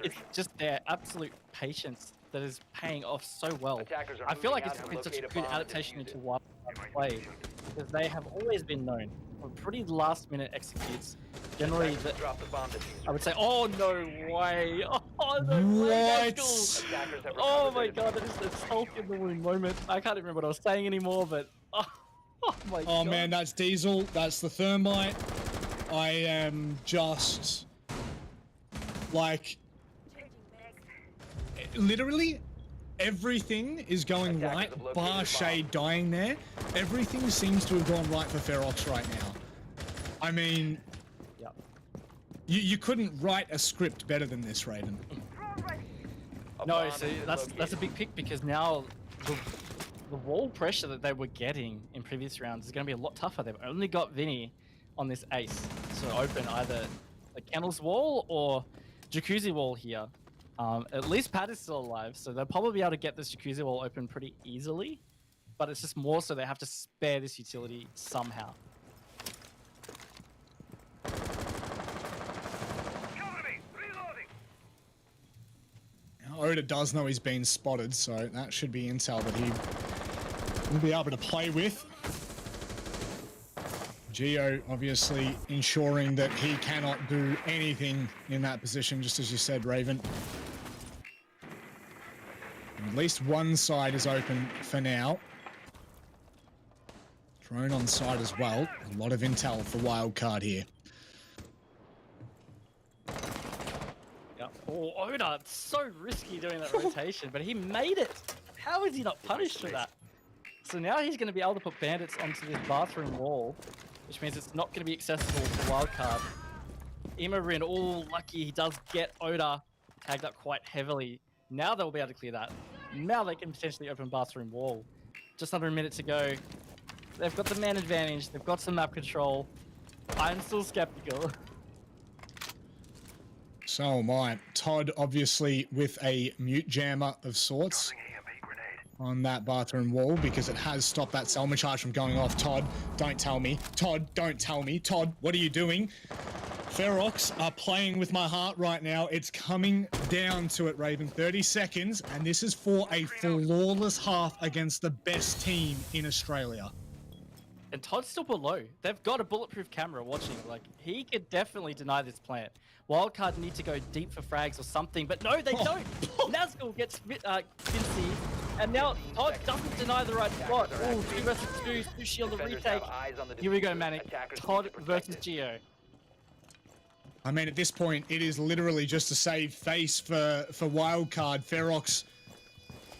It's just their absolute patience that is paying off so well. I feel like it's been such a good adaptation into Wildcard play, because they have always been known for pretty last-minute executes. Generally, I would say, oh no way! Oh no way! Oh my god, that is the salt in the wound moment. I can't remember what I was saying anymore, but oh my god. Oh man, that's Diesel. That's the Thermite. I am just like, literally everything is going right, bar Shade dying there. Everything seems to have gone right for Ferox right now. I mean, you couldn't write a script better than this, Raven. No, so that's a big pick, because now the wall pressure that they were getting in previous rounds is going to be a lot tougher. They've only got Vinny on this ace to open either a Kennel's wall or Jacuzzi wall here. At least Pat is still alive, so they'll probably be able to get this Jacuzzi wall open pretty easily. But it's just more so they have to spare this utility somehow. Oda does know he's been spotted, so that should be intel that he will be able to play with. Geo obviously ensuring that he cannot do anything in that position, just as you said, Raven. At least one side is open for now. Drone on side as well. A lot of intel for Wildcard here. Oh, Oda, it's so risky doing that rotation, but he made it. How is he not punished for that? So now he's going to be able to put bandits onto this bathroom wall, which means it's not going to be accessible to Wildcard. Imarin, oh, lucky he does get Oda tagged up quite heavily. Now they'll be able to clear that. Now they can potentially open bathroom wall. Just under a minute to go. They've got the man advantage. They've got some map control. I'm still skeptical. So am I. Todd obviously with a mute jammer of sorts on that bathroom wall, because it has stopped that Selma charge from going off. Todd, don't tell me. Todd, don't tell me. Todd, what are you doing? Ferox are playing with my heart right now. It's coming down to it, Raven. 30 seconds, and this is for a flawless half against the best team in Australia. And Todd's still below. They've got a bulletproof camera watching. Like, he could definitely deny this plant. Wildcard need to go deep for frags or something, but no, they don't. Nazgul gets Vinci, and now Todd doesn't deny the right spot. Oh, 2 versus 2, 2 shield the retake. Here we go, Manic. Todd versus Geo. I mean, at this point, it is literally just a save face for Wildcard. Ferox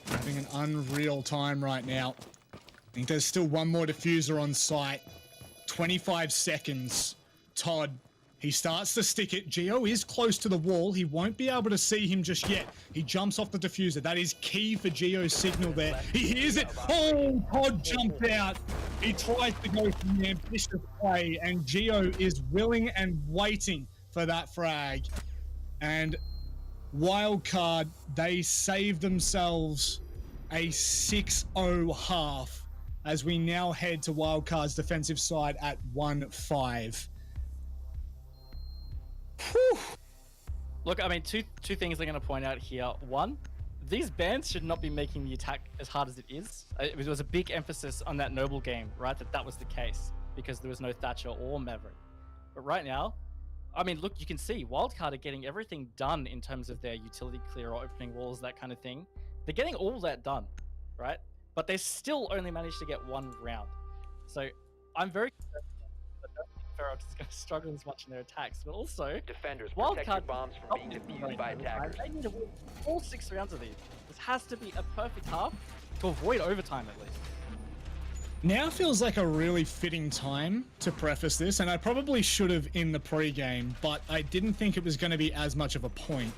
having an unreal time right now. I think there's still one more diffuser on site. 25 seconds. Todd, he starts to stick it. Geo is close to the wall. He won't be able to see him just yet. He jumps off the diffuser. That is key for Geo's signal there. He hears it. Oh, Todd jumped out. He tries to go for the ambitious play, and Geo is willing and waiting for that frag. And Wildcard, they save themselves a 6-0 half as we now head to Wildcard's defensive side at 1-5. Whew. Look, I mean, two things I'm going to point out here. One, these bans should not be making the attack as hard as it is. It was a big emphasis on that Noble game, right? That was the case, because there was no Thatcher or Maverick. But right now, I mean, look, you can see Wildcard are getting everything done in terms of their utility clear or opening walls, that kind of thing. They're getting all that done, right? But they still only managed to get 1 round. So I'm very concerned that I don't think Ferox is going to struggle as much in their attacks. But also, defenders, Wildcard bombs from being defused by attackers. They need to win all 6 rounds of these. This has to be a perfect half to avoid overtime at least. Now feels like a really fitting time to preface this, and I probably should have in the pre-game, but I didn't think it was going to be as much of a point.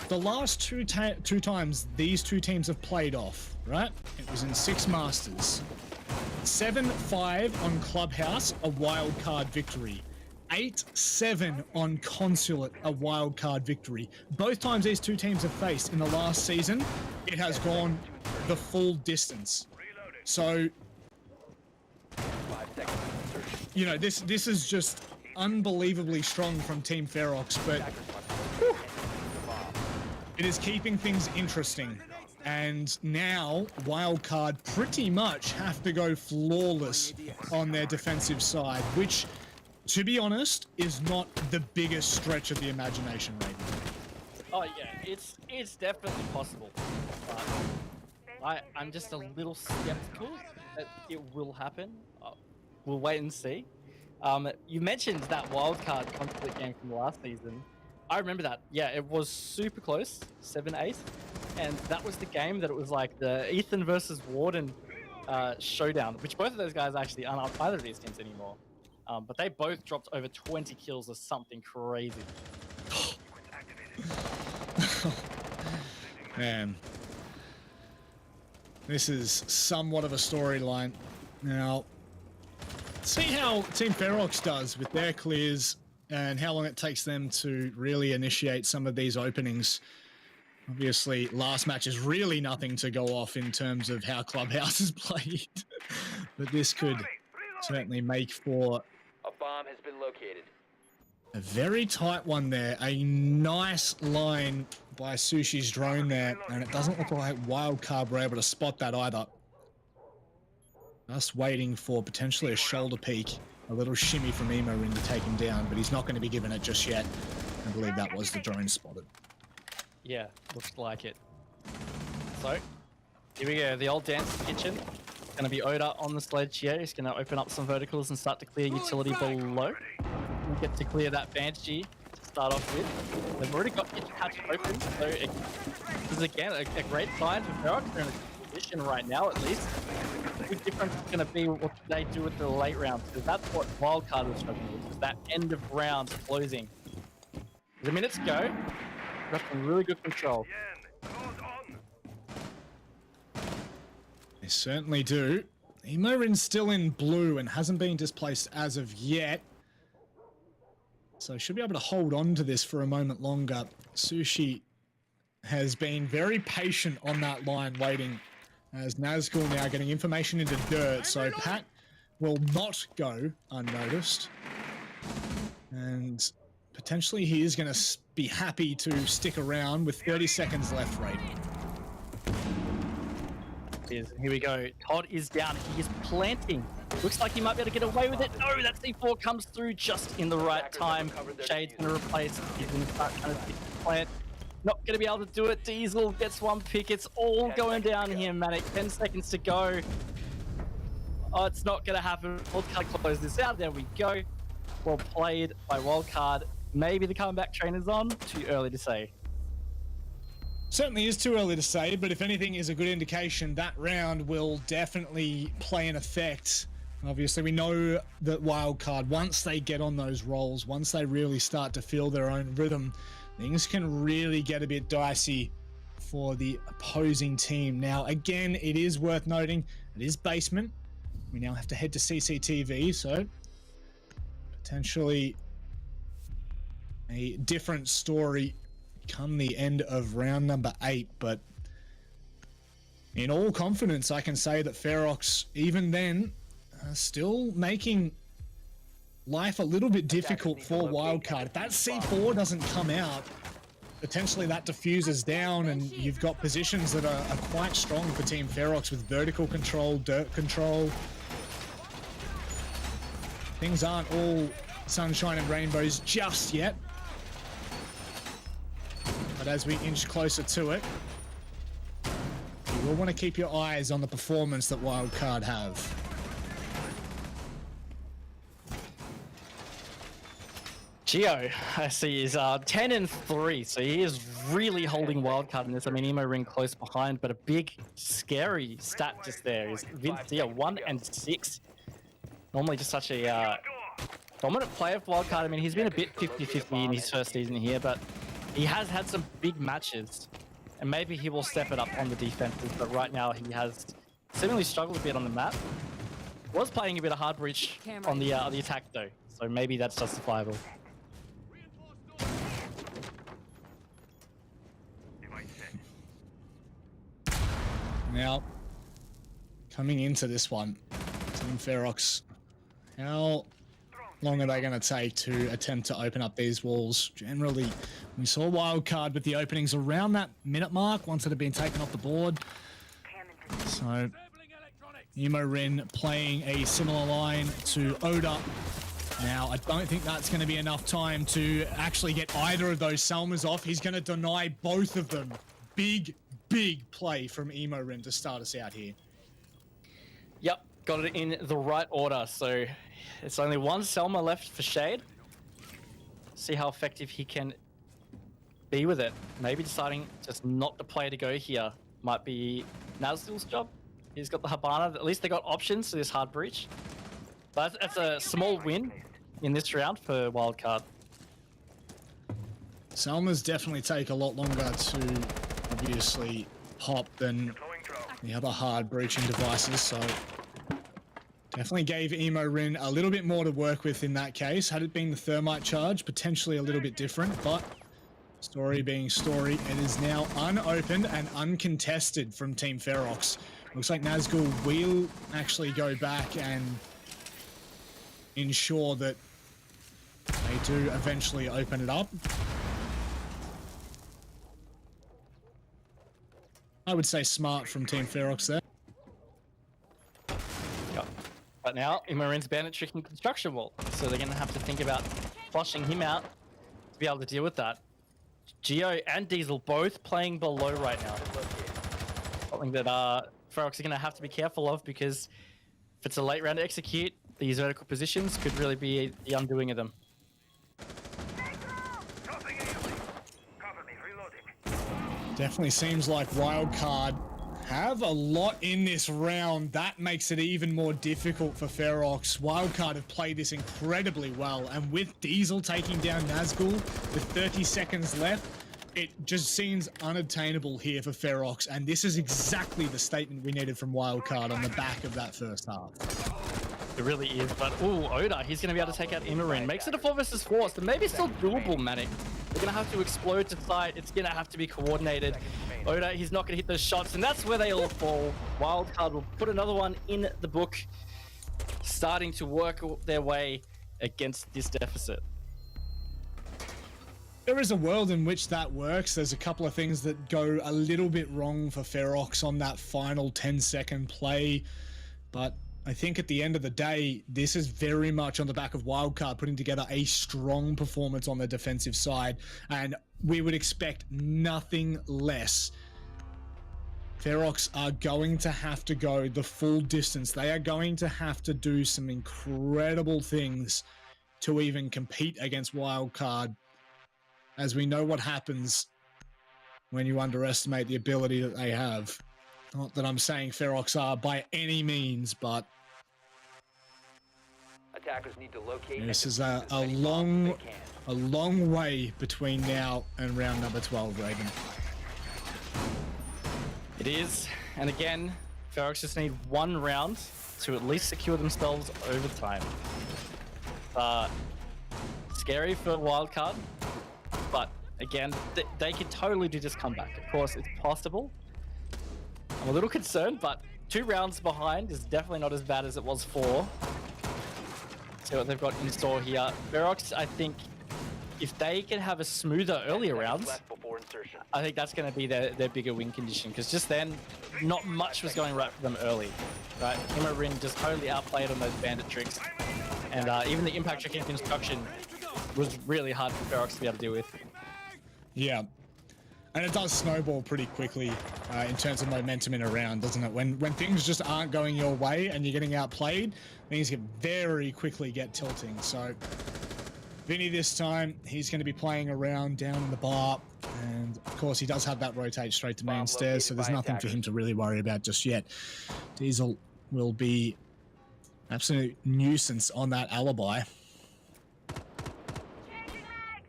The last two times these two teams have played off, right? It was in 6 Masters. 7-5 on Clubhouse, a Wildcard victory. 8-7 on Consulate, a Wildcard victory. Both times these two teams have faced in the last season, it has gone the full distance. So, you know, this is just unbelievably strong from Team Ferox, but whew, It is keeping things interesting. And now Wildcard pretty much have to go flawless on their defensive side, which, to be honest, is not the biggest stretch of the imagination, Raven. Oh yeah, it's definitely possible. But I'm just a little skeptical that it will happen. We'll wait and see. You mentioned that wildcard conflict game from last season. I remember that. Yeah, it was super close, 7-8. And that was the game that it was like the Ethan versus Warden showdown, which both of those guys actually aren't on either of these teams anymore. But they both dropped over 20 kills or something crazy. Man. This is somewhat of a storyline. Now, see how Team Ferox does with their clears and how long it takes them to really initiate some of these openings. Obviously, last match is really nothing to go off in terms of how Clubhouse is played. But this could certainly make for A bomb has been located. a very tight one there. A nice line by Sushi's drone there. And it doesn't look like Wildcard were able to spot that either. Just waiting for potentially a shoulder peek. A little shimmy from Emo to take him down, but he's not going to be given it just yet. I believe that was the drone spotted. Yeah, looks like it. So, here we go. The old dance kitchen. Going to be Oda on the sledge here. He's going to open up some verticals and start to clear utility below. We'll get to clear that Banshee to start off with. They've already got each hatch open, so this is again a great sign for Ferox. They're in a good position right now, at least. The big difference is going to be what they do with the late rounds, because that's what Wildcard was struggling with, was that end of round closing. The minutes go, got some really good control. They certainly do. Emorin's still in blue and hasn't been displaced as of yet. So should be able to hold on to this for a moment longer. Sushi has been very patient on that line waiting, as Nazgul now getting information into dirt. So Pat will not go unnoticed. And potentially he is going to be happy to stick around with 30 seconds left, Raiden. Here we go. Todd is down. He is planting. Looks like he might be able to get away with it. No, that C4 comes through just in the right time. Shade's going to replace. He's going to start trying to plant. Not going to be able to do it. Diesel gets one pick. It's all going down here, Manic. 10 seconds to go. Oh, it's not going to happen. Wildcard close this out. There we go. Well played by Wildcard. Maybe the comeback train is on. Too early to say. Certainly is too early to say, but if anything is a good indication, that round will definitely play an effect. Obviously, we know that Wildcard, once they get on those rolls, once they really start to feel their own rhythm, things can really get a bit dicey for the opposing team. Now, again, it is worth noting, it is basement. We now have to head to CCTV, so potentially a different story come the end of round number 8, but in all confidence, I can say that Ferox, even then, still making life a little bit difficult for Wildcard. If that C4 doesn't come out, potentially that diffuses down and you've got positions that are quite strong for Team Ferox with vertical control, dirt control. Things aren't all sunshine and rainbows just yet. But as we inch closer to it, you will want to keep your eyes on the performance that Wildcard have. Geo, I see, is 10-3, so he is really holding Wildcard in this. I mean, Emo Ring close behind, but a big, scary stat just there is Vince Dia, 1-6. Normally just such a dominant player for Wildcard. I mean, he's been a bit 50-50 in his first season here, but he has had some big matches, and maybe he will step it up on the defenses, but right now he has seemingly struggled a bit on the map. Was playing a bit of hard breach on the attack though, so maybe that's justifiable. Now, coming into this one, Team Ferox, how long are they going to take to attempt to open up these walls? Generally, we saw Wildcard with the openings around that minute mark once it had been taken off the board. So, Rin playing a similar line to Oda. Now, I don't think that's going to be enough time to actually get either of those Selmas off. He's going to deny both of them. Big play from Rin to start us out here. Yep, got it in the right order. So it's only one Selma left for Shade. See how effective he can be with it. Maybe deciding just not to play to go here might be Nazgul's job. He's got the Habana. At least they got options to this hard breach. But that's a small win in this round for Wildcard. Selmas definitely take a lot longer to obviously pop than the other hard breaching devices, so definitely gave Rin a little bit more to work with in that case. Had it been the thermite charge, potentially a little bit different, but story being story, it is now unopened and uncontested from Team Ferox. Looks like Nazgul will actually go back and ensure that they do eventually open it up. I would say smart from Team Ferox there. Yep. But now, Rin's bandit tricking construction wall, so they're going to have to think about flushing him out to be able to deal with that. Geo and Diesel both playing below right now. Something that Ferox are going to have to be careful of, because if it's a late round to execute, these vertical positions could really be the undoing of them. Definitely seems like Wildcard have a lot in this round. That makes it even more difficult for Ferox. Wildcard have played this incredibly well, and with Diesel taking down Nazgul with 30 seconds left, it just seems unobtainable here for Ferox, and this is exactly the statement we needed from Wildcard on the back of that first half. It really is, but ooh, Oda, he's going to be able to take out Rin. Makes it a 4 versus 4, so maybe still doable, Manic. They're going to have to explode to site. It's going to have to be coordinated. Oda, he's not going to hit those shots, and that's where they all fall. Wildcard will put another one in the book, starting to work their way against this deficit. There is a world in which that works. There's a couple of things that go a little bit wrong for Ferox on that final 10-second play, but I think at the end of the day, this is very much on the back of Wildcard putting together a strong performance on the defensive side, and we would expect nothing less. Ferox are going to have to go the full distance. They are going to have to do some incredible things to even compete against Wildcard, as we know what happens when you underestimate the ability that they have. Not that I'm saying Ferox are by any means, but attackers need to locate. This is a long way between now and round number 12, Raven. It is, and again, Ferox just need one round to at least secure themselves over time. Scary for Wildcard, but again, they could totally do this comeback. Of course, it's possible. I'm a little concerned, but 2 rounds behind is definitely not as bad as it was 4. See what they've got in store here. Ferox, I think, if they can have a smoother earlier rounds, I think that's going to be their bigger win condition, because just then, not much was going right for them early. Right? Rin just totally outplayed on those bandit tricks, and even the impact trick in construction was really hard for Ferox to be able to deal with. Yeah. And it does snowball pretty quickly in terms of momentum in a round, doesn't it? When things just aren't going your way and you're getting outplayed, things can very quickly get tilting. So Vinny this time, he's going to be playing around down in the bar. And of course, he does have that rotate straight to main stairs, so there's nothing for him to really worry about just yet. Diesel will be absolute nuisance on that alibi.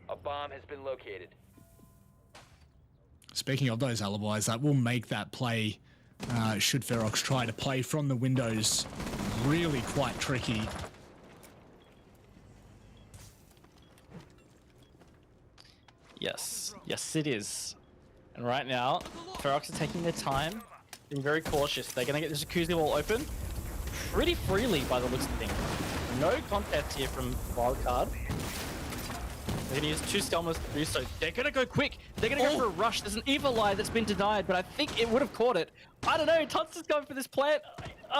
A bomb has been located. Speaking of those alibis, that will make that play, should Ferox try to play from the windows, really quite tricky. Yes, it is. And right now, Ferox are taking their time, being very cautious. They're going to get the jacuzzi wall open pretty freely by the looks of things. no contest here from Wildcard. They're gonna use 2 Stelmers to do so. They're gonna go quick. They're gonna go for a rush. There's an Evil Eye that's been denied, but I think it would have caught it. I don't know. Tunster's going for this plant.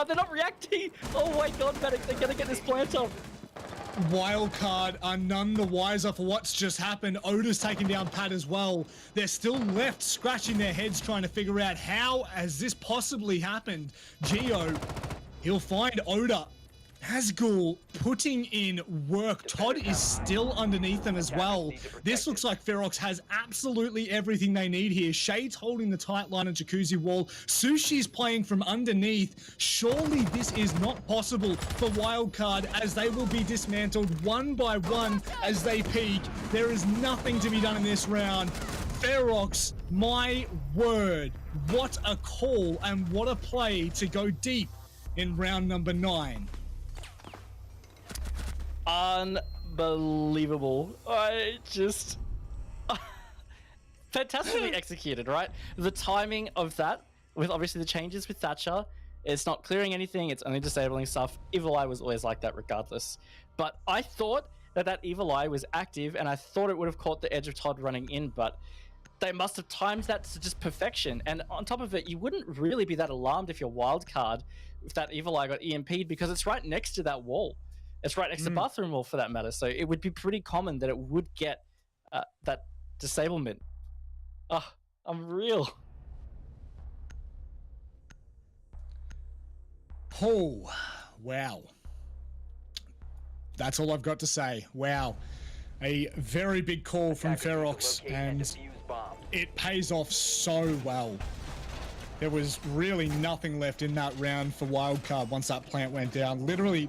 They're not reacting. Oh my god, Medic, they're gonna get this plant off. Wildcard are none the wiser for what's just happened. Oda's taken down Pat as well. They're still left scratching their heads trying to figure out how has this possibly happened. Geo, he'll find Oda. Hazgul putting in work. Todd is still underneath them as well. This looks like Ferox has absolutely everything they need here. Shade's holding the tight line of Jacuzzi wall. Sushi's playing from underneath. Surely this is not possible for Wildcard as they will be dismantled one by one as they peak. There is nothing to be done in this round. Ferox, my word, what a call and what a play to go deep in round number 9. Unbelievable. I just fantastically executed, right? The timing of that, with obviously the changes with Thatcher, it's not clearing anything, it's only disabling stuff. Evil Eye was always like that regardless. But I thought that Evil Eye was active, and I thought it would have caught the edge of Todd running in, but they must have timed that to just perfection. And on top of it, you wouldn't really be that alarmed if you're Wildcard if that Evil Eye got EMP'd, because it's right next to that wall. It's right next to the bathroom wall for that matter. So it would be pretty common that it would get that disablement. Unreal. Oh, wow. That's all I've got to say. Wow. A very big call from Ferox, and it pays off so well. There was really nothing left in that round for Wildcard once that plant went down. Literally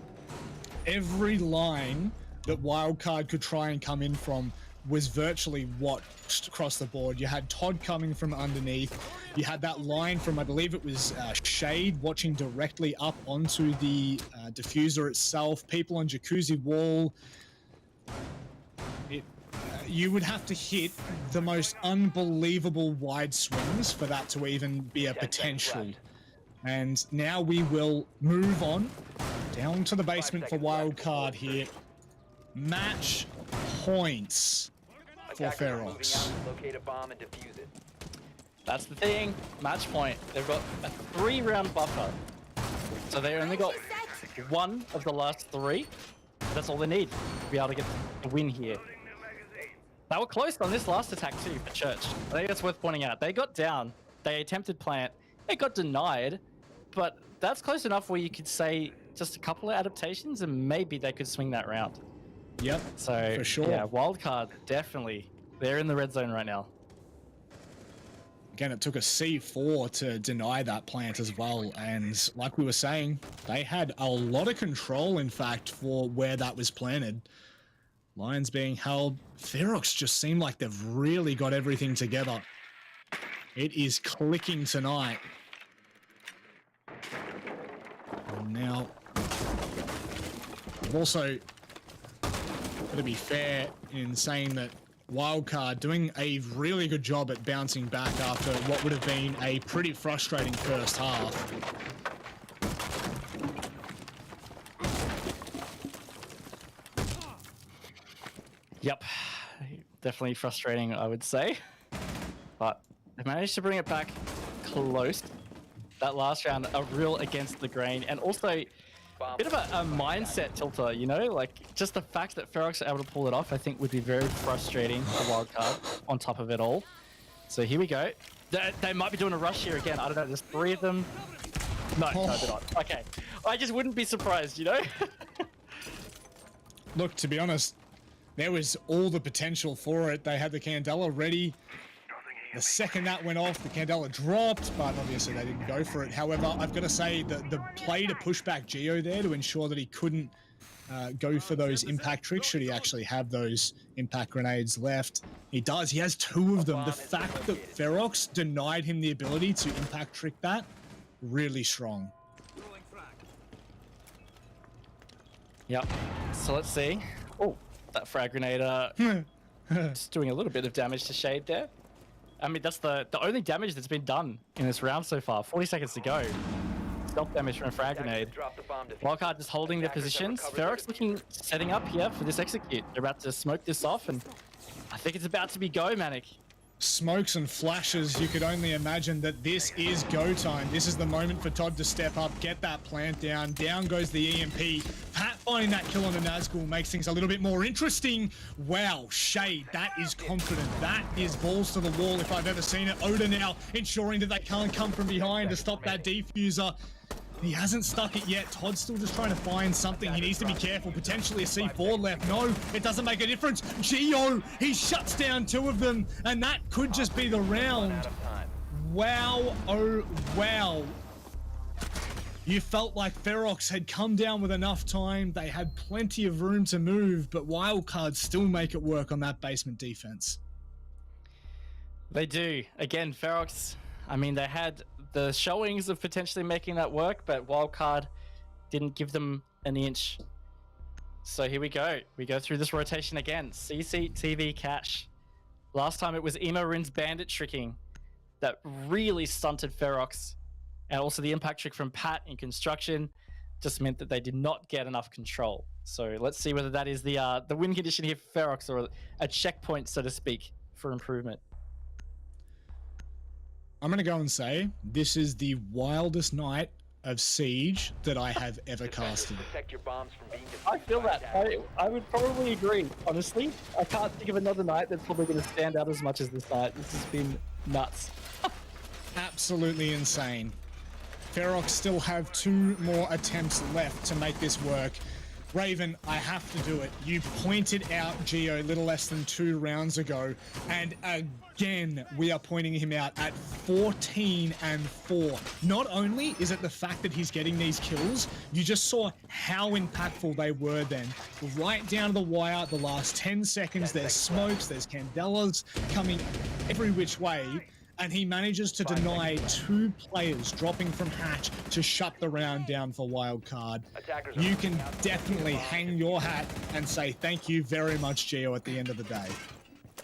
every line that Wildcard could try and come in from was virtually watched across the board. You had Todd coming from underneath. You had that line from, I believe it was Shade, watching directly up onto the diffuser itself. People on Jacuzzi wall. You would have to hit the most unbelievable wide swings for that to even be a potential. And now we will move on down to the basement for Wildcard here. Match points for Ferox. Locate a bomb and defuse it. That's the thing. Match point. They've got a 3-round buffer. So they only got one of the last 3. That's all they need to be able to get the win here. They were close on this last attack too for Church. I think that's worth pointing out. They got down. They attempted plant. It got denied. But that's close enough where you could say just a couple of adaptations and maybe they could swing that round. Yep, so for sure. Yeah, Wildcard, definitely. They're in the red zone right now. Again, it took a C4 to deny that plant as well. And like we were saying, they had a lot of control, in fact, for where that was planted. Lines being held. Ferox just seemed like they've really got everything together. It is clicking tonight. And now, I've also got to be fair in saying that Wildcard doing a really good job at bouncing back after what would have been a pretty frustrating first half. Yep, definitely frustrating, I would say. But they managed to bring it back close. That last round, a real against the grain, and also a bit of a mindset tilter, you know? Like, just the fact that Ferox are able to pull it off, I think would be very frustrating for Wildcard on top of it all. So here we go. They might be doing a rush here again. I don't know, there's 3 of them. No, no, they're not. Okay. I just wouldn't be surprised, you know? Look, to be honest, there was all the potential for it. They had the Candela ready. The second that went off, the Candela dropped, but obviously they didn't go for it. However, I've got to say that the play to push back Geo there to ensure that he couldn't go for those impact tricks, should he actually have those impact grenades left. He does. He has 2 of them. The fact that Ferox denied him the ability to impact trick that, really strong. Yep. So let's see. Oh, that frag grenade just doing a little bit of damage to Shade there. I mean, that's the only damage that's been done in this round so far. 40 seconds to go. self-damage from a frag grenade. Drop the bomb defuse. Wildcard just holding their Attackers have positions. recovered Ferox looking, setting up here for this execute. They're about to smoke this off, and I think it's about to be go, Manic. Smokes and flashes, you could only imagine that this is go time. This is the moment for Todd to step up, get that plant down. Down goes the EMP. Pat finding that kill on the Nazgul makes things a little bit more interesting. Wow, Shade, that is confident. That is balls to the wall if I've ever seen it. Oda now ensuring that they can't come from behind to stop that defuser. He hasn't stuck it yet. Todd's still just trying to find something. He needs to be careful. Potentially a C4 left. No, it doesn't make a difference. Geo, he shuts down 2 of them, and that could just be the round. Wow, oh wow. You felt like Ferox had come down with enough time. They had plenty of room to move, but Wildcard still make it work on that basement defense. They do. Again, Ferox, I mean, they had the showings of potentially making that work, but Wildcard didn't give them an inch. So here we go. We go through this rotation again. CCTV cash. Last time it was Emo Rin's bandit tricking that really stunted Ferox. And also the impact trick from Pat in construction just meant that they did not get enough control. So let's see whether that is the win condition here for Ferox, or a checkpoint, so to speak, for improvement. I'm going to go and say this is the wildest night of Siege that I have ever casted. Protect your bombs from being I feel that. I would probably agree, honestly. I can't think of another night that's probably going to stand out as much as this night. This has been nuts. Absolutely insane. Ferox still have 2 more attempts left to make this work. Raven, I have to do it. You pointed out Geo a little less than 2 rounds ago, and again, we are pointing him out at 14 and 4. Not only is it the fact that he's getting these kills, you just saw how impactful they were then. Right down to the wire, the last 10 seconds, there's smokes, there's candelas coming every which way, and he manages to deny 2 players dropping from hatch to shut the round down for Wildcard. You can definitely hang your hat and say thank you very much, Geo, at the end of the day.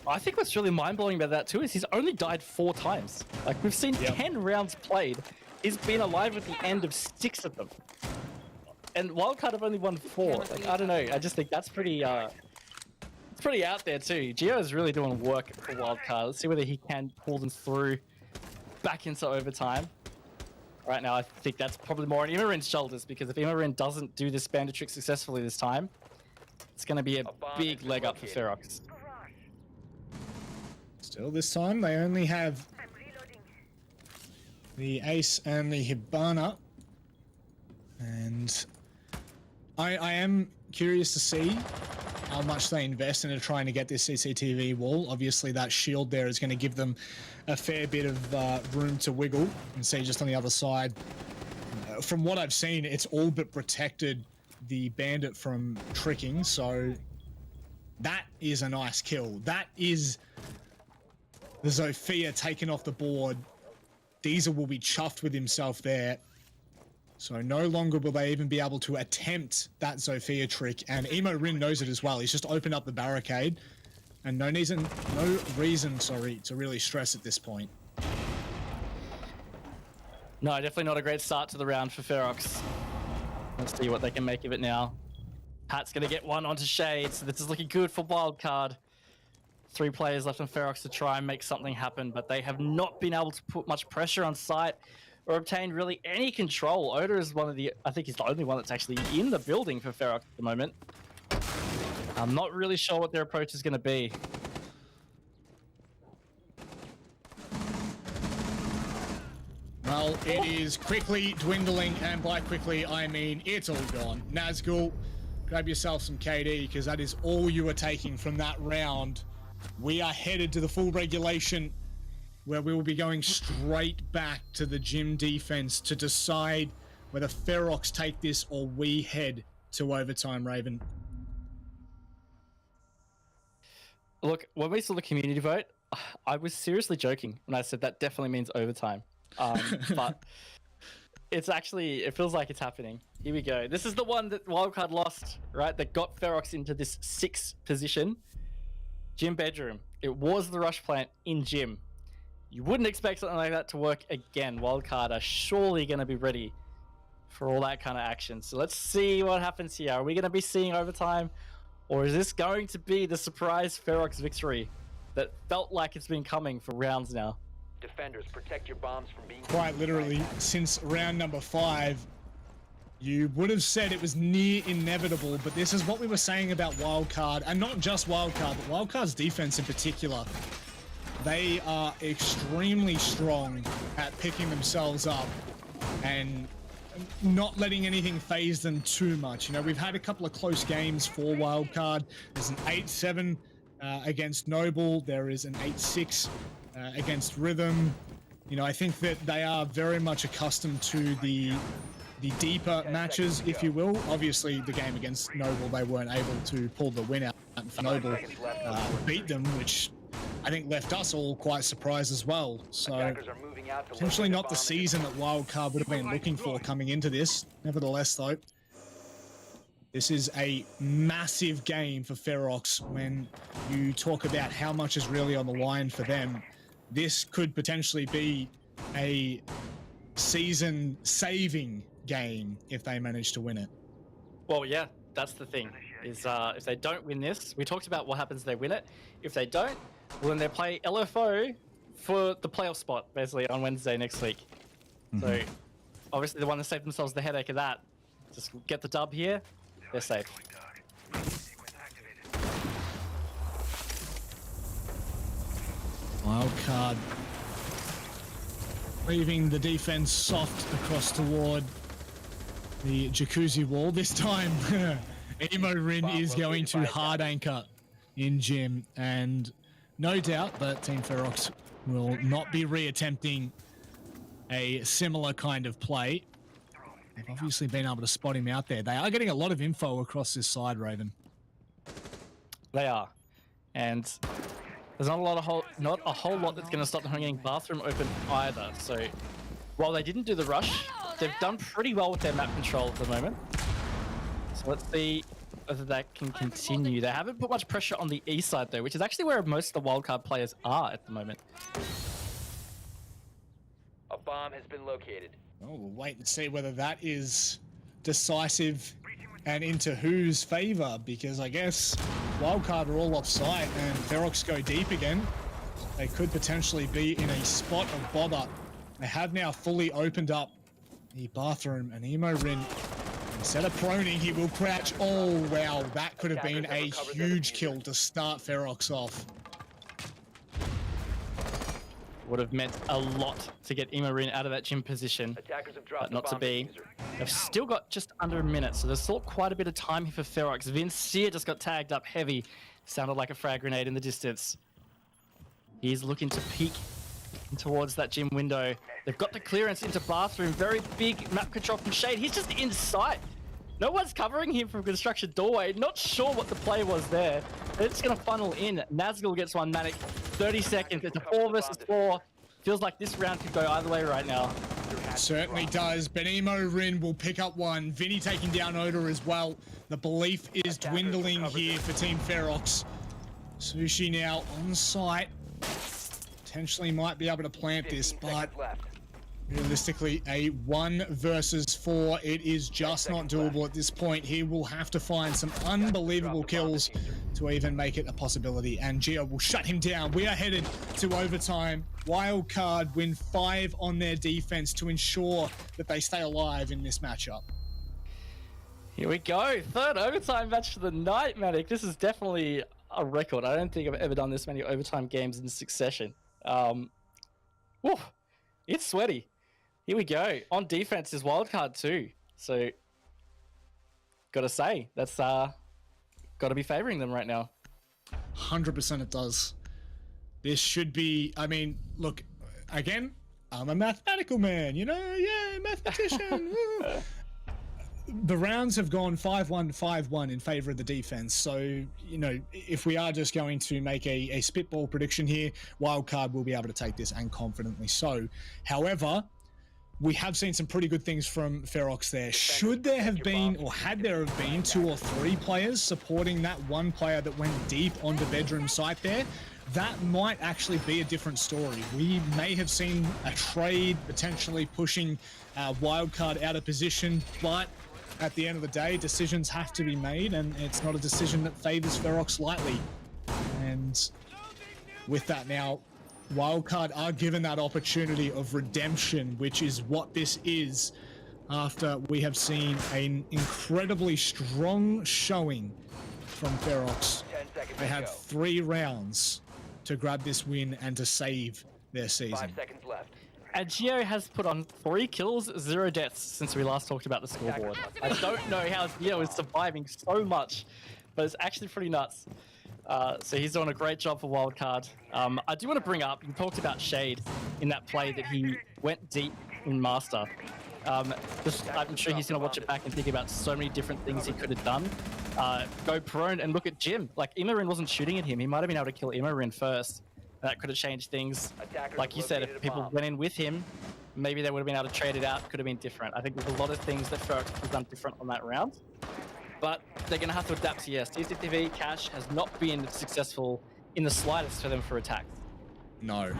I think what's really mind-blowing about that too is he's only died 4 times. Like, we've seen 10 rounds played. He's been alive at the end of 6 of them. And Wildcard have only won 4. Like, I don't know. I just think that's pretty it's pretty out there too. Geo is really doing work for Wildcard. Let's see whether he can pull them through back into overtime. Right now, I think that's probably more on Imarin's shoulders, because if Imarin doesn't do this bandit trick successfully this time, it's going to be a big leg up for Ferox. Still, this time they only have the Ace and the Hibana, and I am curious to see how much they invest into trying to get this CCTV wall. Obviously, that shield there is going to give them a fair bit of room to wiggle. And see, just on the other side, from what I've seen, it's all but protected the bandit from tricking. So that is a nice kill. That is the Zofia taken off the board. Diesel will be chuffed with himself there. So no longer will they even be able to attempt that Zofia trick, and Emo Rin knows it as well. He's just opened up the barricade, and no reason, to really stress at this point. No, definitely not a great start to the round for Ferox. Let's see what they can make of it now. Pat's going to get one onto Shade, so this is looking good for Wildcard. 3 players left on Ferox to try and make something happen, but they have not been able to put much pressure on site or obtain really any control. Oda is I think he's the only one that's actually in the building for Ferox at the moment. I'm not really sure what their approach is going to be. Well, it is quickly dwindling, and by quickly, I mean it's all gone. Nazgul, grab yourself some KD, because that is all you are taking from that round. We are headed to the full regulation, where we will be going straight back to the gym defense to decide whether Ferox take this or we head to overtime, Raven. Look, when we saw the community vote, I was seriously joking when I said that definitely means overtime. But it's actually, it feels like it's happening. Here we go. This is the one that Wildcard lost, right? That got Ferox into this 6th position. Gym bedroom. It was the rush plant in gym. You wouldn't expect something like that to work again. Wildcard are surely going to be ready for all that kind of action. So let's see what happens here. Are we going to be seeing overtime, or is this going to be the surprise Ferox victory that felt like it's been coming for rounds now? Defenders, protect your bombs from being Quite literally, since round number 5, you would have said it was near inevitable, but this is what we were saying about Wildcard, and not just Wildcard, but Wildcard's defense in particular. They are extremely strong at picking themselves up and not letting anything phase them too much. You know, we've had a couple of close games for Wildcard. There's an 8-7 against Noble. There is an 8-6 against Rhythm. You know, I think that they are very much accustomed to the deeper matches, if you will. Obviously, the game against Noble, they weren't able to pull the win out. Noble beat them, which I think left us all quite surprised as well. So potentially not the season that Wildcard would have been looking for coming into this. Nevertheless, though, this is a massive game for Ferox. When you talk about how much is really on the line for them, this could potentially be a season-saving game if they manage to win it. Well, yeah, that's the thing. Is if they don't win this, we talked about what happens if they win it. If they don't, well, then they play LFO for the playoff spot, basically, on Wednesday next week. So, obviously, they want to save themselves the headache of that. Just get the dub here, they're safe. Wildcard leaving the defense soft across toward the jacuzzi wall. This time, Emo Rin is going to hard anchor in gym, and no doubt that Team Ferox will not be reattempting a similar kind of play. They've obviously been able to spot him out there. They are getting a lot of info across this side, Raven. They are, and there's not a whole lot that's going to stop them from getting bathroom open either. So while they didn't do the rush, they've done pretty well with their map control at the moment. So let's see whether that can continue. They haven't put much pressure on the east side though, which is actually where most of the wildcard players are at the moment. A bomb has been located. Oh, we'll wait and see whether that is decisive and into whose favor, because I guess Wildcard are all offside and Ferox go deep again. They could potentially be in a spot of bother. They have now fully opened up the bathroom, and Emo Rin, instead of proning, he will crouch. Oh, wow, that could have been a huge kill to start Ferox off. Would have meant a lot to get Emo Rin out of that gym position, but not to be. They've still got just under a minute, so there's still quite a bit of time here for Ferox. Vincier just got tagged up heavy. Sounded like a frag grenade in the distance. He's looking to peek towards that gym window. They've got the clearance into bathroom. Very big map control from Shade. He's just in sight. No one's covering him from construction doorway. Not sure what the play was there. They're just going to funnel in. Nazgul gets one Manic. 30 seconds. It's a 4 versus 4. Feels like this round could go either way right now. Certainly does, but Emo Rin will pick up one. Vinny taking down Oda as well. The belief is dwindling here for Team Ferox. Sushi now on site. Potentially might be able to plant this, but realistically, a 1 versus 4, it is just not doable at this point. He will have to find some unbelievable kills to even make it a possibility, and Gio will shut him down. We are headed to overtime. Wildcard win 5 on their defense to ensure that they stay alive in this matchup. Here we go. 3rd overtime match of the night, Matic. This is definitely a record. I don't think I've ever done this many overtime games in succession. Woo, it's sweaty. Here we go. On defense is Wildcard too. So, gotta say, that's gotta be favoring them right now. 100% it does. This should be, I mean, look, again, I'm a mathematical man, you know? Yeah, mathematician. The rounds have gone 5-1, 5-1 in favor of the defense. So, you know, if we are just going to make a spitball prediction here, Wildcard will be able to take this, and confidently so. However, we have seen some pretty good things from Ferox there. Should there have been, or had there have been, 2 or 3 players supporting that one player that went deep onto bedroom site there, that might actually be a different story. We may have seen a trade potentially pushing Wildcard out of position, but at the end of the day, decisions have to be made, and it's not a decision that favors Ferox lightly. And with that now, Wildcard are given that opportunity of redemption, which is what this is, after we have seen an incredibly strong showing from Ferox. 10 seconds They to have go. 3 rounds to grab this win and to save their season. 5 seconds left. And Geo has put on 3 kills, 0 deaths since we last talked about the scoreboard. I don't know how Geo is surviving so much, but it's actually pretty nuts. So he's doing a great job for Wildcard. I do want to bring up, you talked about Shade in that play that he went deep in Master. I'm sure he's going to watch it back and think about so many different things he could have done. Go prone and look at Jim. Like, Imarin wasn't shooting at him. He might have been able to kill Imarin first. That could have changed things. Attackers Like you said, if people went in with him, maybe they would have been able to trade it out. Could have been different. I think there's a lot of things that Ferox has done different on that round. But they're going to have to adapt to, yes. CCTV Cash has not been successful in the slightest for them for attacks. No.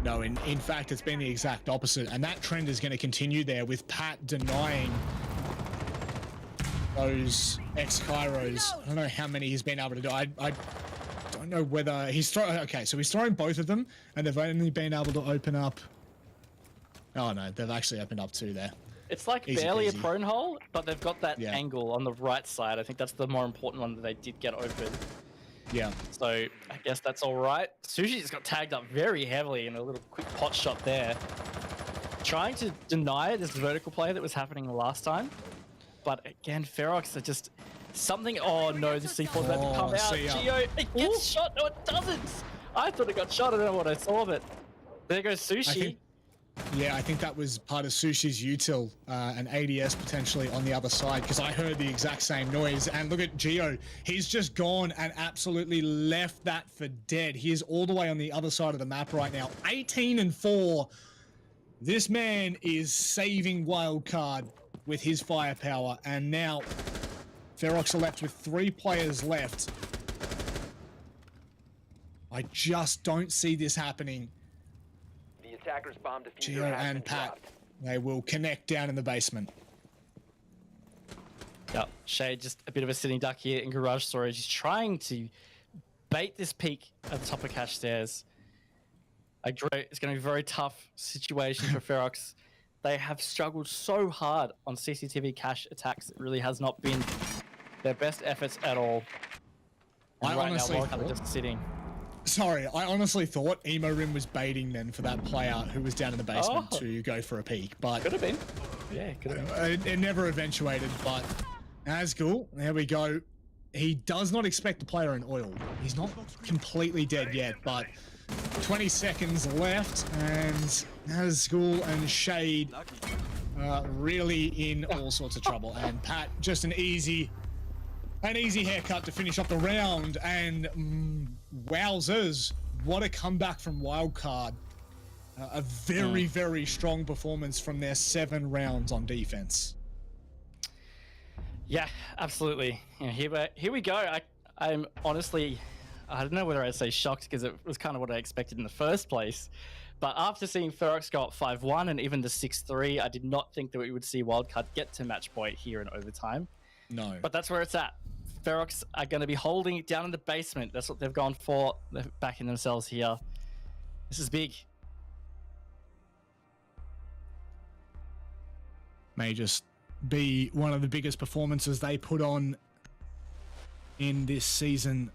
No, in fact, it's been the exact opposite. And that trend is going to continue there with Pat denying those ex-Kairos. I don't know how many he's been able to do. I don't know whether he's throwing... Okay, so he's throwing both of them, and they've only been able to open up... Oh, no, they've actually opened up 2 there. It's like Easy barely peasy. a prone hole, but they've got that Yeah. angle on the right side. I think that's the more important one that they did get open. Yeah. So I guess that's all right. Sushi just got tagged up very heavily in a little quick pot shot there. Trying to deny this vertical play that was happening last time. But again, Ferox are just something... Oh no, the C4's about to come out. see ya. Geo, it gets shot. No, it doesn't. I thought it got shot. I don't know what I saw, but there goes Sushi. I think that was part of Sushi's util, an ADS potentially on the other side, because I heard the exact same noise. And look at Geo, he's just gone and absolutely left that for dead. He is all the way on the other side of the map right now. 18-4. This man is saving Wildcard with his firepower, and now Ferox are left with 3 players left. I just don't see this happening. The attacker's bomb diffuser Geo has been and Pat, dropped. they will connect down in the basement. Yep, Shade just a bit of a sitting duck here in garage storage. He's trying to bait this peek at the top of Cash stairs. I agree, it's going to be a very tough situation for Ferox. They have struggled so hard on CCTV Cash attacks. It really has not been their best efforts at all. And I right honestly now, Wildcard are thought- just sitting. Sorry, I honestly thought Emo Rim was baiting then for that player who was down in the basement Oh. to go for a peek, but Could have been. Yeah, could have been. it never eventuated. But Nazgul, there we go. He does not expect the player in oil. He's not completely dead yet, but 20 seconds left, and Nazgul and Shade really in all sorts of trouble. And Pat, just an easy haircut to finish off the round, and wowzers, what a comeback from Wildcard. A very, very strong performance from their 7 rounds on defense. Yeah, absolutely. Yeah, here we go. I'm honestly, I don't know whether I'd say shocked, because it was kind of what I expected in the first place. But after seeing Ferox go up 5-1 and even the 6-3, I did not think that we would see Wildcard get to match point here in overtime. No. But that's where it's at. Ferox are going to be holding it down in the basement. That's what they've gone for. They're backing themselves here. This is big. May just be one of the biggest performances they put on in this season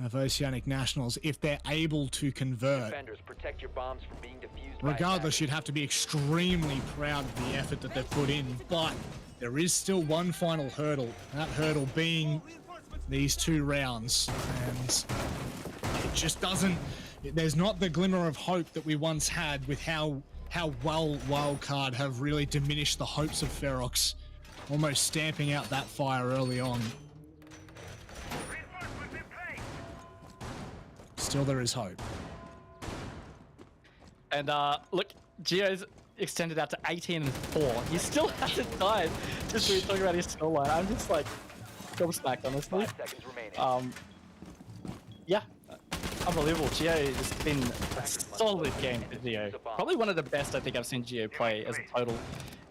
of Oceanic Nationals if they're able to convert. Defenders, protect your bombs from being defused by Regardless, attackers. you'd have to be extremely proud of the effort that they've put in, but there is still one final hurdle, that hurdle being these 2 rounds, and it just doesn't, there's not the glimmer of hope that we once had with how well Wildcard have really diminished the hopes of Ferox, almost stamping out that fire early on. Still there is hope. And look, Geo's extended out to 18-4. He still hasn't died. Just when we talking about his scoreline, I'm just like gobsmacked, honestly. 5 seconds remaining. Yeah, unbelievable. Geo has been a solid game for Geo. Probably one of the best I think I've seen Geo play as a total.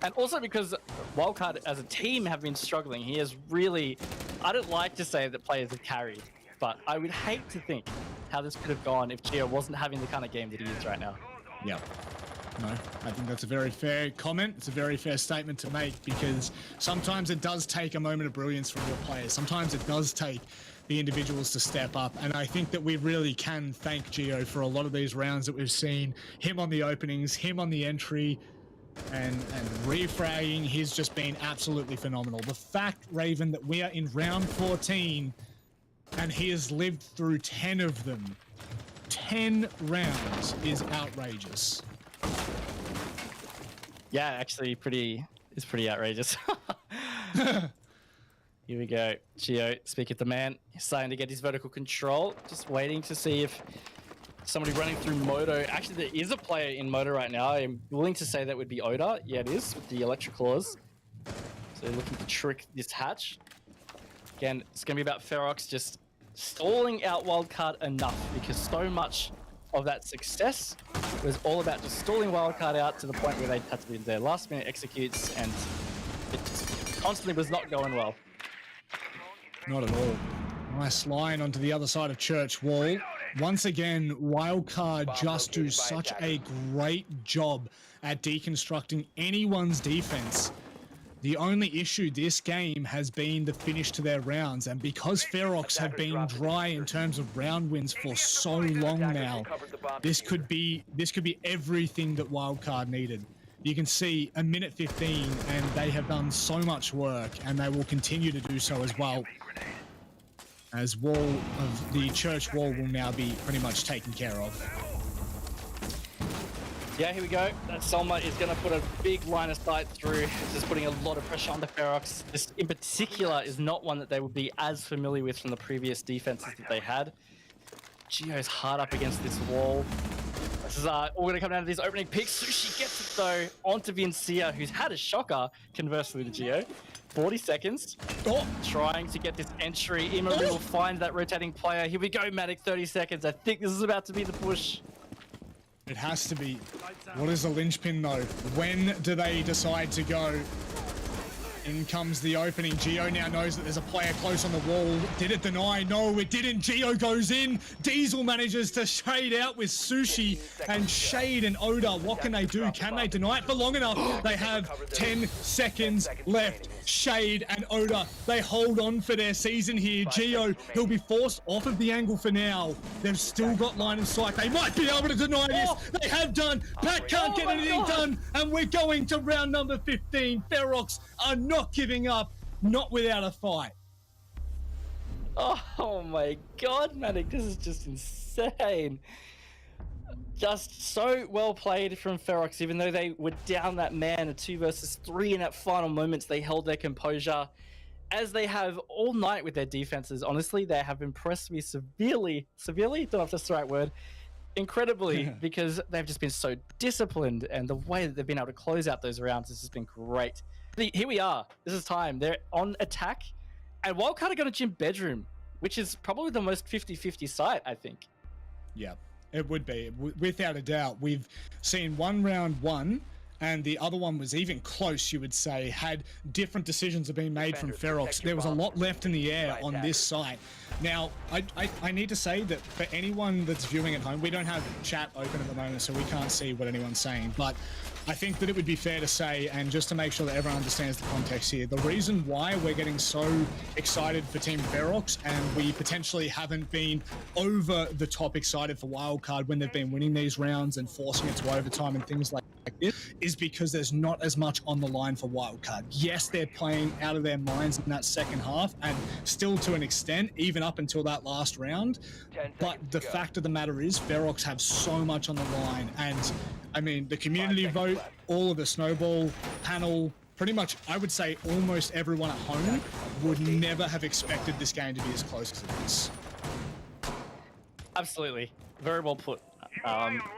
And also because Wildcard as a team have been struggling. He has really, I don't like to say that players have carried, but I would hate to think how this could have gone if Geo wasn't having the kind of game that he is right now. Yeah. No, I think that's a very fair comment. It's a very fair statement to make because sometimes it does take a moment of brilliance from your players. Sometimes it does take the individuals to step up. And I think that we really can thank Geo for a lot of these rounds that we've seen. Him on the openings, him on the entry, and refragging. He's just been absolutely phenomenal. The fact, Raven, that we are in round 14 and he has lived through 10 of them, 10 rounds, is outrageous. Yeah, actually it's pretty outrageous. Here we go. Geo, speak of the man. He's starting to get his vertical control. Just waiting to see if somebody running through Moto. Actually, there is a player in Moto right now. I'm willing to say that would be Oda. Yeah, it is, with the electric claws. So looking to trick this hatch. Again, it's going to be about Ferox just stalling out Wildcard enough because so much of that success was all about just stalling Wildcard out to the point where they had to be their last minute executes, and it just constantly was not going well. Not at all. Nice line onto the other side of Church Wall. Once again, Wildcard just do such a great job at deconstructing anyone's defense. The only issue this game has been the finish to their rounds, and because Ferox have been dry in terms of round wins for so long now, this could be everything that Wildcard needed. You can see a minute 15 and they have done so much work, and they will continue to do so as well. As wall of the church wall will now be pretty much taken care of. Yeah, here we go. That Selma is going to put a big line of sight through. It's just putting a lot of pressure on the Ferox. This in particular is not one that they would be as familiar with from the previous defenses that they had. Geo's hard up against this wall. This is all going to come down to these opening picks. Sushi gets it though onto Vincia, who's had a shocker, conversely to Geo. 40 seconds. Oh, trying to get this entry. Imari will find that rotating player. Here we go, Matic, 30 seconds. I think this is about to be the push. It has to be. What is the linchpin though? When do they decide to go? In comes the opening. Geo now knows that there's a player close on the wall. Did it deny? No, it didn't. Geo goes in. Diesel manages to shade out with Sushi, and Shade and Oda, what can they do? Can they deny it for long enough? They have 10 seconds left. Shade and Oda, they hold on for their season here. Geo, he'll be forced off of the angle for now. They've still got line of sight. They might be able to deny this. They have done. Pat can't get anything done, and we're going to round number 15. Ferox are not giving up, not without a fight. Oh my god, Matic, this is just insane. Just so well played from Ferox, even though they were down that man at 2 versus 3 in that final moments, they held their composure as they have all night with their defenses. Honestly, they have impressed me severely, don't know if that's the right word, incredibly, because they've just been so disciplined, and the way that they've been able to close out those rounds has just been great. Here we are. This is time. They're on attack, and Wildcard are going to gym bedroom, which is probably the most 50-50 site, I think. Yeah, it would be, without a doubt. We've seen one round won, and the other one was even close, you would say, had different decisions have been made from Ferox. There was a lot left in the air on this site. Now, I need to say that for anyone that's viewing at home, we don't have chat open at the moment, so we can't see what anyone's saying, but I think that it would be fair to say, and just to make sure that everyone understands the context here, the reason why we're getting so excited for Team Ferox and we potentially haven't been over the top excited for Wildcard when they've been winning these rounds and forcing it to overtime and things like this, is because there's not as much on the line for Wildcard. Yes, they're playing out of their minds in that second half, and still to an extent, even up until that last round, but the fact of the matter is Ferox have so much on the line, and I mean, the community vote, all of the snowball panel, pretty much, I would say almost everyone at home would never have expected this game to be as close as it is. Absolutely. Very well put.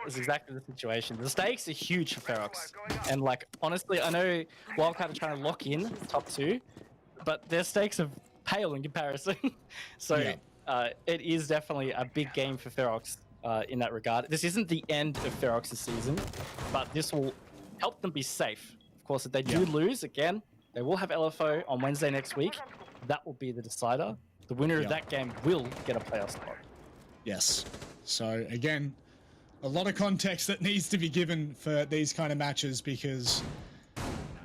It's exactly the situation. The stakes are huge for Ferox. And, like, honestly, I know Wildcard are trying to lock in top 2, but their stakes are pale in comparison. So, it is definitely a big game for Ferox in that regard. This isn't the end of Ferox's season, but this will help them be safe. Of course, if they do lose, again, they will have LFO on Wednesday next week. That will be the decider. The winner of that game will get a playoff spot. Yes. So, again, a lot of context that needs to be given for these kind of matches, because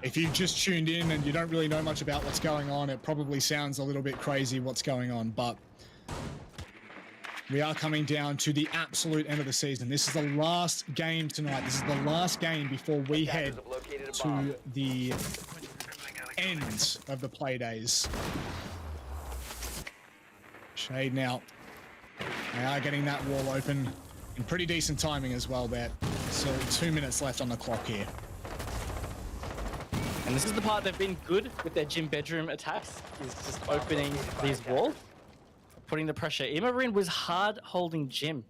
if you just tuned in and you don't really know much about what's going on, it probably sounds a little bit crazy what's going on, but we are coming down to the absolute end of the season. This is the last game tonight. This is the last game before we head to the end of the play days. Shade now. They are getting that wall open in pretty decent timing as well there. So 2 minutes left on the clock here. And this is the part they've been good with their gym bedroom attacks, is just opening these walls, putting the pressure. Imarin was hard holding Jim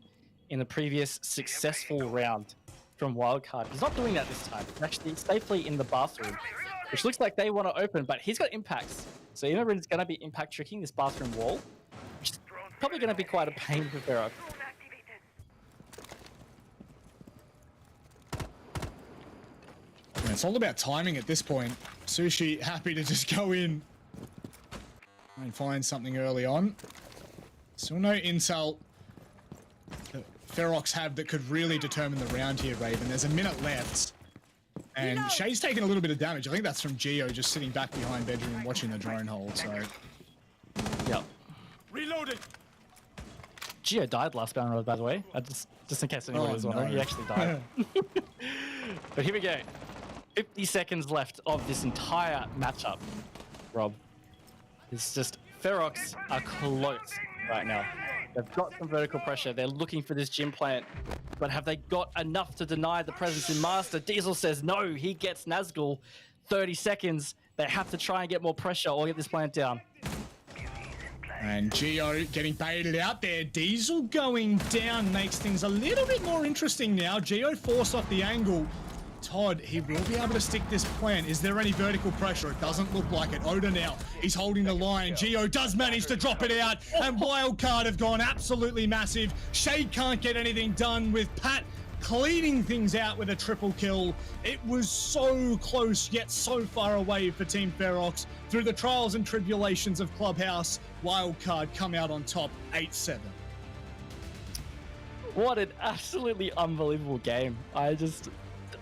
in the previous successful round from Wildcard. He's not doing that this time. He's actually safely in the bathroom, which looks like they want to open, but he's got impacts. So Imarin's going to be impact tricking this bathroom wall, which is probably going to be quite a pain for Ferox. It's all about timing at this point. Sushi happy to just go in and find something early on. Still no intel that Ferox have that could really determine the round here, Raven. There's a minute left. And Shay's taking a little bit of damage. I think that's from Geo just sitting back behind bedroom and watching the drone hold, so... Yep. Reloading. Geo died last round, by the way. Just in case anyone was wondering, he actually died. But here we go. 50 seconds left of this entire matchup, Rob. It's just Ferox are close right now. They've got some vertical pressure. They're looking for this gym plant, but have they got enough to deny the presence in Master? Diesel says no. He gets Nazgul. 30 seconds. They have to try and get more pressure or get this plant down. And Geo getting baited out there. Diesel going down makes things a little bit more interesting now. Geo forced off the angle. Todd, he will be able to stick this plan. Is there any vertical pressure? It doesn't look like it. Oda now, he's holding the line. Geo does manage to drop it out, and Wildcard have gone absolutely massive. Shade can't get anything done with Pat cleaning things out with a triple kill. It was so close, yet so far away for Team Ferox. Through the trials and tribulations of Clubhouse, Wildcard come out on top 8-7. What an absolutely unbelievable game.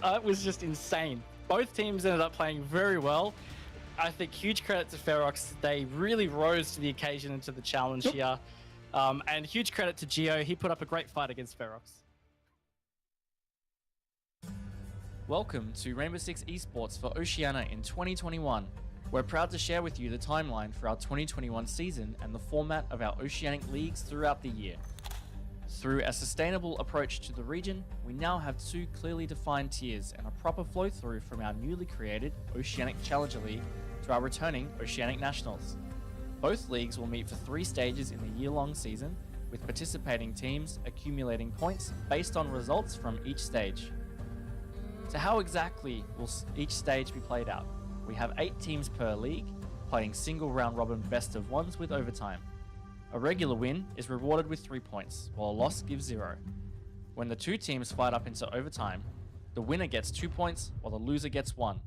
It was just insane. Both teams ended up playing very well. I think huge credit to Ferox. They really rose to the occasion and to the challenge here. And huge credit to Geo. He put up a great fight against Ferox. Welcome to Rainbow Six Esports for Oceania in 2021. We're proud to share with you the timeline for our 2021 season and the format of our Oceanic Leagues throughout the year. Through a sustainable approach to the region, we now have 2 clearly defined tiers and a proper flow through from our newly created Oceanic Challenger League to our returning Oceanic Nationals. Both leagues will meet for 3 stages in the year-long season, with participating teams accumulating points based on results from each stage. So how exactly will each stage be played out? We have 8 teams per league, playing single round robin best of ones with overtime. A regular win is rewarded with 3 points, while a loss gives 0. When the 2 teams fight up into overtime, the winner gets 2 points, while the loser gets 1.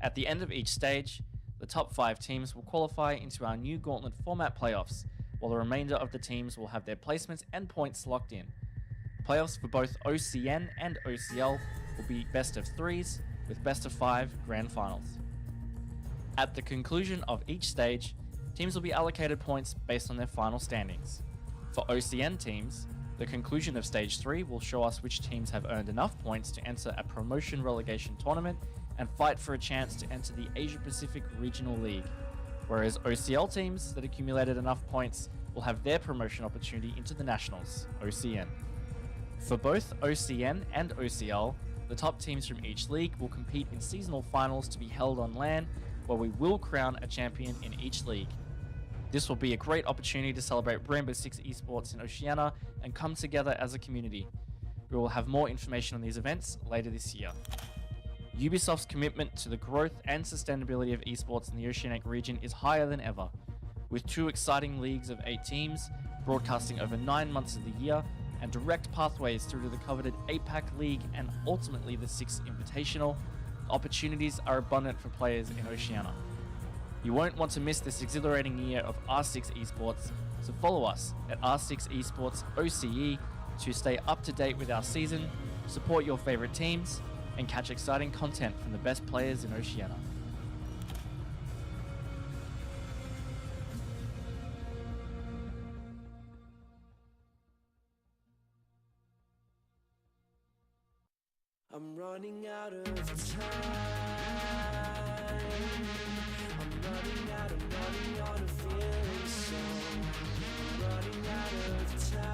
At the end of each stage, the top 5 teams will qualify into our new Gauntlet format playoffs, while the remainder of the teams will have their placements and points locked in. Playoffs for both OCN and OCL will be best of 3s, with best of 5 grand finals. At the conclusion of each stage, teams will be allocated points based on their final standings. For OCN teams, the conclusion of Stage 3 will show us which teams have earned enough points to enter a promotion relegation tournament and fight for a chance to enter the Asia Pacific Regional League, whereas OCL teams that accumulated enough points will have their promotion opportunity into the Nationals, OCN. For both OCN and OCL, the top teams from each league will compete in seasonal finals to be held on LAN, where we will crown a champion in each league. This will be a great opportunity to celebrate Rainbow Six Esports in Oceania and come together as a community. We will have more information on these events later this year. Ubisoft's commitment to the growth and sustainability of esports in the Oceanic region is higher than ever. With 2 exciting leagues of 8 teams, broadcasting over 9 months of the year, and direct pathways through to the coveted APAC League and ultimately the 6th Invitational, opportunities are abundant for players in Oceania. You won't want to miss this exhilarating year of R6 Esports, so follow us at R6 Esports OCE to stay up to date with our season, support your favorite teams, and catch exciting content from the best players in Oceania. I'm running out of time. I'm running out of feeling so. I'm running out of time.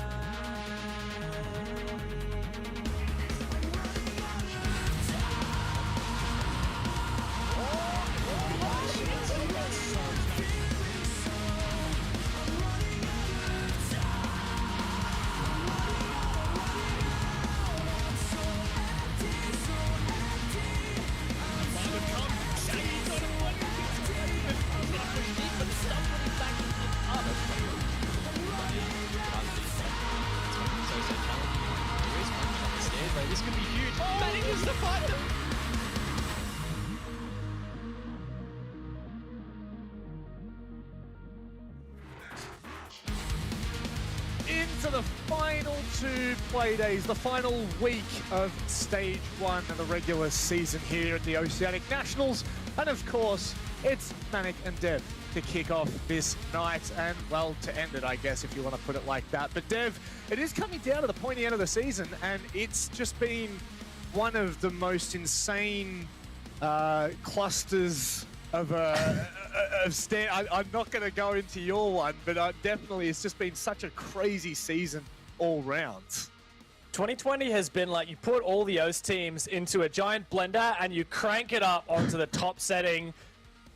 This could be huge. Manages to find them. Into the final 2 Playdays, the final week of Stage 1 of the regular season here at the Oceanic Nationals. And of course, it's Manic and Dev to kick off this night and, well, to end it, I guess, if you want to put it like that. But Dev, it is coming down to the pointy end of the season, and it's just been one of the most insane clusters of I'm not going to go into your one, but definitely it's just been such a crazy season all round. 2020 has been like you put all the OCE teams into a giant blender and you crank it up onto the top setting.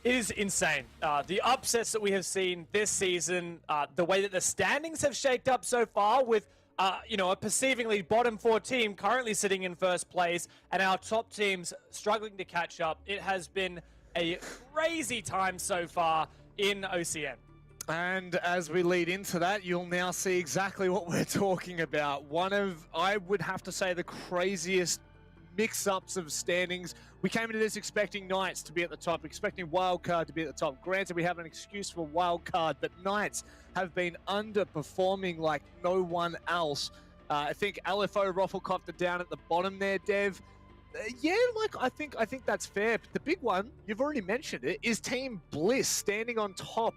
It is insane. The upsets that we have seen this season, the way that the standings have shaped up so far with, a perceivingly bottom 4 team currently sitting in first place and our top teams struggling to catch up. It has been a crazy time so far in OCN. And as we lead into that, you'll now see exactly what we're talking about. One of, I would have to say, the craziest mix-ups of standings. We came into this expecting Knights to be at the top, expecting Wildcard to be at the top. Granted, we have an excuse for Wildcard, but Knights have been underperforming like no one else. I think LFO ROFLCOPTER down at the bottom there, Dev. I think that's fair. But the big one, you've already mentioned it, is Team Bliss standing on top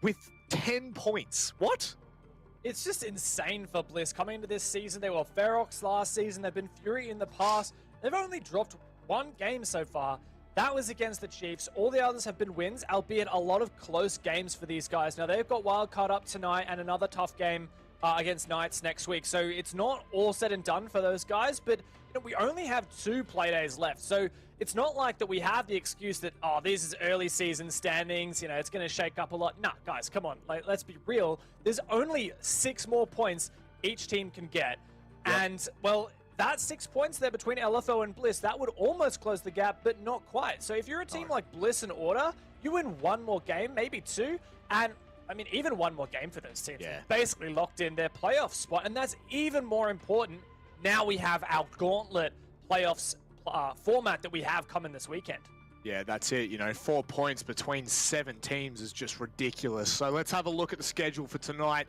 with 10 points. What? It's just insane for Bliss. Coming into this season, they were Ferox last season. They've been Fury in the past. They've only dropped 1 game so far. That was against the Chiefs. All the others have been wins, albeit a lot of close games for these guys. Now, they've got Wildcard up tonight and another tough game against Knights next week. So it's not all said and done for those guys, but we only have 2 Playdays left. So it's not like that we have the excuse that, oh, this is early season standings, it's going to shake up a lot. Nah, guys, come on. Let's be real. There's only 6 more points each team can get. Yep. And, well, that 6 points there between LFO and Bliss, that would almost close the gap, but not quite. So if you're a team like Bliss and Order, you win 1 more game, maybe 2, and even 1 more game for those teams. Yeah. Basically locked in their playoff spot, and that's even more important. Now we have our gauntlet playoffs format that we have coming this weekend. Yeah, that's it. 4 points between 7 teams is just ridiculous. So let's have a look at the schedule for tonight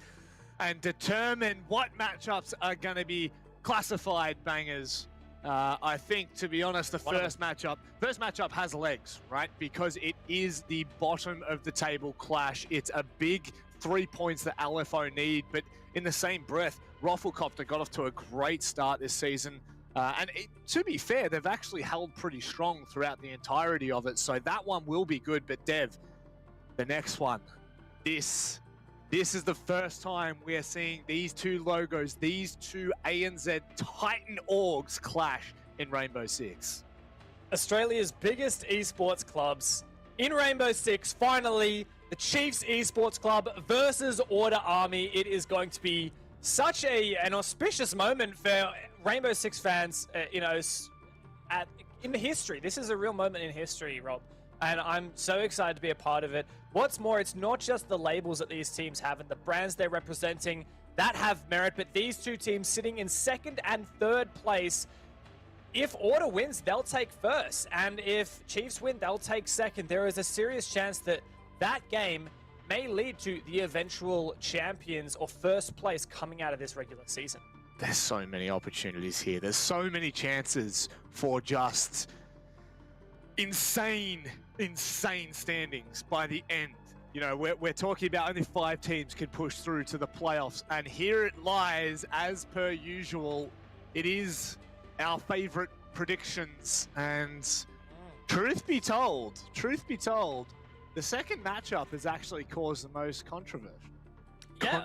and determine what matchups are going to be classified bangers. I think, to be honest, the first matchup has legs, right? Because it is the bottom of the table clash. It's a big 3 points that LFO need, but in the same breath, ROFLCOPTER got off to a great start this season. To be fair, they've actually held pretty strong throughout the entirety of it, so that one will be good. But Dev, the next one, this is the first time we are seeing these 2 logos, these 2 ANZ Titan orgs clash in Rainbow Six. Australia's biggest esports clubs in Rainbow Six, finally, the Chiefs Esports Club versus Order Army. It is going to be such an auspicious moment for Rainbow Six fans, in history. This is a real moment in history, Rob. and I'm so excited to be a part of it. What's more, it's not just the labels that these teams have and the brands they're representing that have merit, but these two teams sitting in second and third place. If Order wins, they'll take first, and if Chiefs win, they'll take second. There is a serious chance that that game may lead to the eventual champions or first place coming out of this regular season. There's so many opportunities here. There's so many chances for just insane standings by the end. You know, we're talking about only 5 teams can push through to the playoffs, and here it lies, as per usual. It is our favorite predictions, and truth be told, the second matchup has actually caused the most controversy. Yeah,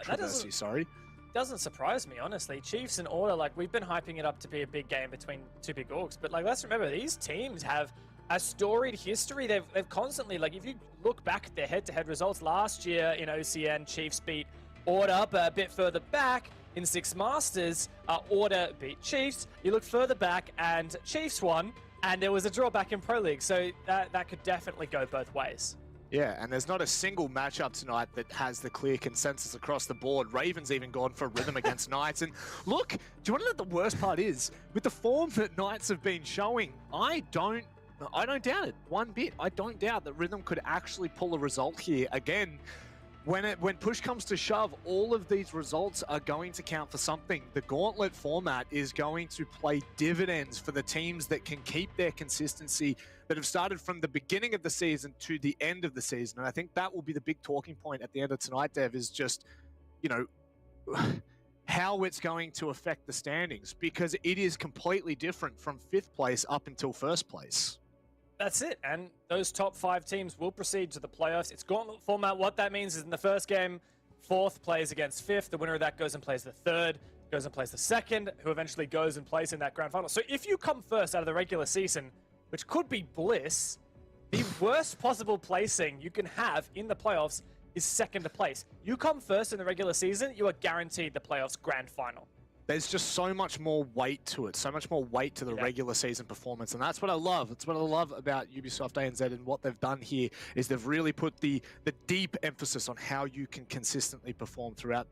doesn't surprise me, honestly. Chiefs and Order, like, we've been hyping it up to be a big game between two big orgs, but like, let's remember, these teams have a storied history. They've constantly, like, if you look back at their head-to-head results last year in OCN, Chiefs beat Order, but a bit further back in Six Masters, Order beat Chiefs. You look further back and Chiefs won, and there was a draw back in Pro League, so that could definitely go both ways. Yeah, and there's not a single matchup tonight that has the clear consensus across the board. Ravens even gone for rhythm against Knights. And look, do you want to know what the worst part is? With the form that Knights have been showing, I don't doubt it one bit. I don't doubt that Rhythm could actually pull a result here. Again, when push comes to shove, all of these results are going to count for something. The gauntlet format is going to play dividends for the teams that can keep their consistency, that have started from the beginning of the season to the end of the season. And I think that will be the big talking point at the end of tonight, Dev, is just, you know, how it's going to affect the standings, because it is completely different from 5th place up until 1st place. That's it, and those top 5 teams will proceed to the playoffs. It's gauntlet format. What that means is in the first game, 4th plays against 5th. The winner of that goes and plays the 3rd, goes and plays the 2nd, who eventually goes and plays in that grand final. So if you come first out of the regular season, which could be Bliss, the worst possible placing you can have in the playoffs is 2nd place. You come first in the regular season, you are guaranteed the playoffs grand final. There's just so much more weight to it, so much more weight to the regular season performance, and that's what I love. That's what I love about Ubisoft ANZ, and what they've done here is they've really put the deep emphasis on how you can consistently perform throughout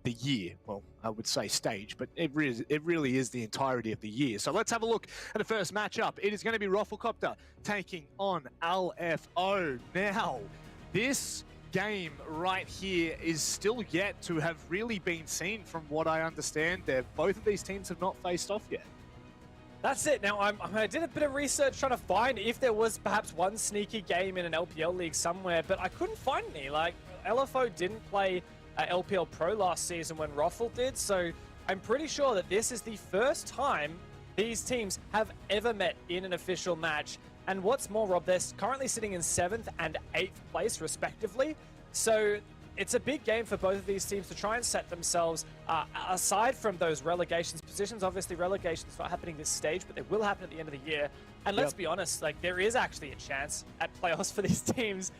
the year. Well, I would say stage, but it really is the entirety of the year. So let's have a look at the first matchup. It is going to be ROFLCOPTER taking on LFO. Now, this game right here is still yet to have really been seen, from what I understand. Both of these teams have not faced off yet. That's it. Now, I did a bit of research trying to find if there was perhaps one sneaky game in an LPL league somewhere, but I couldn't find any. Like, LFO didn't play LPL Pro last season when Roffle did, so I'm pretty sure that this is the first time these teams have ever met in an official match. And what's more, Rob, they're currently sitting in 7th and 8th place, respectively. So it's a big game for both of these teams to try and set themselves, aside from those relegations positions. Obviously, relegation's not happening this stage, but they will happen at the end of the year. And let's be honest, like, there is actually a chance at playoffs for these teams,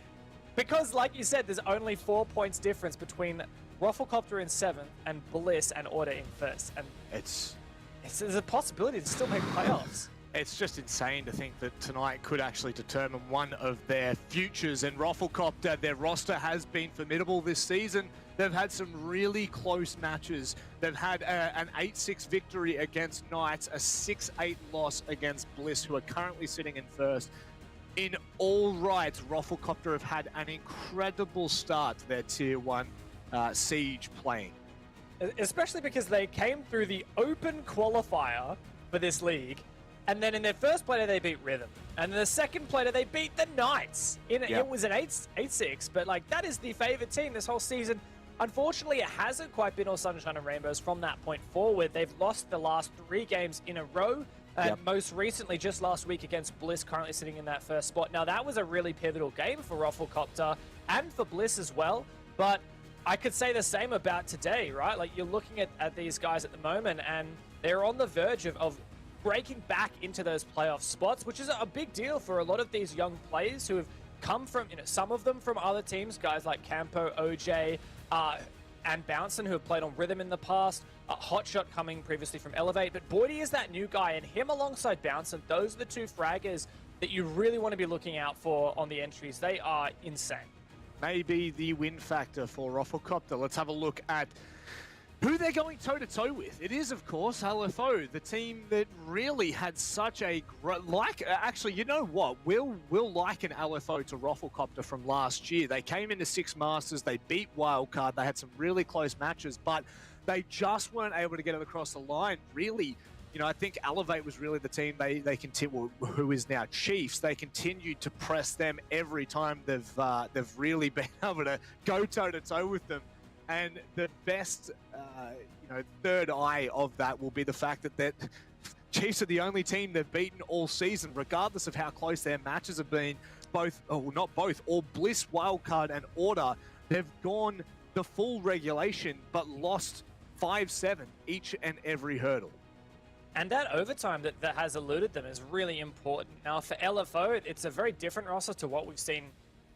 because, like you said, there's only 4 points difference between ROFLCOPTER in 7th and Bliss and Order in 1st. And there's a possibility to still make playoffs. It's just insane to think that tonight could actually determine one of their futures. And ROFLCOPTER, their roster has been formidable this season. They've had some really close matches. They've had an 8-6 victory against Knights, a 6-8 loss against Bliss, who are currently sitting in 1st. In all rights, ROFLCOPTER have had an incredible start to their Tier 1 Siege playing. Especially because they came through the open qualifier for this league, and then in their first Playday, they beat Rhythm. And in the second Playday, they beat the Knights. It was an 8-6, but like, that is the favorite team this whole season. Unfortunately, it hasn't quite been all sunshine and rainbows from that point forward. They've lost the last 3 games in a row. And most recently, just last week against Bliss, currently sitting in that first spot. Now, that was a really pivotal game for ROFLCOPTER and for Bliss as well. But I could say the same about today, right? Like, you're looking at these guys at the moment, and they're on the verge of breaking back into those playoff spots, which is a big deal for a lot of these young players who have come from, some of them from other teams, guys like Campo, OJ, and Bouncin, who have played on Rhythm in the past. Hotshot coming previously from Elevate, but Boydie is that new guy, and him alongside Bouncin, those are the two fraggers that you really want to be looking out for on the entries. They are insane. Maybe the win factor for ROFLCOPTER. Let's have a look at who they're going toe-to-toe with. It is, of course, LFO, the team that really had such a... actually, you know what? We'll liken LFO to ROFLCOPTER from last year. They came into 6 Masters, they beat Wildcard, they had some really close matches, but they just weren't able to get it across the line. Really, you know, I think Elevate was really the team they continue, who is now Chiefs. They continued to press them every time they've really been able to go toe-to-toe with them. And the best, third eye of that will be the fact that Chiefs are the only team they've beaten all season, regardless of how close their matches have been. All Bliss, Wildcard, and Order, they've gone the full regulation, but lost 5-7 each and every hurdle. And that overtime that has eluded them is really important. Now, for LFO, it's a very different roster to what we've seen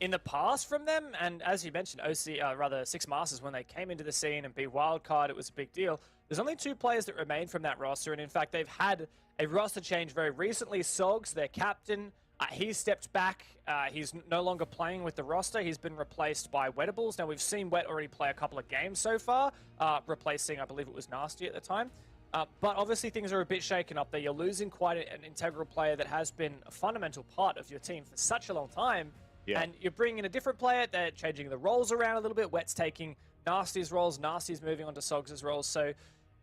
in the past from them. And as you mentioned, 6 Masters, when they came into the scene and beat Wildcard, it was a big deal. There's only 2 players that remain from that roster, and in fact, they've had a roster change very recently. Sogs, their captain, he's stepped back. He's no longer playing with the roster. He's been replaced by Wettables. Now, we've seen Wet already play a couple of games so far, replacing, I believe it was Nasty at the time. But obviously things are a bit shaken up there. You're losing quite an integral player that has been a fundamental part of your team for such a long time. Yeah. And you're bringing in a different player. They're changing the roles around a little bit. Wet's taking Nasty's roles. Nasty's moving on to Sogs' roles. So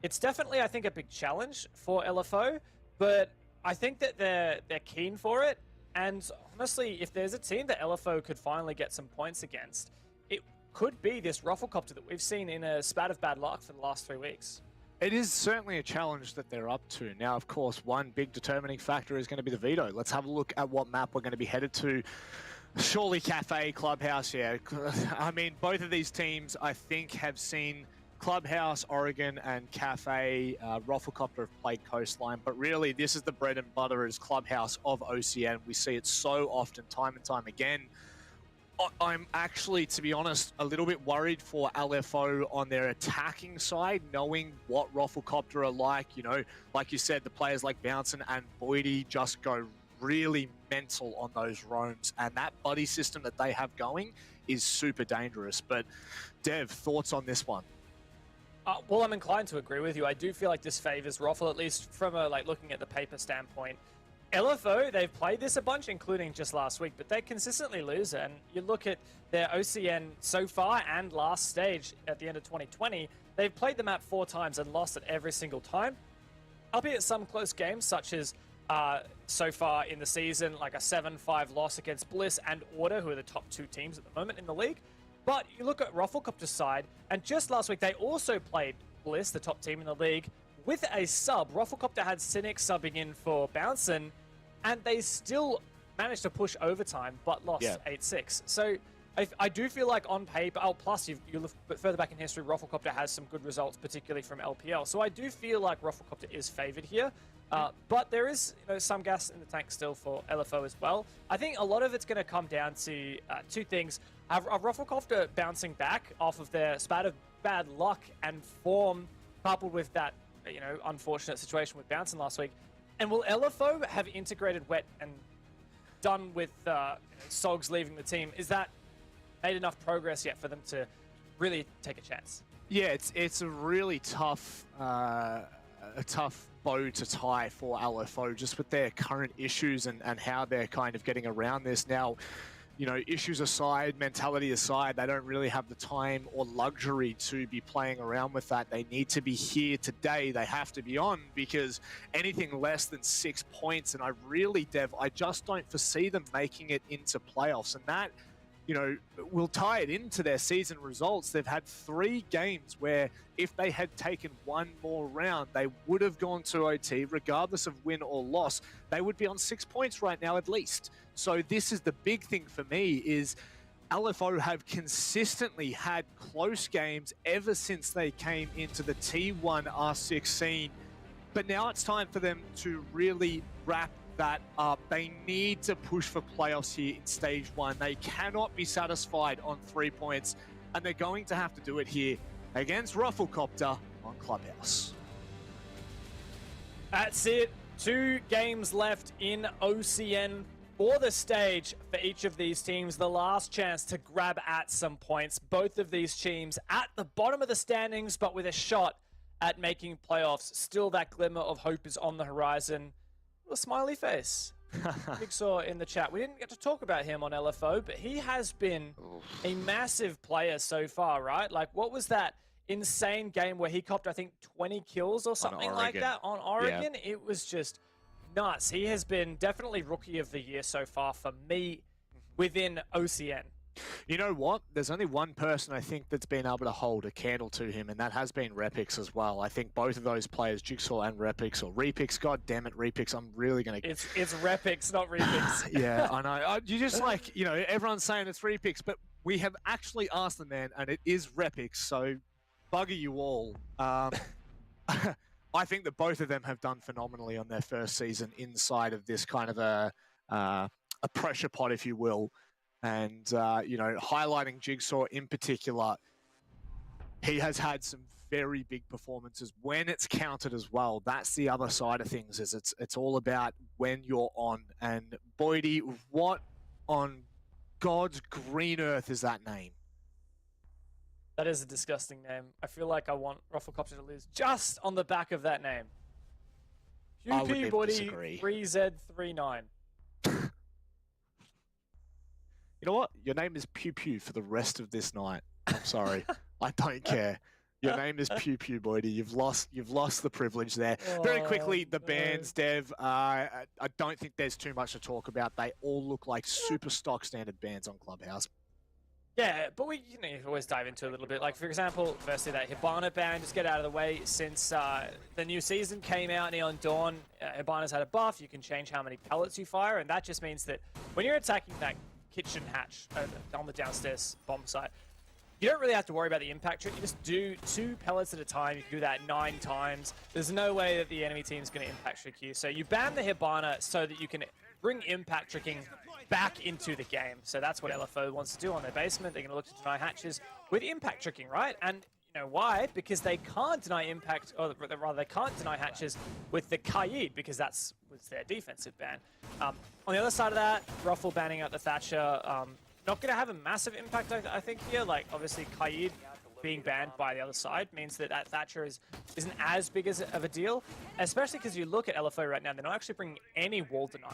it's definitely, I think, a big challenge for LFO. But I think that they're keen for it. And honestly, if there's a team that LFO could finally get some points against, it could be this ROFLCOPTER that we've seen in a spat of bad luck for the last 3 weeks. It is certainly a challenge that they're up to. Now, of course, one big determining factor is going to be the veto. Let's have a look at what map we're going to be headed to. Surely Cafe, Clubhouse, yeah. I mean, both of these teams, I think, have seen Clubhouse, Oregon, and Cafe. ROFLCOPTER have played Coastline, but really, this is the bread and butter is Clubhouse of OCN. We see it so often, time and time again. I'm actually, to be honest, a little bit worried for LFO on their attacking side, knowing what ROFLCOPTER are like. You know, like you said, the players like Bouncin and Boydie just go really mental on those roams, and that buddy system that they have going is super dangerous. But Dev, thoughts on this one? Well, I'm inclined to agree with you. I do feel like this favors Roffle, at least from a looking at the paper standpoint. LFO, they've played this a bunch, including just last week, but they consistently lose. And you look at their OCN so far and last stage at the end of 2020, they've played the map 4 times and lost it every single time. Albeit some close games, such as so far in the season, like a 7-5 loss against Bliss and Order, who are the top 2 teams at the moment in the league. But you look at ROFLCOPTER's side, and just last week they also played Bliss, the top team in the league, with a sub. ROFLCOPTER had Cynic subbing in for Bouncin, and they still managed to push overtime, but lost 8-6. So I do feel like on paper, plus you look further back in history, ROFLCOPTER has some good results, particularly from LPL. So I do feel like ROFLCOPTER is favored here. But there is some gas in the tank still for LFO as well. I think a lot of it's going to come down to 2 things. Are ROFLCOPTER bouncing back off of their spat of bad luck and form, coupled with that unfortunate situation with Bouncin last week? And will LFO have integrated Wet and done with Sogs leaving the team? Is that made enough progress yet for them to really take a chance? Yeah, it's a really tough bow to tie for LFO, just with their current issues and how they're kind of getting around this now. Issues aside, mentality aside, they don't really have the time or luxury to be playing around with that. They need to be here today. They have to be on, because anything less than 6 points, and I just don't foresee them making it into playoffs. And that, will tie it into their season results. They've had 3 games where if they had taken 1 more round, they would have gone to OT, regardless of win or loss. They would be on 6 points right now at least. So this is the big thing for me, is LFO have consistently had close games ever since they came into the T1 R6 scene. But now it's time for them to really wrap that up. They need to push for playoffs here in stage 1. They cannot be satisfied on 3 points, and they're going to have to do it here against ROFLCOPTER on Clubhouse. That's it. 2 games left in OCN for the stage for each of these teams. The last chance to grab at some points. Both of these teams at the bottom of the standings, but with a shot at making playoffs. Still, that glimmer of hope is on the horizon. A smiley face. Jigsaw in the chat. We didn't get to talk about him on LFO, but he has been a massive player so far, right? Like, what was that insane game where he copped, I think, 20 kills or something like that on Oregon? Yeah. It was just nuts. He has been definitely Rookie of the Year so far for me within OCN. You know what? There's only one person I think that's been able to hold a candle to him, and that has been Repix as well. I think both of those players, Jigsaw and Repix, or Repix, god damn it, Repix, I'm really going to... It's Repix, not Repix. Yeah, I know. You just like, you know, everyone's saying it's Repix, but we have actually asked the man, and it is Repix, so bugger you all. I think that both of them have done phenomenally on their first season inside of this kind of a pressure pot, if you will. And, you know, highlighting Jigsaw in particular, he has had some very big performances when it's counted as well. That's the other side of things, is it's all about when you're on. And Boydie, what on God's green earth is that name? That is a disgusting name. I feel like I want ROFLCOPTER to lose just on the back of that name. QP Boydie 3Z39. You know what? Your name is Pew Pew for the rest of this night. I'm sorry. I don't care. Your name is Pew Pew, Boydie. You've lost the privilege there. Very quickly, the bans, Dev. I don't think there's too much to talk about. They all look like super stock standard bans on Clubhouse. Yeah, but you always dive into a little bit. Like, for example, firstly, that Hibana ban, just get out of the way. Since the new season came out, Neon Dawn, Hibana's had a buff. You can change how many pellets you fire, and that just means that when you're attacking that kitchen hatch on the downstairs bomb site, you don't really have to worry about the impact trick. You just do 2 pellets at a time. You can do that 9 times. There's no way that the enemy team's going to impact trick you. So you ban the Hibana so that you can bring impact tricking back into the game. So that's what LFO wants to do on their basement. They're going to look to deny hatches with impact tricking, right? And you know why? Because they can't deny impact, or rather they can't deny hatches with the Kaid, because was their defensive ban. On the other side of that, Ruffle banning out the Thatcher, not going to have a massive impact, I think, here. Like, obviously, Kaid being banned by the other side means that Thatcher isn't as big of a deal, especially because you look at LFO right now, they're not actually bringing any wall denial.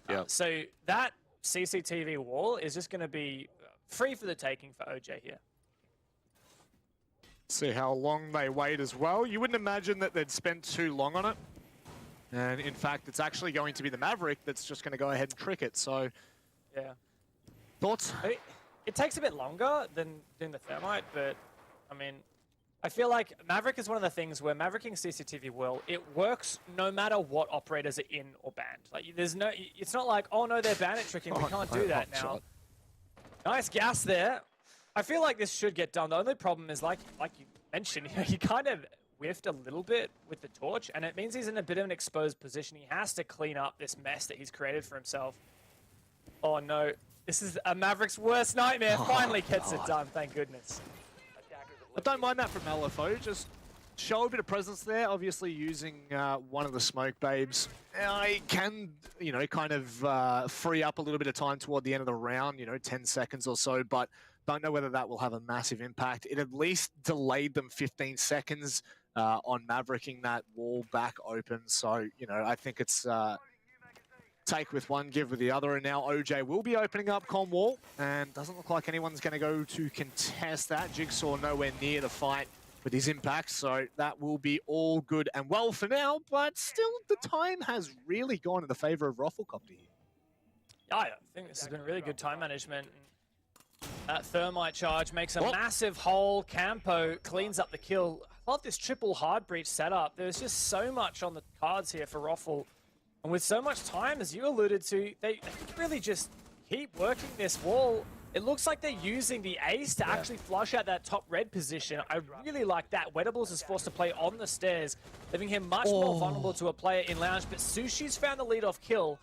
Yeah. So that CCTV wall is just going to be free for the taking for OJ here. See how long they wait as well. You wouldn't imagine that they'd spend too long on it. And in fact, it's actually going to be the Maverick that's just going to go ahead and trick it. So, yeah. Thoughts? It takes a bit longer than doing the Thermite, but I mean, I feel like Maverick is one of the things where Mavericking CCTV will, it works no matter what operators are in or banned. Like, there's no, it's not like, oh no, they're bandit tricking, we can't do that now. Nice gas there. I feel like this should get done. The only problem is, like you mentioned, he kind of whiffed a little bit with the torch, and it means he's in a bit of an exposed position. He has to clean up this mess that he's created for himself. Oh no, this is a Maverick's worst nightmare. Finally gets it done, thank goodness. I don't mind that from LFO, just show a bit of presence there, obviously using one of the smoke babes. I can, you know, kind of free up a little bit of time toward the end of the round, you know, 10 seconds or so, but don't know whether that will have a massive impact. It at least delayed them 15 seconds on Mavericking that wall back open, so, you know, I think it's take with one, give with the other, and now OJ will be opening up con wall, and doesn't look like anyone's going to go to contest that. Jigsaw nowhere near the fight with his impact, so that will be all good and well for now, but still the time has really gone in the favor of ROFLCOPTER here. Yeah, I think this has been really good time management. That Thermite charge makes a massive hole. Campo cleans up the kill. I love this triple hard breach setup. There's just so much on the cards here for Roffle. And with so much time, as you alluded to, they can really just keep working this wall. It looks like they're using the ace to actually flush out that top red position. I really like that. Wettables is forced to play on the stairs, leaving him much more vulnerable to a player in lounge. But Sushi's found the lead-off kill.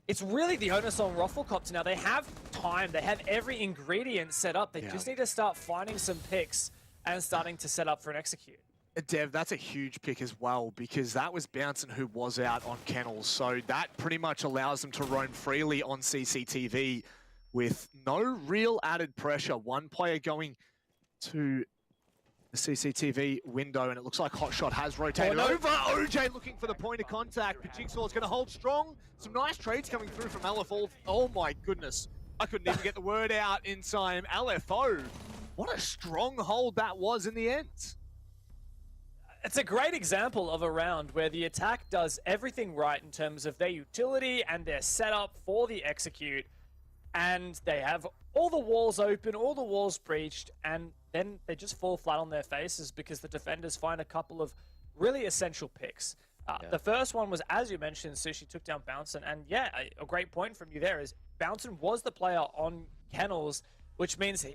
It's really the onus on ROFLCOPTER now. They have time. They have every ingredient set up. They just need to start finding some picks. and starting to set up for an execute. Dev, that's a huge pick as well, because that was Bouncin who was out on Kennels, so that pretty much allows them to roam freely on CCTV with no real added pressure. One player going to the CCTV window, and it looks like Hotshot has rotated over. OJ looking for the point of contact, but Jigsaw's going to hold strong. Some nice trades coming through from LFO. Oh my goodness, I couldn't even get the word out in time. LFO, what a strong hold that was in the end. It's a great example of a round where the attack does everything right in terms of their utility and their setup for the execute, and they have all the walls open, all the walls breached, and then they just fall flat on their faces because the defenders find a couple of really essential picks. The first one was, as you mentioned, Sushi took down Bouncin, and yeah, a great point from you there is Bouncin was the player on Kennels, which means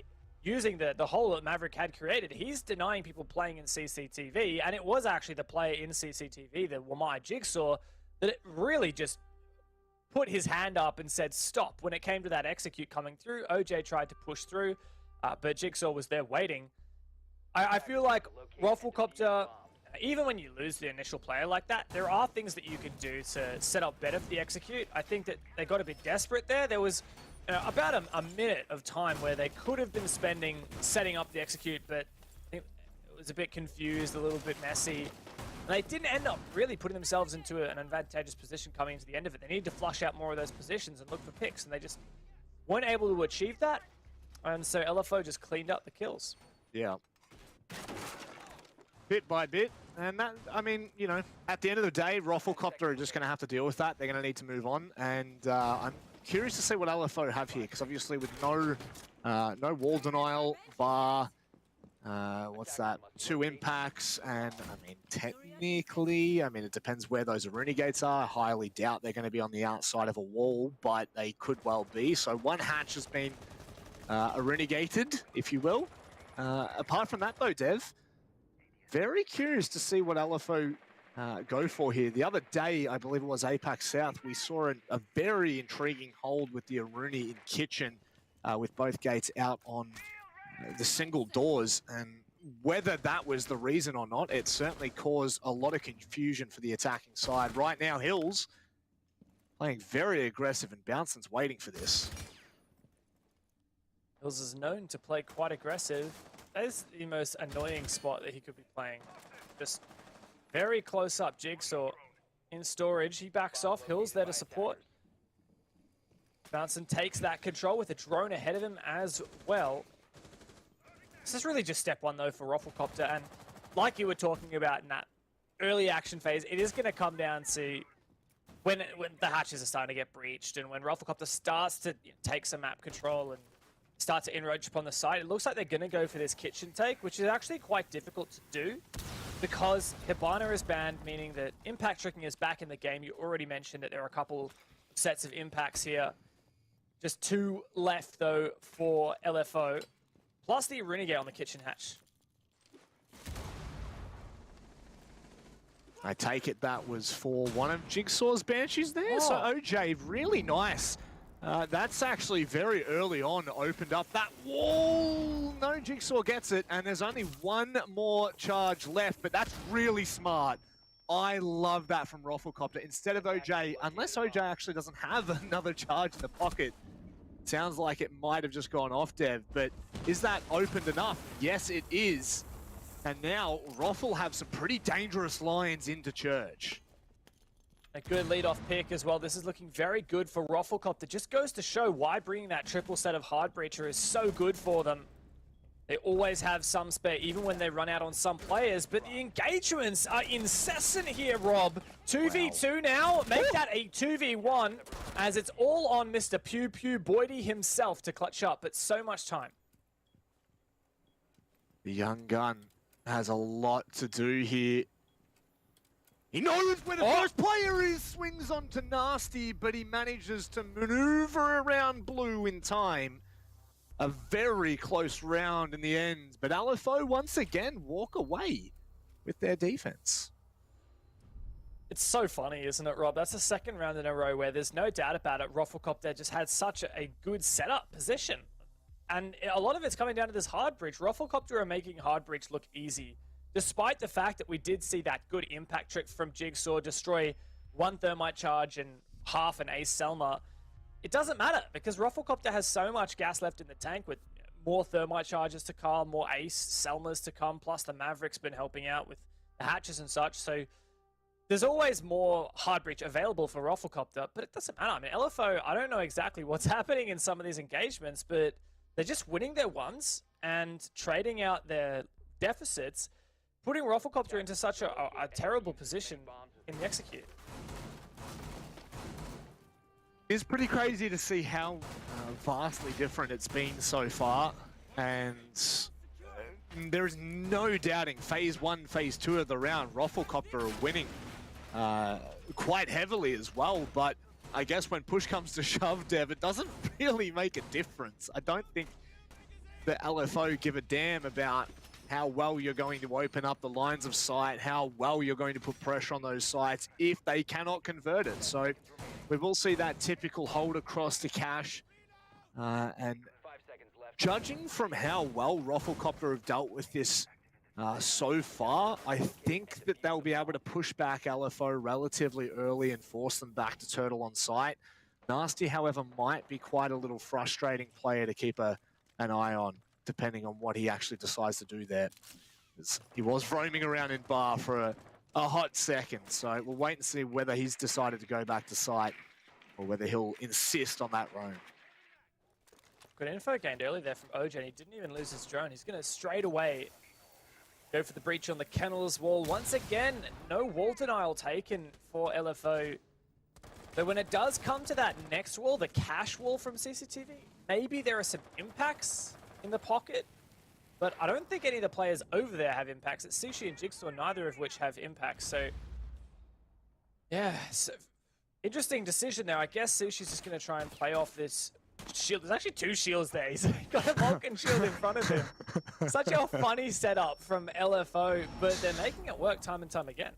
using the hole that Maverick had created, he's denying people playing in CCTV, and it was actually the player in CCTV, the Wamai Jigsaw, that it really just put his hand up and said stop. When it came to that execute coming through, OJ tried to push through, but Jigsaw was there waiting. I feel like ROFLCOPTER, even when you lose the initial player like that, there are things that you can do to set up better for the execute. I think that they got a bit desperate there. There was about a minute of time where they could have been spending setting up the execute, but I think it was a bit confused, a little bit messy. And they didn't end up really putting themselves into an advantageous position coming into the end of it. They needed to flush out more of those positions and look for picks, and they just weren't able to achieve that. And so LFO just cleaned up the kills. Yeah. Bit by bit. And that, I mean, you know, at the end of the day, ROFLCOPTER are just going to have to deal with that. They're going to need to move on. And I'm curious to see what LFO have here, because obviously with no wall denial, bar, what's that, 2 impacts, and I mean, technically, I mean, it depends where those Aruni gates are. I highly doubt they're going to be on the outside of a wall, but they could well be. So 1 hatch has been Aruni gated, if you will. Apart from that though, Dev, very curious to see what LFO go for here. The other day, I believe it was Apex South, we saw a very intriguing hold with the Aruni in Kitchen with both gates out on the single doors, and whether that was the reason or not, it certainly caused a lot of confusion for the attacking side. Right now, Hills playing very aggressive, and Bouncin's waiting for this. Hills is known to play quite aggressive. That is the most annoying spot that he could be playing. Just very close up. Jigsaw in storage. He backs off. Hills there to support. Bouncin takes that control with a drone ahead of him as well. This is really just step 1 though for ROFLCOPTER, and like you were talking about in that early action phase, it is going to come down to when the hatches are starting to get breached, and when ROFLCOPTER starts to take some map control and start to encroach upon the site. It looks like they're going to go for this kitchen take, which is actually quite difficult to do because Hibana is banned, meaning that impact tricking is back in the game. You already mentioned that there are a couple sets of impacts here. Just 2 left though for LFO, plus the Renegade on the kitchen hatch. I take it that was for one of Jigsaw's Banshees there. So OJ, really nice. That's actually very early on opened up that wall. No, Jigsaw gets it, and there's only 1 more charge left, but that's really smart. I love that from ROFLCOPTER. Instead of OJ, unless OJ actually doesn't have another charge in the pocket, sounds like it might have just gone off, Dev, but is that opened enough? Yes, it is. And now Roffle have some pretty dangerous lines into Church. A good lead-off pick as well. This is looking very good for ROFLCOPTER. Just goes to show why bringing that triple set of hard breacher is so good for them. They always have some spare, even when they run out on some players, but the engagements are incessant here, Rob. 2v2 now, make that a 2v1, as it's all on Mr. Pew Pew Boydie himself to clutch up, but so much time. The young gun has a lot to do here. He knows where the first player is, swings onto Nasty, but he manages to maneuver around Blue in time. A very close round in the end, but LFO once again walk away with their defense. It's so funny, isn't it, Rob? That's the 2nd round in a row where there's no doubt about it. ROFLCOPTER just had such a good setup position. And a lot of it's coming down to this hard breach. ROFLCOPTER are making hard breach look easy, despite the fact that we did see that good impact trick from Jigsaw destroy one thermite charge and half an ace Selma. It doesn't matter because ROFLCOPTER has so much gas left in the tank with more thermite charges to come, more ace Selmas to come, plus the Maverick's been helping out with the hatches and such. So there's always more hard breach available for ROFLCOPTER, but it doesn't matter. I mean, LFO, I don't know exactly what's happening in some of these engagements, but they're just winning their ones and trading out their deficits, putting ROFLCOPTER into such a terrible position in the execute. It's pretty crazy to see how vastly different it's been so far, and there is no doubting Phase 1, Phase 2 of the round, ROFLCOPTER are winning quite heavily as well, but I guess when push comes to shove, Dev, it doesn't really make a difference. I don't think the LFO give a damn about how well you're going to open up the lines of sight, how well you're going to put pressure on those sites if they cannot convert it. So we will see that typical hold across to cash. And 5 seconds left. judging from how well ROFLCOPTER have dealt with this so far, I think that they'll be able to push back LFO relatively early and force them back to turtle on site. Nasty, however, might be quite a little frustrating player to keep an eye on, depending on what he actually decides to do there. He was roaming around in bar for a hot second, so we'll wait and see whether he's decided to go back to site or whether he'll insist on that roam. Good info gained early there from OJ, and he didn't even lose his drone. He's going to straight away go for the breach on the kennels wall. Once again, no wall denial taken for LFO. But when it does come to that next wall, the cash wall from CCTV, maybe there are some impacts in the pocket, but I don't think any of the players over there have impacts. It's Sushi and Jigsaw, neither of which have impacts. So, yeah, interesting decision there. I guess Sushi's just going to try and play off this shield. There's actually two shields there. He's got a Vulcan shield in front of him. Such a funny setup from LFO, but they're making it work time and time again.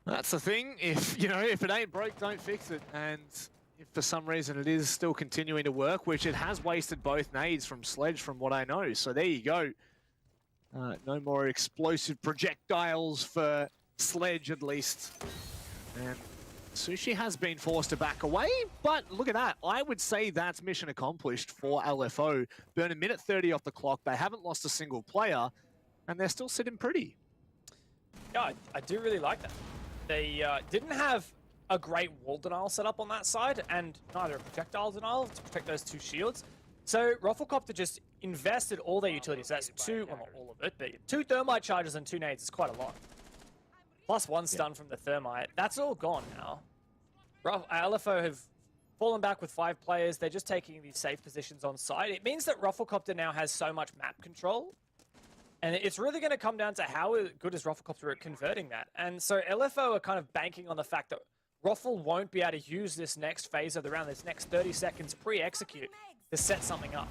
That's the thing. If it ain't broke, don't fix it. And if for some reason it is still continuing to work, which it has wasted both nades from Sledge from what I know. So there you go. No more explosive projectiles for Sledge at least. And Sushi has been forced to back away, but look at that. I would say that's mission accomplished for LFO. Burn a minute 30 off the clock. They haven't lost a single player, and they're still sitting pretty. Yeah, I do really like that. They didn't have a great wall denial set up on that side, and neither a projectile denial to protect those two shields. So ROFLCOPTER just invested all their utilities. That's two, well, not all of it, but 2 thermite charges and 2 nades is quite a lot. Plus 1 stun from the thermite. That's all gone now. LFO have fallen back with 5 players. They're just taking these safe positions on site. It means that ROFLCOPTER now has so much map control. And it's really going to come down to how good is ROFLCOPTER at converting that. And so LFO are kind of banking on the fact that Roffle won't be able to use this next phase of the round, this next 30 seconds pre-execute to set something up.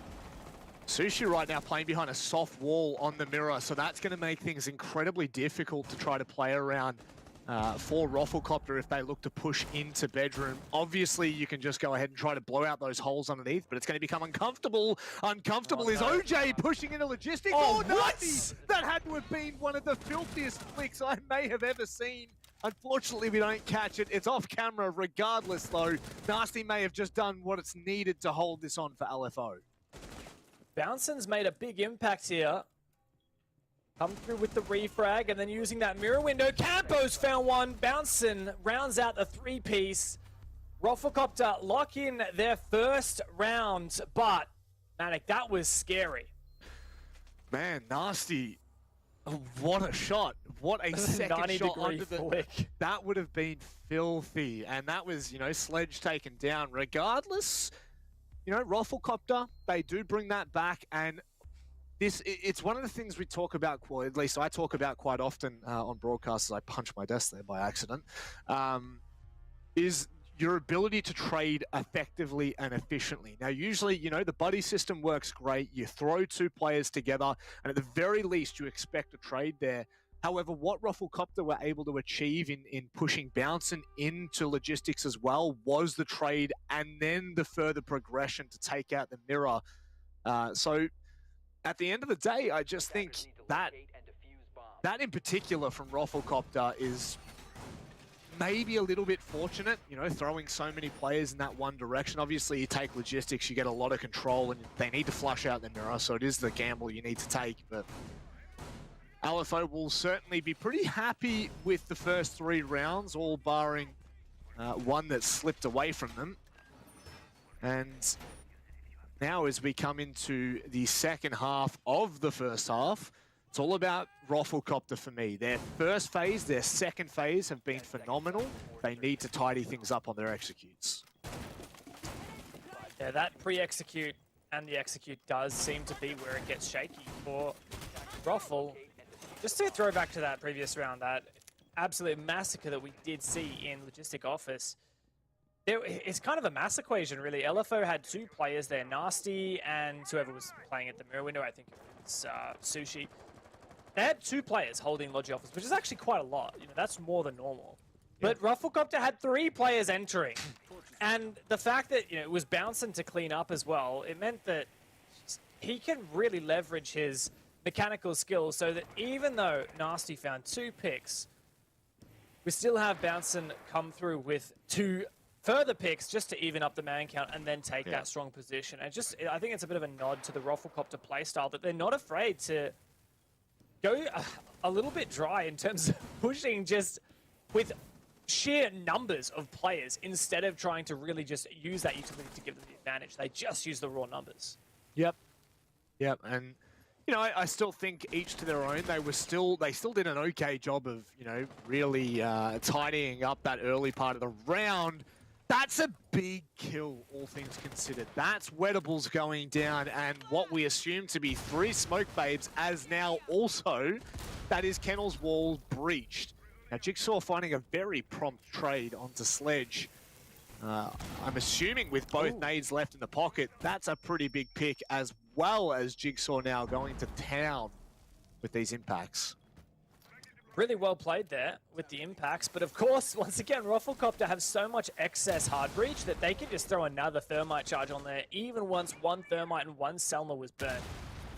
Sushi right now playing behind a soft wall on the mirror, so that's going to make things incredibly difficult to try to play around for ROFLCOPTER if they look to push into bedroom. Obviously, you can just go ahead and try to blow out those holes underneath, but it's going to become uncomfortable. Uncomfortable is OJ pushing into logistics. Oh, Nasty! That had to have been one of the filthiest flicks I may have ever seen. Unfortunately, we don't catch it. It's off camera regardless, though. Nasty may have just done what it's needed to hold this on for LFO. Bouncing's made a big impact here. Come through with the refrag and then using that mirror window. Campo's found one. Bouncing rounds out the 3-piece. ROFLCOPTER lock in their first round, but Manic, that was scary. Man, Nasty. What a shot. What a second shot under the flick. That would have been filthy. And that was, Sledge taken down. Regardless, ROFLCOPTER, they do bring that back. And it's one of the things we talk about, well, at least I talk about quite often on broadcasts, as I punched my desk there by accident, is your ability to trade effectively and efficiently. Now, usually, the buddy system works great. You throw 2 players together, and at the very least, you expect a trade there. However, what ROFLCOPTER were able to achieve in pushing Bouncing into logistics as well was the trade and then the further progression to take out the mirror. So at the end of the day, I just think Attackers need to that locate and defuse bombs. that in particular from ROFLCOPTER is maybe a little bit fortunate, you know, throwing so many players in that one direction. Obviously, you take logistics, you get a lot of control, and they need to flush out the mirror, so it is the gamble you need to take. But LFO will certainly be pretty happy with the first 3 rounds, all barring one that slipped away from them. And now as we come into the second half of the first half, it's all about ROFLCOPTER for me. Their first phase, their second phase have been phenomenal. They need to tidy things up on their executes. Yeah, that pre-execute and the execute does seem to be where it gets shaky for Roffle. Just to throw back to that previous round, that absolute massacre that we did see in Logistic Office, it's kind of a mass equation, really. LFO had 2 players there, Nasty and whoever was playing at the mirror window, I think it was Sushi. They had 2 players holding Logi Office, which is actually quite a lot. You know, that's more than normal. But ROFLCOPTER had 3 players entering. And the fact that, you know, it was bouncing to clean up as well, it meant that he can really leverage his mechanical skills so that even though Nasty found 2 picks, we still have Bouncin come through with 2 further picks just to even up the man count and then take that strong position. And just, I think it's a bit of a nod to the ROFLCOPTER playstyle that they're not afraid to go a little bit dry in terms of pushing just with sheer numbers of players instead of trying to really just use that utility to give them the advantage. They just use the raw numbers. Yep. And you know, I still think each to their own. They still did an okay job of, you know, really tidying up that early part of the round. That's a big kill, all things considered. That's Wettables going down, and what we assume to be 3 smoke babes, as now also that is Kennel's wall breached. Now Jigsaw finding a very prompt trade onto Sledge. I'm assuming with both nades left in the pocket, that's a pretty big pick, as well as Jigsaw now going to town with these impacts. Really well played there with the impacts, but of course, once again, ROFLCOPTER have so much excess hard breach that they can just throw another thermite charge on there, even once 1 thermite and 1 Selma was burned.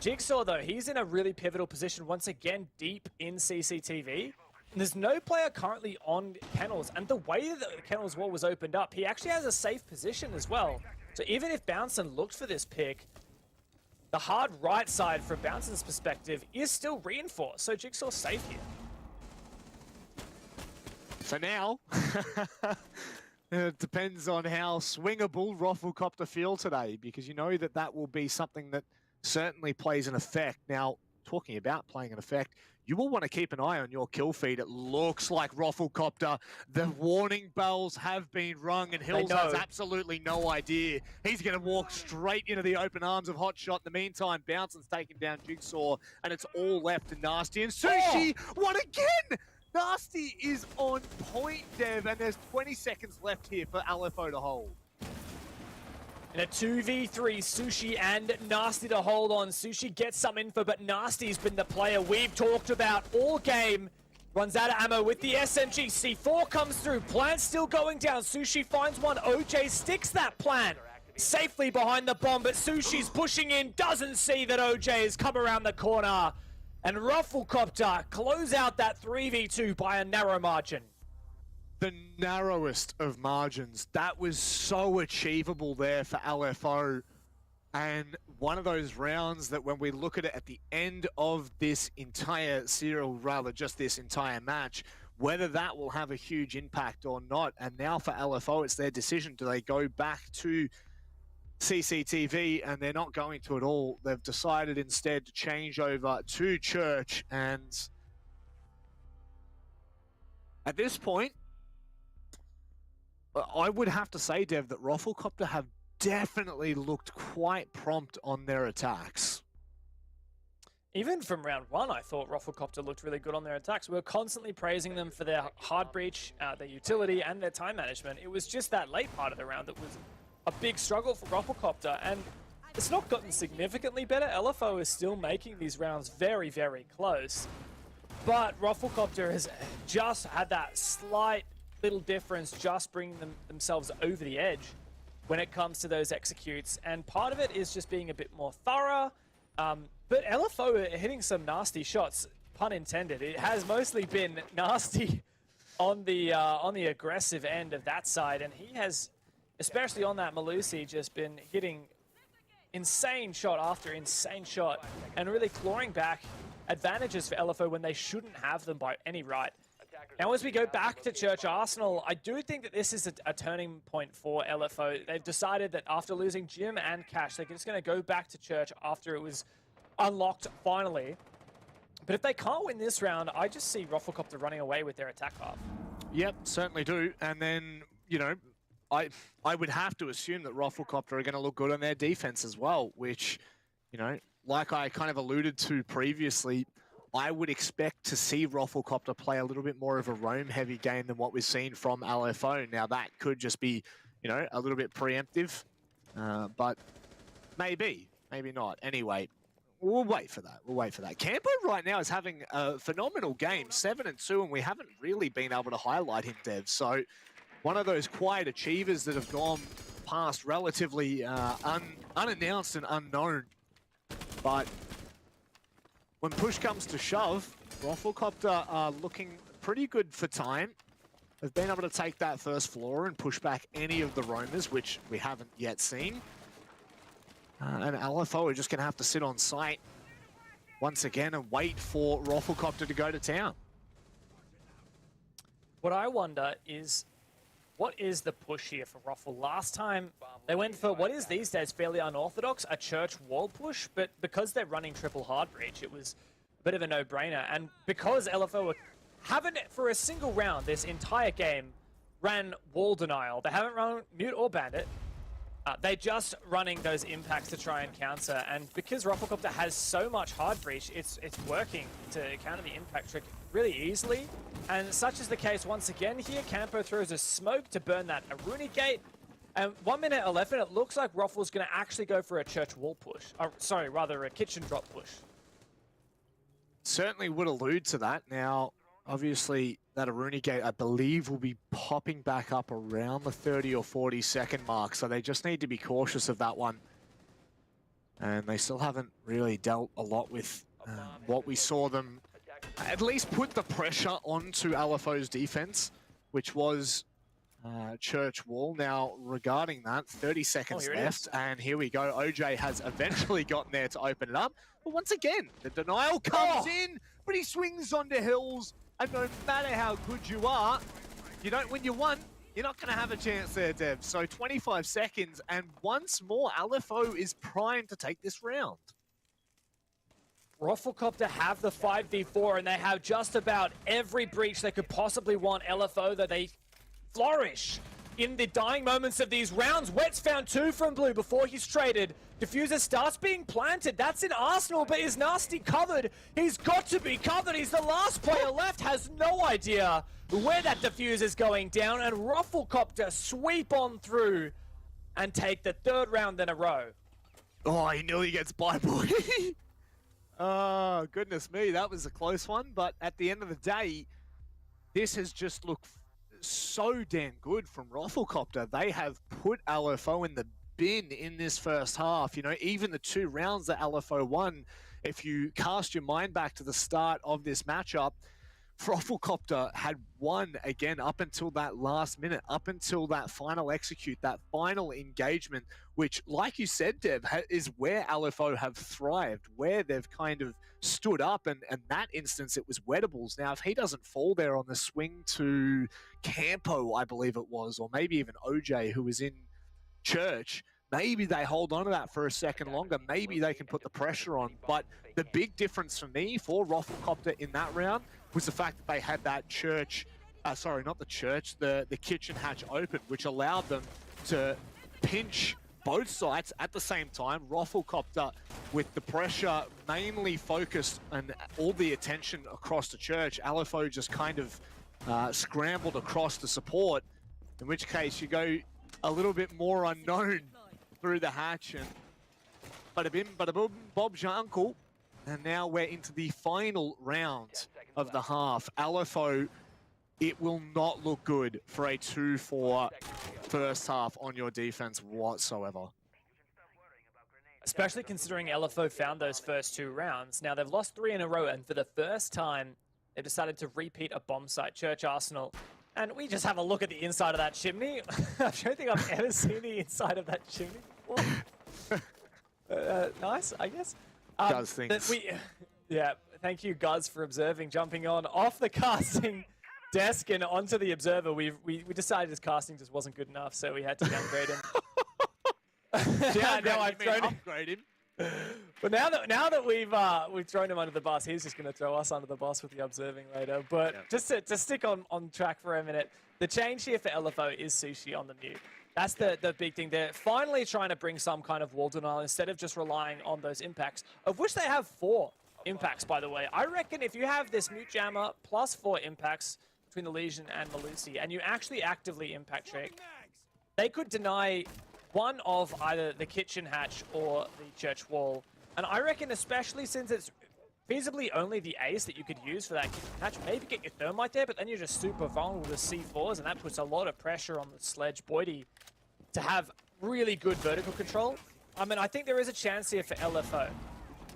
Jigsaw, though, he's in a really pivotal position, once again, deep in CCTV. And there's no player currently on Kennels, and the way that the Kennels wall was opened up, he actually has a safe position as well. So even if Bouncin looked for this pick, the hard right side from Bouncin's perspective is still reinforced, so Jigsaw's safe here. So now, it depends on how swingable ROFLCOPTER feel today, because you know that that will be something that certainly plays an effect. Now, talking about playing an effect, you will want to keep an eye on your kill feed. It looks like ROFLCOPTER, the warning bells have been rung, and Hills has absolutely no idea. He's going to walk straight into the open arms of Hotshot. In the meantime, Bouncin's taking down Jigsaw, and it's all left to Nasty. And Sushi, what again? Nasty is on point, Dev, and there's 20 seconds left here for LFO to hold. In a 2v3, Sushi and Nasty to hold on. Sushi gets some info, but Nasty's been the player we've talked about all game. Runs out of ammo with the SMG. C4 comes through. Plant still going down. Sushi finds one. OJ sticks that plant safely behind the bomb, but Sushi's pushing in. Doesn't see that OJ has come around the corner. And ROFLCOPTER close out that 3v2 by a narrow margin. The narrowest of margins. That was so achievable there for LFO. And one of those rounds that when we look at it at the end of this entire serial, rather just this entire match, whether that will have a huge impact or not. And now for LFO, it's their decision. Do they go back to CCTV? And they're not going to at all. They've decided instead to change over to Church. And at this point, I would have to say, Dev, that ROFLCOPTER have definitely looked quite prompt on their attacks. Even from round 1, I thought ROFLCOPTER looked really good on their attacks. We were constantly praising them for their hard breach, their utility, and their time management. It was just that late part of the round that was a big struggle for ROFLCOPTER, and it's not gotten significantly better. LFO is still making these rounds very, very close, but ROFLCOPTER has just had that slight little difference, just bringing themselves over the edge. when it comes to those executes, and part of it is just being a bit more thorough. But LFO are hitting some nasty shots, pun intended. It has mostly been nasty on the aggressive end of that side, and he has, especially on that Malusi, just been hitting insane shot after insane shot and really clawing back advantages for LFO when they shouldn't have them by any right. Now, as we go back to Church Arsenal, I do think that this is a turning point for LFO. They've decided that after losing Jim and Cash, they're just going to go back to Church after it was unlocked finally. But if they can't win this round, I just see ROFLCOPTER running away with their attack half. Yep, certainly do. And then, you know, I would have to assume that ROFLCOPTER are going to look good on their defense as well, which, you know, like I kind of alluded to previously, I would expect to see ROFLCOPTER play a little bit more of a roam-heavy game than what we've seen from LFO. Now, that could just be, you know, a little bit preemptive, but maybe not. Anyway, we'll wait for that. We'll wait for that. Campo right now is having a phenomenal game, 7-2, and we haven't really been able to highlight him, Dev. So one of those quiet achievers that have gone past relatively unannounced and unknown. But when push comes to shove, ROFLCOPTER are looking pretty good for time. They've been able to take that first floor and push back any of the roamers, which we haven't yet seen. And LFO are just going to have to sit on site once again and wait for ROFLCOPTER to go to town. What I wonder is, what is the push here for Ruffle? Last time, they went for what is these days fairly unorthodox, a church wall push, but because they're running triple hard breach, it was a bit of a no-brainer. And because LFO haven't, for a single round this entire game, ran wall denial, they haven't run mute or bandit, they're just running those impacts to try and counter. And because ROFLCOPTER has so much hard breach, it's working to counter the impact trick really easily. And such is the case once again here. Campo throws a smoke to burn that Aruni gate. And 1 minute 11, it looks like Ruffle's going to actually go for a church wall push. Sorry, rather a kitchen drop push. Certainly would allude to that. Now, obviously, that Aruni gate, I believe, will be popping back up around the 30 or 40 second mark. So they just need to be cautious of that one. And they still haven't really dealt a lot with what we saw them at least put the pressure onto LFO's defense, which was church wall. Now, regarding that, 30 seconds left, and here we go. OJ has eventually gotten there to open it up. But once again, the denial comes in, but he swings onto Hills, and no matter how good you are, you don't win your one. You're not going to have a chance there, Dev. So 25 seconds, and once more, LFO is primed to take this round. ROFLCOPTER have the 5v4, and they have just about every breach they could possibly want. LFO, that they flourish in the dying moments of these rounds. Wet's found 2 from Blue before he's traded. Diffuser starts being planted. That's in Arsenal, but is Nasty covered? He's got to be covered. He's the last player left, has no idea where that diffuser's going down, and ROFLCOPTER sweep on through and take the 3rd round in a row. Oh, he nearly gets by, boy. Oh, goodness me, that was a close one. But at the end of the day, this has just looked so damn good from ROFLCOPTER. They have put LFO in the bin in this first half. You know, even the 2 rounds that LFO won, if you cast your mind back to the start of this matchup, ROFLCOPTER had won again up until that last minute, up until that final execute, that final engagement, which, like you said, Dev, is where LFO have thrived, where they've kind of stood up, and that instance, it was Wettables. Now, if he doesn't fall there on the swing to Campo, I believe it was, or maybe even OJ, who was in church, maybe they hold on to that for a second longer. Maybe they can put the pressure on. But the big difference for me, for ROFLCOPTER in that round, was the fact that they had that church, sorry, not the church, the kitchen hatch open, which allowed them to pinch both sides at the same time. ROFLCOPTER, with the pressure mainly focused and all the attention across the church, LFO just kind of scrambled across the support, in which case you go a little bit more unknown through the hatch, and bada bim, bada boom, Bob's your uncle. And now we're into the final round of the half. LFO it will not look good for a 2-4 first half on your defense whatsoever. Especially considering LFO found those first 2 rounds. Now they've lost 3 in a row, and for the first time, they've decided to repeat a bomb site, Church Arsenal. And we just have a look at the inside of that chimney. I don't think I've ever seen the inside of that chimney before. Nice, I guess. Does things. Yeah, thank you, Guz, for observing, jumping on off the casting desk and onto the observer. We decided his casting just wasn't good enough, so we had to downgrade him. Now I've thrown upgrade him. But now that we've thrown him under the bus, he's just going to throw us under the bus with the observing later. But just to stick on track for a minute, the change here for LFO is Sushi on the mute. That's the big thing. They're finally trying to bring some kind of wall denial instead of just relying on those impacts, of which they have 4 impacts, by the way. I reckon if you have this mute jammer plus 4 impacts between the Legion and Malusi, and you actually actively impact trick, they could deny one of either the kitchen hatch or the church wall. And I reckon, especially since it's feasibly only the ace that you could use for that kitchen hatch, maybe get your thermite there, but then you're just super vulnerable to C4s, and that puts a lot of pressure on the Sledge Boydie to have really good vertical control. I mean, I think there is a chance here for LFO.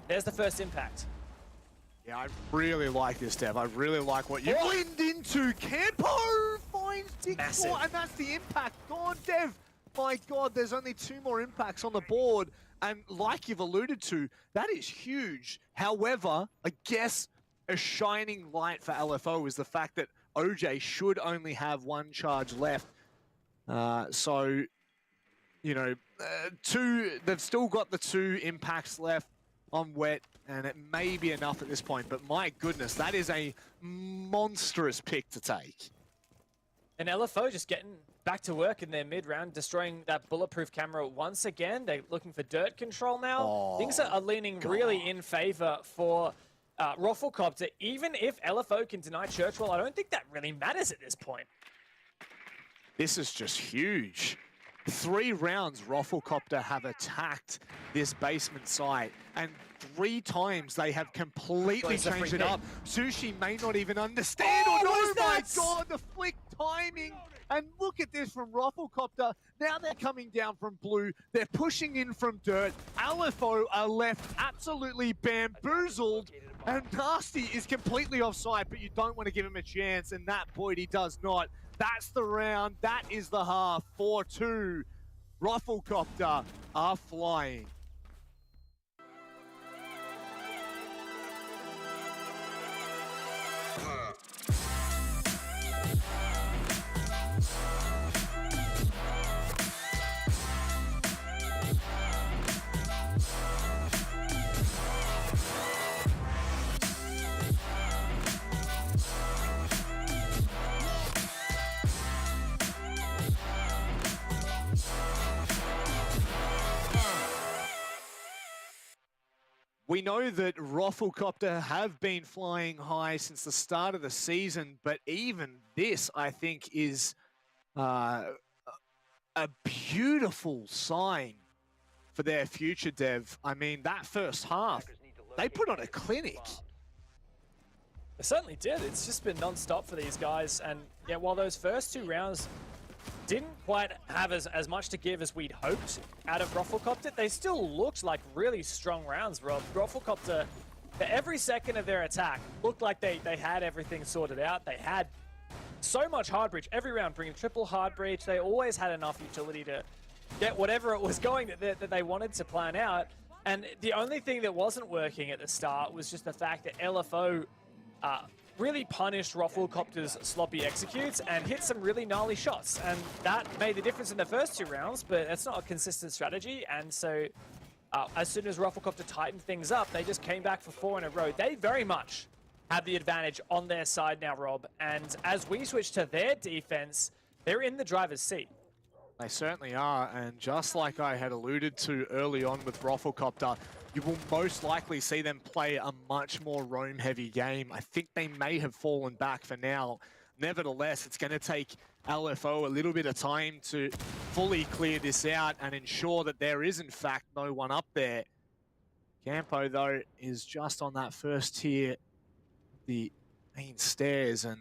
There's the first impact. Yeah, I really like this, Dev. I really like what you leaned into. Campo finds Dixon, and that's the impact. Gone, Dev. My God, there's only 2 more impacts on the board. And like you've alluded to, that is huge. However, I guess a shining light for LFO is the fact that OJ should only have 1 charge left. So, you know, they've still got the 2 impacts left on wet, and it may be enough at this point. But my goodness, that is a monstrous pick to take. And LFO just getting back to work in their mid-round, destroying that bulletproof camera once again. They're looking for dirt control now. Oh, things are leaning really in favor for ROFLCOPTER. Even if LFO can deny Churchwell, I don't think that really matters at this point. This is just huge. 3 rounds ROFLCOPTER have attacked this basement site, and 3 times they have completely changed it up. Sushi may not even understand. Oh my God, the flick timing. And look at this from ROFLCOPTER. Now they're coming down from blue. They're pushing in from dirt. LFO are left absolutely bamboozled. And Nasty is completely offside, but you don't want to give him a chance. And that Boydie does not. That's the round. That is the half. 4-2. ROFLCOPTER are flying. We know that ROFLCOPTER have been flying high since the start of the season, but even this, I think, is a beautiful sign for their future, Dev. I mean, that first half, they put on a clinic. They certainly did. It's just been non-stop for these guys. And yeah, while those first 2 rounds didn't quite have as much to give as we'd hoped out of ROFLCOPTER, they still looked like really strong rounds, Rob. ROFLCOPTER, for every second of their attack, looked like they had everything sorted out. They had so much hard breach every round, bringing triple hard breach. They always had enough utility to get whatever it was going that they wanted to plan out. And the only thing that wasn't working at the start was just the fact that LFO really punished ROFLCOPTER's sloppy executes and hit some really gnarly shots. And that made the difference in the first 2 rounds, but that's not a consistent strategy. And so as soon as ROFLCOPTER tightened things up, they just came back for 4 in a row. They very much have the advantage on their side now, Rob. And as we switch to their defense, they're in the driver's seat. They certainly are, and just like I had alluded to early on with ROFLCOPTER, you will most likely see them play a much more roam-heavy game. I think they may have fallen back for now. Nevertheless, it's going to take LFO a little bit of time to fully clear this out and ensure that there is, in fact, no one up there. Campo, though, is just on that first tier, the main stairs, and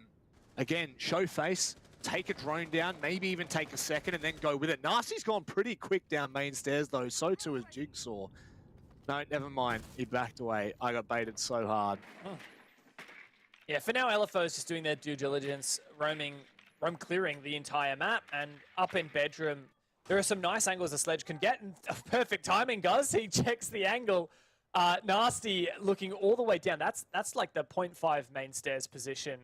again, show face, take a drone down, maybe even take a second and then go with it. Nasty's gone pretty quick down main stairs though, so too is Jigsaw. No, never mind, he backed away. I got baited so hard. Yeah, for now, LFO is just doing their due diligence, roam clearing the entire map, and up in bedroom, there are some nice angles the Sledge can get, and perfect timing, guys. He checks the angle. Nasty looking all the way down. That's like the 0.5 main stairs position,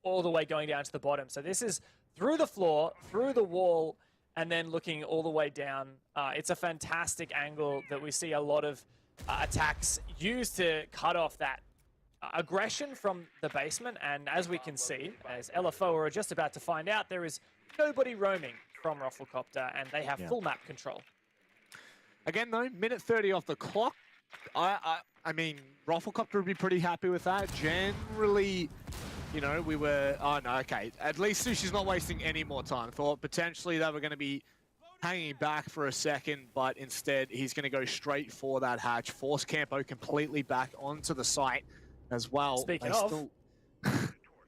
all the way going down to the bottom. So this is through the floor, through the wall, and then looking all the way down. It's a fantastic angle that we see a lot of attacks use to cut off that aggression from the basement. And as we can see, as LFO are just about to find out, there is nobody roaming from ROFLCOPTER, and they have full map control. Again, though, minute 30 off the clock. I mean, ROFLCOPTER would be pretty happy with that. Generally, you know, we were... Oh, no, okay. At least Sushi's not wasting any more time. Thought potentially they were going to be hanging back for a second, but instead he's going to go straight for that hatch. Force Campo completely back onto the site as well. Speaking of...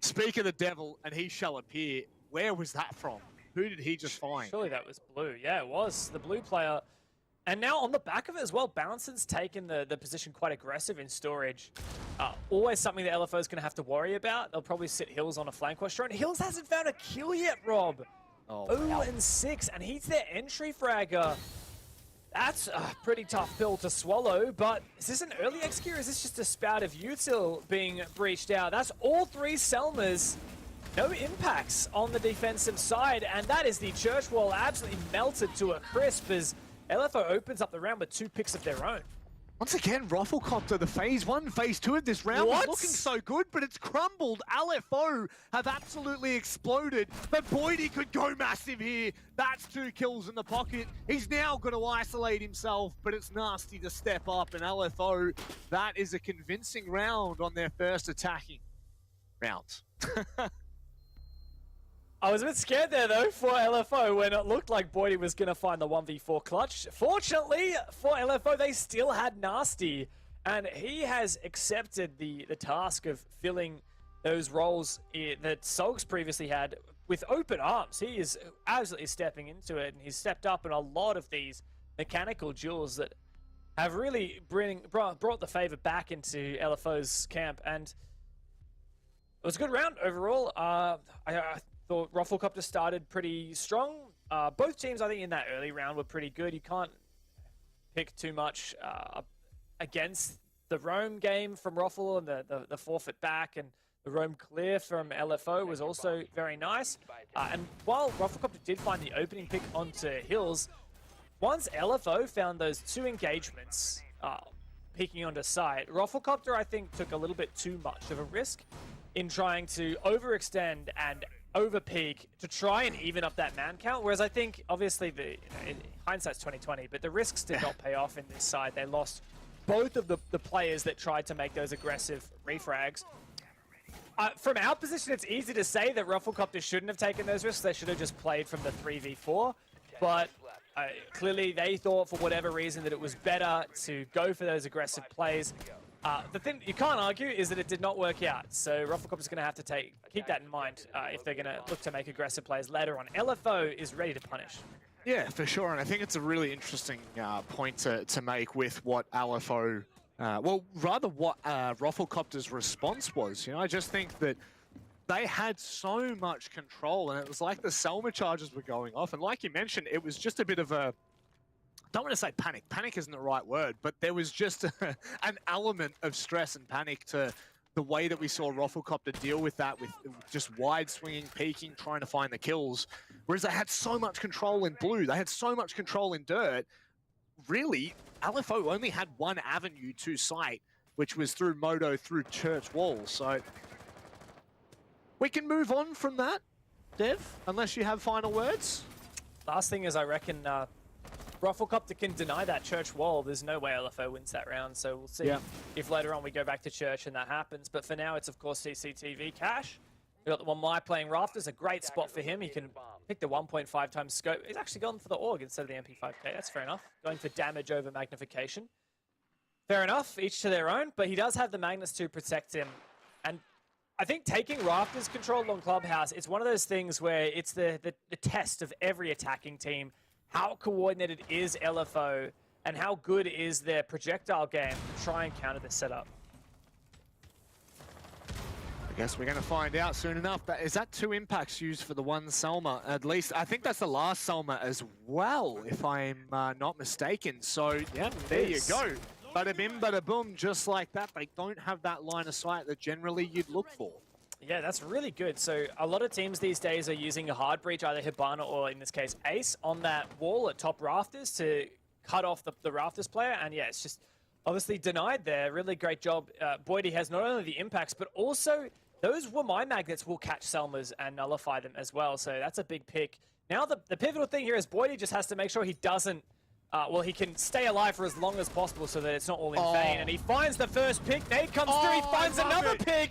Speak of the devil, and he shall appear. Where was that from? Who did he just find? Surely that was Blue. Yeah, it was. The Blue player. And now on the back of it as well, Bouncing's taken the position quite aggressive in storage. Always something that LFO is going to have to worry about. They'll probably sit Hills on a flank watch drone. Hills hasn't found a kill yet, Rob. Oh, 0-6, and he's their entry fragger. That's a pretty tough pill to swallow, but is this an early execute or is this just a spout of util being breached out? That's all three Selmas. No impacts on the defensive side, and that is the church wall absolutely melted to a crisp as LFO opens up the round with 2 picks of their own. Once again, ROFLCOPTER, the phase 1, phase 2 of this round was looking so good, but it's crumbled. LFO have absolutely exploded, but Boydie could go massive here. That's 2 kills in the pocket. He's now going to isolate himself, but it's Nasty to step up, and LFO, that is a convincing round on their first attacking round. I was a bit scared there, though, for LFO when it looked like Boydie was going to find the 1v4 clutch. Fortunately for LFO, they still had Nasty, and he has accepted the task of filling those roles that Sulks previously had with open arms. He is absolutely stepping into it, and he's stepped up in a lot of these mechanical duels that have really brought the favor back into LFO's camp, and it was a good round overall. I thought ROFLCOPTER started pretty strong. Both teams, I think, in that early round were pretty good. You can't pick too much against the roam game from Roffle and the forfeit back, and the roam clear from LFO was also very nice. And while ROFLCOPTER did find the opening pick onto Hills, once LFO found those 2 engagements peeking onto site, ROFLCOPTER, I think, took a little bit too much of a risk in trying to overextend and over peak to try and even up that man count, whereas I think obviously hindsight's 2020, but the risks did not pay off in this side. They lost both of the players that tried to make those aggressive refrags. From our position, it's easy to say that ROFLCOPTER shouldn't have taken those risks. They should have just played from the 3v4, but clearly they thought for whatever reason that it was better to go for those aggressive plays. The thing you can't argue is that it did not work out, so ROFLCOPTER is going to have to keep that in mind if they're going to look to make aggressive plays later on. LFO is ready to punish. Yeah, for sure, and I think it's a really interesting point to make with what LFO, well, rather what ROFLCOPTER's response was. You know, I just think that they had so much control, and it was like the Selma charges were going off, and like you mentioned, it was just a bit of a... I don't want to say panic. Panic isn't the right word, but there was just an element of stress and panic to the way that we saw ROFLCOPTER deal with that, with just wide swinging, peeking, trying to find the kills. Whereas they had so much control in blue, they had so much control in dirt. Really, LFO only had one avenue to sight, which was through Moto, through Church Wall. So we can move on from that, Dev, unless you have final words. Last thing is, I reckon ROFLCOPTER can deny that Church Wall. There's no way LFO wins that round, so we'll see if later on we go back to Church and that happens. But for now, it's of course CCTV Cash. We've got the one My playing Rafters, a great spot for him. He can pick the 1.5 times scope. He's actually gone for the AUG instead of the MP5K. That's fair enough. Going for damage over magnification. Fair enough, each to their own, but he does have the Magnus to protect him. And I think taking Rafters control on Clubhouse, it's one of those things where it's the test of every attacking team. How coordinated is LFO and how good is their projectile game to try and counter this setup? I guess we're going to find out soon enough. Is that 2 impacts used for the one Selma? At least, I think that's the last Selma as well, if I'm not mistaken. So, yeah, there you go. Bada bim, bada boom, just like that. They don't have that line of sight that generally you'd look for. Yeah, that's really good. So a lot of teams these days are using a hard breach, either Hibana or in this case Ace, on that wall at top rafters to cut off the rafters player. And yeah, it's just obviously denied there. Really great job. Boydie has not only the impacts, but also those were my magnets will catch Selmas and nullify them as well. So that's a big pick. Now the pivotal thing here is Boydie just has to make sure he doesn't well, he can stay alive for as long as possible so that it's not all in vain. And he finds the first pick. Nade comes through. He finds another pick.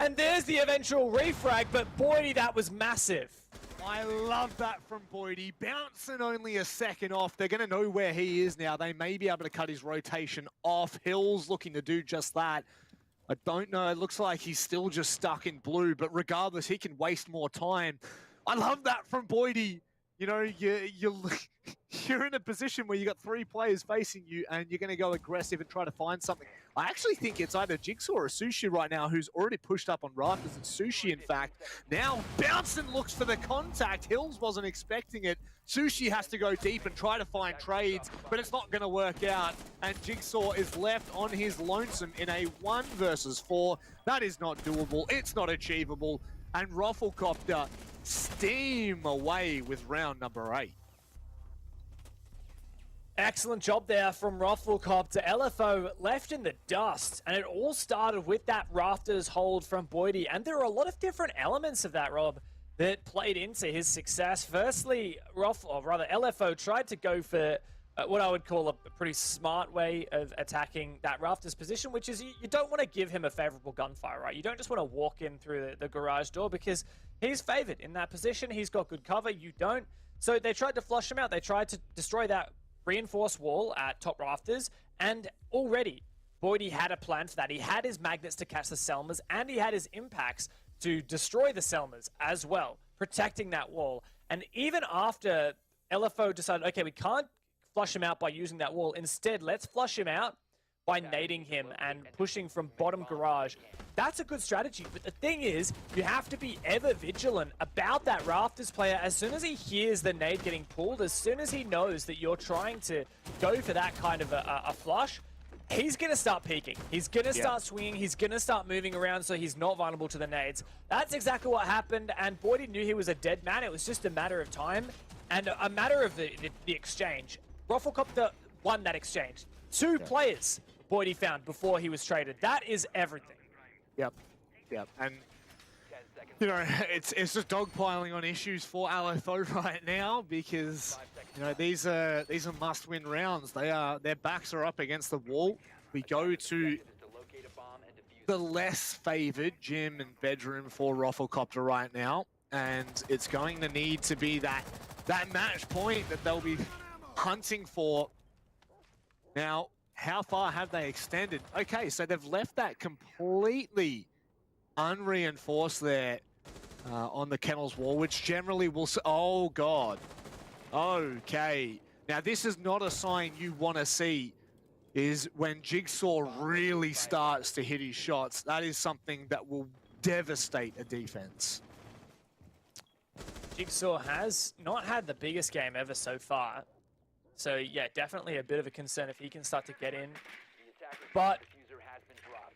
And there's the eventual refrag. But Boydie, that was massive. I love that from Boydie. Bouncing only a second off. They're going to know where he is now. They may be able to cut his rotation off. Hill's looking to do just that. I don't know. It looks like he's still just stuck in blue. But regardless, he can waste more time. I love that from Boydie. You know, you're in a position where you got 3 players facing you and you're going to go aggressive and try to find something. I actually think it's either Jigsaw or Sushi right now who's already pushed up on rafters. It's Sushi, in fact. Now Bouncing looks for the contact. Hills wasn't expecting it. Sushi has to go deep and try to find trades, but it's not going to work out. And Jigsaw is left on his lonesome in a 1 versus 4. That is not doable. It's not achievable. And ROFLCOPTER steam away with round number 8. Excellent job there from ROFLCOPTER. LFO left in the dust, and it all started with that rafters hold from Boydie. And there are a lot of different elements of that, Rob, that played into his success. Firstly, LFO tried to go for what I would call a pretty smart way of attacking that rafters position, which is you don't want to give him a favorable gunfire, right? You don't just want to walk in through the garage door because he's favored in that position. He's got good cover. You don't. So they tried to flush him out. They tried to destroy that reinforced wall at top rafters, and already Boydie had a plan for that. He had his magnets to catch the Selmas, and he had his impacts to destroy the Selmas as well, protecting that wall. And even after LFO decided, okay, we can't flush him out by using that wall. Instead, let's flush him out by nading him and pushing from bottom garage. That's a good strategy, but the thing is, you have to be ever vigilant about that rafters player. As soon as he hears the nade getting pulled, as soon as he knows that you're trying to go for that kind of a flush, he's going to start peeking. He's going to start swinging. He's going to start moving around so he's not vulnerable to the nades. That's exactly what happened, and Boydie knew he was a dead man. It was just a matter of time and a matter of the exchange. ROFLCOPTER won that exchange. 2 players Boydie found before he was traded. That is everything. Yep. And, you know, it's just dogpiling on issues for LFO right now because, you know, these are must-win rounds. Their backs are up against the wall. We go to the less favored gym and bedroom for ROFLCOPTER right now, and it's going to need to be that match point that they'll be hunting for. Now, how far have they extended? Okay, so they've left that completely unreinforced there on the kennels wall, which generally will... Oh, God. Okay. Now, this is not a sign you want to see, is when Jigsaw really starts to hit his shots. That is something that will devastate a defense. Jigsaw has not had the biggest game ever so far. So, yeah, definitely a bit of a concern if he can start to get in. But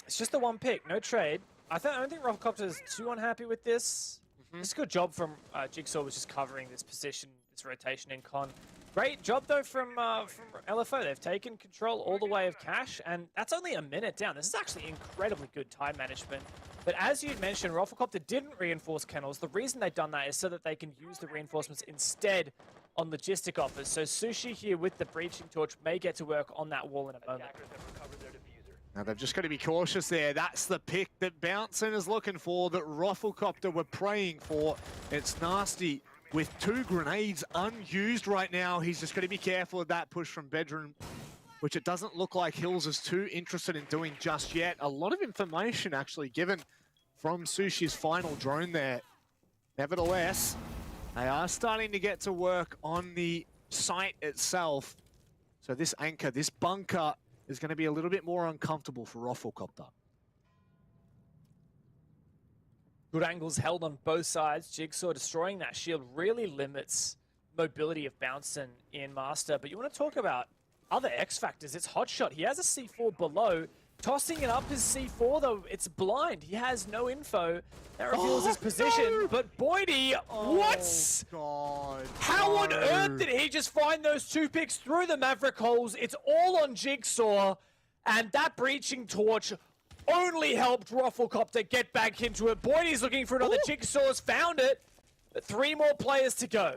it's just the 1 pick, no trade. I don't think ROFLCOPTER is too unhappy with this. It's a good job from Jigsaw, was just covering this position, this rotation in con. Great job, though, from LFO. They've taken control all the way of Cash, and that's only a minute down. This is actually incredibly good time management. But as you mentioned, ROFLCOPTER didn't reinforce kennels. The reason they've done that is so that they can use the reinforcements instead on logistic offers. So Sushi here with the breaching torch may get to work on that wall in a moment. Now they've just got to be cautious there. That's the pick that Bouncing is looking for, that ROFLCOPTER were praying for. It's nasty with 2 grenades unused right now. He's just got to be careful of that push from bedroom, which it doesn't look like Hills is too interested in doing just yet. A lot of information actually given from Sushi's final drone there. Nevertheless, they are starting to get to work on the site itself. So this anchor, this bunker, is going to be a little bit more uncomfortable for ROFLCOPTER. Good angles held on both sides. Jigsaw destroying that shield really limits mobility of Bouncin in Master. But you want to talk about other X factors. It's Hotshot. He has a C4 below. Tossing it up his C4, though, it's blind. He has no info. That reveals his position. No! But Boydie, what? God. How on no. earth did he just find those 2 picks through the Maverick holes? It's all on Jigsaw. And that breaching torch only helped ROFLCOPTER get back into it. Boydie's looking for another. Jigsaw's found it. But 3 more players to go.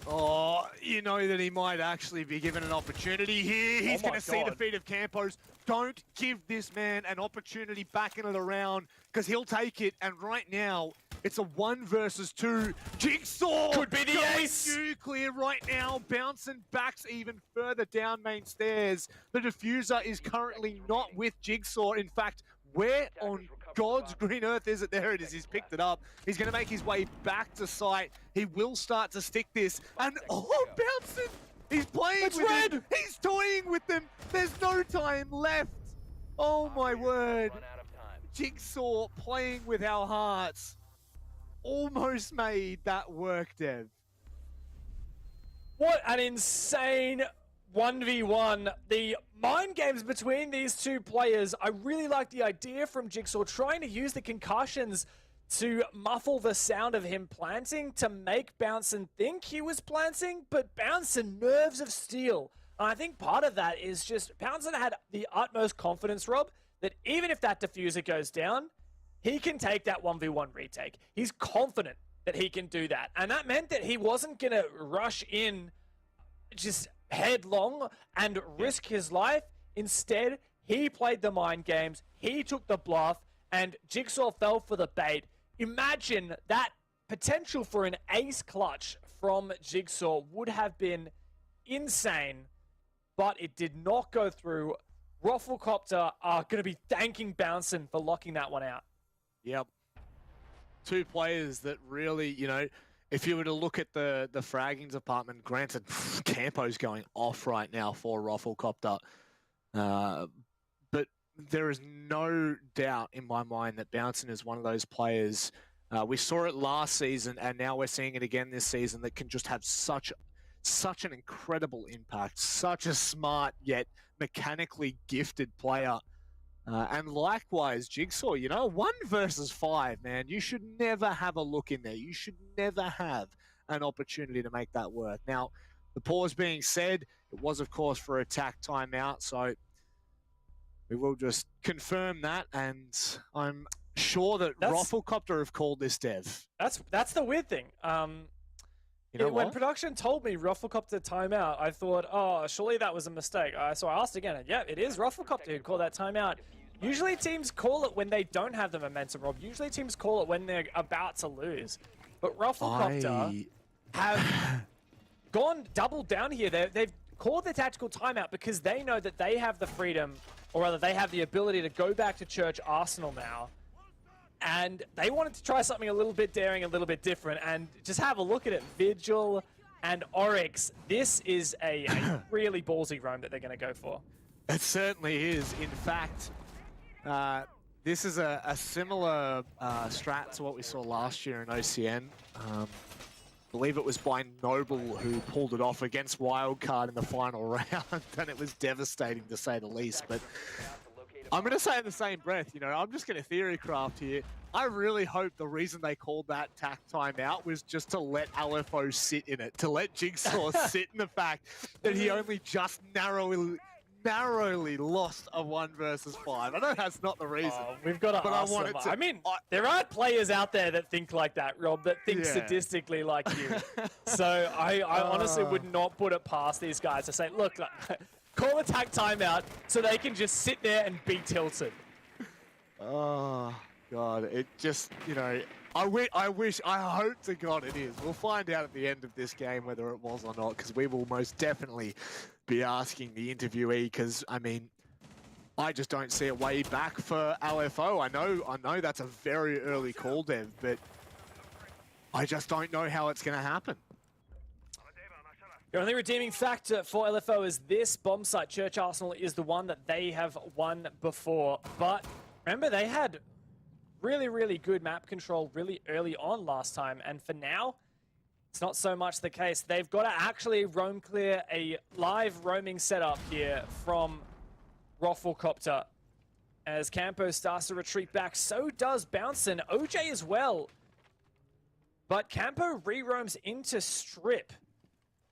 Oh, you know that he might actually be given an opportunity here. He's going to see the feet of Campos. Don't give this man an opportunity backing it around, because he'll take it. And right now, it's a 1 versus 2. Jigsaw Could be the ace. Nuclear right now. Bouncing backs even further down main stairs. The diffuser is currently not with Jigsaw. In fact, where on God's green earth is it? There it is. He's picked it up. He's going to make his way back to site. He will start to stick this. And oh, Bouncing! He's playing with him. He's toying with them. There's no time left. Oh my word. Jigsaw playing with our hearts. Almost made that work, Dev. What an insane 1v1. The mind games between these 2 players. I really like the idea from Jigsaw trying to use the concussions to muffle the sound of him planting to make Bouncin think he was planting, but Bouncin nerves of steel. And I think part of that is just Bouncin had the utmost confidence, Rob, that even if that diffuser goes down, he can take that 1v1 retake. He's confident that he can do that. And that meant that he wasn't going to rush in just headlong and risk his life. Instead, he played the mind games, he took the bluff, and Jigsaw fell for the bait. Imagine that potential for an ace clutch from Jigsaw would have been insane, but it did not go through. ROFLCOPTER are going to be thanking Bouncin for locking that one out. Yep. 2 players that really, you know, if you were to look at the fragging department, granted, Campo's going off right now for ROFLCOPTER. But there is no doubt in my mind that Bouncin is one of those players. We saw it last season, and now we're seeing it again this season, that can just have such an incredible impact. Such a smart yet mechanically gifted player. And likewise, Jigsaw, you know, 1 versus 5, man. You should never have a look in there. You should never have an opportunity to make that work. Now, the pause being said, it was, of course, for attack timeout, so we will just confirm that, and I'm sure that ROFLCOPTER have called this, Dev. That's the weird thing. You know when what? production told me ROFLCOPTER timeout, I thought, oh, surely that was a mistake. So I asked again, and yeah, it is ROFLCOPTER who called that timeout. Usually teams call it when they don't have the momentum, Rob. Usually teams call it when they're about to lose. But ROFLCOPTER have doubled down here. They've called the tactical timeout because they know that they have the freedom, or rather they have the ability to go back to Church Arsenal now. And they wanted to try something a little bit daring, a little bit different, and just have a look at it. Vigil and Oryx. This is a really ballsy roam that they're going to go for. It certainly is. In fact, this is a similar strat to what we saw last year in OCN. I believe it was by Noble who pulled it off against Wildcard in the final round, and it was devastating to say the least. But I'm going to say in the same breath, you know, I'm just going to theory craft here. I really hope the reason they called that tack timeout was just to let LFO sit in it, to let Jigsaw sit in the fact that he only just narrowly lost a 1 versus 5. I know that's not the reason. We've got to but ask I want them. it to. I mean, there are players out there that think like that, Rob, that think sadistically like you. So I honestly would not put it past these guys to say, look, call attack timeout so they can just sit there and be tilted. Oh, God. It just, you know, I hope to God it is. We'll find out at the end of this game whether it was or not, because we will most definitely be asking the interviewee, because, I mean, I just don't see a way back for LFO. I know that's a very early call, Dev, but I just don't know how it's going to happen. The only redeeming factor for LFO is this bomb site. Church Arsenal is the one that they have won before. But remember, they had really, really good map control really early on last time. And for now, it's not so much the case. They've got to actually roam clear a live roaming setup here from ROFLCOPTER. As Campo starts to retreat back, so does Bouncin. OJ as well. But Campo re-roams into Strip.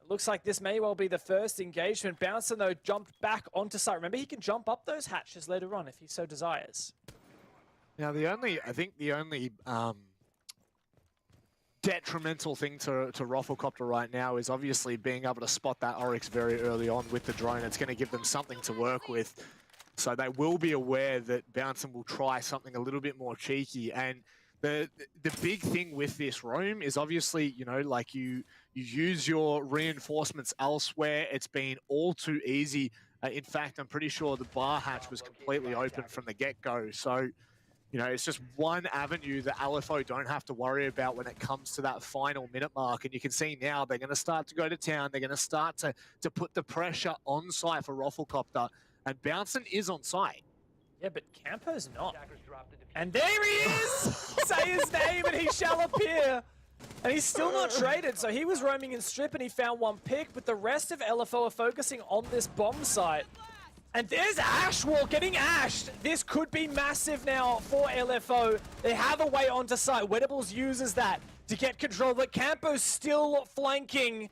Looks like this may well be the first engagement. Bouncin, though, jumped back onto site. Remember, he can jump up those hatches later on if he so desires. Now, I think the only detrimental thing to ROFLCOPTER right now is obviously being able to spot that Oryx very early on with the drone. It's going to give them something to work with. So they will be aware that Bouncin will try something a little bit more cheeky. And the big thing with this roam is obviously, you know, like you use your reinforcements elsewhere. It's been all too easy. In fact, I'm pretty sure the bar hatch was completely open from the get-go. So, you know, it's just one avenue that LFO don't have to worry about when it comes to that final minute mark. And you can see now they're going to start to go to town. They're going to start to put the pressure on site for ROFLCOPTER. And Bouncin is on site. Yeah, but Campo's not. And there he is! Say his name and he shall appear. And he's still not traded, so he was roaming in Strip and he found one pick, but the rest of LFO are focusing on this bomb site. And there's Ashwall getting ashed. This could be massive now for LFO. They have a way onto site. Wedables uses that to get control, but Campo's still flanking.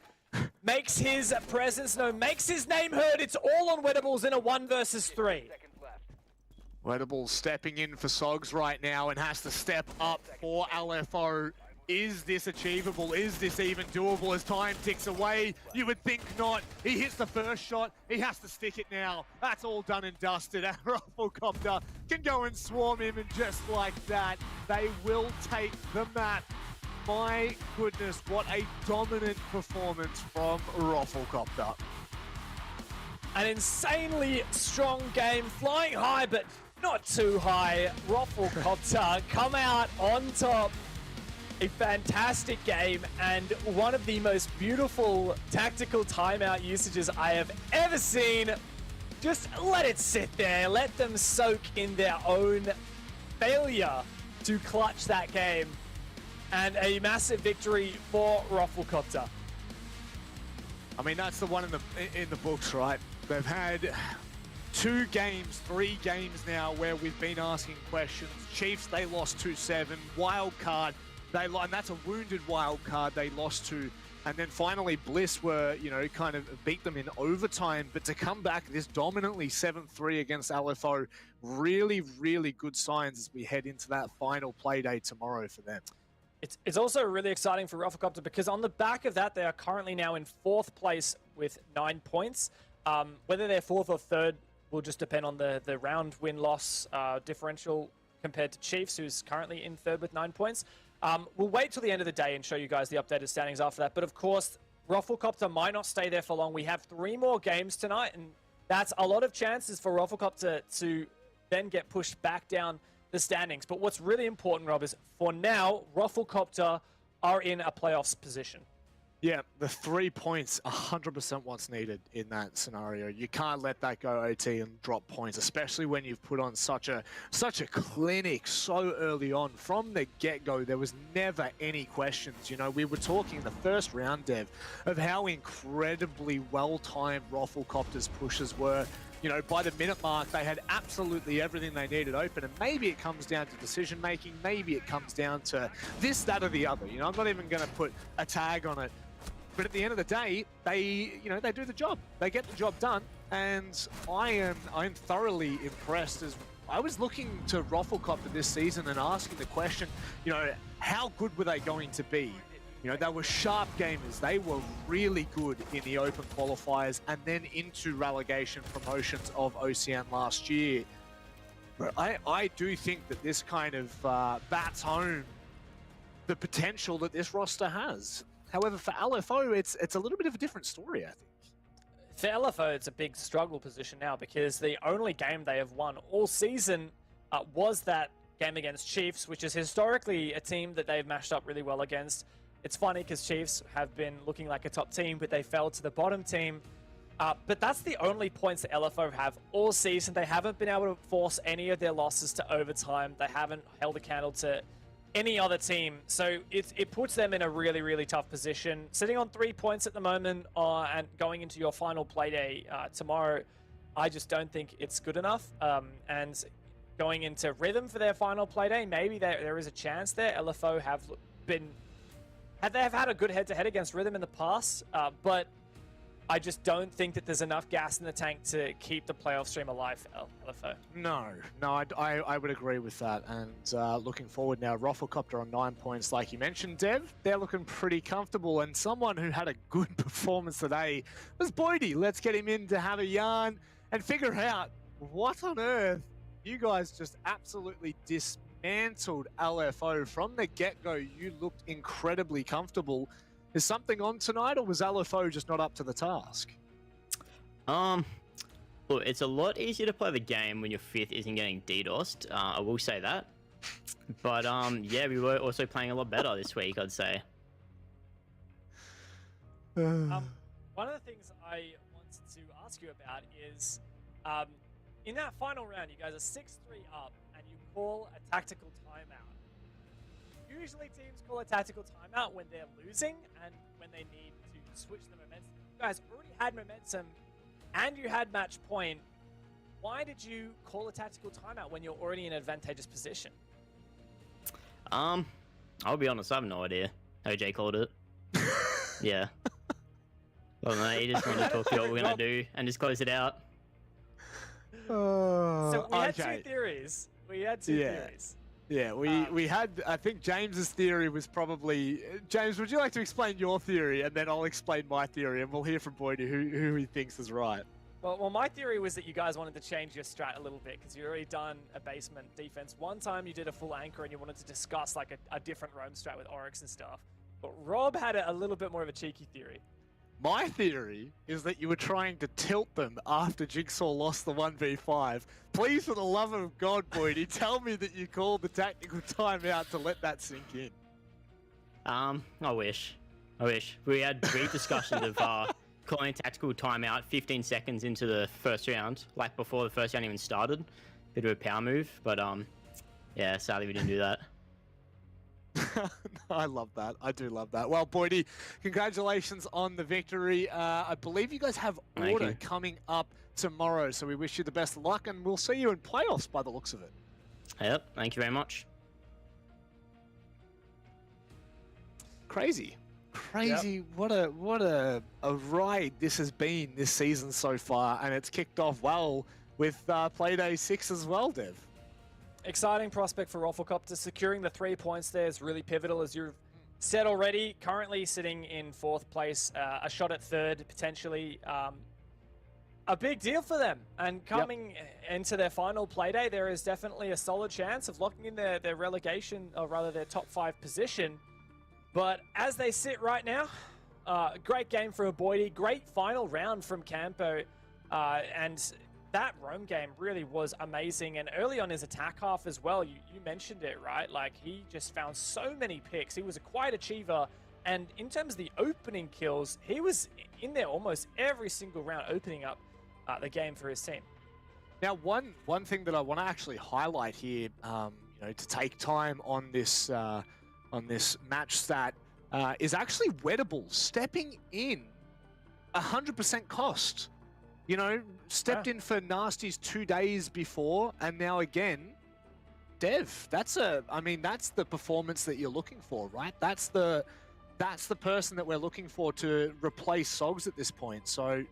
Makes his presence known, makes his name heard. It's all on Wedables in a 1 versus 3. Wedables stepping in for Sogs right now and has to step up for LFO. Is this achievable? Is this even doable as time ticks away? You would think not. He hits the first shot. He has to stick it now. That's all done and dusted. And ROFLCOPTER can go and swarm him, and just like that, they will take the map. My goodness, what a dominant performance from ROFLCOPTER. An insanely strong game, flying high, but not too high. ROFLCOPTER come out on top. A fantastic game and one of the most beautiful tactical timeout usages I have ever seen. Just let it sit there. Let them soak in their own failure to clutch that game. And a massive victory for ROFLCOPTER. I mean, that's the one in the books, right? They've had 2 games, 3 games now where we've been asking questions. Chiefs, they lost 2-7. Wildcard, and that's a wounded Wildcard they lost to. And then finally, Bliss were, you know, kind of beat them in overtime. But to come back this dominantly 7-3 against LFO, really, really good signs as we head into that final Playday tomorrow for them. It's also really exciting for ROFLCOPTER because on the back of that, they are currently now in 4th place with 9 points. Whether they're 4th or 3rd will just depend on the round win-loss differential compared to Chiefs, who's currently in 3rd with 9 points. We'll wait till the end of the day and show you guys the updated standings after that. But of course, ROFLCOPTER might not stay there for long. We have 3 more games tonight, and that's a lot of chances for ROFLCOPTER to then get pushed back down the standings. But what's really important, Rob, is for now, ROFLCOPTER are in a playoffs position. Yeah, the 3 points, 100% what's needed in that scenario. You can't let that go OT and drop points, especially when you've put on such a clinic so early on. From the get-go, there was never any questions. You know, we were talking the first round, Dev, of how incredibly well-timed ROFLCOPTER's pushes were. You know, by the minute mark, they had absolutely everything they needed open, and maybe it comes down to decision-making, maybe it comes down to this, that, or the other. You know, I'm not even going to put a tag on it. But at the end of the day, they do the job. They get the job done, and I'm thoroughly impressed. As I was looking to ROFLCOPTER this season and asking the question, you know, how good were they going to be? You know, they were sharp gamers. They were really good in the open qualifiers and then into relegation promotions of OCN last year. But I do think that this kind of bats home the potential that this roster has. However, for LFO, it's a little bit of a different story, I think. For LFO, it's a big struggle position now because the only game they have won all season was that game against Chiefs, which is historically a team that they've matched up really well against. It's funny because Chiefs have been looking like a top team, but they fell to the bottom team. But that's the only points that LFO have all season. They haven't been able to force any of their losses to overtime. They haven't held a candle to any other team. So it puts them in a really, really tough position. Sitting on 3 points at the moment and going into your final Playday tomorrow, I just don't think it's good enough. And going into Rhythm for their final Playday, maybe there is a chance there. LFO have had a good head-to-head against Rhythm in the past, but I just don't think that there's enough gas in the tank to keep the playoff stream alive for LFO. No, I would agree with that. And looking forward now, ROFLCOPTER on 9 points, like you mentioned, Dev. They're looking pretty comfortable. And someone who had a good performance today was Boydie. Let's get him in to have a yarn and figure out what on earth you guys just absolutely dismantled LFO from the get-go. You looked incredibly comfortable. Is something on tonight, or was LFO just not up to the task? Look, it's a lot easier to play the game when your fifth isn't getting DDoSed. I will say that. But yeah, we were also playing a lot better this week, I'd say. One of the things I wanted to ask you about is, in that final round, you guys are 6-3 up, and you call a tactical timeout. Usually teams call a tactical timeout when they're losing and when they need to switch the momentum. You guys already had momentum and you had match point. Why did you call a tactical timeout when you're already in an advantageous position? I'll be honest, I have no idea. OJ called it. Yeah. Well, no, he just wanted to talk about what we're going to do and just close it out. So we had two theories. We had two theories. Yeah, we had, I think James's theory was probably... James, would you like to explain your theory, and then I'll explain my theory, and we'll hear from Boydie who he thinks is right. Well, my theory was that you guys wanted to change your strat a little bit, because you've already done a basement defense. One time you did a full anchor, and you wanted to discuss like a different roam strat with Oryx and stuff. But Rob had a little bit more of a cheeky theory. My theory is that you were trying to tilt them after Jigsaw lost the 1v5. Please, for the love of God, Boydie, tell me that you called the tactical timeout to let that sink in. I wish. We had brief discussions of calling a tactical timeout 15 seconds into the first round, like before the first round even started. Bit of a power move, but yeah, sadly we didn't do that. I love that. I do love that. Well, Boydie, congratulations on the victory. I believe you guys have Order coming up tomorrow, so we wish you the best of luck, and we'll see you in playoffs by the looks of it. Yep, thank you very much. Crazy. Yep. What a ride this has been this season so far, and it's kicked off well with Playday 6 as well, Dev. Exciting prospect for ROFLCOPTER. Securing the 3 points there is really pivotal, as you've said already. Currently sitting in 4th place, a shot at 3rd potentially. A big deal for them. And coming into their final Playday, there is definitely a solid chance of locking in their relegation, or rather their top 5 position. But as they sit right now, great game from Boydie, great final round from Campo, and that roam game really was amazing. And early on his attack half as well, you mentioned it, right? Like, he just found so many picks. He was a quiet achiever. And in terms of the opening kills, he was in there almost every single round, opening up the game for his team. Now, one thing that I want to actually highlight here, you know, to take time on this match stat, is actually Wettable stepping in 100% cost. You know, stepped in for Nasty's 2 days before, and now again, Dev. I mean, that's the performance that you're looking for, right? That's the person that we're looking for to replace Sogs at this point. So,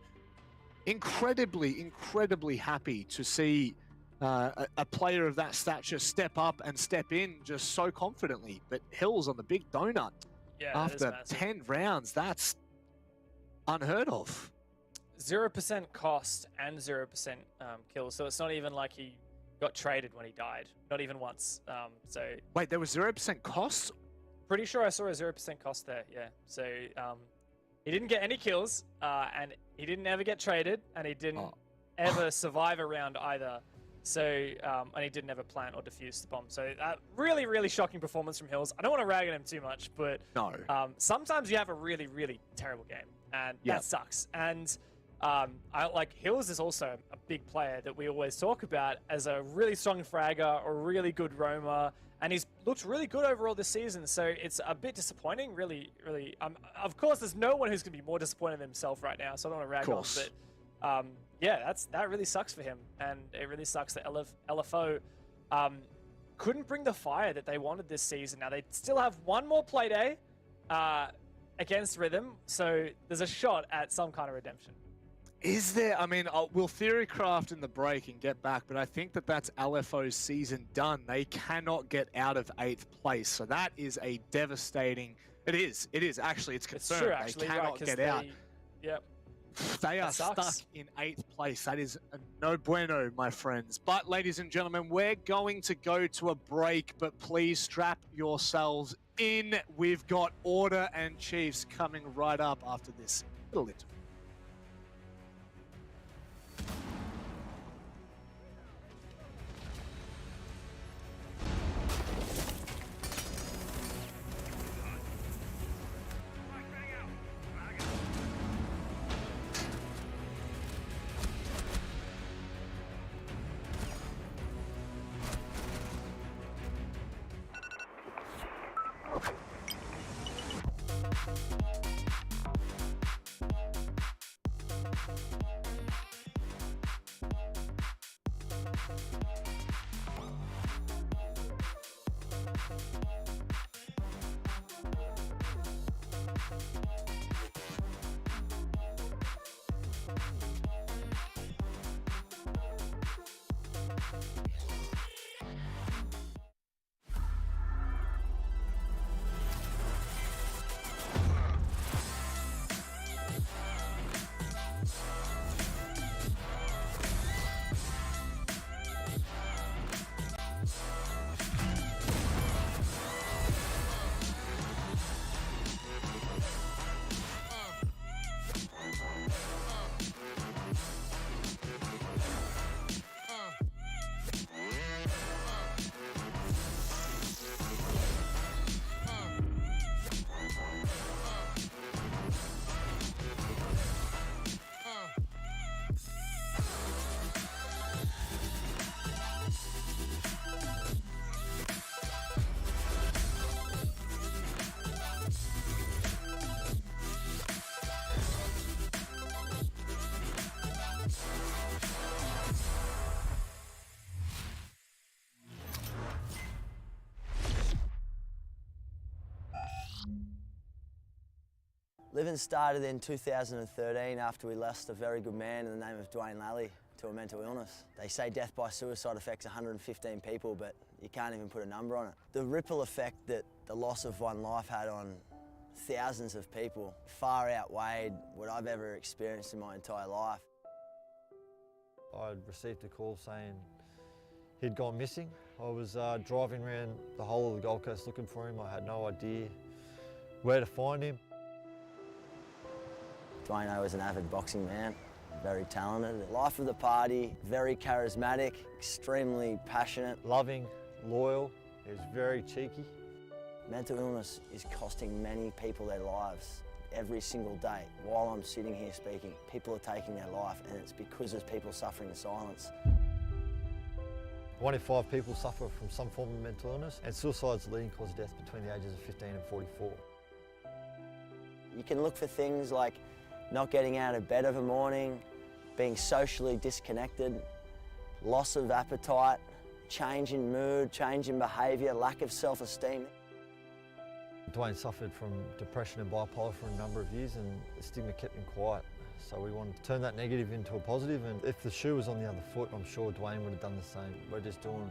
incredibly happy to see a player of that stature step up and step in just so confidently. But Hills on the big donut after 10 rounds, that's unheard of. 0% cost and 0% kills, so it's not even like he got traded when he died. Not even once. So wait, there was 0% cost? Pretty sure I saw a 0% cost there, yeah. So He didn't get any kills, and he didn't ever get traded, and he didn't ever survive a round either. So, and he didn't ever plant or defuse the bomb. So, really, really shocking performance from Hills. I don't want to rag on him too much, but No. Sometimes you have a really, really terrible game, and Yep. that sucks. And I like Hills is also a big player that we always talk about as a really strong fragger, a really good roamer, and he's looked really good overall this season. So it's a bit disappointing, really, really. Of course, there's no one who's going to be more disappointed than himself right now, so I don't want to rag on, but yeah, that really sucks for him, and it really sucks that LFO couldn't bring the fire that they wanted this season. Now they still have one more Playday against Rhythm, so there's a shot at some kind of redemption. Is there? I mean, we'll theorycraft in the break and get back, but I think that that's LFO's season done. They cannot get out of 8th place, so that is a devastating. It is actually. It's confirmed. It's true, actually, they cannot get out. Yep. They are sucks. stuck in 8th place. That is a no bueno, my friends. But, ladies and gentlemen, we're going to go to a break, but please strap yourselves in. We've got Order and Chiefs coming right up after this little interview. Living started in 2013 after we lost a very good man in the name of Dwayne Lally to a mental illness. They say death by suicide affects 115 people, but you can't even put a number on it. The ripple effect that the loss of one life had on thousands of people far outweighed what I've ever experienced in my entire life. I'd received a call saying he'd gone missing. I was driving around the whole of the Gold Coast looking for him. I had no idea where to find him. Dwayne was an avid boxing man, very talented, life of the party, very charismatic, extremely passionate. Loving, loyal, he was very cheeky. Mental illness is costing many people their lives every single day. While I'm sitting here speaking, people are taking their life, and it's because there's people suffering in silence. 1 in 5 people suffer from some form of mental illness, and suicide's the leading cause of death between the ages of 15 and 44. You can look for things like not getting out of bed of a morning, being socially disconnected, loss of appetite, change in mood, change in behaviour, lack of self-esteem. Dwayne suffered from depression and bipolar for a number of years, and the stigma kept him quiet. So we wanted to turn that negative into a positive, and if the shoe was on the other foot, I'm sure Dwayne would have done the same. We're just doing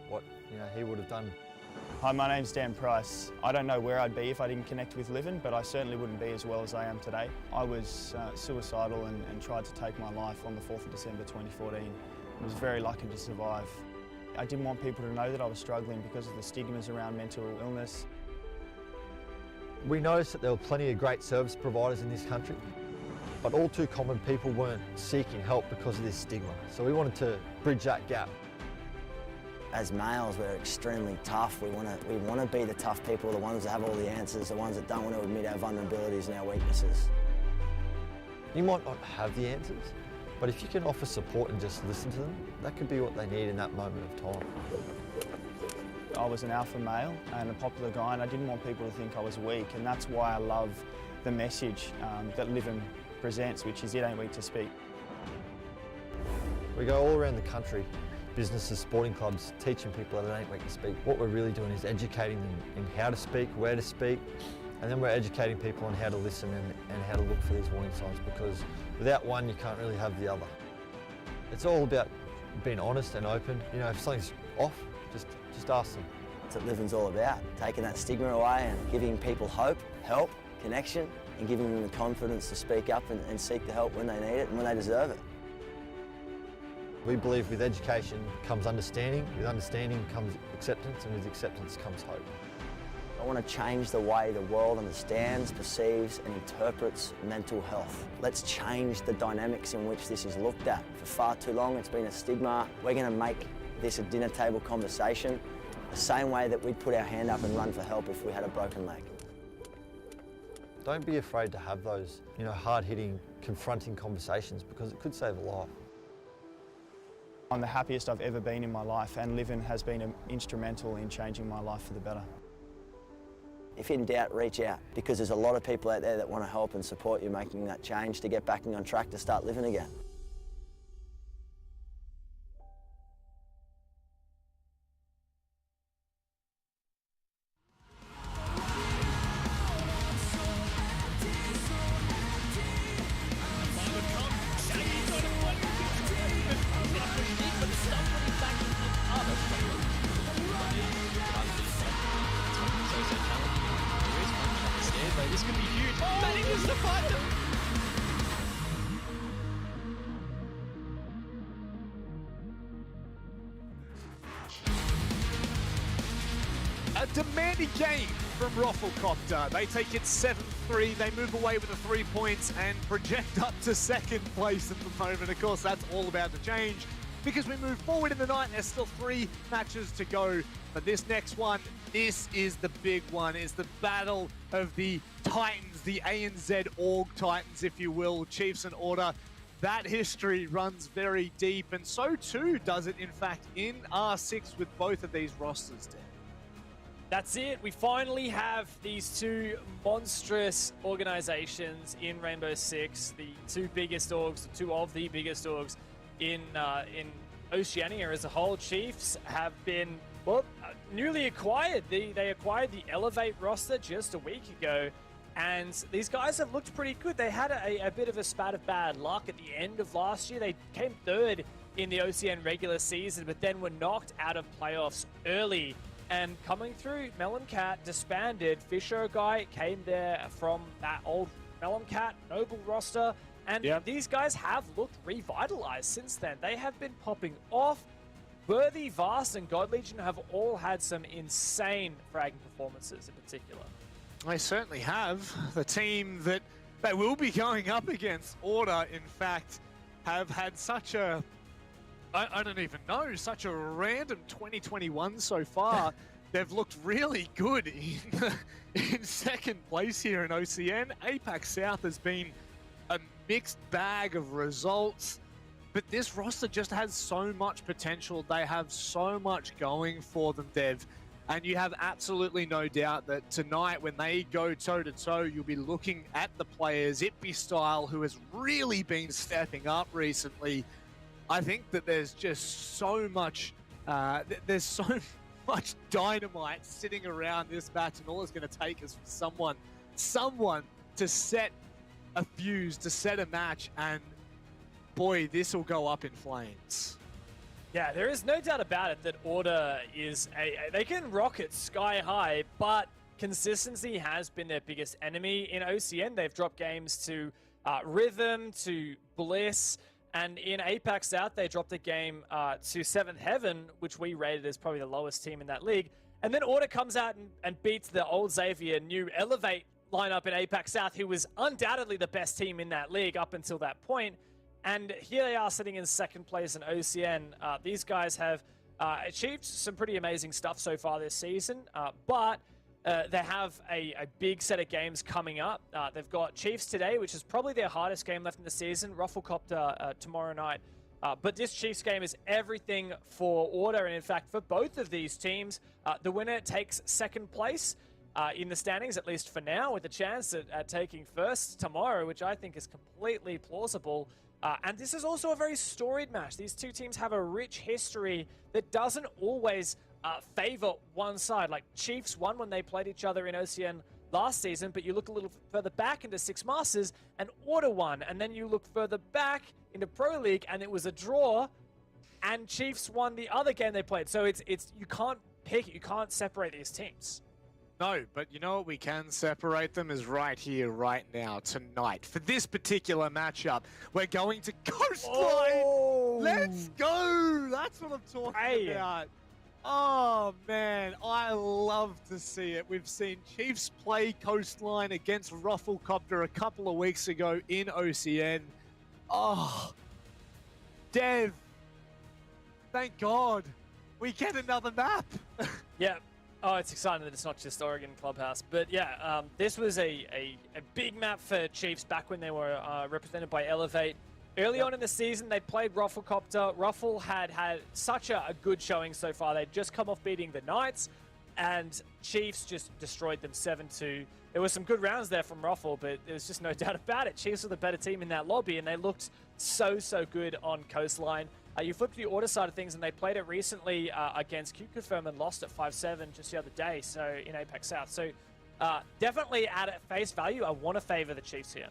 what he would have done. Hi, my name's Dan Price. I don't know where I'd be if I didn't connect with Livin, but I certainly wouldn't be as well as I am today. I was suicidal and tried to take my life on the 4th of December 2014. I was very lucky to survive. I didn't want people to know that I was struggling because of the stigmas around mental illness. We noticed that there were plenty of great service providers in this country, but all too common people weren't seeking help because of this stigma. So we wanted to bridge that gap. As males, we're extremely tough. We want to be the tough people, the ones that have all the answers, the ones that don't want to admit our vulnerabilities and our weaknesses. You might not have the answers, but if you can offer support and just listen to them, that could be what they need in that moment of time. I was an alpha male and a popular guy, and I didn't want people to think I was weak, and that's why I love the message that Livin presents, which is it ain't weak to speak. We go all around the country, businesses, sporting clubs, teaching people that it ain't weak to speak. What we're really doing is educating them in how to speak, where to speak, and then we're educating people on how to listen and how to look for these warning signs, because without one, you can't really have the other. It's all about being honest and open. You know, if something's off, just ask them. That's what living's all about, taking that stigma away and giving people hope, help, connection, and giving them the confidence to speak up and seek the help when they need it and when they deserve it. We believe with education comes understanding, with understanding comes acceptance, and with acceptance comes hope. I want to change the way the world understands, perceives and interprets mental health. Let's change the dynamics in which this is looked at. For far too long it's been a stigma. We're going to make this a dinner table conversation, the same way that we'd put our hand up and run for help if we had a broken leg. Don't be afraid to have those, hard-hitting, confronting conversations, because it could save a life. I'm the happiest I've ever been in my life, and Livin has been instrumental in changing my life for the better. If in doubt, reach out, because there's a lot of people out there that want to help and support you making that change to get back on track to start living again. This could be huge. Manages to find them. A demanding game from ROFLCOPTER. They take it 7-3. They move away with the 3 points and project up to second place at the moment. Of course, that's all about to change because we move forward in the night. There's still 3 matches to go. But this next one, this is the big one. It's the battle of the Titans, the ANZ Org Titans, if you will, Chiefs and Order. That history runs very deep, and so too does it, in fact, in R6 with both of these rosters, Dan. That's it. We finally have these 2 monstrous organizations in Rainbow Six, the 2 biggest orgs, 2 of the biggest orgs in Oceania as a whole. Chiefs have been, well, newly acquired. They acquired the Elevate roster just a week ago, and these guys have looked pretty good. They had a bit of a spat of bad luck at the end of last year. They came 3rd in the OCN regular season, but then were knocked out of playoffs early. And coming through, Melon Cat disbanded. Fisher guy came there from that old Melon Cat Noble roster. And these guys have looked revitalized since then. They have been popping off. Worthy, Vast, and God Legion have all had some insane fragging performances in particular. They certainly have. The team that they will be going up against, Order, in fact, have had such a, I don't even know, such a random 2021 so far. They've looked really good in second place here in OCN. APAC South has been a mixed bag of results. But this roster just has so much potential. They have so much going for them, Dev. And you have absolutely no doubt that tonight, when they go toe-to-toe, you'll be looking at the players, Itby Style, who has really been stepping up recently. I think that there's just so much, much dynamite sitting around this match, and all it's going to take is for someone to set a fuse, to set a match, and boy, this will go up in flames. Yeah, there is no doubt about it that Order is they can rocket sky high, but consistency has been their biggest enemy in OCN. They've dropped games to Rhythm, to Bliss, and in APAC South, they dropped a game to 7th Heaven, which we rated as probably the lowest team in that league. And then Order comes out and beats the old Xavier new Elevate lineup in APAC South, who was undoubtedly the best team in that league up until that point. And here they are sitting in second place in OCN. These guys have achieved some pretty amazing stuff so far this season, but they have a big set of games coming up. They've got Chiefs today, which is probably their hardest game left in the season. ROFLCOPTER tomorrow night. But this Chiefs game is everything for Order, and in fact, for both of these teams, the winner takes second place in the standings, at least for now, with a chance at taking first tomorrow, which I think is completely plausible. And this is also a very storied match. These two teams have a rich history that doesn't always favor one side. Like Chiefs won when they played each other in OCN last season, but you look a little further back into Six Masters and Order won, and then you look further back into Pro League and it was a draw, and Chiefs won the other game they played. So it's you can't pick it, you can't separate these teams. No, but you know what we can separate them is right here, right now, tonight. For this particular matchup, we're going to Coastline. Oh. Let's go! That's what I'm talking about. Oh, man, I love to see it. We've seen Chiefs play Coastline against ROFLCOPTER a couple of weeks ago in OCN. Oh, Dev, thank God we get another map. Yeah. Oh, it's exciting that it's not just Oregon Clubhouse. But yeah, this was a big map for Chiefs back when they were represented by Elevate. Early on in the season, they played ROFLCOPTER. Ruffle had such a good showing so far. They'd just come off beating the Knights, and Chiefs just destroyed them 7-2. There were some good rounds there from Ruffle, but there's just no doubt about it. Chiefs were the better team in that lobby, and they looked so good on Coastline. You flip to the Order side of things, and they played it recently against QConfirm and lost at 5-7 just the other day, so in APAC South. So definitely at face value, I want to favor the Chiefs here.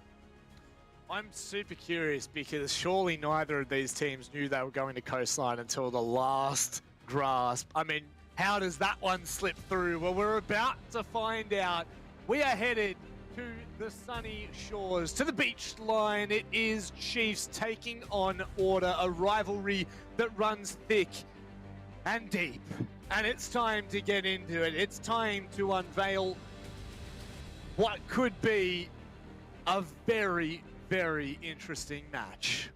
I'm super curious because surely neither of these teams knew they were going to Coastline until the last grasp. I mean, how does that one slip through? Well, we're about to find out. We are headed to the sunny shores, to the beach line. It is Chiefs taking on Order, a rivalry that runs thick and deep. And it's time to get into it. It's time to unveil what could be a very interesting match.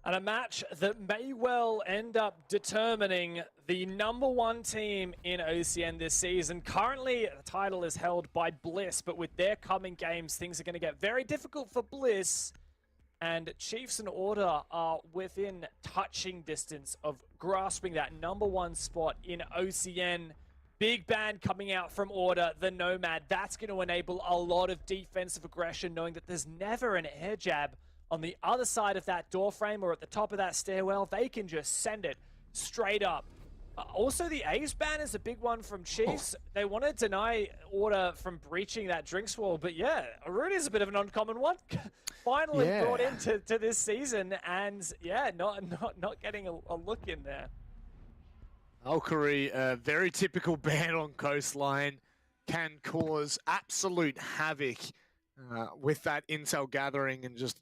And a match that may well end up determining the #1 team in OCN this season. Currently, the title is held by Bliss, but with their coming games, things are going to get very difficult for Bliss. And Chiefs and Order are within touching distance of grasping that #1 spot in OCN. Big ban coming out from Order, the Nomad. That's going to enable a lot of defensive aggression, knowing that there's never an air jab on the other side of that door frame or at the top of that stairwell. They can just send it straight up. Also, the Ace ban is a big one from Chiefs. They want to deny Order from breaching that drinks wall, but yeah, Arun is a bit of an uncommon one. Finally brought into this season, and yeah, not getting a look in there. Valkyrie, a very typical ban on Coastline, can cause absolute havoc with that intel gathering, and just,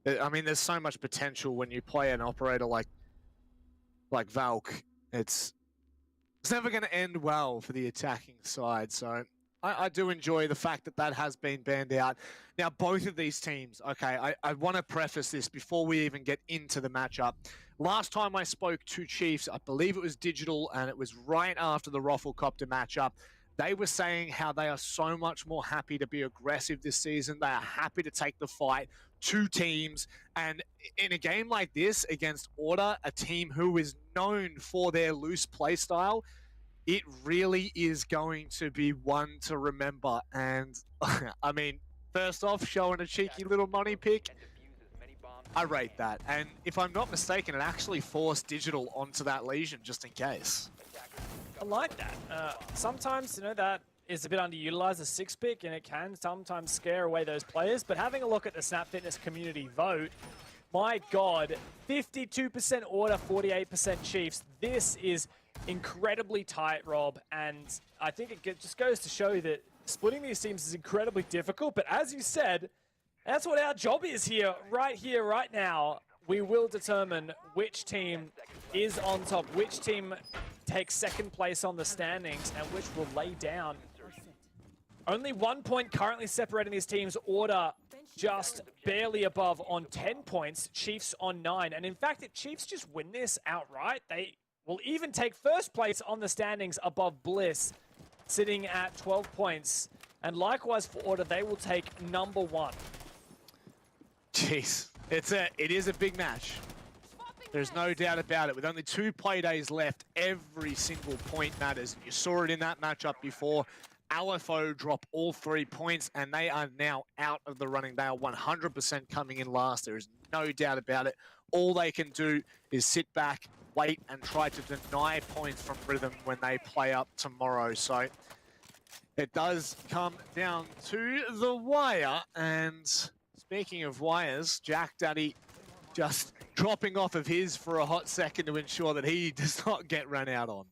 I mean, there's so much potential when you play an operator like Valk. It's never going to end well for the attacking side, so I do enjoy the fact that that has been banned out. Now, both of these teams, okay, I want to preface this before we even get into the matchup. Last time I spoke to Chiefs, I believe it was Digital, and it was right after the ROFLCOPTER matchup. They were saying how they are so much more happy to be aggressive this season. They are happy to take the fight, two teams. And in a game like this against Order, a team who is known for their loose play style, it really is going to be one to remember. And I mean, first off, showing a cheeky little money pick, I rate that. And if I'm not mistaken, it actually forced Digital onto that lesion just in case. I like that. Sometimes, you know, that is a bit underutilized, a 6-pick, and it can sometimes scare away those players. But having a look at the Snap Fitness community vote, my God, 52% Order, 48% Chiefs. This is incredibly tight, Rob. And I think it just goes to show that splitting these teams is incredibly difficult. But as you said, that's what our job is here, right now. We will determine which team is on top, which team take second place on the standings and which will lay down. Only 1 point currently separating these teams. Order just barely above on 10 points, Chiefs on 9. And in fact, if Chiefs just win this outright, they will even take first place on the standings above Bliss, sitting at 12 points. And likewise for Order, they will take number 1. Jeez, it is a big match. There's no doubt about it. With only 2 play days left, every single point matters. You saw it in that matchup before. LFO drop all 3 points, and they are now out of the running. They are 100% coming in last. There is no doubt about it. All they can do is sit back, wait, and try to deny points from Rhythm when they play up tomorrow. So it does come down to the wire. And speaking of wires, Jack Daddy just dropping off of his for a hot second to ensure that he does not get run out on.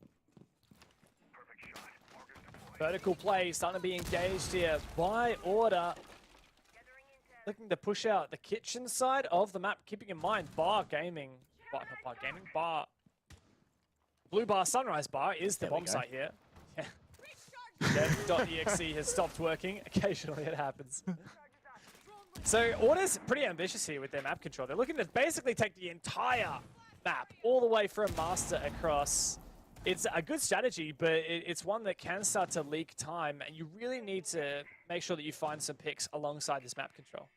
Vertical play starting to be engaged here by Order. Looking to push out the kitchen side of the map, keeping in mind Bar Gaming, not Bar Gaming, Bar, Blue Bar Sunrise Bar is the bomb site here. Yeah. Dev.exe has stopped working. Occasionally it happens. So Order's pretty ambitious here with their map control. They're looking to basically take the entire map all the way from Master across. It's a good strategy, but it's one that can start to leak time, and you really need to make sure that you find some picks alongside this map control.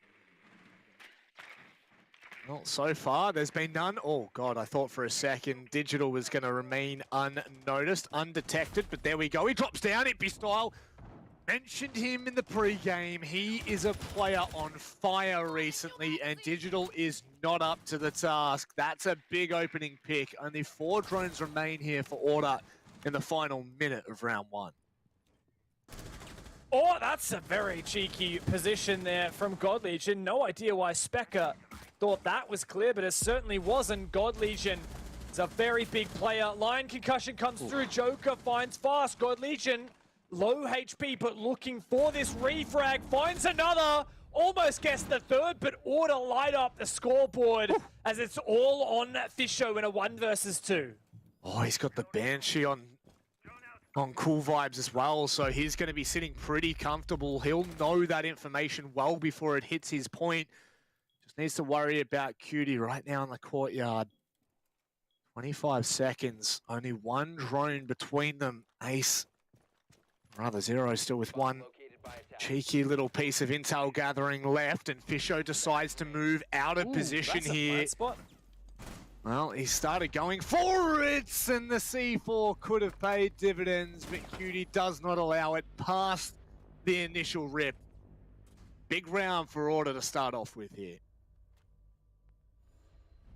Well, so far, there's been none. Oh, God, I thought for a second Digital was going to remain unnoticed, undetected, but there we go. He drops down, Ippy style. Mentioned him in the pre-game. He is a player on fire recently, and Digital is not up to the task. That's a big opening pick. Only 4 drones remain here for Order in the final minute of round 1. Oh, that's a very cheeky position there from God Legion. No idea why Specker thought that was clear, but it certainly wasn't. God Legion is a very big player. Lion concussion comes through. Joker finds fast. God Legion, low HP, but looking for this refrag. Finds another. Almost gets the third, but Order light up the scoreboard as it's all on Fisho in a 1 versus 2. Oh, he's got the Banshee on cool vibes as well, so he's going to be sitting pretty comfortable. He'll know that information well before it hits his point. Just needs to worry about Cutie right now in the courtyard. 25 seconds, only 1 drone between them. Ace, rather Zero still with 1 cheeky little piece of intel gathering left, and Fisho decides to move out of position here. Well, he started going for it, and the C4 could have paid dividends, but Cutie does not allow it past the initial rip. Big round for Order to start off with here.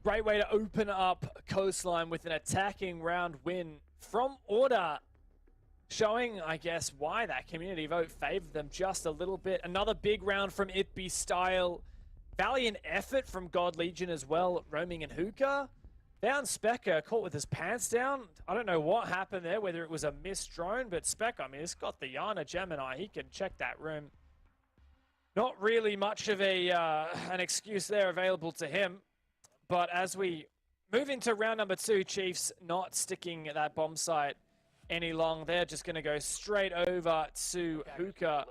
Great way to open up Coastline with an attacking round win from Order. Showing, I guess, why that community vote favored them just a little bit. Another big round from Itby style. Valiant effort from God Legion as well, roaming in hookah. Found Specker caught with his pants down. I don't know what happened there, whether it was a missed drone, but Specker, I mean, he's got the Yana Gemini. He can check that room. Not really much of an excuse there available to him. But as we move into round number 2, Chiefs not sticking at that bomb site any long. They're just going to go straight over to hookah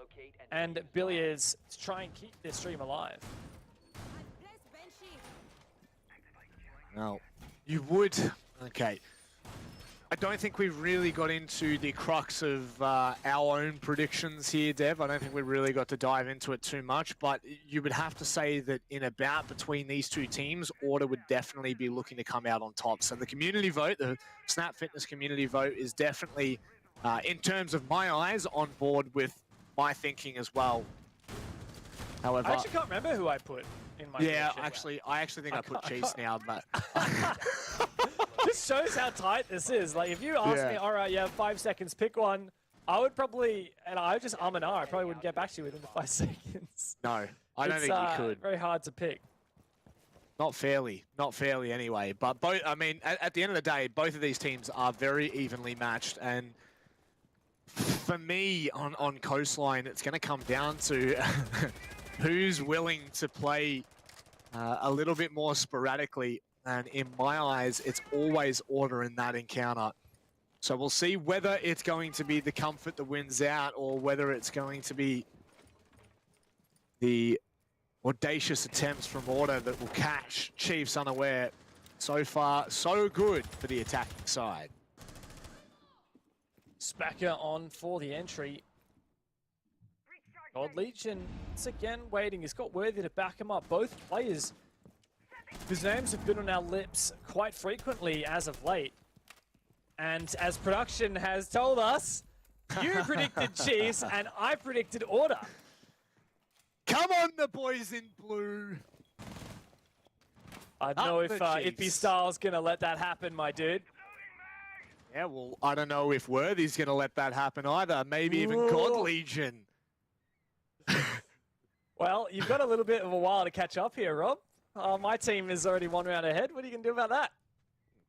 and billiards to try and keep this stream alive. Now, you would... Okay. I don't think we've really got into the crux of our own predictions here, Dev. I don't think we really got to dive into it too much, but you would have to say that in a bout between these 2 teams, Order would definitely be looking to come out on top. So the community vote, the Snap Fitness community vote, is definitely, in terms of my eyes, on board with my thinking as well. However, I actually can't remember who I put in my prediction. I actually think I put Cheese now, but... This shows how tight this is. Like, if you ask me, all right, you have 5 seconds, pick one, I would probably, and I would just and I probably wouldn't get back to you within the 5 seconds. No, I don't think you could. Very hard to pick. Not fairly anyway. But both, I mean, at the end of the day, both of these teams are very evenly matched. And for me, on Coastline, it's going to come down to who's willing to play a little bit more sporadically. And in my eyes, it's always Order in that encounter. So we'll see whether it's going to be the comfort that wins out or whether it's going to be the audacious attempts from Order that will catch Chiefs unaware. So far, so good for the attacking side. Spacker on for the entry. God Legion, once again waiting. He's got Worthy to back him up. Both players whose names have been on our lips quite frequently as of late. And as production has told us, you predicted Chiefs and I predicted Order. Come on, the boys in blue. I don't know if Ippy Styles gonna let that happen, my dude. Yeah, well, I don't know if Worthy's gonna let that happen either. Maybe even God Legion. Well, you've got a little bit of a while to catch up here, Rob. My team is already 1 round ahead. What are you gonna do about that?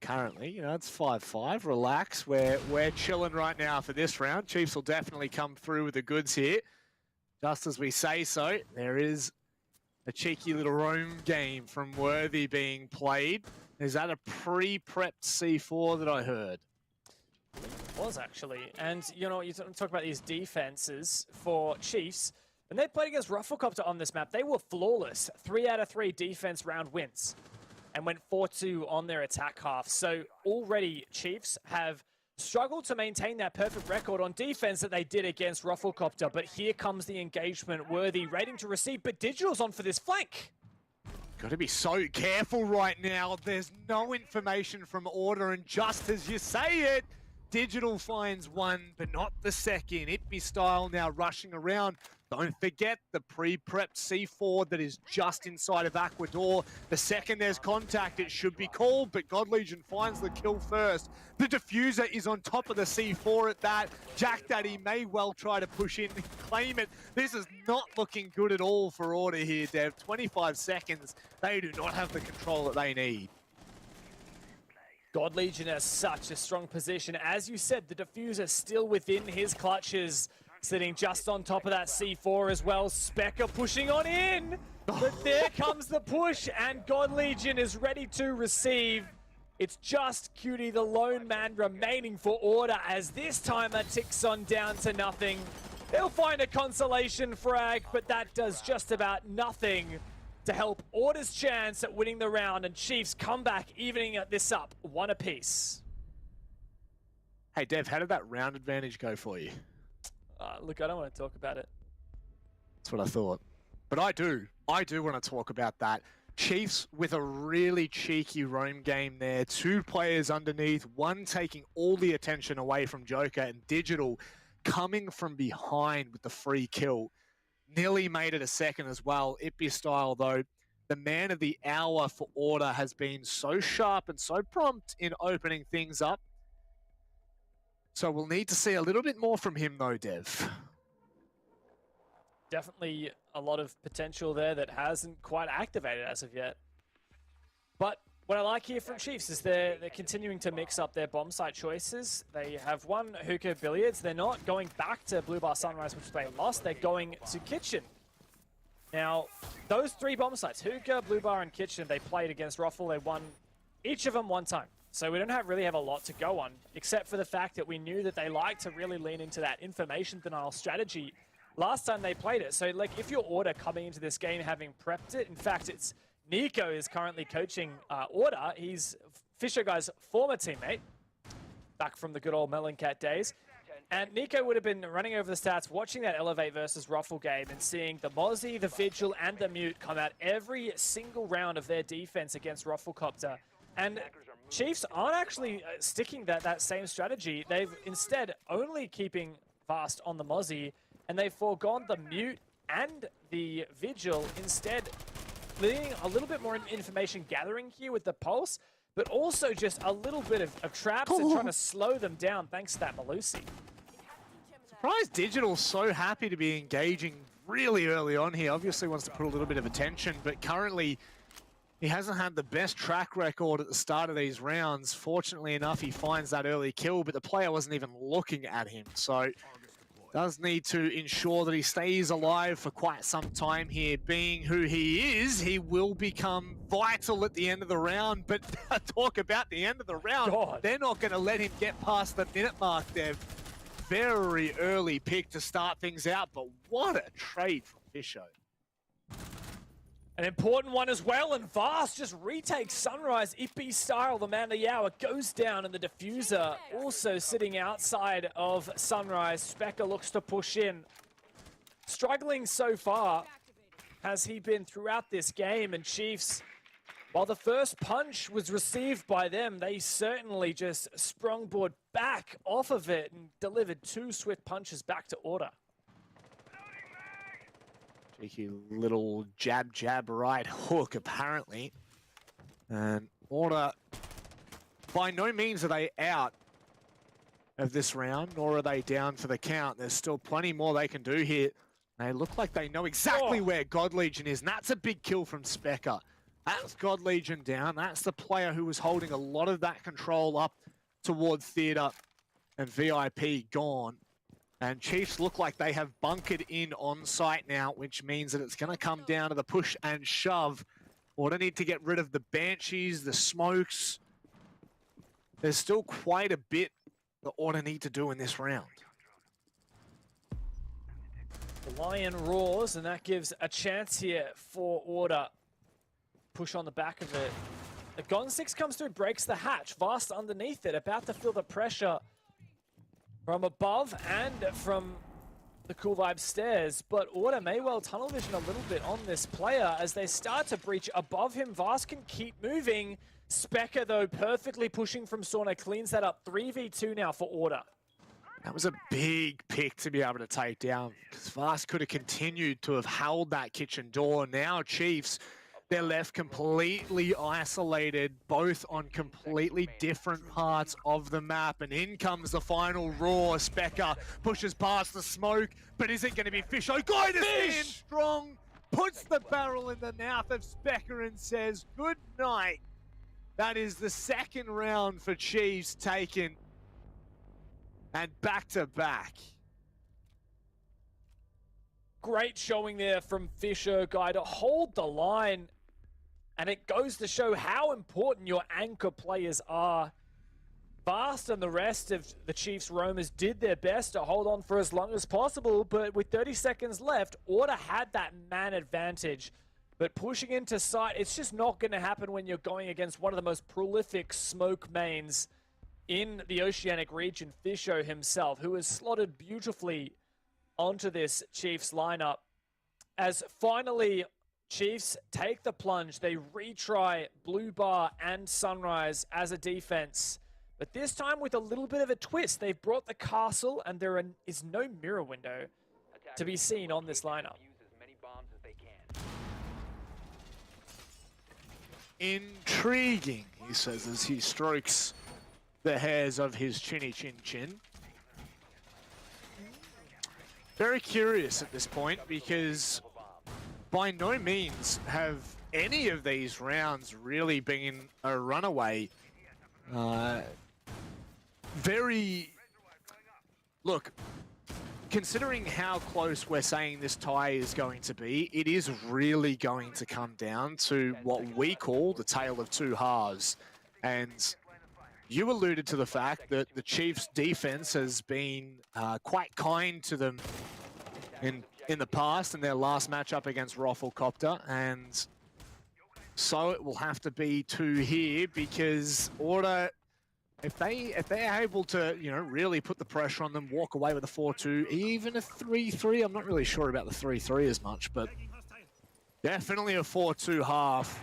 Currently, you know, it's 5-5. Relax. We're chilling right now for this round. Chiefs will definitely come through with the goods here. Just as we say so, there is a cheeky little roam game from Worthy being played. Is that a pre-prepped C4 that I heard? It was actually. And, you know, you talk about these defenses for Chiefs. When they played against ROFLCOPTER on this map, they were flawless. 3 out of 3 defense round wins and went 4-2 on their attack half. So already Chiefs have struggled to maintain that perfect record on defense that they did against ROFLCOPTER. But here comes the engagement. Worthy waiting to receive, but Digital's on for this flank. Got to be so careful right now. There's no information from Order, and just as you say it, Digital finds one, but not the second. Ippy Style now rushing around. Don't forget the pre-prepped C4 that is just inside of Aquador. The second there's contact, it should be called, but God Legion finds the kill first. The diffuser is on top of the C4 at that. Jack Daddy may well try to push in and claim it. This is not looking good at all for Order here, Dev. 25 seconds. They do not have the control that they need. God Legion has such a strong position. As you said, the diffuser still within his clutches. Sitting just on top of that C4 as well. Specker pushing on in. But there comes the push, and God Legion is ready to receive. It's just Cutie, the lone man, remaining for Order as this timer ticks on down to nothing. They'll find a consolation frag, but that does just about nothing to help Order's chance at winning the round, and Chiefs come back, evening this up, 1 apiece. Hey, Dev, how did that round advantage go for you? Look, I don't want to talk about it. That's what I thought. But I do want to talk about that. Chiefs with a really cheeky roam game there. 2 players underneath, one taking all the attention away from Joker, and Digital coming from behind with the free kill. Nearly made it a second as well. Ippy Style, though, the man of the hour for Order, has been so sharp and so prompt in opening things up. So we'll need to see a little bit more from him, though, Dev. Definitely a lot of potential there that hasn't quite activated as of yet. But what I like here from Chiefs is they're continuing to mix up their bomb site choices. They have one Hookah Billiards. They're not going back to Blue Bar Sunrise, which they lost. They're going to Kitchen. Now, those 3 bomb sites, Hookah, Blue Bar, and Kitchen, they played against Ruffle. They won each of them 1 time. So we don't really have a lot to go on, except for the fact that we knew that they like to really lean into that information denial strategy last time they played it. So, like, if you're Order coming into this game having prepped it, in fact, it's Nico is currently coaching Order. He's Fisher Guy's former teammate, back from the good old Meloncat days. And Nico would have been running over the stats, watching that Elevate versus Ruffle game and seeing the Mozzie, the Vigil, and the Mute come out every single round of their defense against ROFLCOPTER. And Chiefs aren't actually sticking that same strategy. They've instead only keeping fast on the Mozzie, and they've foregone the Mute and the Vigil, instead leading a little bit more information gathering here with the Pulse, but also just a little bit of traps and trying to slow them down thanks to that Malusi. Surprised Digital's so happy to be engaging really early on here. Obviously wants to put a little bit of attention, but currently he hasn't had the best track record at the start of these rounds. Fortunately enough, he finds that early kill, but the player wasn't even looking at him. So does need to ensure that he stays alive for quite some time here. Being who he is, he will become vital at the end of the round. But talk about the end of the round. God. They're not going to let him get past the minute mark there. Very early pick to start things out, but what a trade from Fisho. An important one as well, and Vast just retakes Sunrise. Ippy style, the man of the hour goes down, and the diffuser also sitting outside of Sunrise. Specker looks to push in. Struggling so far has he been throughout this game, and Chiefs, while the first punch was received by them, they certainly just sprungboard back off of it and delivered 2 swift punches back to order. Cheeky little jab right hook, apparently. And Order, by no means are they out of this round, nor are they down for the count. There's still plenty more they can do here. They look like they know exactly where God Legion is, and that's a big kill from Specker. That's God Legion down. That's the player who was holding a lot of that control up toward Theatre, and VIP gone. And Chiefs look like they have bunkered in on site now, which means that it's going to come down to the push and shove. Order need to get rid of the Banshees, the smokes. There's still quite a bit the Order need to do in this round. The Lion roars, and that gives a chance here for Order. Push on the back of it. The Gon 6 comes through, breaks the hatch. Vast underneath it, about to feel the pressure from above and from the Cool Vibe stairs, but Order may well tunnel vision a little bit on this player as they start to breach above him. Vast can keep moving. Specker, though, perfectly pushing from Sauna, cleans that up. 3v2 now for Order. That was a big pick to be able to take down, because Vast could have continued to have held that kitchen door. Now Chiefs, they're left completely isolated, both on completely different parts of the map. And in comes the final roar. Specker pushes past the smoke, but is it going to be Fisho? Going to stand strong, puts the barrel in the mouth of Specker and says, good night. That is the second round for Chiefs taken. And back to back. Great showing there from Fisher, guy, to hold the line. And it goes to show how important your anchor players are. Vast and the rest of the Chiefs roamers did their best to hold on for as long as possible, but with 30 seconds left, Order had that man advantage. But pushing into sight, it's just not going to happen when you're going against one of the most prolific smoke mains in the Oceanic region, Fisho himself, who is slotted beautifully onto this Chiefs lineup. As finally Chiefs take the plunge, they retry Blue Bar and Sunrise as a defense. But this time with a little bit of a twist, they've brought the castle and there is no mirror window to be seen on this lineup. Intriguing, he says as he strokes the hairs of his chinny chin chin. Very curious at this point, because by no means have any of these rounds really been a runaway. Look, considering how close we're saying this tie is going to be, it is really going to come down to what we call the tale of two halves. And you alluded to the fact that the Chiefs' defense has been quite kind to them in the past in their last matchup against ROFLCOPTER, and so it will have to be 2 here, because Order, if they're able to, you know, really put the pressure on them, walk away with a 4-2, even a 3-3, I'm not really sure about the 3-3 as much, but definitely a 4-2 half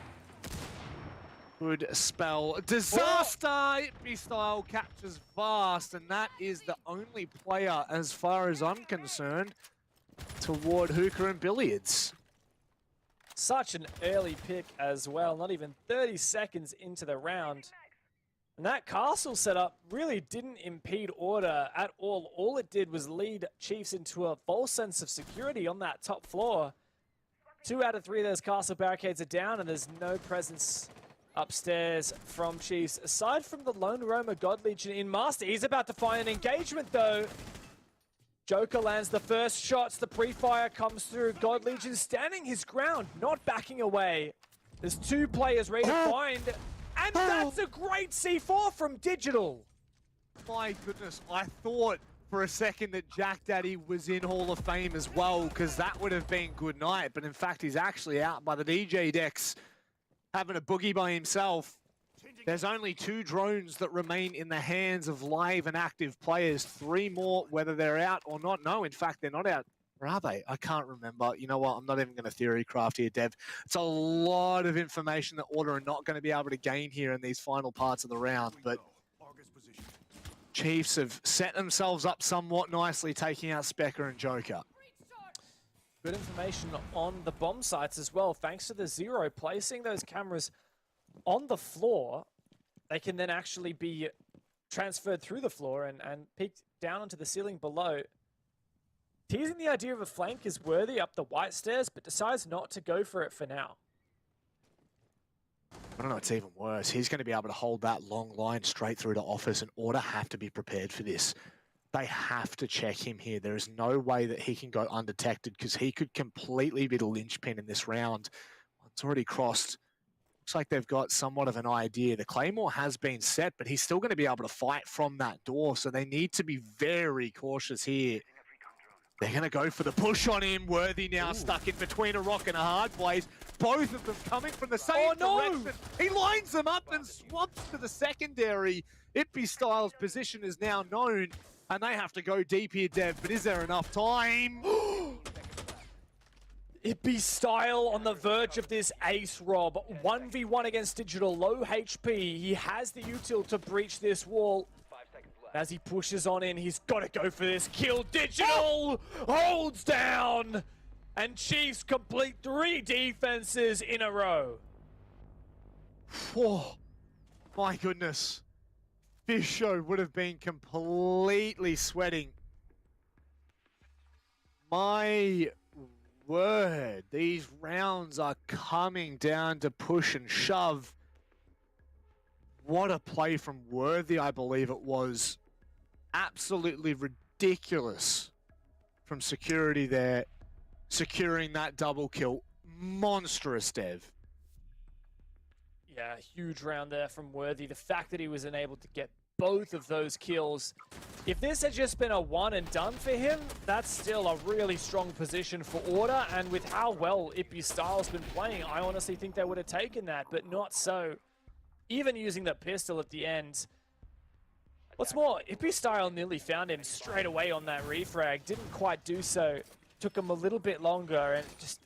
would spell disaster. Ippy style captures Vast, and that is the only player, as far as I'm concerned, toward Hookah and Billiards. Such an early pick as well, not even 30 seconds into the round. And that castle setup really didn't impede Order at all. All it did was lead Chiefs into a false sense of security on that top floor. 2 out of 3 of those castle barricades are down, and there's no presence upstairs from Chiefs, aside from the lone roamer God Legion in Master. He's about to find an engagement though. Joker lands the first shots. The pre-fire comes through. God Legion standing his ground, not backing away. There's 2 players ready to find. And that's a great C4 from Digital. My goodness, I thought for a second that Jack Daddy was in Hall of Fame as well, because that would have been good night. But in fact, he's actually out by the DJ decks, having a boogie by himself. There's only 2 drones that remain in the hands of live and active players. 3 more, whether they're out or not. No, in fact, they're not out. Or are they? I can't remember. You know what? I'm not even going to theory craft here, Dev. It's a lot of information that Order are not going to be able to gain here in these final parts of the round. But Chiefs have set themselves up somewhat nicely, taking out Specker and Joker. Good information on the bomb sites as well. Thanks to the Zero placing those cameras on the floor, they can then actually be transferred through the floor and peeked down onto the ceiling below. Teasing the idea of a flank is worthy up the white stairs, but decides not to go for it for now. I don't know, it's even worse. He's going to be able to hold that long line straight through to office, and Order have to be prepared for this. They have to check him here. There is no way that he can go undetected, because he could completely be the linchpin in this round. It's already crossed. Looks like they've got somewhat of an idea. The Claymore has been set, but he's still going to be able to fight from that door, so they need to be very cautious here. They're going to go for the push on him. Worthy now stuck in between a rock and a hard place. Both of them coming from the same direction. He lines them up and swamps to the secondary. Ippy Styles' position is now known, and they have to go deep here, Dev. But is there enough time? Ippy Style on the verge of this ace, Rob. 1v1 against Digital, low HP. He has the util to breach this wall. As he pushes on in, he's got to go for this kill. Digital holds down, and Chiefs complete 3 defenses in a row. Oh, my goodness. This show would have been completely sweating. My word, these rounds are coming down to push and shove. What a play from Worthy, I believe it was. Absolutely ridiculous from security there, securing that double kill. Monstrous, Dev. Yeah, huge round there from Worthy. The fact that he was unable to get both of those kills. If this had just been a one and done for him, that's still a really strong position for Order. And with how well Ippy Styles been playing, I honestly think they would have taken that, but not so. Even using the pistol at the end. What's more, Ippy Style nearly found him straight away on that refrag. Didn't quite do so. Took him a little bit longer, and just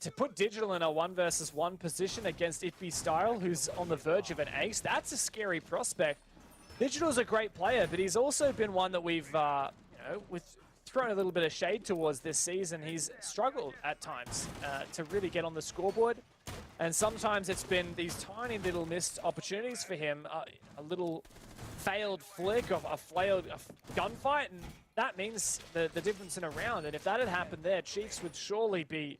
to put Digital in a 1 versus 1 position against Ippy Style, who's on the verge of an ace, that's a scary prospect. Digital's a great player, but he's also been one that we've thrown a little bit of shade towards this season. He's struggled at times to really get on the scoreboard. And sometimes it's been these tiny little missed opportunities for him, a little failed flick of a failed gunfight, and that means the difference in a round. And if that had happened there, Chiefs would surely be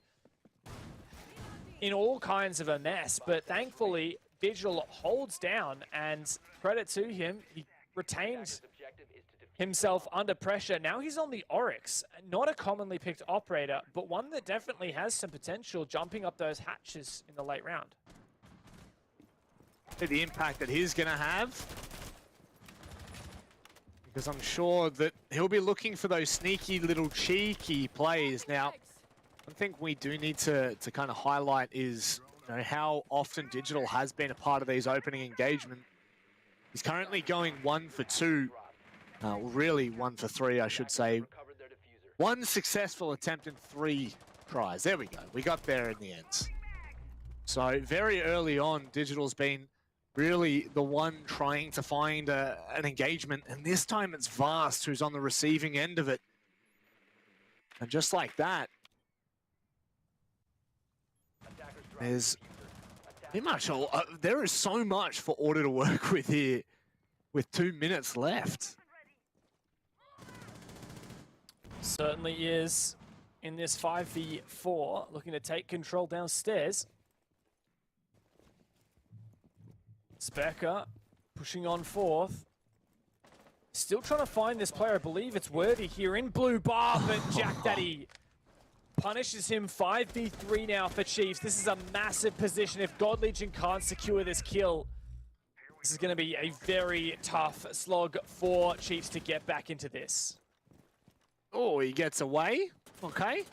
in all kinds of a mess. But thankfully, Digital holds down, and credit to him, he retained himself under pressure. Now he's on the Oryx, not a commonly picked operator, but one that definitely has some potential jumping up those hatches in the late round. The impact that he's going to have, because I'm sure that he'll be looking for those sneaky little cheeky plays. Now, I think we do need to kind of highlight is how often Digital has been a part of these opening engagements. He's currently going 1 for 2. Really 1 for 3, I should say. 1 successful attempt in 3 tries. There we go. We got there in the end. So very early on, Digital's been really the one trying to find an engagement. And this time it's Vast who's on the receiving end of it. And just like that, there's pretty much there is so much for Order to work with here with 2 minutes left. Certainly is in this 5v4, looking to take control downstairs. Specker pushing on 4th. Still trying to find this player. I believe it's Worthy here in blue bar, but Jack Daddy punishes him. 5v3 now for Chiefs. This is a massive position. If God Legion can't secure this kill, this is going to be a very tough slog for Chiefs to get back into this. Oh, he gets away. Okay.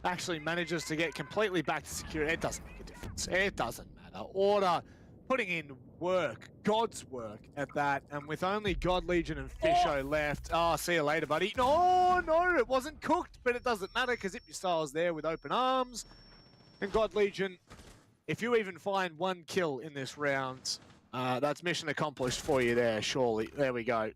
Actually manages to get completely back to security. It doesn't make a difference. It doesn't matter. Order putting in work, God's work at that. And with only God Legion and Fisho left. Oh, see you later, buddy. No, it wasn't cooked, but it doesn't matter because Ipustyl's there with open arms. And God Legion, if you even find one kill in this round, that's mission accomplished for you there, surely. There we go.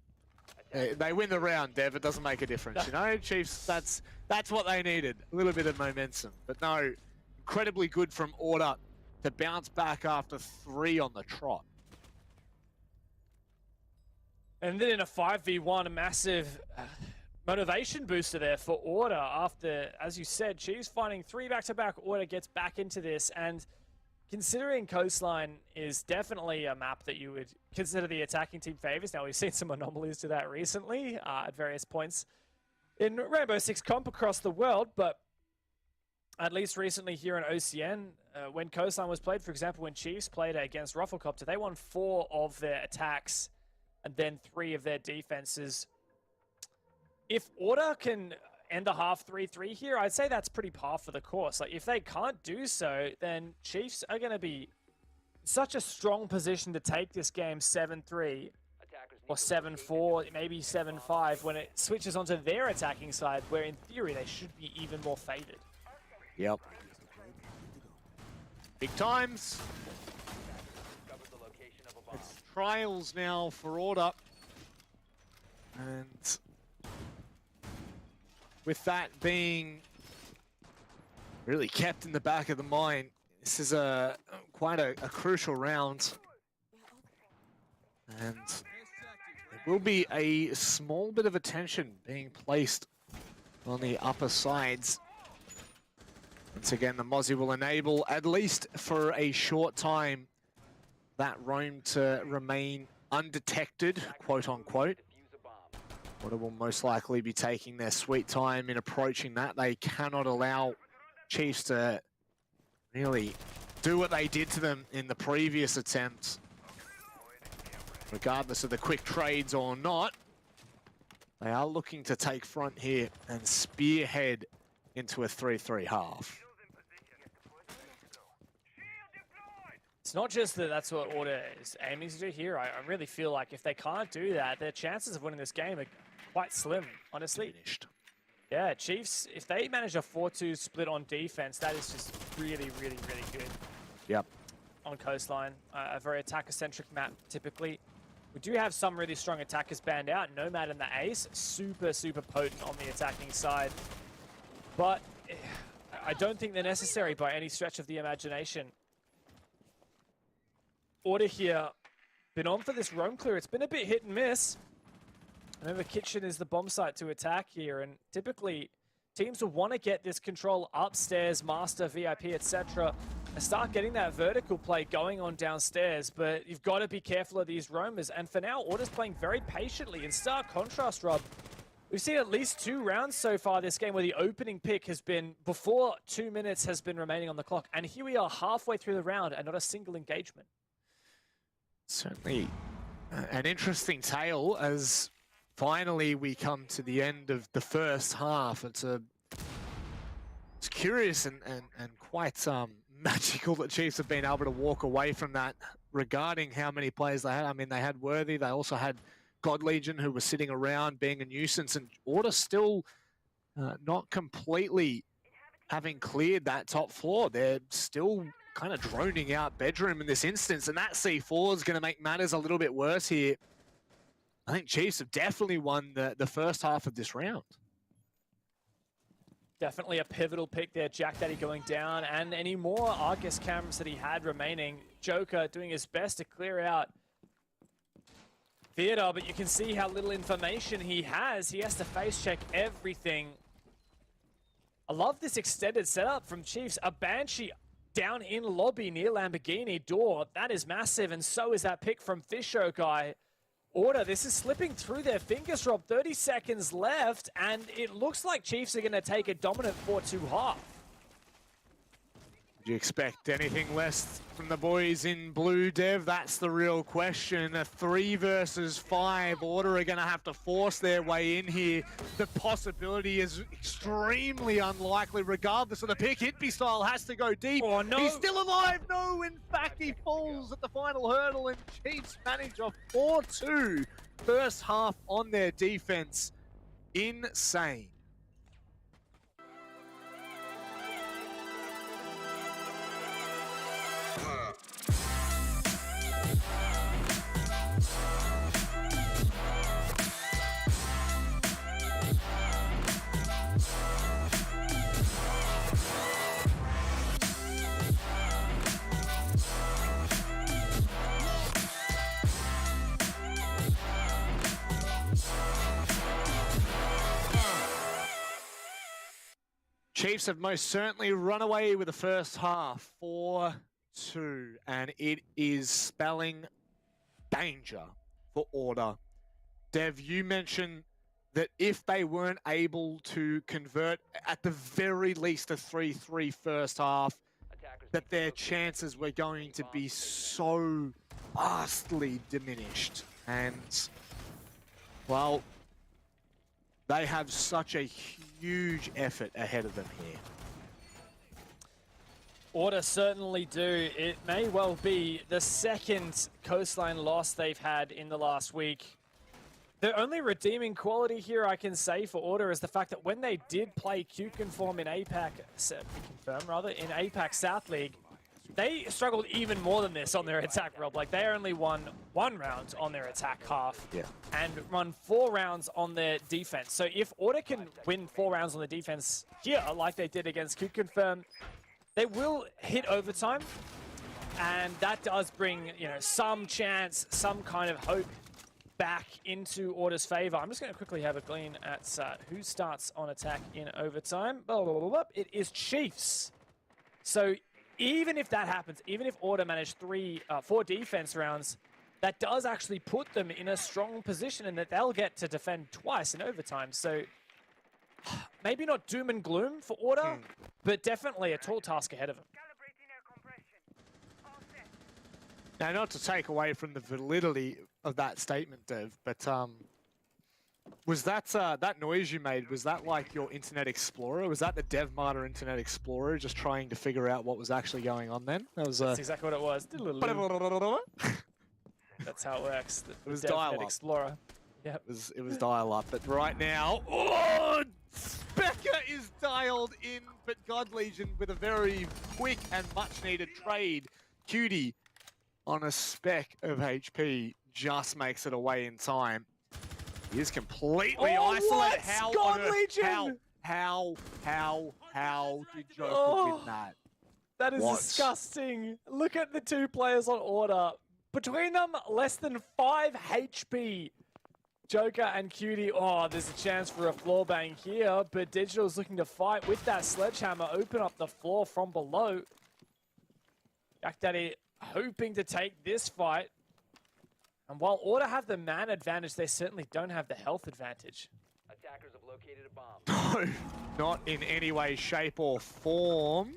They win the round, Dev. It doesn't make a difference, you know? Chiefs, that's what they needed. A little bit of momentum. But no, incredibly good from Order to bounce back after 3 on the trot. And then in a 5v1, a massive motivation booster there for Order after, as you said, Chiefs finding 3 back-to-back. Order gets back into this, and considering Coastline is definitely a map that you would consider the attacking team favors. Now, we've seen some anomalies to that recently at various points in Rainbow Six Comp across the world, but at least recently here in OCN, when Coastline was played, for example, when Chiefs played against ROFLCOPTER, they won 4 of their attacks and then 3 of their defenses. If Order can end the half 3-3 here, I'd say that's pretty par for the course. Like, if they can't do so, then Chiefs are going to be such a strong position to take this game 7-3 or 7-4, maybe 7-5 when it switches onto their attacking side, where in theory they should be even more favored. Yep. Big times. It's trials now for Order. And with that being really kept in the back of the mind, this is quite a crucial round. And there will be a small bit of attention being placed on the upper sides. Once again, the Mozzie will enable, at least for a short time, that roam to remain undetected, quote unquote. Order will most likely be taking their sweet time in approaching that. They cannot allow Chiefs to really do what they did to them in the previous attempts. Regardless of the quick trades or not, they are looking to take front here and spearhead into a 3-3 half. It's not just that that's what Order is aiming to do here. I really feel like if they can't do that, their chances of winning this game are quite slim, honestly. Finished. Yeah, Chiefs, if they manage a 4-2 split on defense, that is just really, really, really good. Yep. On Coastline, a very attacker-centric map, typically. We do have some really strong attackers banned out. Nomad and the Ace, super, super potent on the attacking side. But I don't think they're necessary by any stretch of the imagination. Order here, been on for this roam clear. It's been a bit hit and miss. Remember, Kitchen is the bomb site to attack here, and typically teams will want to get this control upstairs, Master, VIP, etc., and start getting that vertical play going on downstairs, but you've got to be careful of these roamers, and for now, Order's playing very patiently. In stark contrast, Rob, we've seen at least 2 rounds so far this game where the opening pick has been before 2 minutes has been remaining on the clock, and here we are halfway through the round and not a single engagement. Certainly an interesting tale as finally we come to the end of the first half. It's curious and quite magical that Chiefs have been able to walk away from that regarding how many players they had. I mean, they had Worthy, they also had God Legion who was sitting around being a nuisance, and Order still not completely having cleared that top floor. They're still kind of droning out bedroom in this instance, and that C4 is going to make matters a little bit worse here. I think Chiefs have definitely won the first half of this round. Definitely a pivotal pick there. Jack Daddy going down, and any more Argus cameras that he had remaining. Joker doing his best to clear out Theater, but you can see how little information he has. He has to face check everything. I love this extended setup from Chiefs. A Banshee down in lobby near Lamborghini door. That is massive, and so is that pick from Fisho guy. Order, this is slipping through their fingers, Rob. 30 seconds left, and it looks like Chiefs are going to take a dominant 4-2 half. Do you expect anything less from the boys in blue, Dev? That's the real question. A 3 versus 5. Order are going to have to force their way in here. The possibility is extremely unlikely, regardless of the pick. Hitby style has to go deep. Oh, no. He's still alive. No, in fact, he falls at the final hurdle, and Chiefs manage a 4-2 first half on their defense. Insane. Chiefs have most certainly run away with the first half, 4-2, and it is spelling danger for Order. Dev, you mentioned that if they weren't able to convert at the very least a 3-3 first half, that their chances were going to be so vastly diminished. And, well, they have such a huge effort ahead of them here. Order certainly do. It may well be the second coastline loss they've had in the last week. The only redeeming quality here I can say for Order is the fact that when they did play Q-Conform in APAC, in APAC South League, they struggled even more than this on their attack, Rob. Like, they only won 1 round on their attack half and run 4 rounds on their defense. So if Order can win 4 rounds on the defense here, like they did against Q-Confirm, they will hit overtime. And that does bring, you know, some chance, some kind of hope back into Order's favor. I'm just going to quickly have a glean at who starts on attack in overtime. It is Chiefs. So even if that happens, even if Order manage 4 defense rounds, that does actually put them in a strong position and that they'll get to defend twice in overtime. So maybe not doom and gloom for Order, but definitely a tall task ahead of them. Now, not to take away from the validity of that statement, Dev, but was that that noise you made, was that like your Internet Explorer? Was that the DevMarter Internet Explorer just trying to figure out what was actually going on then? That was That's exactly what it was. That's how it works. It was dial-up. Explorer. Yep. It was dial-up, but right now, Specker is dialed in, but God Legion with a very quick and much-needed trade. Cutie on a speck of HP just makes it away in time. He is completely isolated. How God on earth, Legion! how did Joker win that? That is disgusting. Look at the 2 players on Order. Between them, less than 5 HP. Joker and Cutie. Oh, there's a chance for a floor bang here, but Digital's looking to fight with that sledgehammer, open up the floor from below. Jack Daddy hoping to take this fight. And while Order have the man advantage, they certainly don't have the health advantage. Attackers have located a bomb. No, not in any way, shape, or form.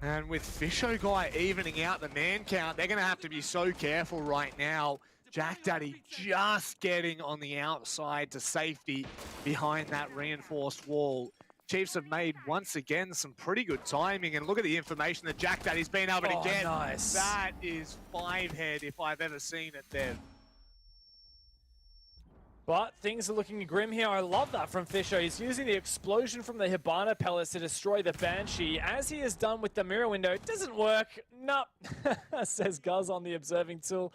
And with Fisho Guy evening out the man count, they're going to have to be so careful right now. Jack Daddy just getting on the outside to safety behind that reinforced wall. Chiefs have made, once again, some pretty good timing. And look at the information that Jack Daddy's been able to get. Nice. That is 5-head if I've ever seen it, Dev. But things are looking grim here. I love that from Fisher. He's using the explosion from the Hibana pellets to destroy the Banshee, as he has done with the mirror window. It doesn't work. Nope, says Guz on the observing tool.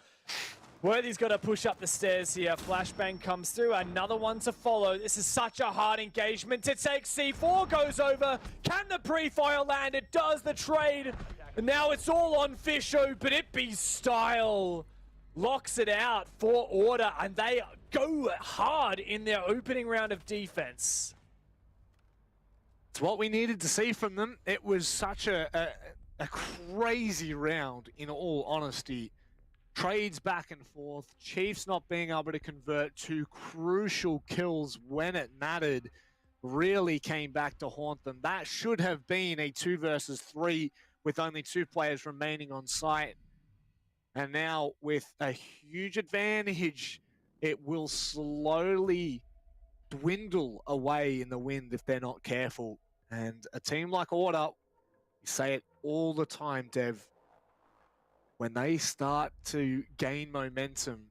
Worthy's got to push up the stairs here. Flashbang comes through. Another one to follow. This is such a hard engagement to take. C4 goes over. Can the pre-fire land? It does. The trade. And now it's all on Fisho, but it be style. Locks it out for Order, and they go hard in their opening round of defense. It's what we needed to see from them. It was such a crazy round, in all honesty. trades back and forth, Chiefs not being able to convert 2 crucial kills when it mattered really came back to haunt them. That should have been a 2 versus 3 with only 2 players remaining on site. And now with a huge advantage, it will slowly dwindle away in the wind if they're not careful. And a team like Order, we say it all the time, Dev, when they start to gain momentum,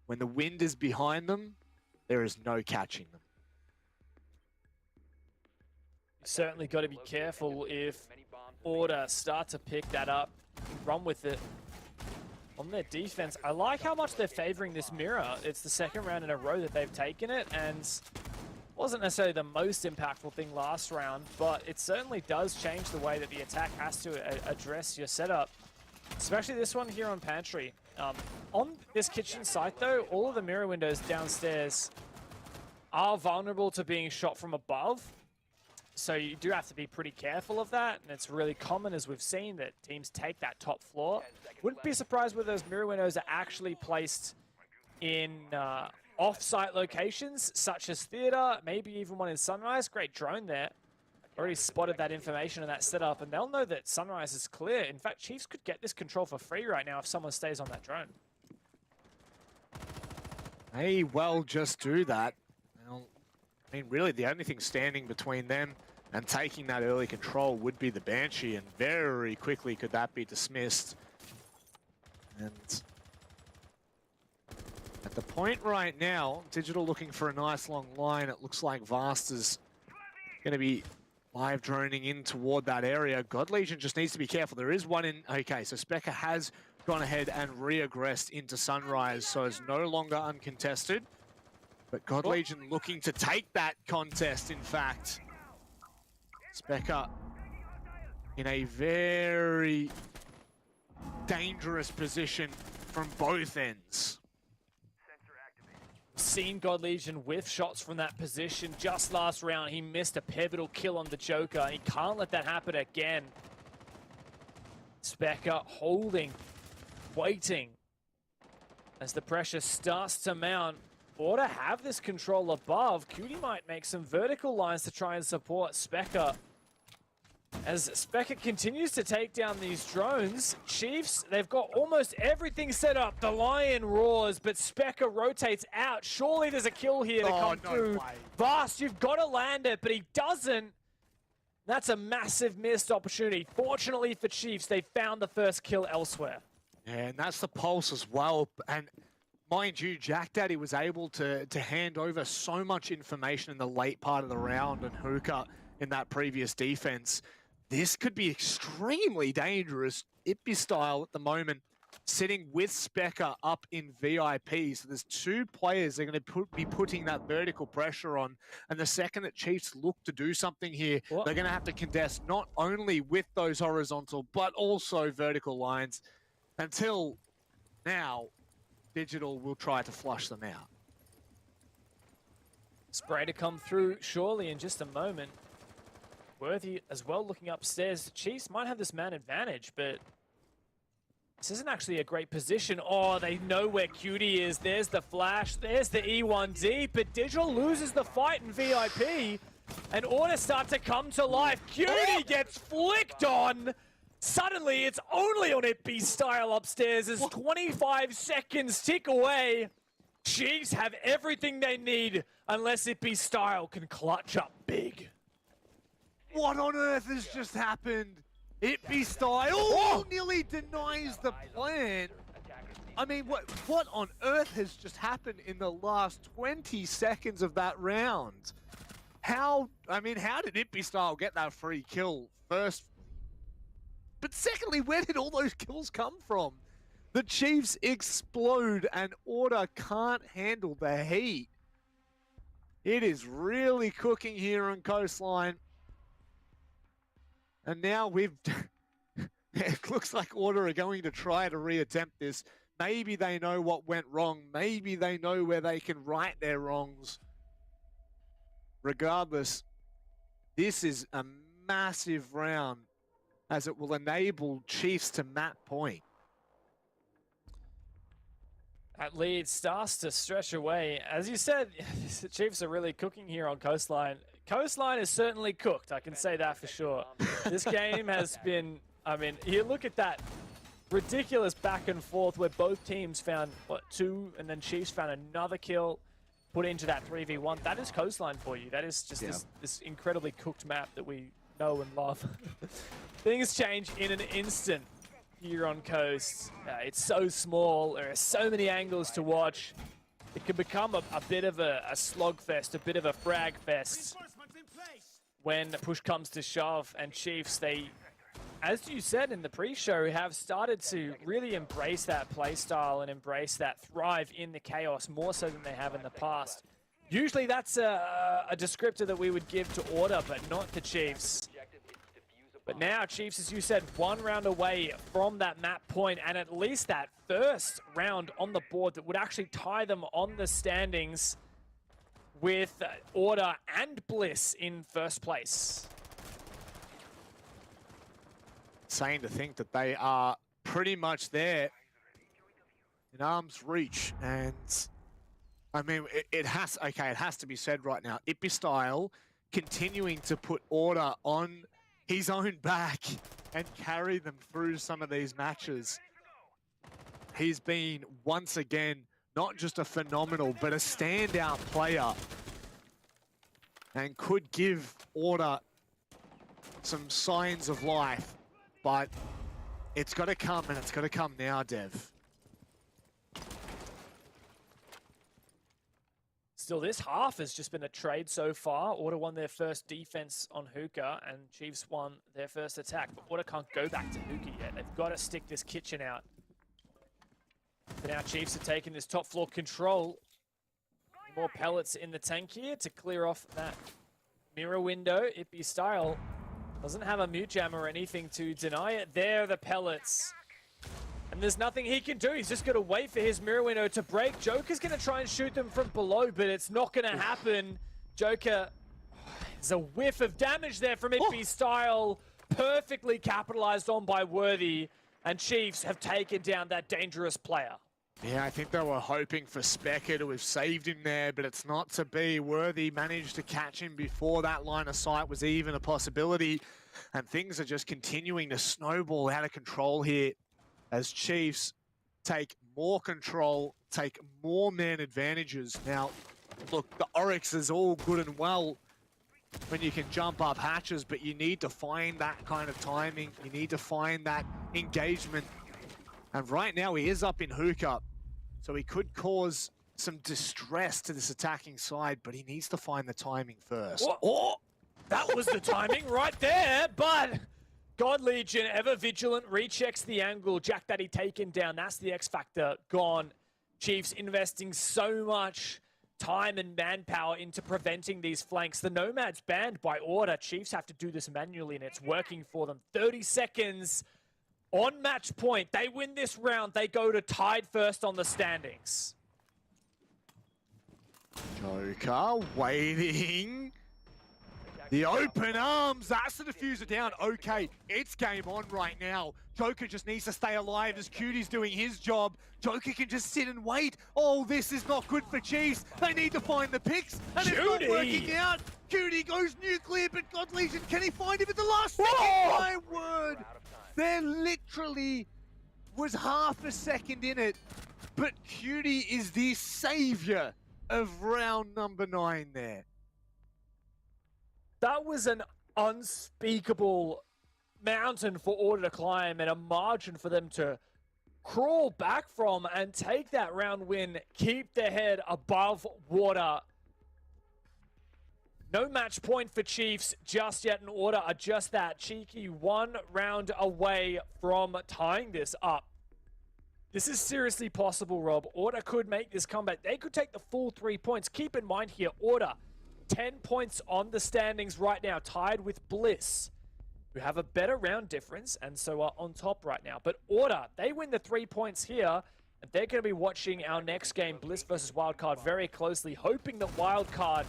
when the wind is behind them, there is no catching them. Certainly got to be careful if Order start to pick that up, run with it. On their defense, I like how much they're favoring this mirror. It's the 2nd round in a row that they've taken it, and wasn't necessarily the most impactful thing last round, but it certainly does change the way that the attack has to address your setup, especially this one here on Pantry. On this kitchen site though, all of the mirror windows downstairs are vulnerable to being shot from above. So you do have to be pretty careful of that, and it's really common, as we've seen, that teams take that top floor. Wouldn't be surprised where those mirror windows are actually placed in off-site locations, such as theater, maybe even one in Sunrise. Great drone there. Already spotted that information and that setup, and they'll know that Sunrise is clear. In fact, Chiefs could get this control for free right now if someone stays on that drone. May well just do that. Well, I mean, really, the only thing standing between them and taking that early control would be the Banshee, and very quickly could that be dismissed. And at the point right now, Digital looking for a nice long line. It looks like Vast is going to be live droning in toward that area. God Legion just needs to be careful. There is one in... Okay, so Specker has gone ahead and re-aggressed into Sunrise, so it's no longer uncontested. But God Legion looking to take that contest, in fact. Specker in a very dangerous position from both ends. Seen God Legion whiff shots from that position just last round. He missed a pivotal kill on the Joker. He can't let that happen again. Specker holding, waiting as the pressure starts to mount. Order have this control above. Cutie might make some vertical lines to try and support Specker. As Specker continues to take down these drones, Chiefs, they've got almost everything set up. The Lion roars, but Specker rotates out. Surely there's a kill here to come through. Vast, you've got to land it, but he doesn't. That's a massive missed opportunity. Fortunately for Chiefs, they found the first kill elsewhere. Yeah, and that's the pulse as well. And mind you, Jack Daddy was able to hand over so much information in the late part of the round, and Hookah in that previous defense. This could be extremely dangerous. Ippy style at the moment, sitting with Specker up in VIP. So there's 2 players they're going to be putting that vertical pressure on. And the second that Chiefs look to do something here, they're going to have to contest not only with those horizontal, but also vertical lines. Until now, Digital will try to flush them out. Spray to come through surely in just a moment. Worthy as well looking upstairs. Chiefs might have this man advantage, but this isn't actually a great position. Oh, they know where Cutie is. There's the flash. There's the E1D, but Digital loses the fight in VIP, and Order start to come to life. Cutie gets flicked on. Suddenly, it's only on Ippy style upstairs as 25 seconds tick away. Chiefs have everything they need unless Ippy style can clutch up big. What on earth has just happened? Ippy style nearly denies the plan. I mean, what on earth has just happened in the last 20 seconds of that round? How did Ippy style get that free kill first? But secondly, where did all those kills come from? The Chiefs explode and Order can't handle the heat. It is really cooking here on Coastline. And now it looks like Order are going to try to reattempt this. Maybe they know what went wrong. Maybe they know where they can right their wrongs. Regardless, this is a massive round as it will enable Chiefs to map point. That lead starts to stretch away. As you said, the Chiefs are really cooking here on Coastline. Coastline is certainly cooked, I can say that for sure. This game has been, I mean, you look at that ridiculous back and forth where both teams found, what, 2, and then Chiefs found another kill, put it into that 3v1. That is Coastline for you. That is just this incredibly cooked map that we know and love. Things change in an instant here on Coast. It's so small. There are so many angles to watch. It can become a bit of a slogfest, a bit of a frag fest when push comes to shove. And Chiefs, they, as you said in the pre-show, have started to really embrace that play style and embrace that thrive in the chaos more so than they have in the past. Usually that's a descriptor that we would give to Order, but not to Chiefs. But now Chiefs, as you said, 1 round away from that map point, and at least that first round on the board that would actually tie them on the standings with Order and Bliss in first place. Insane to think that they are pretty much there in arm's reach. And I mean, it has to be said right now, Ipistyle continuing to put Order on his own back and carry them through some of these matches. He's been, once again, not just a phenomenal, but a standout player, and could give Order some signs of life, but it's got to come, and it's got to come now, Dev. Still, this half has just been a trade so far. Order won their first defense on Hookah, and Chiefs won their first attack. But Order can't go back to Hookah yet. They've got to stick this kitchen out. For now, Chiefs are taking this top floor control. More pellets in the tank here to clear off that mirror window. Ipistyle doesn't have a mute jam or anything to deny it. There are the pellets. And there's nothing he can do. He's just going to wait for his mirror window to break. Joker's going to try and shoot them from below, but it's not going to happen. Joker, there's a whiff of damage there from Ipistyle. Perfectly capitalized on by Worthy. And Chiefs have taken down that dangerous player. Yeah, I think they were hoping for Specker to have saved him there, but it's not to be. Worthy managed to catch him before that line of sight was even a possibility. And things are just continuing to snowball out of control here, as Chiefs take more control, take more man advantages. Now, look, the Oryx is all good and well when you can jump up hatches, but you need to find that kind of timing. You need to find that engagement. And right now he is up in Hookah, so he could cause some distress to this attacking side, but he needs to find the timing first. Oh, that was the timing right there, but God Legion, ever vigilant, rechecks the angle. Jack Daddy taken down. That's the X Factor gone. Chiefs investing so much time and manpower into preventing these flanks. The Nomad's banned by Order. Chiefs have to do this manually, and it's working for them. 30 seconds on match point. They win this round. They go to tied first on the standings. Joker waiting. The open arms, that's the diffuser down. Okay, it's game on right now. Joker just needs to stay alive as Cutie's doing his job. Joker can just sit and wait. Oh, this is not good for Chiefs. They need to find the picks, and it's not working out. Cutie goes nuclear, but God Legion, can he find him at the last second? My word, there literally was half a second in it, but Cutie is the savior of round number 9 there. That was an unspeakable mountain for Order to climb, and a margin for them to crawl back from and take that round win, keep their head above water. No match point for Chiefs just yet, and Order are just that cheeky 1 round away from tying this up. This is seriously possible, Rob. Order could make this comeback. They could take the full 3 points. Keep in mind here, Order 10 points on the standings right now, tied with Bliss, who have a better round difference and so are on top right now. But Order, they win the 3 points here, and they're going to be watching our next game, Bliss versus Wildcard, very closely, hoping that Wildcard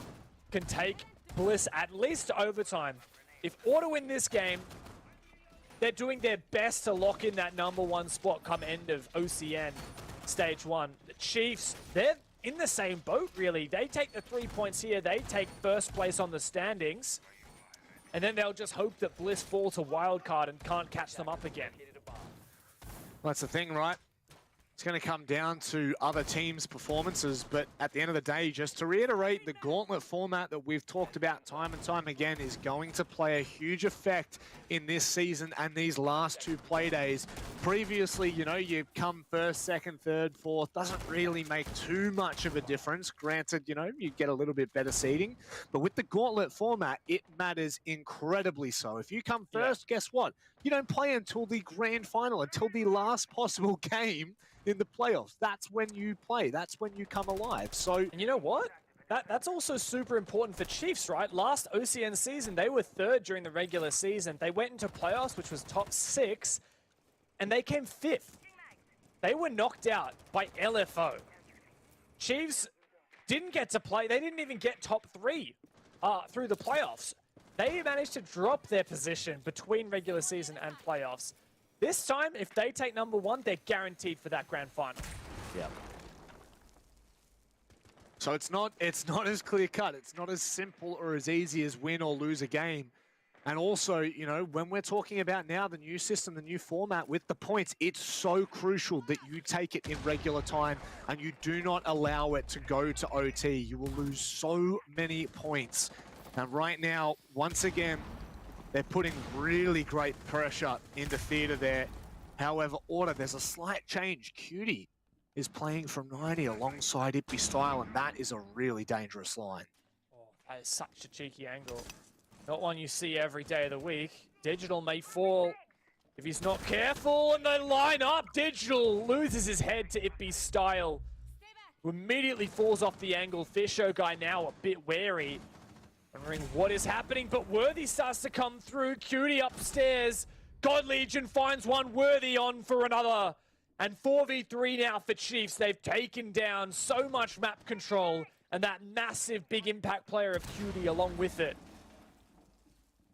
can take Bliss at least to overtime. If Order win this game, they're doing their best to lock in that #1 spot come end of OCN. Stage 1. The Chiefs, they're in the same boat, really. They take the 3 points here. They take first place on the standings. And then they'll just hope that Bliss fall to Wildcard and can't catch them up again. Well, that's the thing, right? It's going to come down to other teams' performances, but at the end of the day, just to reiterate, the gauntlet format that we've talked about time and time again is going to play a huge effect in this season and these last 2 play days. Previously, you know, you come first, second, third, fourth, doesn't really make too much of a difference. Granted, you know, you get a little bit better seeding, but with the gauntlet format, it matters incredibly so. If you come first, guess what? You don't play until the grand final, until the last possible game in the playoffs. That's when you play. That's when you come alive. So, and you know what? That's also super important for Chiefs, right? Last OCN season, they were 3rd during the regular season. They went into playoffs, which was top 6, and they came 5th. They were knocked out by LFO. Chiefs didn't get to play. They didn't even get top 3 through the playoffs. They managed to drop their position between regular season and playoffs. This time, if they take number 1, they're guaranteed for that grand final. Yeah. So it's not as clear cut. It's not as simple or as easy as win or lose a game. And also, you know, when we're talking about now the new system, the new format with the points, it's so crucial that you take it in regular time and you do not allow it to go to OT. You will lose so many points. And right now, once again, they're putting really great pressure into theater there. However, Order, there's a slight change. Cutie is playing from 90 alongside Ippy Style, and that is a really dangerous line. Oh, that is such a cheeky angle. Not one you see every day of the week. Digital may fall if he's not careful, and they line up. Digital loses his head to Ippy Style, who immediately falls off the angle. Fisho guy now a bit wary. Wondering what is happening, but Worthy starts to come through. Cutie upstairs. God Legion finds one. Worthy on for another. And 4v3 now for Chiefs. They've taken down so much map control and that massive big impact player of Cutie along with it.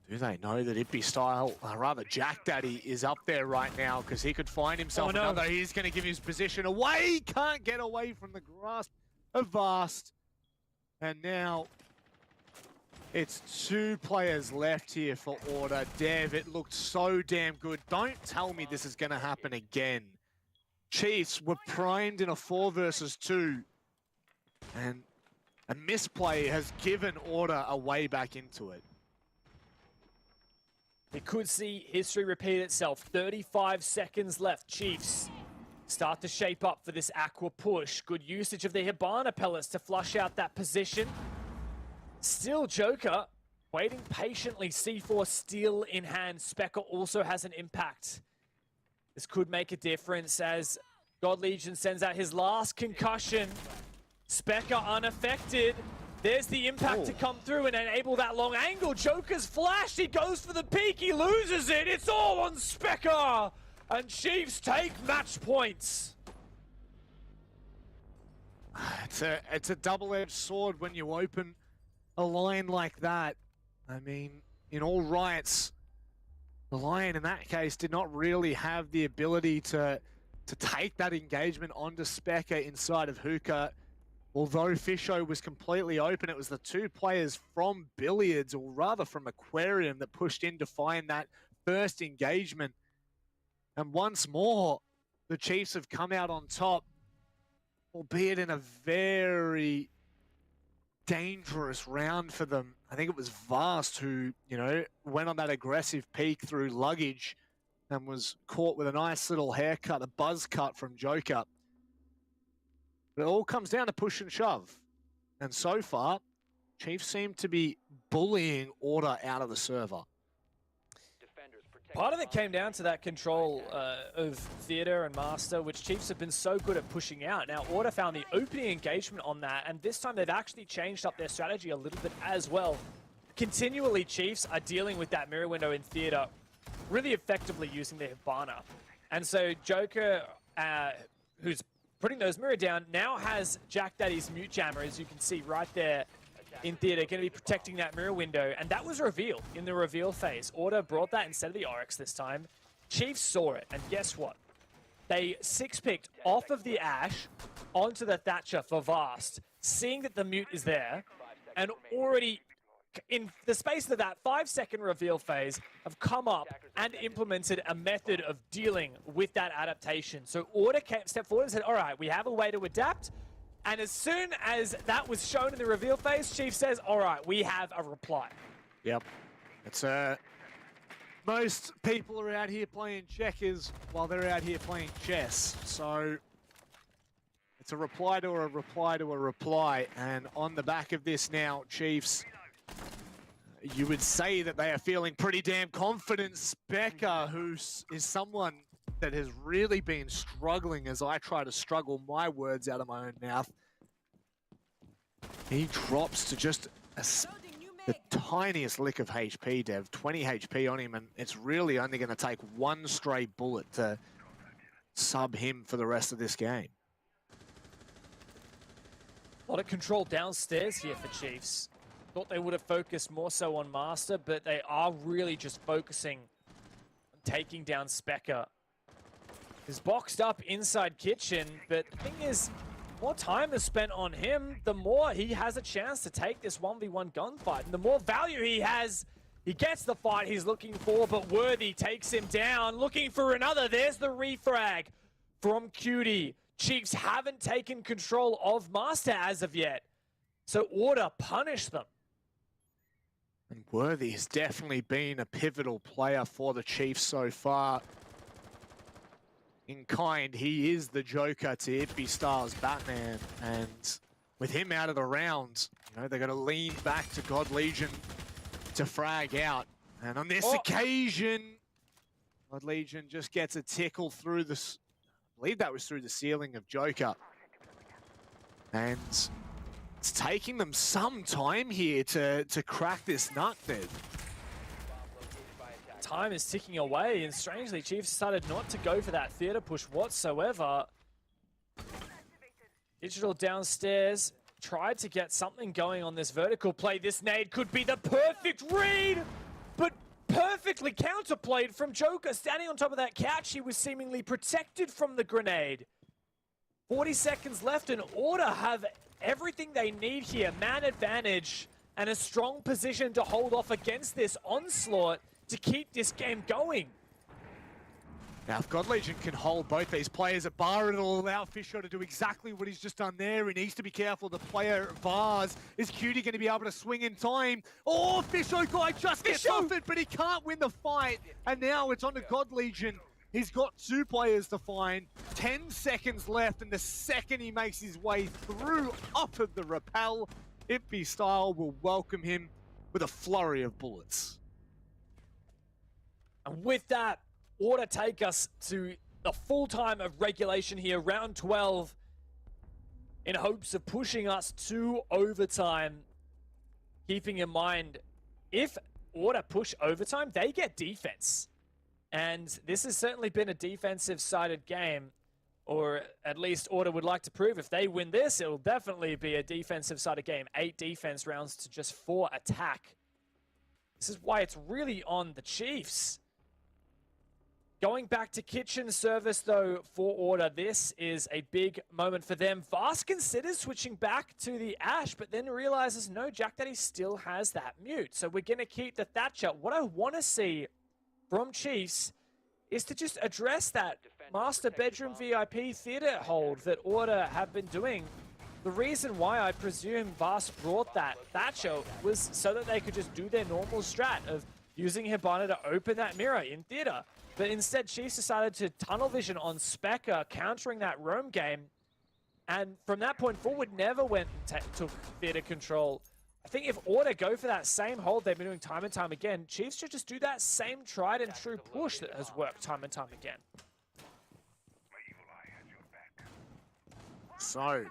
Do they know that Ippy Style, rather Jack Daddy, is up there right now because he could find himself another. He's going to give his position away. Can't get away from the grasp of Vast. And now it's 2 players left here for Order. Dev, it looked so damn good. Don't tell me this is going to happen again. Chiefs were primed in a 4 versus 2. And a misplay has given Order a way back into it. We could see history repeat itself. 35 seconds left. Chiefs start to shape up for this Aqua push. Good usage of the Hibana pellets to flush out that position. Still Joker waiting patiently. C4 still in hand. Specker also has an impact. This could make a difference as God Legion sends out his last concussion. Specker unaffected. There's the impact to come through and enable that long angle. Joker's flashed. He goes for the peak. He loses it. It's all on Specker. And Chiefs take match points. It's a double-edged sword when you open a line like that. I mean, in all rights, the Lion in that case did not really have the ability to take that engagement onto Specker inside of Hookah. Although Fisho was completely open, it was the 2 players from Billiards, or rather from Aquarium, that pushed in to find that first engagement. And once more, the Chiefs have come out on top, albeit in a very dangerous round for them. I think it was Vast who, you know, went on that aggressive peek through luggage and was caught with a nice little haircut, a buzz cut from Joker. But it all comes down to push and shove. And so far, Chiefs seem to be bullying Order out of the server. Part of it came down to that control of Theater and Master, which Chiefs have been so good at pushing out. Now, Order found the opening engagement on that, and this time they've actually changed up their strategy a little bit as well. Continually, Chiefs are dealing with that mirror window in Theater, really effectively using their Hibana. And so Joker, who's putting those mirror down, now has Jack Daddy's mute jammer, as you can see right there in Theater, going to be protecting that mirror window. And that was revealed in the reveal phase. Order brought that instead of the Oryx this time. Chiefs saw it, and guess what? They 6-picked off of the Ash onto the Thatcher for Vast, seeing that the mute is there, and already in the space of that 5-second reveal phase have come up and implemented a method of dealing with that adaptation. So Order stepped forward and said, all right, we have a way to adapt. And as soon as that was shown in the reveal phase, Chief says, all right, we have a reply. Yep. It's most people are out here playing checkers while they're out here playing chess. So it's a reply to a reply to a reply. And on the back of this now, Chiefs, you would say that they are feeling pretty damn confident. Specker, who is someone that has really been struggling as I try to struggle my words out of my own mouth. He drops to just the tiniest lick of HP, Dev. 20 HP on him, and it's really only going to take one stray bullet to sub him for the rest of this game. A lot of control downstairs here for Chiefs. Thought they would have focused more so on Master, but they are really just focusing on taking down Specker. He's boxed up inside kitchen, but the thing is, more time is spent on him, the more he has a chance to take this 1v1 gunfight. And the more value he has, he gets the fight he's looking for, but Worthy takes him down, looking for another. There's the refrag from Cutie. Chiefs haven't taken control of Master as of yet, so Order punish them. And Worthy has definitely been a pivotal player for the Chiefs so far. In kind, he is the Joker to Ippy Star's Batman, and with him out of the round, you know, they're going to lean back to God Legion to frag out. And on this occasion, God Legion just gets a tickle through the, I believe that was through the ceiling of Joker. And it's taking them some time here to crack this nut, Ned. Time is ticking away, and strangely, Chiefs decided not to go for that theater push whatsoever. Digital downstairs, tried to get something going on this vertical play. This nade could be the perfect read, but perfectly counterplayed from Joker. Standing on top of that couch, he was seemingly protected from the grenade. 40 seconds left, and Order have everything they need here. Man advantage and a strong position to hold off against this onslaught to keep this game going. Now, if God Legion can hold both these players at bar, it'll allow Fisher to do exactly what he's just done there. He needs to be careful. The player at bars, is Cutie going to be able to swing in time? Oh, Fisher guy just gets off it, but he can't win the fight. And now it's on to God Legion. He's got 2 players to find. 10 seconds left, and the second he makes his way through up of the rappel, Ippy Style will welcome him with a flurry of bullets. And with that, Order take us to the full time of regulation here, round 12, in hopes of pushing us to overtime. Keeping in mind, if Order push overtime, they get defense. And this has certainly been a defensive-sided game, or at least Order would like to prove if they win this, it will definitely be a defensive-sided game. 8 defense rounds to just 4 attack. This is why it's really on the Chiefs. Going back to kitchen service, though, for Order, this is a big moment for them. Vast considers switching back to the Ash, but then realizes, no, Jack Daddy still has that mute. So we're going to keep the Thatcher. What I want to see from Chiefs is to just address that master bedroom VIP theater hold that Order have been doing. The reason why I presume Vast brought that Thatcher was so that they could just do their normal strat of using Hibana to open that mirror in theater. But instead, Chiefs decided to tunnel vision on Specker, countering that roam game. And from that point forward, never went and took theater control. I think if Order go for that same hold they've been doing time and time again, Chiefs should just do that same tried and true push that has worked time and time again. So,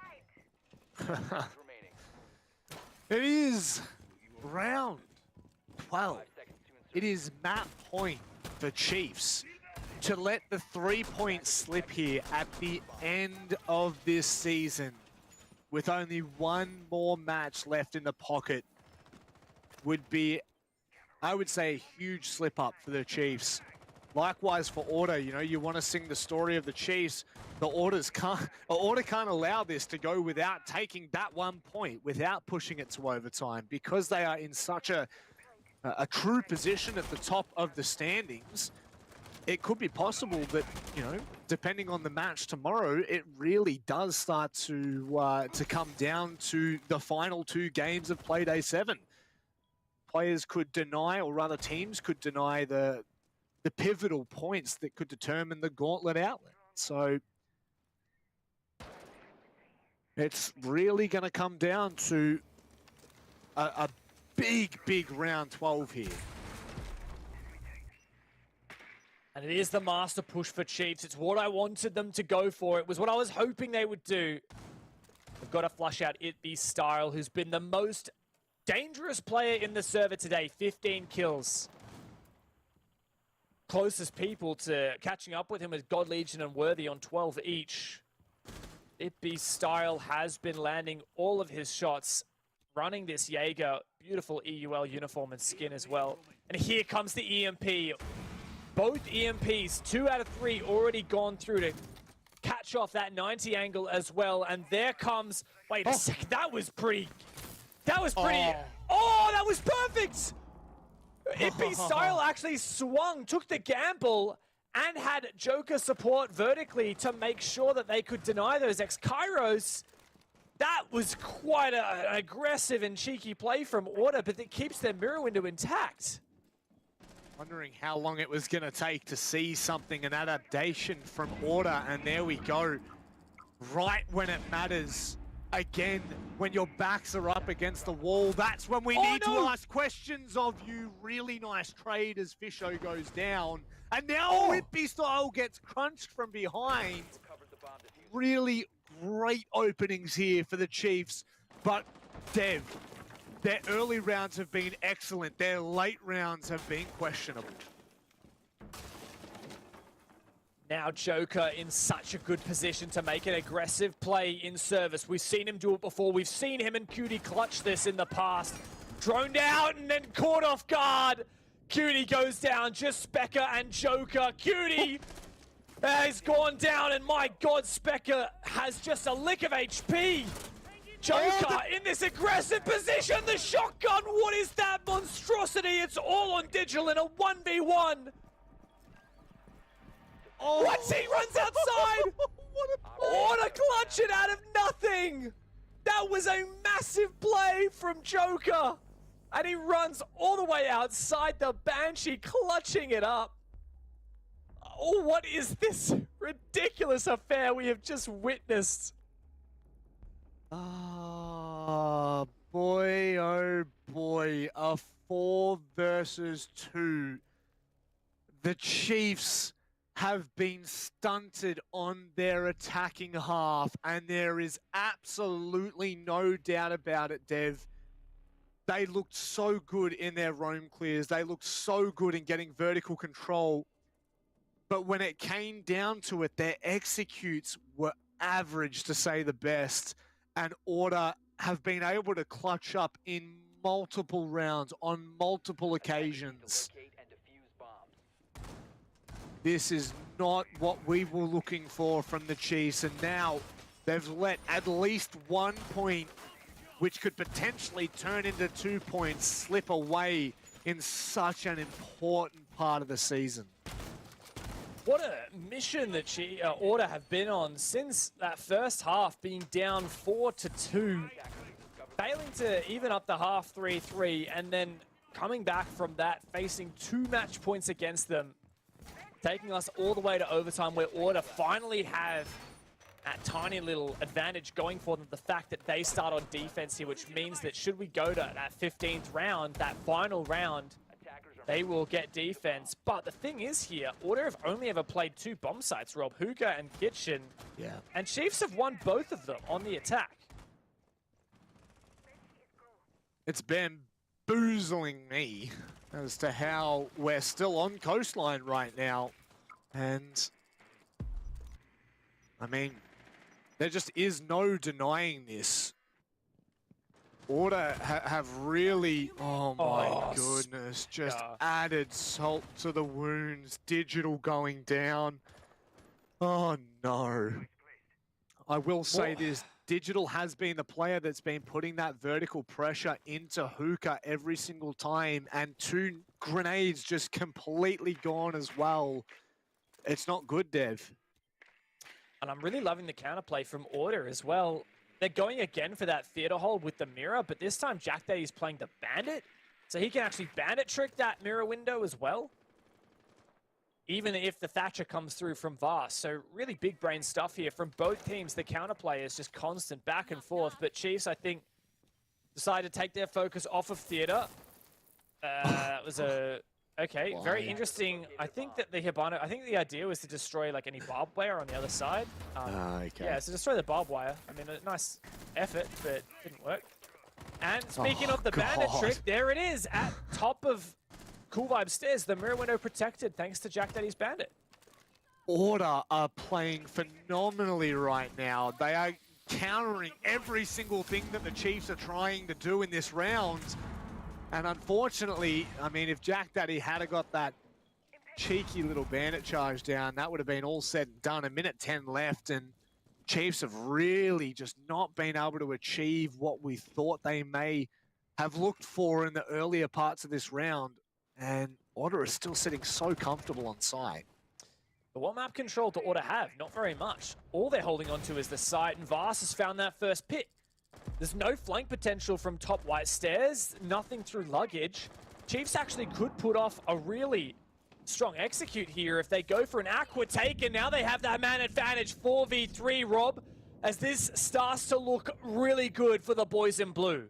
it is round 12. It is map point for Chiefs to let the 3-point slip here at the end of this season, with only one more match left in the pocket, would be, I would say, a huge slip up for the Chiefs. Likewise for Order, you know, you want to sing the story of the Chiefs. The Order can't allow this to go without taking that 1 point, without pushing it to overtime, because they are in such a true position at the top of the standings. It could be possible that, you know, depending on the match tomorrow, it really does start to come down to the final 2 games of Playday 7. Players could deny, or rather teams could deny the pivotal points that could determine the gauntlet outlet. So it's really going to come down to a big round 12 here. And it is the master push for Chiefs. It's what I wanted them to go for. It was what I was hoping they would do. They've got to flush out Itby Style, who's been the most dangerous player in the server today. 15 kills. Closest people to catching up with him is God Legion and Worthy on 12 each. Itby Style has been landing all of his shots, running this Jaeger. Beautiful EUL uniform and skin as well. And here comes the EMP. Both EMPs, 2 out of 3 already gone through to catch off that 90 angle as well. And there comes, wait a second, that was pretty, oh, that was perfect! Itby Style actually swung, took the gamble, and had Joker support vertically to make sure that they could deny those X-Kairos. That was quite an aggressive and cheeky play from Order, but it keeps their mirror window intact. Wondering how long it was going to take to see something, an adaptation from Order, and there we go. Right when it matters. Again, when your backs are up against the wall, that's when we need to ask questions of you. Really nice trade as Fisho goes down. And now Itby Style gets crunched from behind. Really great openings here for the Chiefs. But Dev, their early rounds have been excellent. Their late rounds have been questionable. Now Joker in such a good position to make an aggressive play in service. We've seen him do it before. We've seen him and Cutie clutch this in the past. Droned out and then caught off guard. Cutie goes down, just Specker and Joker. Cutie has gone down, and my God, Specker has just a lick of HP. Joker in this aggressive position, the shotgun, what is that monstrosity? It's all on Digital in a 1v1. Once he runs outside, Order clutch it out of nothing. That was a massive play from Joker. And he runs all the way outside the Banshee, clutching it up. Oh, what is this ridiculous affair we have just witnessed? Ah, boy, oh boy, a 4 versus 2. The Chiefs have been stunted on their attacking half, and there is absolutely no doubt about it, Dev. They looked so good in their roam clears. They looked so good in getting vertical control. But when it came down to it, their executes were average, to say the best. And Order have been able to clutch up in multiple rounds on multiple occasions. This is not what we were looking for from the Chiefs, and now they've let at least 1 point, which could potentially turn into 2 points, slip away in such an important part of the season. What a mission that Order have been on since that first half, being down 4-2, failing to even up the half 3-3, and then coming back from that, facing 2 match points against them, taking us all the way to overtime, where Order finally have that tiny little advantage going for them, the fact that they start on defense here, which means that should we go to that 15th round, that final round, they will get defense. But the thing is here, Order have only ever played 2 bomb sites, Rob, Hookah and Kitchen. Yeah. And Chiefs have won both of them on the attack. It's bamboozling me as to how we're still on coastline right now. And I mean, there just is no denying this. Order have really, oh my goodness, just added salt to the wounds. Digital going down. Oh no. I will say this, Digital has been the player that's been putting that vertical pressure into Hookah every single time, and 2 grenades just completely gone as well. It's not good, Dev. And I'm really loving the counterplay from Order as well. They're going again for that theater hold with the mirror, but this time Jack Daddy's playing the bandit, so he can actually bandit trick that mirror window as well, even if the Thatcher comes through from Vast. So really big brain stuff here from both teams. The counterplay is just constant back and forth, but Chiefs, I think, decided to take their focus off of theater. It was a... Okay, very interesting. I think that the Hibana, I think the idea was to destroy like any barbed wire on the other side. Okay. Yeah, so destroy the barbed wire. I mean, a nice effort, but it didn't work. And speaking of the bandit trick, there it is at top of Cool Vibe stairs. The mirror window protected thanks to Jack Daddy's bandit. Order are playing phenomenally right now. They are countering every single thing that the Chiefs are trying to do in this round. And unfortunately, I mean, if Jack Daddy had got that cheeky little bandit charge down, that would have been all said and done. A minute 10 left, and Chiefs have really just not been able to achieve what we thought they may have looked for in the earlier parts of this round. And Order is still sitting so comfortable on site. But what map control do Order have? Not very much. All they're holding on to is the site, and Vast has found that first pit. There's no flank potential from top white stairs, nothing through luggage. Chiefs actually could put off a really strong execute here if they go for an aqua take, and now they have that man advantage 4v3, Rob, as this starts to look really good for the boys in blue.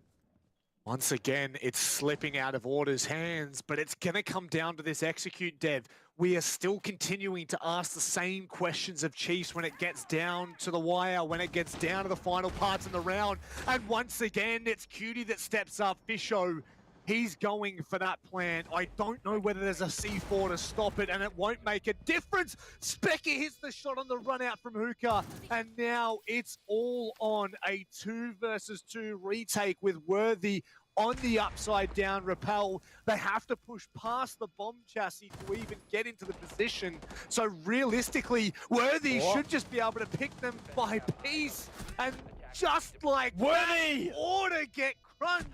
Once again, it's slipping out of Order's hands, but it's going to come down to this execute, Dev. We are still continuing to ask the same questions of Chiefs when it gets down to the wire, when it gets down to the final parts in the round. And once again, it's Cutie that steps up. Fisho, he's going for that plan. I don't know whether there's a C4 to stop it, and it won't make a difference. Specky hits the shot on the run out from Hookah, and now it's all on a 2 versus 2 retake with Worthy on the upside down rappel. They have to push past the bomb chassis to even get into the position. So realistically, Worthy should just be able to pick them by piece. And just like Worthy, that, Order get crunched.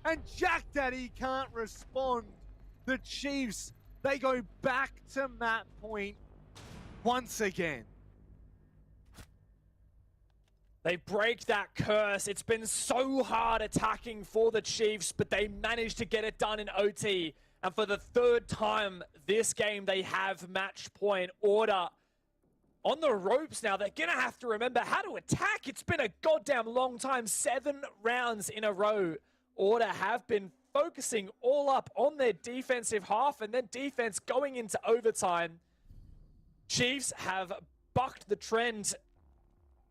And Jack Daddy can't respond. The Chiefs, they go back to map point once again. They break that curse. It's been so hard attacking for the Chiefs, but they managed to get it done in OT. And for the 3rd time this game, they have match point. Order on the ropes now. They're going to have to remember how to attack. It's been a goddamn long time. 7 rounds in a row. Order have been focusing all up on their defensive half, and then defense going into overtime. Chiefs have bucked the trend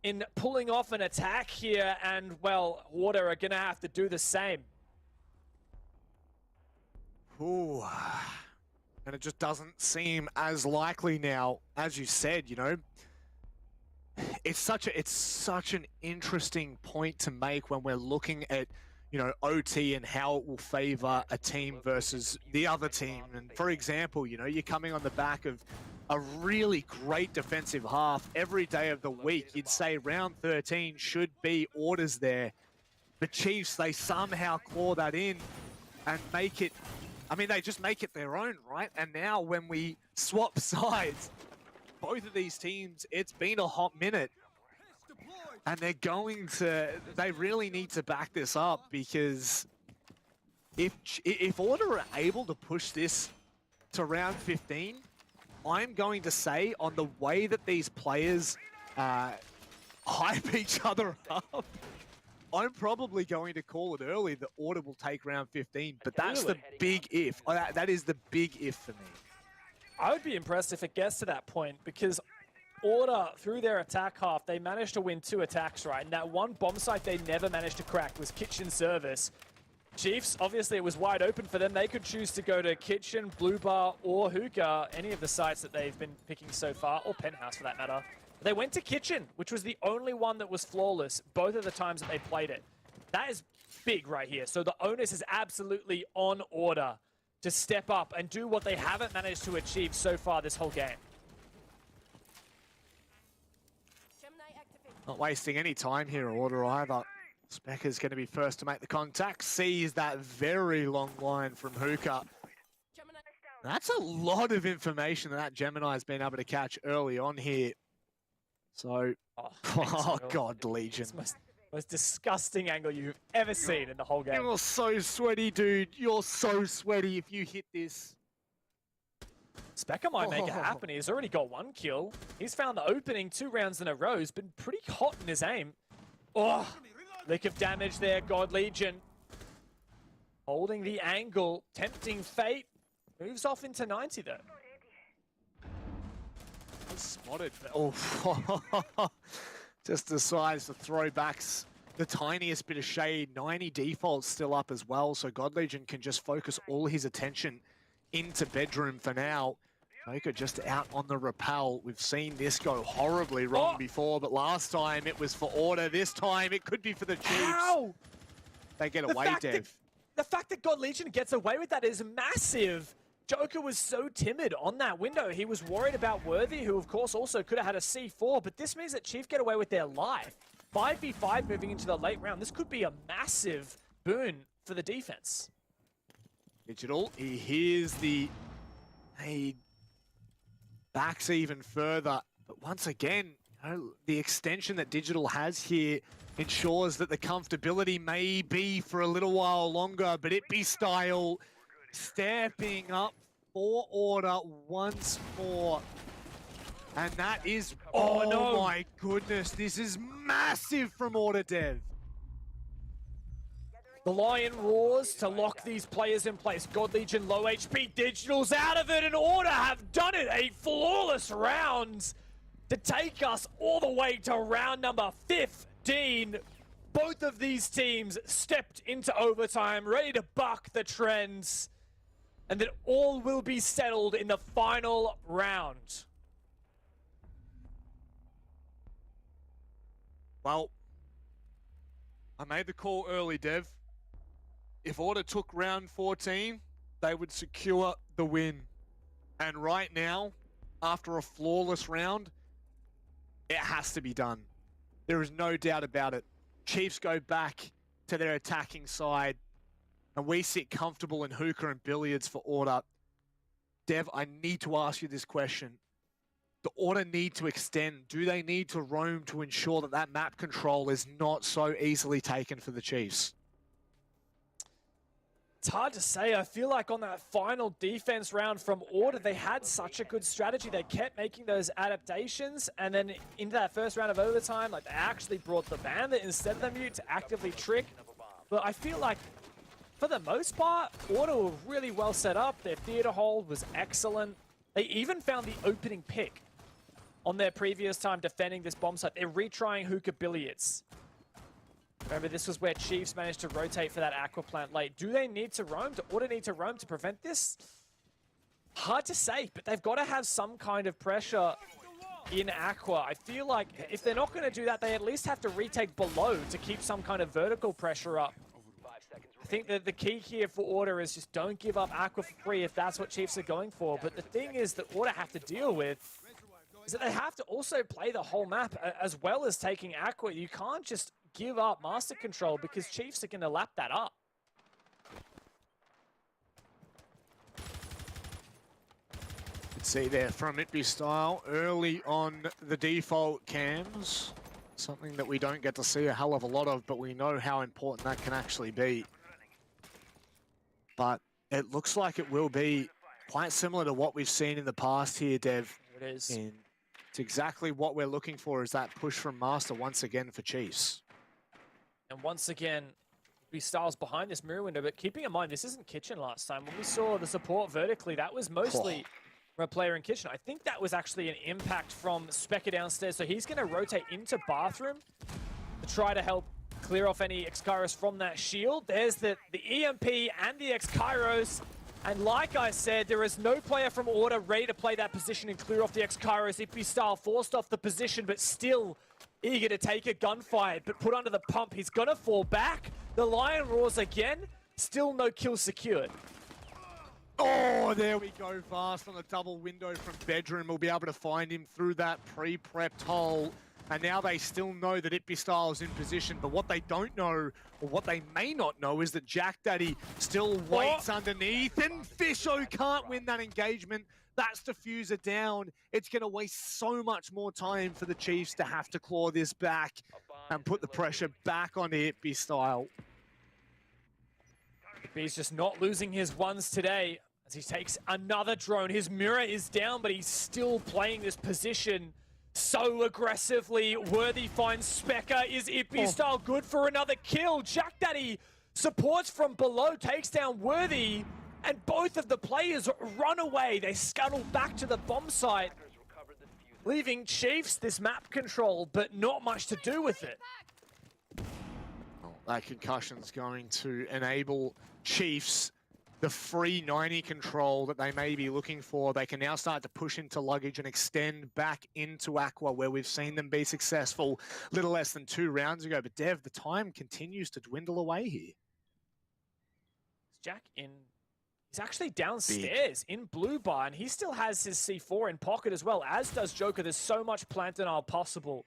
in pulling off an attack here, and, well, Order are going to have to do the same. Ooh. And it just doesn't seem as likely now. As you said, you know, it's such an interesting point to make when we're looking at, you know, OT and how it will favor a team versus the other team. And for example, you know, you're coming on the back of a really great defensive half every day of the week. You'd say round 13 should be Orders there. The Chiefs, they somehow claw that in and make it, I mean, they just make it their own, right? And now when we swap sides, both of these teams, it's been a hot minute. And they're going to, they really need to back this up, because if Order are able to push this to round 15, I'm going to say, on the way that these players hype each other up, I'm probably going to call it early that Order will take round 15, but that's the big if. That is the big if for me. I would be impressed if it gets to that point, because Order, through their attack half, they managed to win 2 attacks, right? And that one bomb site they never managed to crack was Kitchen Service. Chiefs, obviously it was wide open for them. They could choose to go to Kitchen, Blue Bar, or Hookah, any of the sites that they've been picking so far, or Penthouse for that matter. They went to Kitchen, which was the only one that was flawless both of the times that they played it. That is big right here. So the onus is absolutely on Order to step up and do what they haven't managed to achieve so far this whole game. Not wasting any time here, Order either. Specker's going to be first to make the contact. Sees that very long line from Hookah. That's a lot of information that Gemini's been able to catch early on here. So, oh God, Legion. It's most disgusting angle you've ever seen in the whole game. You're so sweaty, dude. You're so sweaty if you hit this. Specker might make it happen. He's already got 1 kill. He's found the opening 2 rounds in a row. He's been pretty hot in his aim. Oh, lick of damage there, God Legion. Holding the angle, tempting fate. Moves off into 90 though. Spotted. Oh, just decides to throw back the tiniest bit of shade. 90 defaults still up as well, so God Legion can just focus all his attention into bedroom for now. Joker just out on the rappel. We've seen this go horribly wrong before, but last time it was for Order. This time it could be for the Chiefs. How? They get away, Dev. The fact that God Legion gets away with that is massive. Joker was so timid on that window. He was worried about Worthy, who of course also could have had a C4, but this means that Chief get away with their life. 5v5 moving into the late round. This could be a massive boon for the defense. Digital, he hears the... He backs even further. But once again, you know, the extension that Digital has here ensures that the comfortability may be for a little while longer, but it be style stepping up for Order once more. And that is, oh no, my goodness, this is massive from Order, Dev. The Lion roars to lock these players in place. God Legion low HP, Digital's out of it, and Order have done it. A flawless round to take us all the way to round number 15. Both of these teams stepped into overtime, ready to buck the trends, and then all will be settled in the final round. Well, I made the call early, Dev. If Order took round 14, they would secure the win. And right now, after a flawless round, it has to be done. There is no doubt about it. Chiefs go back to their attacking side, and we sit comfortable in hookah and billiards for Order. Dev, I need to ask you this question. The Order need to extend. Do they need to roam to ensure that that map control is not so easily taken for the Chiefs? It's hard to say. I feel like on that final defense round from Order, they had such a good strategy. They kept making those adaptations, and then into that first round of overtime, like they actually brought the bandit instead of the mute to actively trick. But I feel like, for the most part, Order were really well set up. Their theater hold was excellent. They even found the opening pick on their previous time defending this bomb site. They're retrying hookah billiards. Remember, this was where Chiefs managed to rotate for that aqua plant late. Do they need to roam? Do Order need to roam to prevent this? Hard to say, but they've got to have some kind of pressure in aqua. I feel like if they're not going to do that, they at least have to retake below to keep some kind of vertical pressure up. I think that the key here for Order is just don't give up aqua for free if that's what Chiefs are going for. But the thing is that Order have to deal with is that they have to also play the whole map as well as taking aqua. You can't just give up master control because Chiefs are going to lap that up. You can see there from Itby Style early on the default cams. Something that we don't get to see a hell of a lot of, but we know how important that can actually be. But it looks like it will be quite similar to what we've seen in the past here, Dev. It is. And it's exactly what we're looking for, is that push from Master once again for Chiefs. And once again, we Styles behind this mirror window, but keeping in mind, this isn't Kitchen last time. When we saw the support vertically, that was mostly from a player in Kitchen. I think that was actually an impact from Specker downstairs, so he's going to rotate into Bathroom to try to help clear off any X-Kairos from that shield. There's the EMP and the X-Kairos. And like I said, there is no player from Order ready to play that position and clear off the X-Kairos. Itby Style forced off the position, but still eager to take a gunfight, but put under the pump. He's gonna fall back. The Lion roars again. Still no kill secured. Oh, there we go, Vast on a double window from bedroom. We'll be able to find him through that pre-prepped hole. And now they still know that Itbystyle is in position, but what they don't know, or what they may not know, is that Jack Daddy still waits underneath, and Fisho can't win that engagement. That's diffuser down. It's going to waste so much more time for the Chiefs to have to claw this back and put the pressure back on Itbystyle. He's just not losing his ones today as he takes another drone. His mirror is down, but he's still playing this position so aggressively. Worthy finds Specker. Is Itbystyle good for another kill? Jack Daddy supports from below, takes down Worthy, and both of the players run away. They scuttle back to the bomb site, leaving Chiefs this map control, but not much to do with it. Well, that concussion's going to enable Chiefs the free 90 control that they may be looking for. They can now start to push into luggage and extend back into Aqua, where we've seen them be successful little less than 2 rounds ago. But Dev, the time continues to dwindle away here. Jack in, he's actually downstairs in Blue Bar, and he still has his C4 in pocket as well, as does Joker. There's so much plant denial possible.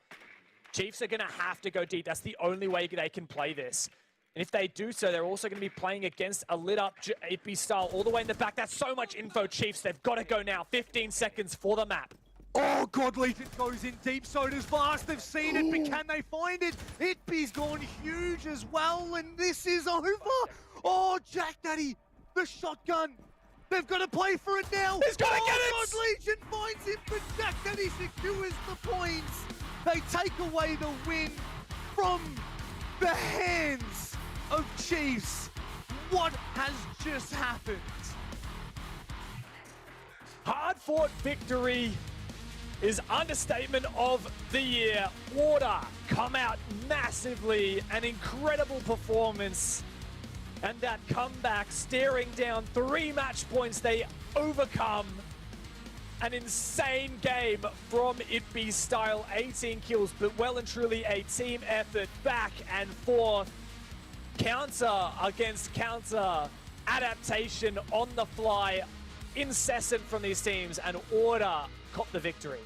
Chiefs are going to have to go deep. That's the only way they can play this. And if they do so, they're also going to be playing against a lit-up Itbystyle all the way in the back. That's so much info, Chiefs. They've got to go now. 15 seconds for the map. Oh, Godleaf, it goes in deep. So does Vast. They've seen it, but can they find it? Itby's gone huge as well, and this is over. Oh, Jack Daddy, the shotgun. They've got to play for it now. He's got to get it. God Legion finds it, but Jack Daddy secures the points. They take away the win from the hands of Chiefs. What has just happened? Hard-fought victory is understatement of the year. Order come out massively, an incredible performance, and that comeback, staring down 3 match points, they overcome an insane game from Itbystyle. 18 kills, but well and truly a team effort, back and forth. Counter against counter, adaptation on the fly, incessant from these teams, and Order caught the victory.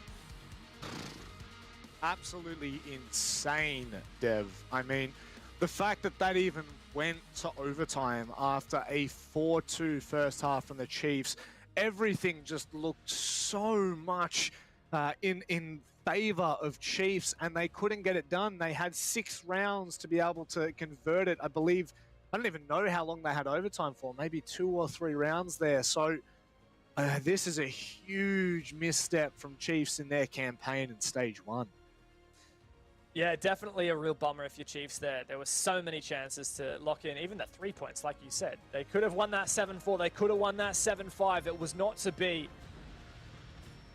Absolutely insane, Dev. I mean, the fact that that even went to overtime after a 4-2 first half from the Chiefs, everything just looked so much in favor of Chiefs, and they couldn't get it done. They had 6 rounds to be able to convert it. I believe, I don't even know how long they had overtime for, maybe 2 or 3 rounds there. So this is a huge misstep from Chiefs in their campaign in stage 1. Yeah, definitely a real bummer if you're Chiefs there. There were so many chances to lock in, even the 3 points, like you said. They could have won that 7-4. They could have won that 7-5. It was not to be.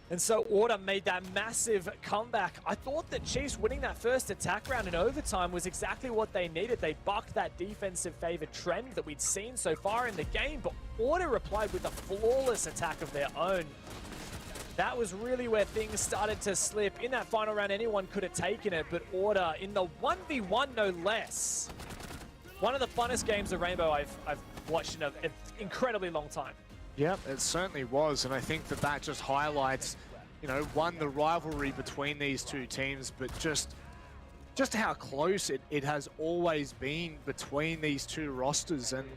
And so Order made that massive comeback. I thought that Chiefs winning that first attack round in overtime was exactly what they needed. They bucked that defensive favored trend that we'd seen so far in the game, but Order replied with a flawless attack of their own. That was really where things started to slip. In that final round, anyone could have taken it, but Order in the 1v1 no less. One of the funnest games of Rainbow I've watched in an incredibly long time. Yep, it certainly was, and I think that that just highlights, you know, one, the rivalry between these two teams, but just how close it has always been between these two rosters. And,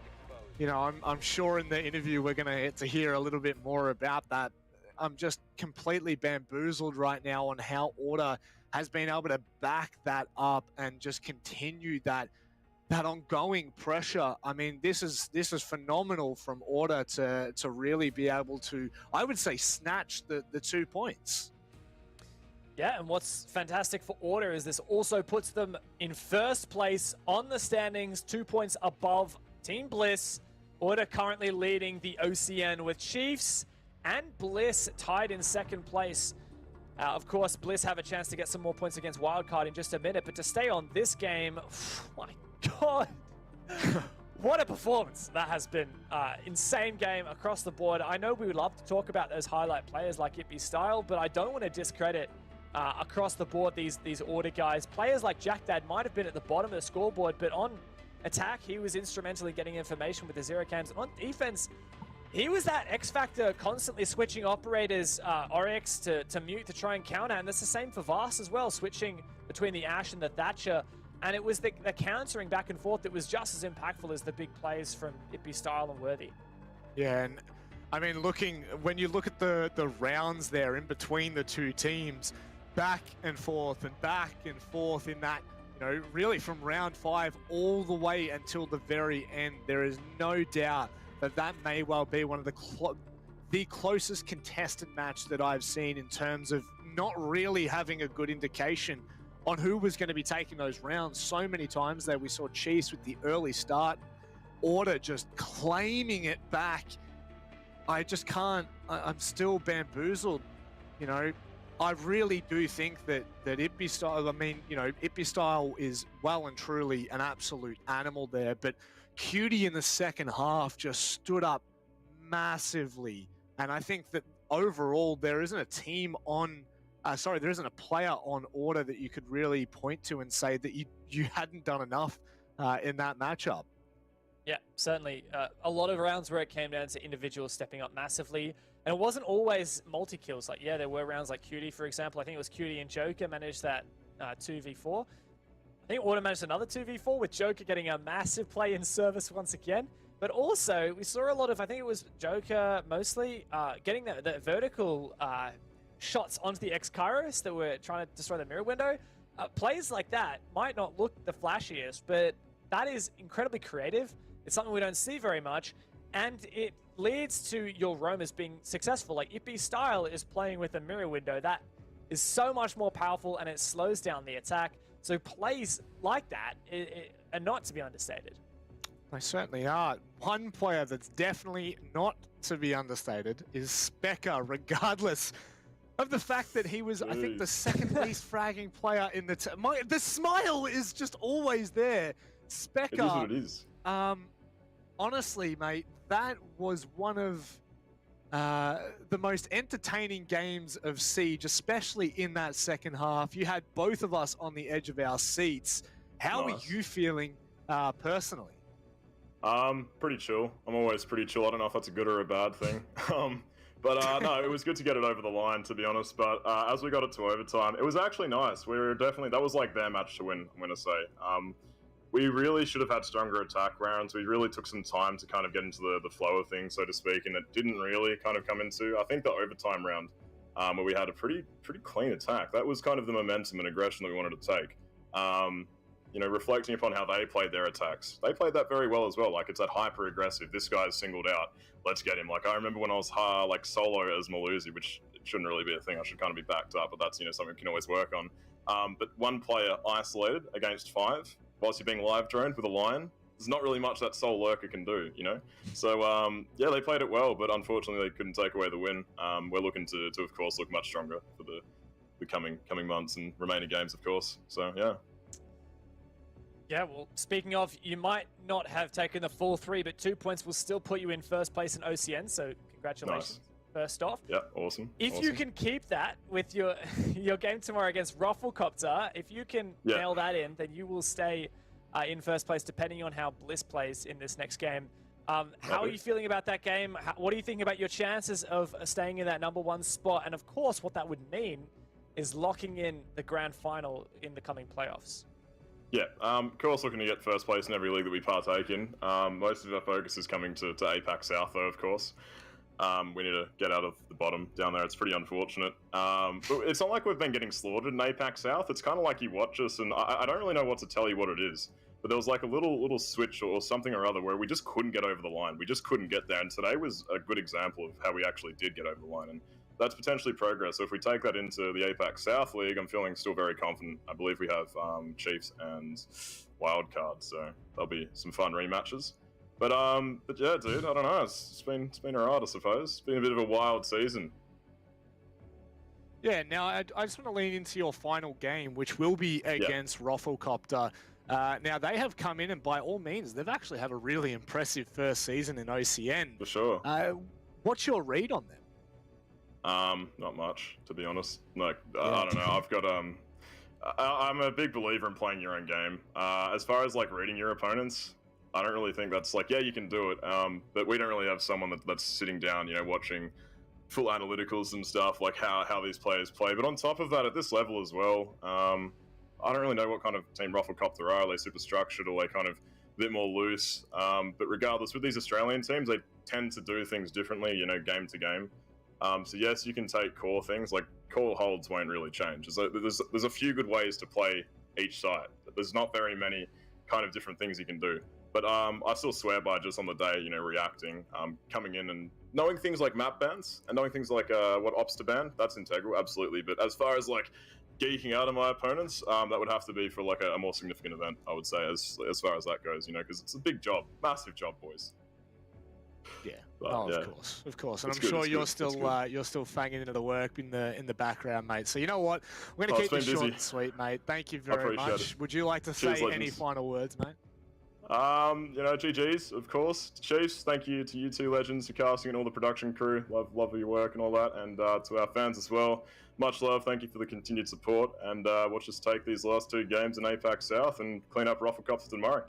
you know, I'm sure in the interview we're going to get to hear a little bit more about that. I'm just completely bamboozled right now on how Order has been able to back that up and just continue that ongoing pressure. I mean, this is phenomenal from Order to really be able to, I would say, snatch the 2 points. Yeah, and what's fantastic for Order is this also puts them in first place on the standings, 2 points above Team Bliss. Order currently leading the OCN with Chiefs and Bliss tied in second place. Of course, Bliss have a chance to get some more points against Wildcard in just a minute, but to stay on this game, my God, what a performance that has been. Insane game across the board. I know we would love to talk about those highlight players like Itbystyle, but I don't want to discredit across the board these Order guys. Players like Jack Dad might have been at the bottom of the scoreboard, but on attack, he was instrumental in getting information with the zero cams. On defense, he was that X factor, constantly switching operators, Oryx to mute to try and counter, and that's the same for Vast as well, switching between the Ash and the Thatcher, and it was the countering back and forth that was just as impactful as the big plays from Ippy, Style, and Worthy. Yeah, and I mean, when you look at the rounds there in between the two teams, back and forth in that, you know, really from round 5 all the way until the very end, there is no doubt that may well be one of the closest contested match that I've seen in terms of not really having a good indication on who was going to be taking those rounds. So many times there we saw Chiefs with the early start, Order just claiming it back. I just can't, I'm still bamboozled, you know. I really do think that Ippy Style, I mean, you know, Ippy Style is well and truly an absolute animal there, but Cutie in the second half just stood up massively. And I think that overall there isn't a team on, there isn't a player on Order that you could really point to and say that you hadn't done enough in that matchup. Yeah, certainly. A lot of rounds where it came down to individuals stepping up massively. And it wasn't always multi-kills. Like, yeah, there were rounds like Cutie, for example. I think it was Cutie and Joker managed that 2v4. I think Order managed another 2v4 with Joker getting a massive play in service once again. But also, we saw a lot of, I think it was Joker mostly, getting the vertical shots onto the X-Kairos that were trying to destroy the mirror window. Plays like that might not look the flashiest, but that is incredibly creative. It's something we don't see very much, and it leads to your roamers being successful. Like Ippy Style is playing with a mirror window. That is so much more powerful, and it slows down the attack. So plays like that are not to be understated. They certainly are. One player that's definitely not to be understated is Specker, regardless of the fact that he was, I think, the second least fragging player in the the smile is just always there. Specker. It is what it is. Honestly, mate, that was one of the most entertaining games of Siege, especially in that second half. You had both of us on the edge of our seats. How are you feeling personally? Pretty chill. I'm always pretty chill. I don't know if that's a good or a bad thing. But no, it was good to get it over the line, to be honest. But as we got it to overtime, it was actually nice. We were definitely, that was like their match to win, I'm going to say. We really should have had stronger attack rounds. We really took some time to kind of get into the flow of things, so to speak, and it didn't really kind of come into, I think, the overtime round, where we had a pretty clean attack. That was kind of the momentum and aggression that we wanted to take. You know, reflecting upon how they played their attacks, they played that very well as well. Like, it's that hyper aggressive. This guy's singled out. Let's get him. Like, I remember when I was like solo as Malusi, which it shouldn't really be a thing. I should kind of be backed up, but that's, you know, something we can always work on. But one player isolated against 5, whilst you're being live droned with a lion, there's not really much that sole lurker can do, you know? So, yeah, they played it well, but unfortunately they couldn't take away the win. We're looking to of course, look much stronger for the coming months and remaining games, of course. So, yeah. Yeah, well, speaking of, you might not have taken the full 3, but 2 points will still put you in first place in OCN, so congratulations. Nice. First off. Yeah, awesome. If you can keep that with your game tomorrow against ROFLCOPTER, if you can nail that in, then you will stay in first place, depending on how Bliss plays in this next game. How are you feeling about that game? What do you think about your chances of staying in that #1 spot? And of course, what that would mean is locking in the grand final in the coming playoffs. Yeah, of course looking to get first place in every league that we partake in. Most of our focus is coming to APAC South, though, of course. We need to get out of the bottom down there. It's pretty unfortunate. But it's not like we've been getting slaughtered in APAC South. It's kind of like you watch us, and I don't really know what to tell you what it is. But there was like a little switch or something or other where we just couldn't get over the line. We just couldn't get there. And today was a good example of how we actually did get over the line. And that's potentially progress. So if we take that into the APAC South League, I'm feeling still very confident. I believe we have Chiefs and Wildcard, so there'll be some fun rematches. But yeah, dude, I don't know. It's been alright, I suppose. It's been a bit of a wild season. Yeah. Now I just want to lean into your final game, which will be against ROFLCOPTER. Now they have come in, and by all means, they've actually had a really impressive first season in OCN. For sure. What's your read on them? Not much, to be honest. Like, I don't know. I've got I'm a big believer in playing your own game. As far as like reading your opponents, I don't really think that's like, yeah, you can do it, but we don't really have someone that's sitting down, you know, watching full analyticals and stuff, like how these players play. But on top of that, at this level as well, I don't really know what kind of team ROFLCOPTER are. Are they super structured, or are they kind of a bit more loose? But regardless, with these Australian teams, they tend to do things differently, you know, game to game. So yes, you can take core things, like core holds won't really change. There's a few good ways to play each side. There's not very many kind of different things you can do. But I still swear by just on the day, you know, reacting, coming in and knowing things like map bans and knowing things like what ops to ban, that's integral, absolutely. But as far as like geeking out of my opponents, that would have to be for like a more significant event, I would say, as far as that goes, you know, because it's a big job, massive job, boys. Yeah. But, Of course, and It's I'm good, sure it's you're good, still it's good. you're still fanging into the work in the background, mate. So you know what, we're gonna Oh, keep it's this been short busy. and sweet, mate. Thank you very appreciate much. it. Would you like to Cheers, say any legends. final words, mate? You know, GG's, of course. Chiefs, thank you to you two legends for casting and all the production crew. Love your work and all that. And to our fans as well, much love. Thank you for the continued support. And watch us take these last 2 games in APAC South and clean up ROFLCOPTER and Murray.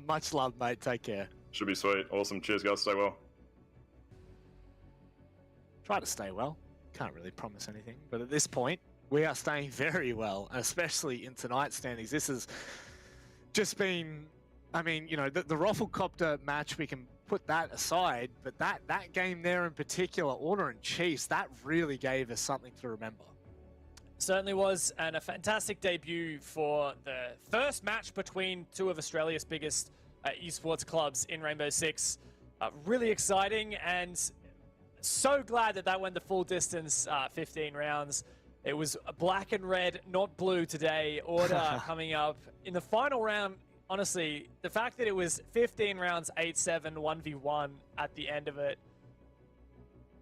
Much love, mate. Take care. Should be sweet. Awesome. Cheers, guys. Stay well. Try to stay well. Can't really promise anything, but at this point, we are staying very well, especially in tonight's standings. This has just been, I mean, you know, the ROFLCOPTER match, we can put that aside, but that game there in particular, Order and Chiefs, that really gave us something to remember. Certainly was, and a fantastic debut for the first match between 2 of Australia's biggest esports clubs in Rainbow Six. Really exciting, and so glad that went the full distance, 15 rounds. It was black and red, not blue today. Order coming up in the final round. Honestly, the fact that it was 15 rounds, 8-7, 1v1 at the end of it,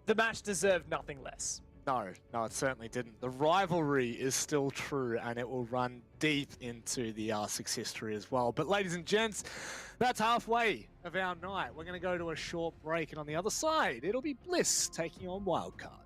the match deserved nothing less. No, it certainly didn't. The rivalry is still true, and it will run deep into the R6 history as well. But ladies and gents, that's halfway of our night. We're going to go to a short break, and on the other side, it'll be Bliss taking on Wildcard.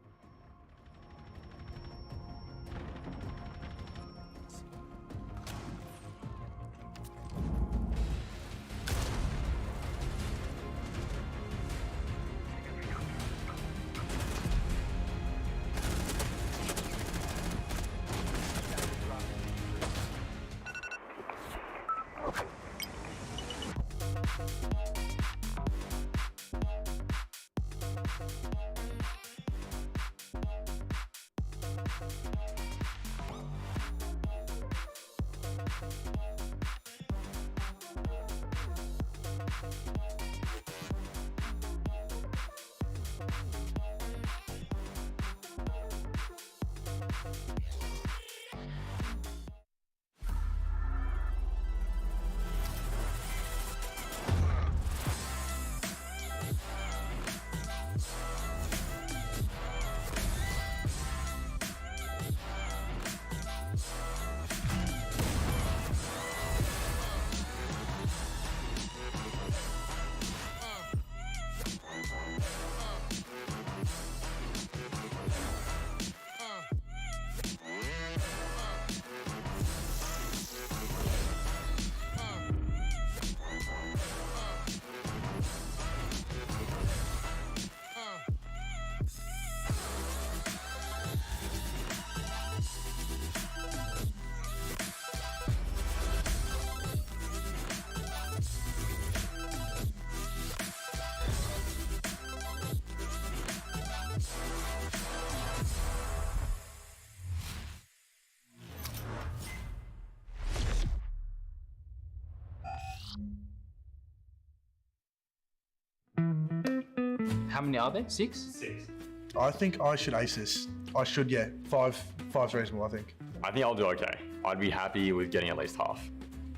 How many are there? 6? 6. I think I should ace this. I should, yeah. 5's reasonable, I think. I think I'll do okay. I'd be happy with getting at least half.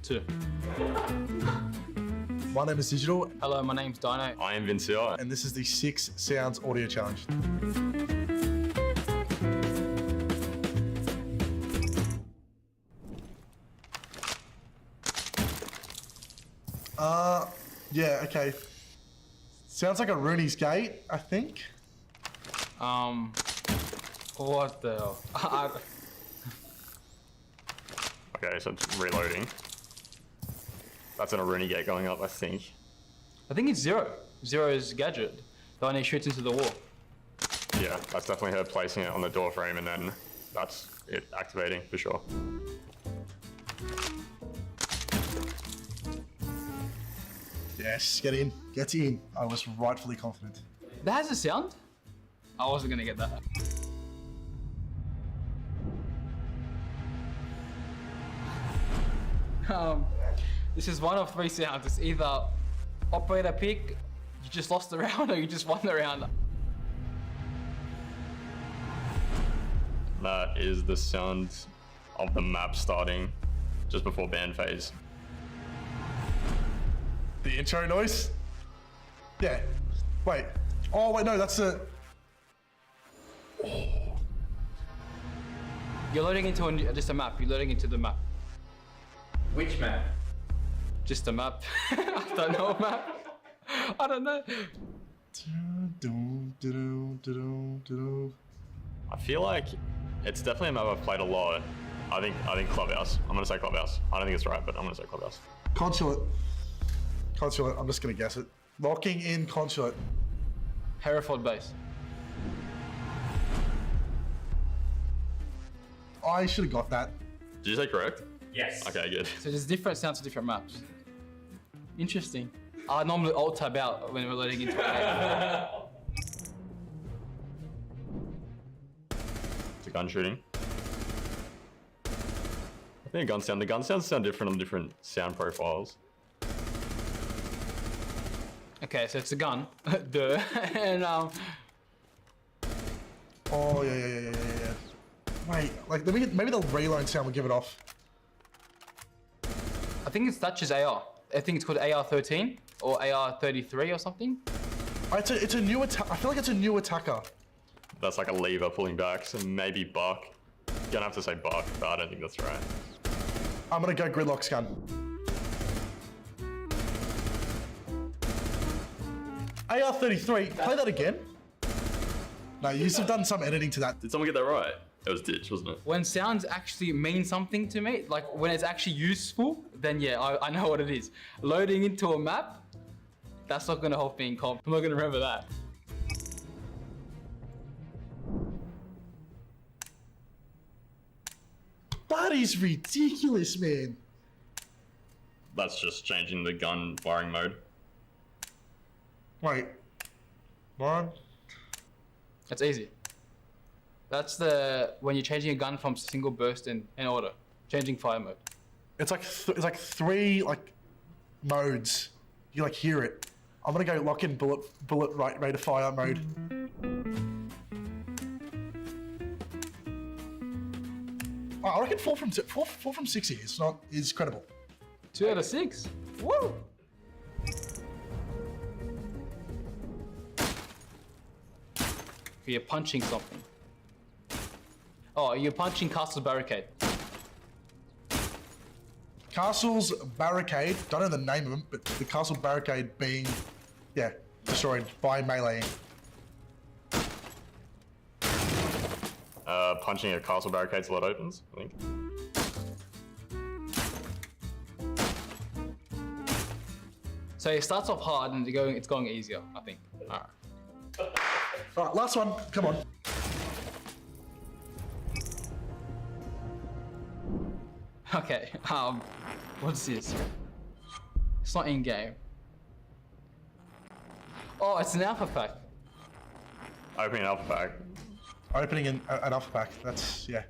2. My name is Digital. Hello, my name's Dino. I am Vincia. And this is the 6 Sounds Audio Challenge. Yeah, okay. Sounds like a Rooney's Gate, I think. What the hell? Okay, so it's reloading. That's an Aruni gate going up, I think. I think it's Zero. Zero's gadget. The one he shoots into the wall. Yeah, that's definitely her placing it on the door frame and then that's it activating for sure. Yes, get in. Get in. I was rightfully confident. That has a sound? I wasn't gonna get that. This is one of 3 sounds. It's either operator pick, you just lost the round, or you just won the round. That is the sound of the map starting just before ban phase. The intro noise? Yeah. Wait. Oh, wait, no, that's a... You're loading into just a map. You're loading into the map. Which map? Just a map. I don't know a map. I don't know. I feel like it's definitely a map I've played a lot. I think Clubhouse. I'm gonna say Clubhouse. I don't think it's right, but I'm gonna say Clubhouse. Consulate. Consulate, I'm just gonna guess it. Locking in Consulate. Hereford base. I should have got that. Did you say correct? Yes. Okay, good. So there's different sounds for different maps. Interesting. I normally alt tab out when we're loading into a It's a gun shooting. I think the gun sounds sound different on different sound profiles. Okay, so it's a gun. Duh. And Oh, yeah. Wait, like, maybe the reload sound will give it off. I think it's Thatcher's AR. I think it's called AR-13 or AR-33 or something. It's a new attack. I feel like it's a new attacker. That's like a lever pulling back, so maybe Buck. Gonna have to say Buck, but I don't think that's right. I'm gonna go Gridlock's gun. AR-33, play that again. No, you have done some editing to that. Did someone get that right? It was Ditch, wasn't it? When sounds actually mean something to me, like when it's actually useful, then yeah, I know what it is. Loading into a map, that's not gonna help me in comp. I'm not gonna remember that. That is ridiculous, man. That's just changing the gun firing mode. Wait. One. That's easy. That's when you're changing a gun from single burst in order, changing fire mode. It's like three modes. You hear it. I'm gonna go lock in bullet rate of fire mode. Oh, I reckon 4 from 6 here is credible. 2 out of 6. Woo! You're punching something. Oh, you're punching Castle's barricade. Castle's barricade, don't know the name of them, but the castle barricade being, yeah, destroyed by meleeing. Punching a castle barricade till it opens, I think. So it starts off hard and it's going easier, I think. Alright. Alright, last one, come on. Okay, what's this? It's not in game. Oh, it's an alpha pack. Opening an alpha pack. Opening an alpha pack, that's, yeah.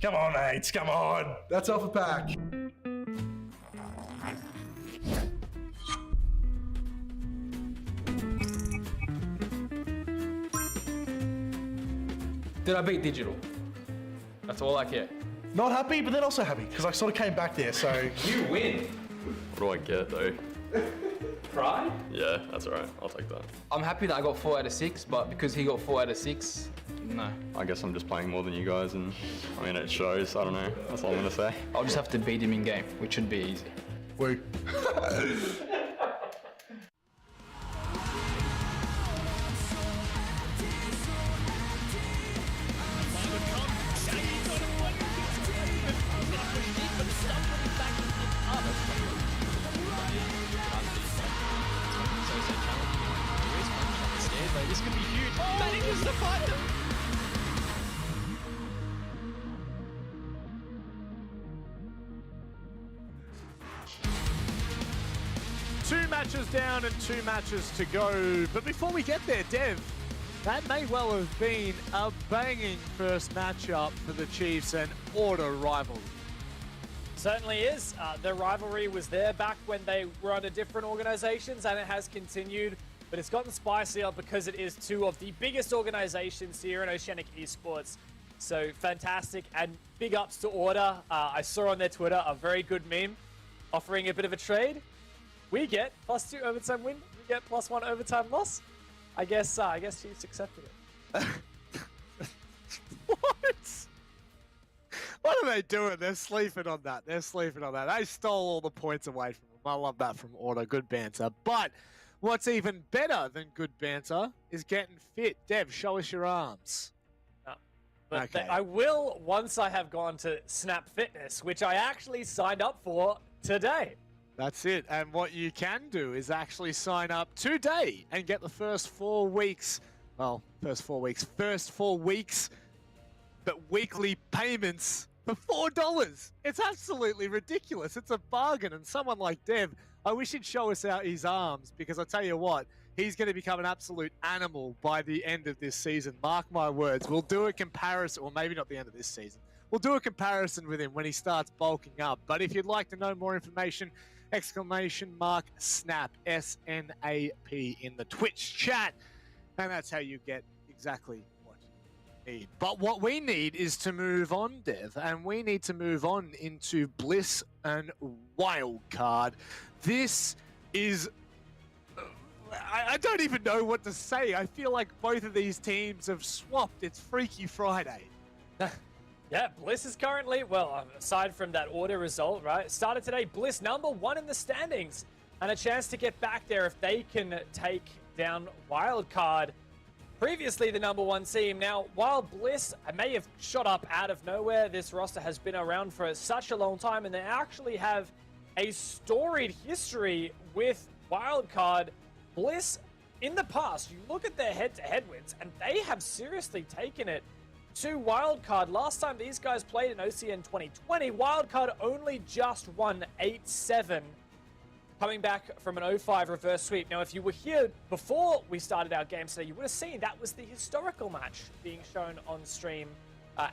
Come on, mates, come on. That's alpha pack. Did I beat digital? That's all I care. Not happy, but then also happy, because I sort of came back there, so... You win! What do I get, though? Pride? Yeah, that's alright. I'll take that. I'm happy that I got 4 out of 6, but because he got 4 out of 6, no. I guess I'm just playing more than you guys, and I mean, it shows. I don't know. That's all I'm gonna say. I'll just have to beat him in game, which should be easy. Woo. to find them. Two matches down and 2 matches to go. But before we get there, Dev, that may well have been a banging first matchup for the Chiefs and Order rivalry. Certainly is. The rivalry was there back when they were under different organizations, and it has continued, but it's gotten spicier because it is 2 of the biggest organizations here in Oceanic Esports. So fantastic, and big ups to Order. I saw on their Twitter a very good meme offering a bit of a trade. We get +2 overtime win, we get +1 overtime loss. I guess Chiefs accepted it. What? What are they doing? They're sleeping on that. They're sleeping on that. They stole all the points away from them. I love that from Order. Good banter. But what's even better than good banter is getting fit. Dev, show us your arms. But Okay. I will once I have gone to Snap Fitness, which I actually signed up for today. That's it. And what you can do is actually sign up today and get the first 4 weeks, well, first 4 weeks, but weekly payments for $4. It's absolutely ridiculous. It's a bargain. And someone like Dev, I wish he'd show us out his arms, because I tell you what, he's going to become an absolute animal by the end of this season. Mark my words. We'll do a comparison, or maybe not the end of this season. We'll do a comparison with him when he starts bulking up. But if you'd like to know more information, !SNAP, S-N-A-P in the Twitch chat. And that's how you get exactly what you need. But what we need is to move on, Dev, and we need to move on into Bliss and Wildcard. This is... I don't even know what to say. I feel like both of these teams have swapped. It's Freaky Friday. Yeah, Bliss is currently, well, aside from that Order result, right? Started today, Bliss #1 in the standings. And a chance to get back there if they can take down Wildcard. Previously the #1 team. Now, while Bliss may have shot up out of nowhere, this roster has been around for such a long time, and they actually have a storied history with Wildcard. Bliss, in the past, you look at their head-to-head wins, and they have seriously taken it to Wildcard. Last time these guys played in OCN 2020, Wildcard only just won 8-7, coming back from an 0-5 reverse sweep. Now, if you were here before we started our game today, you would have seen that was the historical match being shown on stream.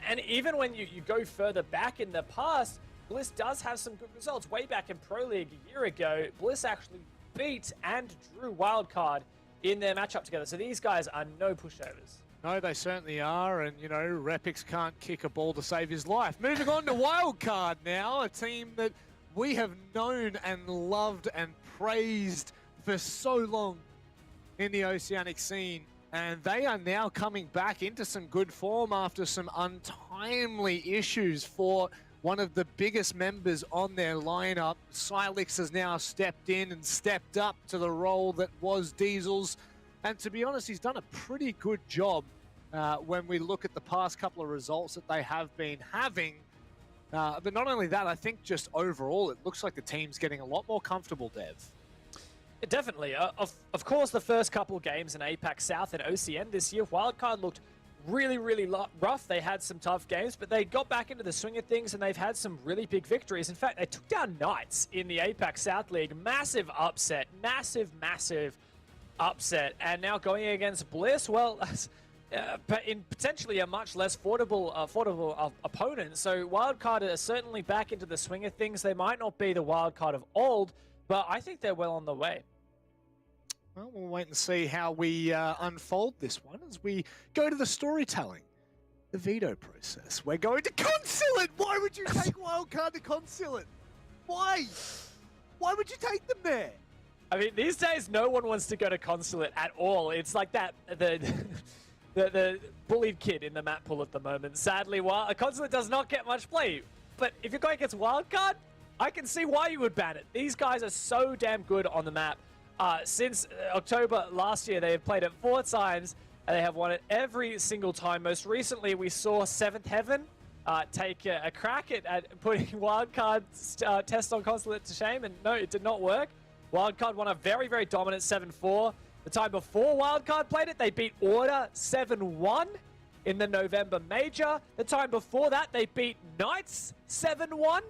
And even when you go further back in the past, Bliss does have some good results. Way back in Pro League a year ago, Bliss actually beat and drew Wildcard in their matchup together. So these guys are no pushovers. No, they certainly are, and, you know, Repix can't kick a ball to save his life. Moving on to Wildcard now, a team that we have known and loved and praised for so long in the Oceanic scene, and they are now coming back into some good form after some untimely issues for one of the biggest members on their lineup. Silix has now stepped in and stepped up to the role that was Diesel's. And to be honest, he's done a pretty good job when we look at the past couple of results that they have been having. But not only that, I think just overall, it looks like the team's getting a lot more comfortable, Dev. Definitely. Of course, the first couple games in APAC South and OCN this year, Wildcard looked really, really rough. They had some tough games, but they got back into the swing of things, and they've had some really big victories. In fact, they took down Knights in the APAC South League. Massive upset. Massive upset. And now going against Bliss, well, in potentially a much less formidable opponent. So Wildcard are certainly back into the swing of things. They might not be the Wildcard of old, but I think they're well on the way. Well, we'll wait and see how we unfold this one as we go to the storytelling, the veto process. We're going to Consulate! Why would you take Wildcard to Consulate? Why? Why would you take them there? I mean, these days, no one wants to go to Consulate at all. It's like that, the bullied kid in the map pool at the moment. Sadly, Consulate does not get much play. But if you're going against Wildcard, I can see why you would ban it. These guys are so damn good on the map. Since October last year, they have played it 4 times, and they have won it every single time. Most recently, we saw 7th Heaven take a crack at putting Wildcard's test on Consulate to shame, and no, it did not work. Wildcard won a very, very dominant 7-4. The time before Wildcard played it, they beat Order 7-1 in the November Major. The time before that, they beat Knights 7-1.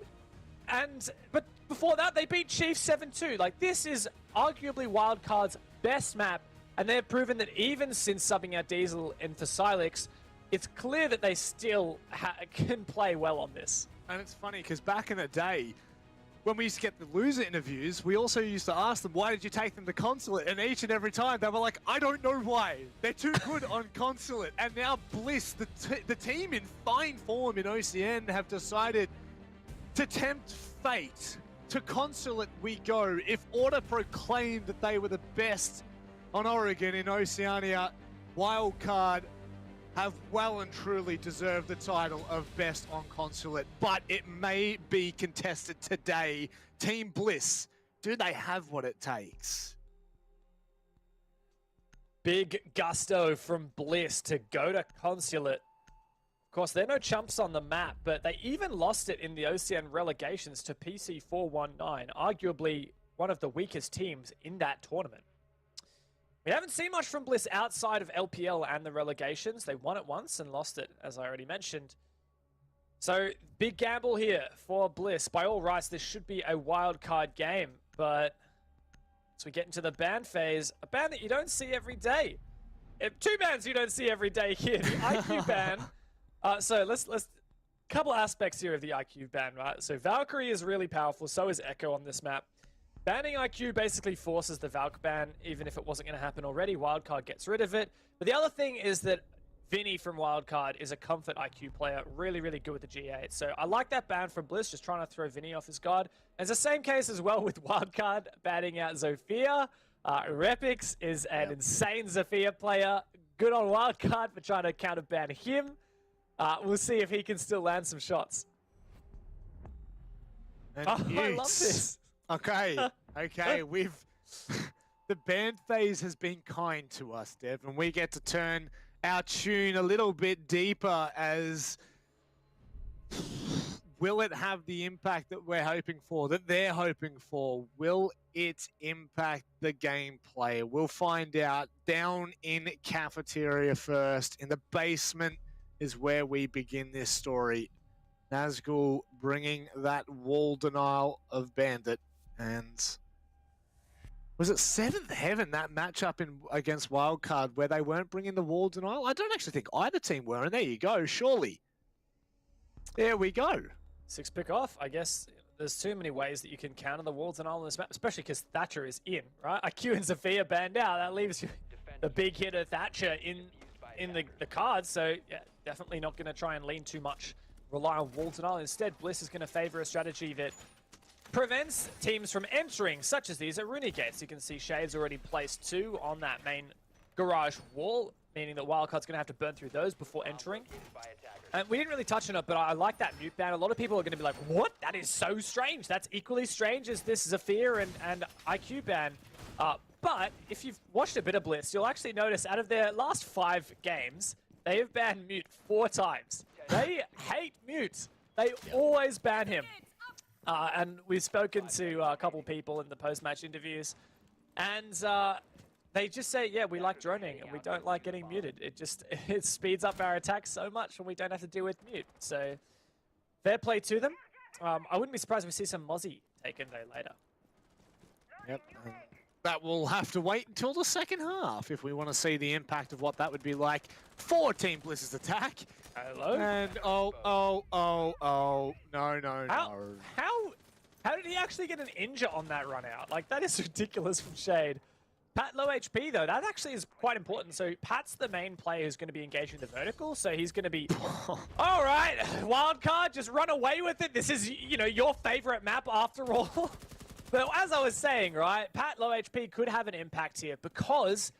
But before that, they beat Chiefs 7-2. Like, this is arguably Wildcard's best map, and they've proven that even since subbing out Diesel and for Silex, it's clear that they still can play well on this. And it's funny, because back in the day, when we used to get the loser interviews, we also used to ask them, why did you take them to Consulate? And each and every time, they were like, I don't know why. They're too good on Consulate. And now Bliss, the team in fine form in OCN, have decided to tempt fate. To Consulate we go. If Order proclaimed that they were the best on Oregon in Oceania, Wildcard have well and truly deserved the title of best on Consulate, but it may be contested today. Team Bliss, do they have what it takes? Big gusto from Bliss to go to Consulate. Of course, they're no chumps on the map, but they even lost it in the OCN relegations to PC 419, arguably one of the weakest teams in that tournament. We haven't seen much from Bliss outside of LPL and the relegations. They won it once and lost it, as I already mentioned. So, big gamble here for Bliss. By all rights, this should be a wild card game, but as we get into the ban phase, a ban that you don't see every day. Two bans you don't see every day here. The IQ ban. So let's couple aspects here of the IQ ban, right? So Valkyrie is really powerful. So is Echo on this map. Banning IQ basically forces the Valk ban, even if it wasn't going to happen already. Wildcard gets rid of it. But the other thing is that Vinny from Wildcard is a comfort IQ player, really, really good with the G8. So I like that ban from Bliss, just trying to throw Vinny off his guard. And it's the same case as well with Wildcard banning out Zofia. Repix is an insane Zofia player. Good on Wildcard for trying to counter-ban him. We'll see if he can still land some shots. And I love this. Okay, we've... the ban phase has been kind to us, Dev, and we get to turn our tune a little bit deeper as... Will it have the impact that we're hoping for, that they're hoping for? Will it impact the gameplay? We'll find out down in cafeteria first. In the basement is where we begin this story. Nazgul bringing that wall denial of Bandit. And was it 7th Heaven, that matchup against Wildcard, where they weren't bringing the wall denial? I don't actually think either team were, and there you go, surely. There we go. 6 pick off. I guess there's too many ways that you can counter the wall denial on this map, especially because Thatcher is in, right? IQ and Zofia banned out. That leaves you the big hitter Thatcher in the cards, so yeah, definitely not going to try and lean too much, rely on wall denial. Instead, Bliss is going to favor a strategy that prevents teams from entering, such as these at Rooney Gates. You can see Shade's already placed 2 on that main garage wall, meaning that Wildcard's going to have to burn through those before entering. And we didn't really touch on it, but I like that mute ban. A lot of people are going to be like, what? That is so strange. That's equally strange as this Zafir and IQ ban. But if you've watched a bit of Bliss, you'll actually notice out of their last 5 games, they have banned Mute 4 times. They hate Mute. They always ban him. And we've spoken to a couple people in the post-match interviews, and they just say, yeah, we like droning and we don't like getting muted. It speeds up our attacks so much when we don't have to deal with mute. So fair play to them. I wouldn't be surprised if we see some Mozzie taken though later. Yep. That will have to wait until the second half if we want to see the impact of what that would be like for Team Bliss's attack. Hello? And no. How did he actually get an injure on that run out? Like, that is ridiculous from Shade. Pat low HP though, that actually is quite important. So Pat's the main player who's going to be engaging the vertical, so he's going to be... All right, Wildcard, just run away with it. This is, you know, your favorite map after all. But as I was saying, right, Pat low HP could have an impact here because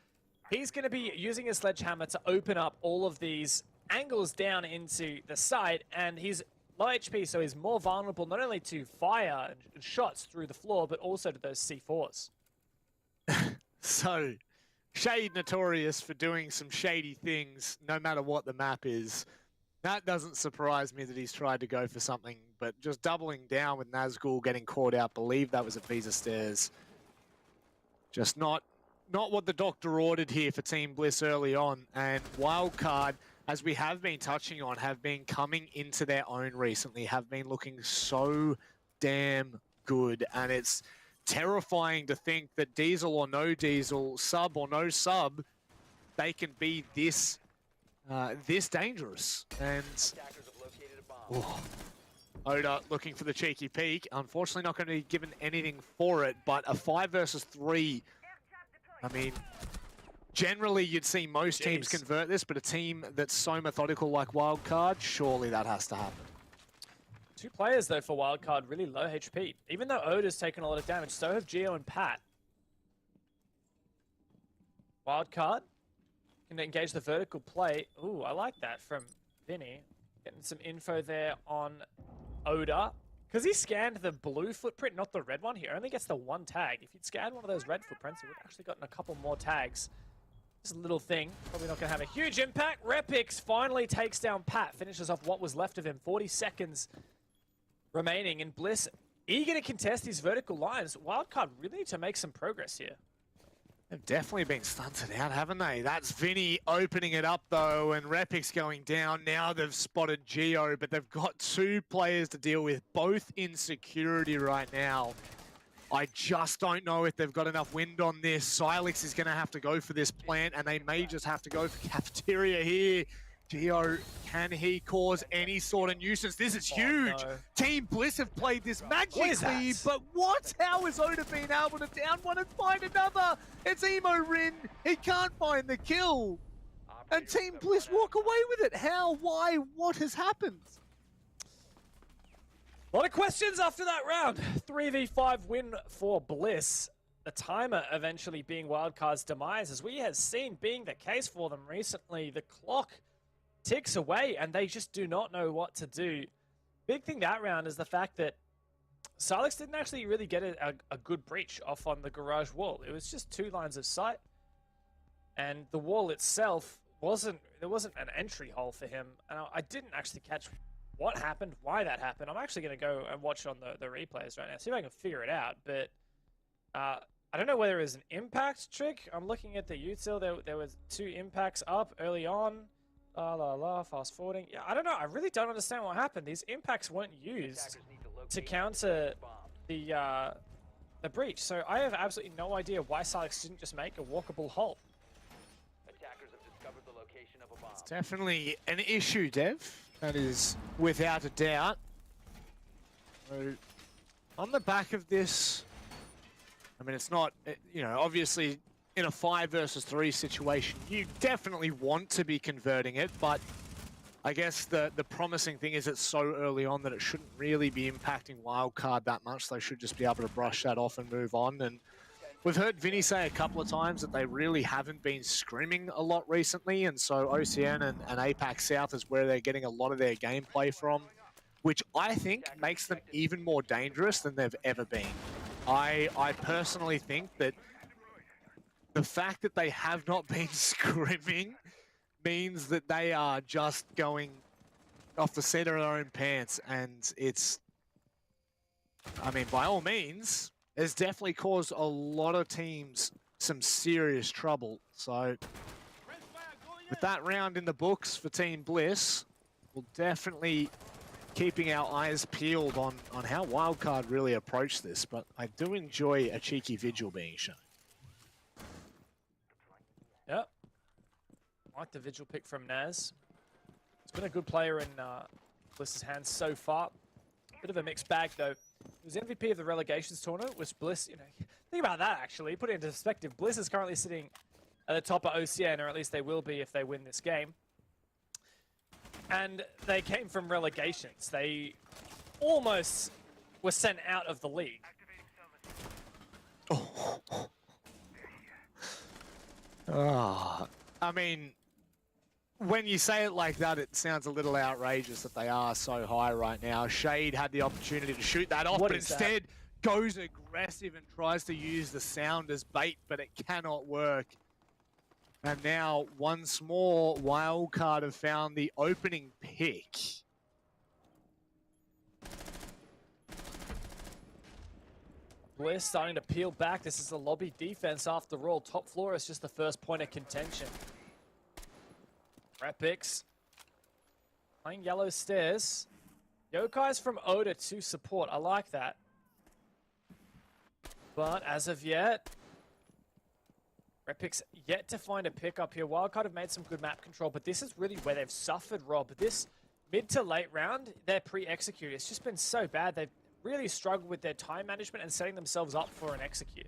he's going to be using his sledgehammer to open up all of these angles down into the site, and he's low HP, so he's more vulnerable not only to fire and shots through the floor, but also to those C4s. So, Shade notorious for doing some shady things, no matter what the map is. That doesn't surprise me that he's tried to go for something, but just doubling down with Nazgul getting caught out, believe that was at Visa Stairs. Just not not what the doctor ordered here for Team Bliss early on. And Wildcard, as we have been touching on, have been coming into their own recently, have been looking so damn good. And it's terrifying to think that Diesel or no Diesel, sub or no sub, they can be this this dangerous. And Oda looking for the cheeky peek. Unfortunately not going to be given anything for it, but a 5 versus 3. I mean, generally you'd see most teams convert this, but a team that's so methodical like Wildcard, surely that has to happen. 2 players, though, for Wildcard, really low HP. Even though Oda's taken a lot of damage, so have Geo and Pat. Wildcard can engage the vertical play. Ooh, I like that from Vinny. Getting some info there on Oda. Because he scanned the blue footprint, not the red one. He only gets the 1 tag. If he'd scanned one of those red footprints, he would have actually gotten a couple more tags. Just a little thing. Probably not going to have a huge impact. Repix finally takes down Pat. Finishes off what was left of him. 40 seconds remaining. And Bliss eager to contest these vertical lines. Wildcard really need to make some progress here. They've definitely been stunted out, haven't they? That's Vinny opening it up, though, and Repix going down. Now they've spotted Geo, but they've got 2 players to deal with, both in security right now. I just don't know if they've got enough wind on this. Silex is going to have to go for this plant, and they may just have to go for cafeteria here. Geo, can he cause any sort of nuisance? This is huge. No. Team Bliss have played this magically, but what? How has Oda been able to down one and find another? It's Emo Rin. He can't find the kill. And Team Bliss walk away with it. How? Why? What has happened? A lot of questions after that round. 3v5 win for Bliss. The timer eventually being Wildcard's demise, as we have seen being the case for them recently. The clock ticks away and they just do not know what to do. Big thing that round is the fact that Silex didn't actually really get a good breach off on the garage wall. It was just 2 lines of sight, and the wall itself there wasn't an entry hole for him. And I didn't actually catch what happened, why that happened. I'm actually going to go and watch on the replays right now, see if I can figure it out. But I don't know whether it was an impact trick. I'm looking at the util. There was 2 impacts up early on. Fast forwarding. Yeah, I don't know. I really don't understand what happened. These impacts weren't used to counter the breach. So I have absolutely no idea why Silex didn't just make a walkable hole. Attackers have discovered the location of a bomb. It's definitely an issue, Dev. That is without a doubt. So on the back of this, I mean, it's not, you know, obviously in a 5 versus 3 situation, you definitely want to be converting it, but I guess the promising thing is it's so early on that it shouldn't really be impacting Wildcard that much. They should just be able to brush that off and move on. And we've heard Vinny say a couple of times that they really haven't been scrimming a lot recently, and so OCN and APAC South is where they're getting a lot of their gameplay from, which I think makes them even more dangerous than they've ever been. I personally think that the fact that they have not been scrimming means that they are just going off the seat of their own pants, and it's, I mean, by all means, it's definitely caused a lot of teams some serious trouble. So with that round in the books for Team Bliss, we'll definitely keeping our eyes peeled on how Wildcard really approach this, but I do enjoy a cheeky vigil being shown. Yep. Like the vigil pick from Naz. He's been a good player in Bliss's hands so far. Bit of a mixed bag, though. He was MVP of the relegations tournament, which Bliss, you know, think about that, actually. Put it into perspective. Bliss is currently sitting at the top of OCN, or at least they will be if they win this game. And they came from relegations. They almost were sent out of the league. I mean, when you say it like that, it sounds a little outrageous that they are so high right now. Shade had the opportunity to shoot that off, but instead goes aggressive and tries to use the sound as bait, but it cannot work. And now, once more, Wildcard have found the opening pick. Bliss starting to peel back. This is a lobby defense after all. Top floor is just the first point of contention. Repix playing yellow stairs. Yokai's from Oda to support. I like that. But as of yet, Repix yet to find a pickup here. Wildcard have made some good map control, but this is really where they've suffered, Rob. This mid to late round, they're pre-execute. It's just been so bad. They've really struggled with their time management and setting themselves up for an execute.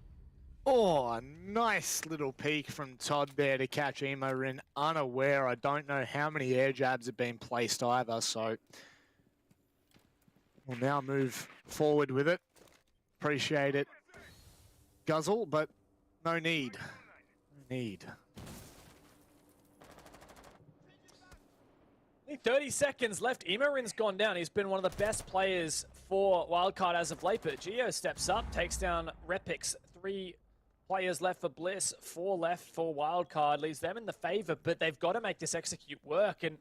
Oh, a nice little peek from Todd there to catch Emo in unaware. I don't know how many air jabs have been placed either, so we'll now move forward with it. Appreciate it, Guzzle, but no need. Need. Only 30 seconds left. Emorin's gone down. He's been one of the best players for Wildcard as of late, but Geo steps up, takes down Repix. 3 players left for Bliss, 4 left for Wildcard, leaves them in the favor, but they've got to make this execute work, and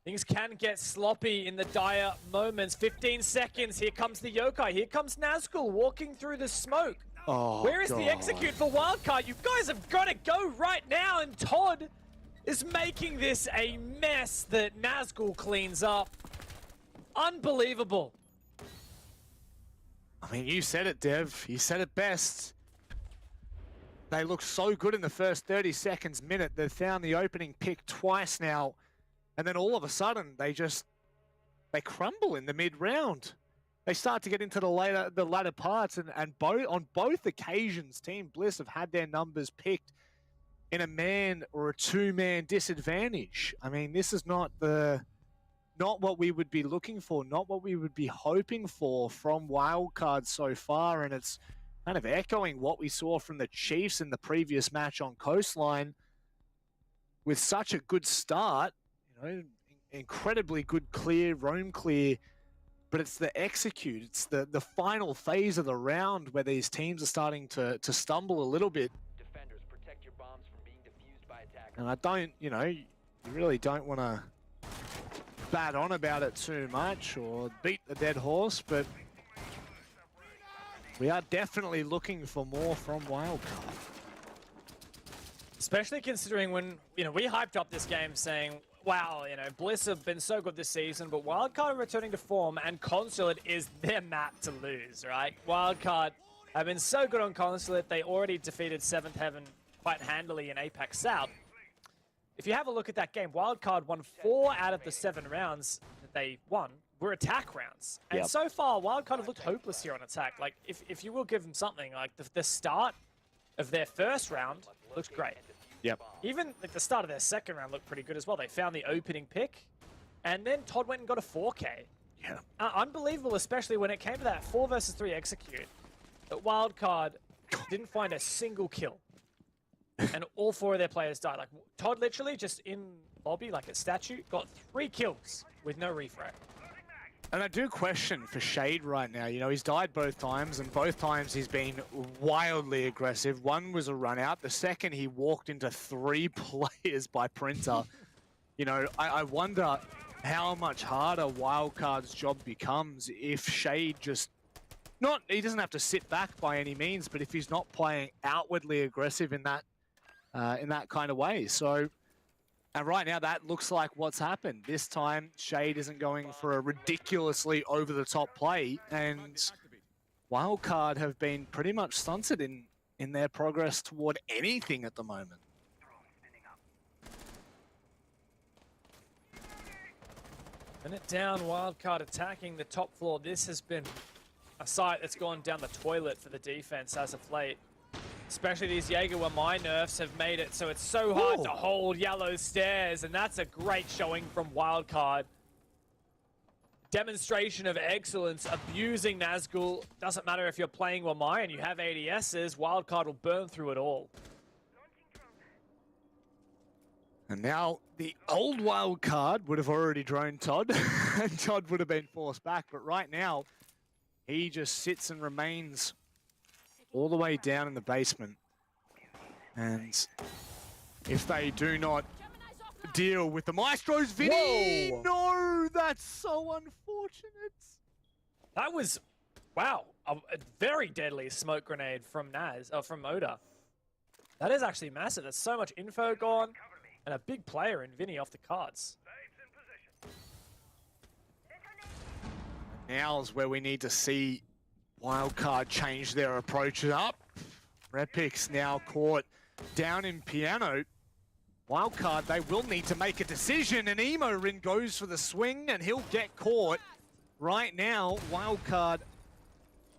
things can get sloppy in the dire moments. 15 seconds. Here comes the Yokai. Here comes Nazgul walking through the smoke. Oh, where is the execute for Wildcard? You guys have got to go right now, and Todd is making this a mess that Nazgul cleans up. Unbelievable. I mean, you said it, Dev. You said it best. They look so good in the first 30 seconds, minute. They've found the opening pick twice now. And then all of a sudden, they crumble in the mid-round. They start to get into the latter parts, and on both occasions, Team Bliss have had their numbers picked in a man or a 2-man disadvantage. I mean, this is not what we would be looking for, not what we would be hoping for from Wildcard so far, and it's kind of echoing what we saw from the Chiefs in the previous match on Coastline. With such a good start, you know, incredibly good clear, roam clear, but it's the execute, it's the final phase of the round where these teams are starting to stumble a little bit. Defenders, protect your bombs from being defused by attackers. And I don't, you really don't want to bat on about it too much or beat the dead horse, but we are definitely looking for more from Wildcard. Especially considering when, we hyped up this game saying, wow, Bliss have been so good this season, but Wildcard are returning to form, and Consulate is their map to lose, right? Wildcard have been so good on Consulate, they already defeated 7th Heaven quite handily in Apex South. If you have a look at that game, Wildcard won 4 out of the 7 rounds that they won were attack rounds. And so far, Wildcard have looked hopeless here on attack. Like, if you will give them something, like the start of their first round looked great. Yep. Even like the start of their second round looked pretty good as well. They found the opening pick, and then Todd went and got a 4K. Yeah. Unbelievable, especially when it came to that 4 versus 3 execute. That Wildcard didn't find a single kill, and all 4 of their players died. Like Todd literally just in lobby, like a statue, got 3 kills with no refrag. And I do question for Shade right now. He's died both times, and both times he's been wildly aggressive. One was a run out. The second, he walked into 3 players by Printer. I wonder how much harder Wildcard's job becomes if Shade he doesn't have to sit back by any means, but if he's not playing outwardly aggressive in that kind of way. And right now, that looks like what's happened. This time, Shade isn't going for a ridiculously over-the-top play, and Wildcard have been pretty much stunted in their progress toward anything at the moment. Minute down, Wildcard attacking the top floor. This has been a sight that's gone down the toilet for the defense as of late. Especially these Jaeger where my nerfs have made it so it's so hard to hold yellow stairs, and that's a great showing from Wildcard. Demonstration of excellence, abusing Nazgul. Doesn't matter if you're playing Wamai and you have ADSs, Wildcard will burn through it all. And now the old Wildcard would have already droned Todd, and Todd would have been forced back, but right now, he just sits and remains all the way down in the basement. And if they do not deal with the Maestro's Vinny, no, that's so unfortunate. That was Wow, a very deadly smoke grenade from from Oda. That is actually massive. There's so much info gone, and a big player in Vinny off the cards. Now's where we need to see Wildcard change their approach up. Repix now caught down in piano. Wildcard, they will need to make a decision, and Emorin goes for the swing, and he'll get caught. Right now, Wildcard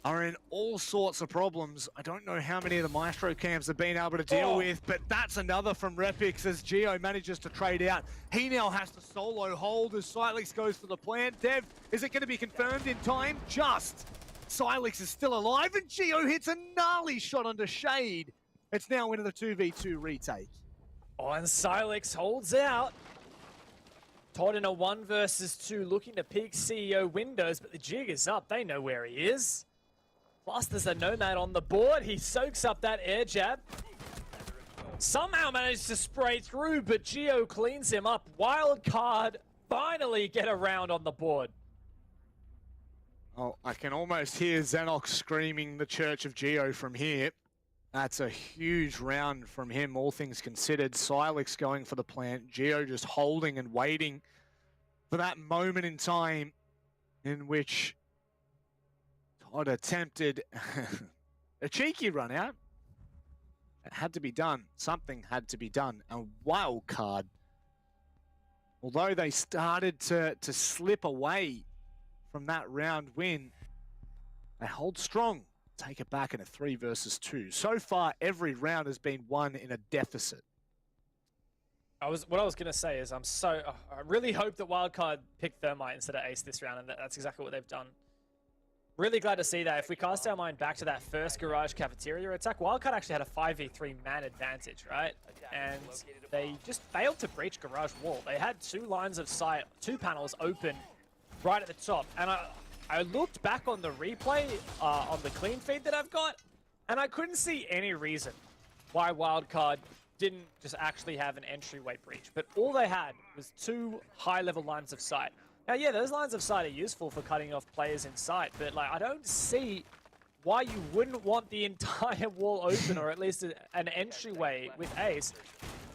are in all sorts of problems. I don't know how many of the Maestro cams have been able to deal with, but that's another from Repix as Geo manages to trade out. He now has to solo hold as Silex goes for the plant. Dev, is it going to be confirmed in time? Just. Silex is still alive, and Geo hits a gnarly shot onto Shade. It's now into the 2v2 retake. Oh, and Silex holds out. Todd in a 1 versus 2, looking to peek CEO windows, but the jig is up. They know where he is. Plus, there's a Nomad on the board. He soaks up that air jab. Somehow managed to spray through, but Geo cleans him up. Wildcard finally get a round on the board. Oh, I can almost hear Xenox screaming the Church of Geo from here. That's a huge round from him, all things considered. Silex going for the plant. Geo just holding and waiting for that moment in time in which Todd attempted a cheeky run out. It had to be done. Something had to be done. And Wildcard, although they started to slip away from that round win, they hold strong. Take it back in a 3 versus 2. So far, every round has been won in a deficit. What I was going to say is I really hope that Wildcard picked Thermite instead of Ace this round, and that's exactly what they've done. Really glad to see that. If we cast our mind back to that first Garage Cafeteria attack, Wildcard actually had a 5v3 man advantage, right? And they just failed to breach Garage Wall. They had 2 lines of sight, 2 panels open right at the top. And I looked back on the replay on the clean feed that I've got, and I couldn't see any reason why Wildcard didn't just actually have an entryway breach. But all they had was 2 high-level lines of sight. Now, yeah, those lines of sight are useful for cutting off players in sight, but like I don't see why you wouldn't want the entire wall open, or at least an entryway with Ace.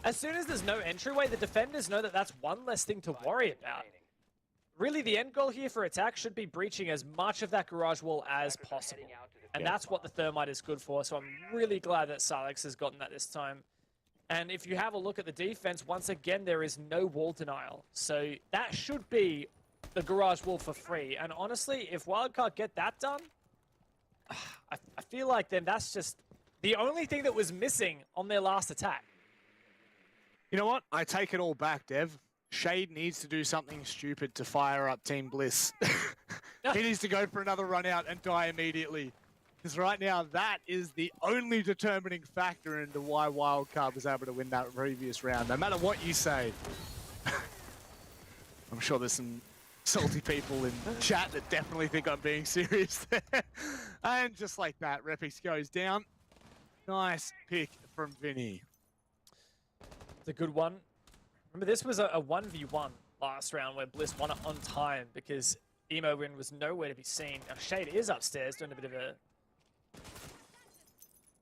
As soon as there's no entryway, the defenders know that that's one less thing to worry about. Really, the end goal here for attack should be breaching as much of that garage wall as possible. And that's what the Thermite is good for, so I'm really glad that Silex has gotten that this time. And if you have a look at the defense, once again, there is no wall denial. So that should be the garage wall for free. And honestly, if Wildcard get that done, I feel like then that's just the only thing that was missing on their last attack. You know what? I take it all back, Dev. Shade needs to do something stupid to fire up Team Bliss. He needs to go for another run out and die immediately. Because right now, that is the only determining factor into why Wildcard was able to win that previous round, no matter what you say. I'm sure there's some salty people in chat that definitely think I'm being serious there. And just like that, Repix goes down. Nice pick from Vinny. It's a good one. Remember, this was a 1v1 last round where Bliss won it on time because Emo-Win was nowhere to be seen. Now, Shade is upstairs doing a bit of a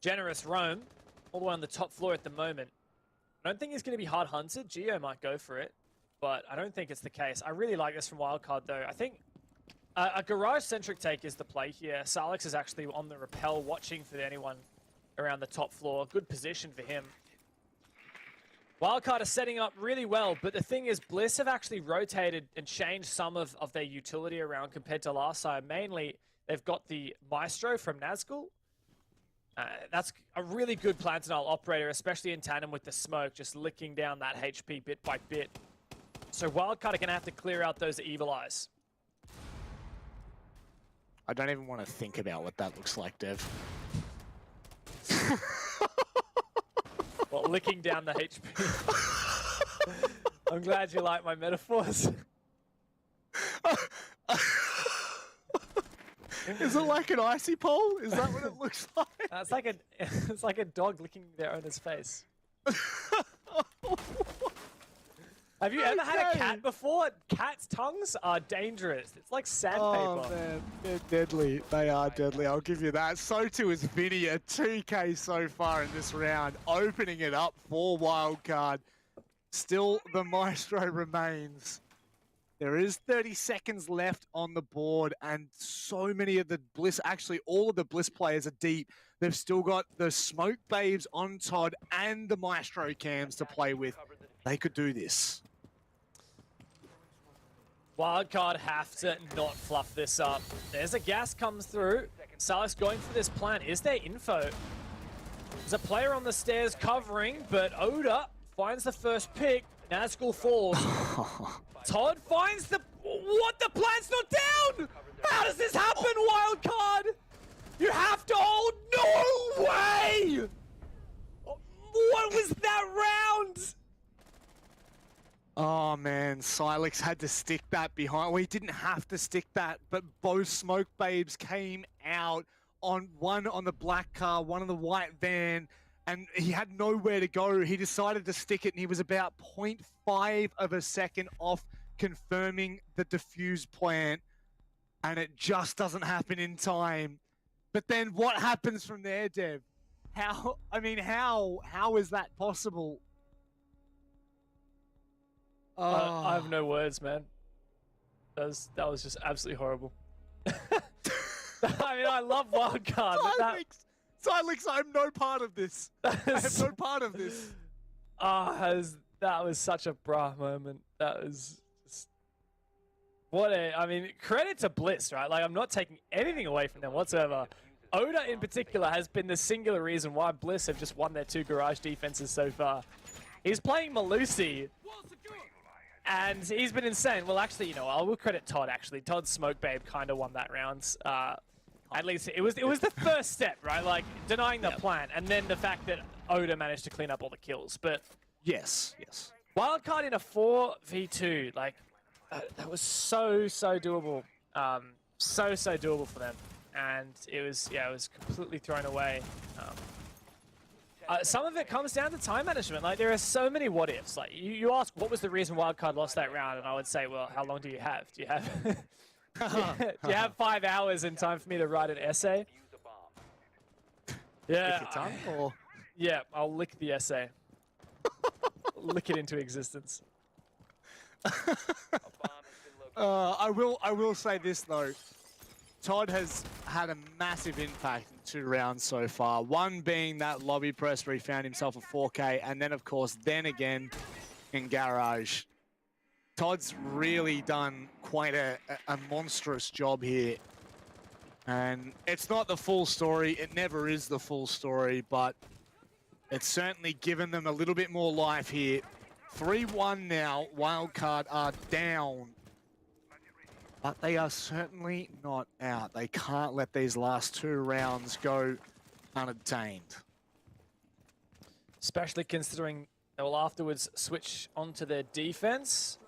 generous roam all the way on the top floor at the moment. I don't think he's going to be hard hunted. Geo might go for it, but I don't think it's the case. I really like this from Wildcard, though. I think a garage-centric take is the play here. Silex is actually on the rappel, watching for anyone around the top floor. Good position for him. Wildcard are setting up really well, but the thing is, Bliss have actually rotated and changed some of their utility around compared to last time. Mainly, they've got the Maestro from Nazgul. That's a really good Plantinal operator, especially in tandem with the smoke, just licking down that HP bit by bit. So Wildcard are going to have to clear out those evil eyes. I don't even want to think about what that looks like, Dev. Well, licking down the HP. I'm glad you like my metaphors. Is it like an icy pole? Is that what it looks like? It's like a dog licking their owner's face. Have you ever had a cat before? Cats' tongues are dangerous. It's like sandpaper. Oh man, they're deadly. They are deadly. I'll give you that. So too is Vinny, a 2K so far in this round, opening it up for Wildcard. Still, the Maestro remains. There is 30 seconds left on the board, and so many of the Bliss, actually all of the Bliss players are deep. They've still got the Smoke Babes on Todd and the Maestro cams to play with. They could do this. Wildcard have to not fluff this up. There's a gas comes through. Salix going for this plan. Is there info? There's a player on the stairs covering, but Oda finds the first pick. Nazgul falls. Todd finds the... What? The plan's not down! How does this happen, Wildcard? You have to hold... No way! What was that round? Oh man, Silex had to stick that behind. Well, he didn't have to stick that, but both Smoke Babes came out on one on the black car, one on the white van, and he had nowhere to go. He decided to stick it, and he was about 0.5 of a second off confirming the defuse plant, and it just doesn't happen in time. But then what happens from there, Dev? How is that possible? I have no words, man. That was just absolutely horrible. I mean, I love Wildcard, but Silex, I'm no part of this. I have no part of this. That was such a bra moment. That was just... I mean, credit to Bliss, right? Like, I'm not taking anything away from them whatsoever. Oda, in particular, has been the singular reason why Bliss have just won their 2 garage defenses so far. He's playing Malusi, and he's been insane. Well, actually, you know, I will credit Todd, actually. Todd's Smoke Babe kind of won that round. At least it was the first step, right? Like, denying the plan, and then the fact that Oda managed to clean up all the kills. But yes. Wildcard in a 4v2, like, that was so doable. So doable for them. And it was completely thrown away. Some of it comes down to time management. Like, there are so many what ifs. Like, you ask what was the reason Wildcard lost that round, and I would say, well, how long do you have? Do you have do you have 5 hours in time for me to write an essay? Yeah. Lick your tongue, or? Yeah, I'll lick the essay. Lick it into existence. I will say this though. Todd has had a massive impact in 2 rounds so far. One being that lobby press where he found himself a 4K, and then of course, then again in Garage. Todd's really done quite a monstrous job here. And it's not the full story, it never is the full story, but it's certainly given them a little bit more life here. 3-1 now, Wildcard are down. But they are certainly not out. They can't let these last 2 rounds go unattained. Especially considering they will afterwards switch onto their defense.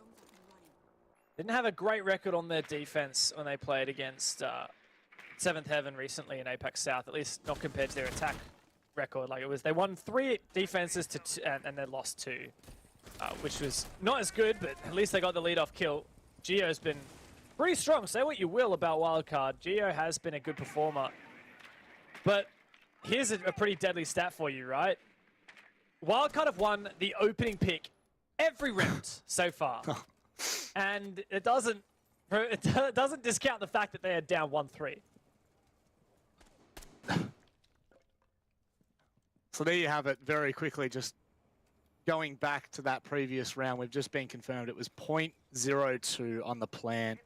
Didn't have a great record on their defense when they played against 7th Heaven recently in Apex South, at least not compared to their attack record. Like, it was, they won 3 defenses to and they lost 2, which was not as good, but at least they got the lead-off kill. Gio's been pretty strong. Say what you will about Wildcard. Gio has been a good performer. But here's a pretty deadly stat for you, right? Wildcard have won the opening pick every round so far. And it doesn't discount the fact that they are down 1-3. So there you have it, very quickly, just going back to that previous round. We've just been confirmed it was 0.02 on the plan.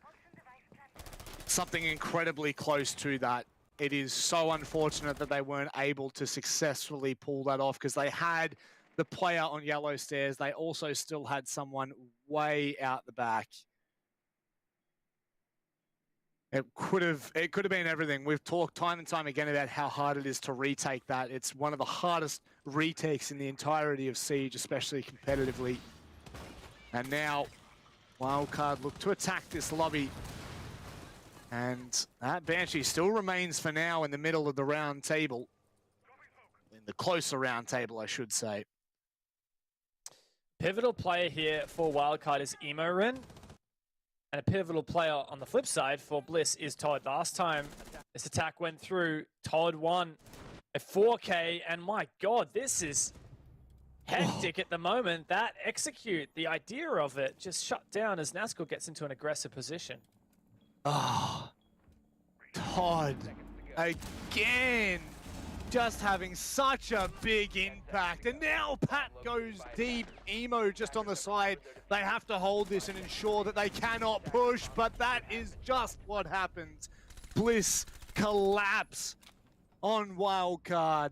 Something incredibly close to that. It is so unfortunate that they weren't able to successfully pull that off, because they had the player on yellow stairs. They also still had someone way out the back. It could have been everything. We've talked time and time again about how hard it is to retake that. It's one of the hardest retakes in the entirety of Siege, especially competitively. And now Wildcard look to attack this lobby. And that Banshee still remains for now in the middle of the round table. In the closer round table, I should say. Pivotal player here for Wildcard is Emorin. And a pivotal player on the flip side for Bliss is Todd. Last time this attack went through, Todd won a 4K, and my god, this is hectic at the moment. That execute, the idea of it, just shut down as Nazgul gets into an aggressive position. Oh, Todd, again, just having such a big impact. And now Pat goes deep. Emo just on the side. They have to hold this and ensure that they cannot push, but that is just what happens. Bliss collapse on Wildcard.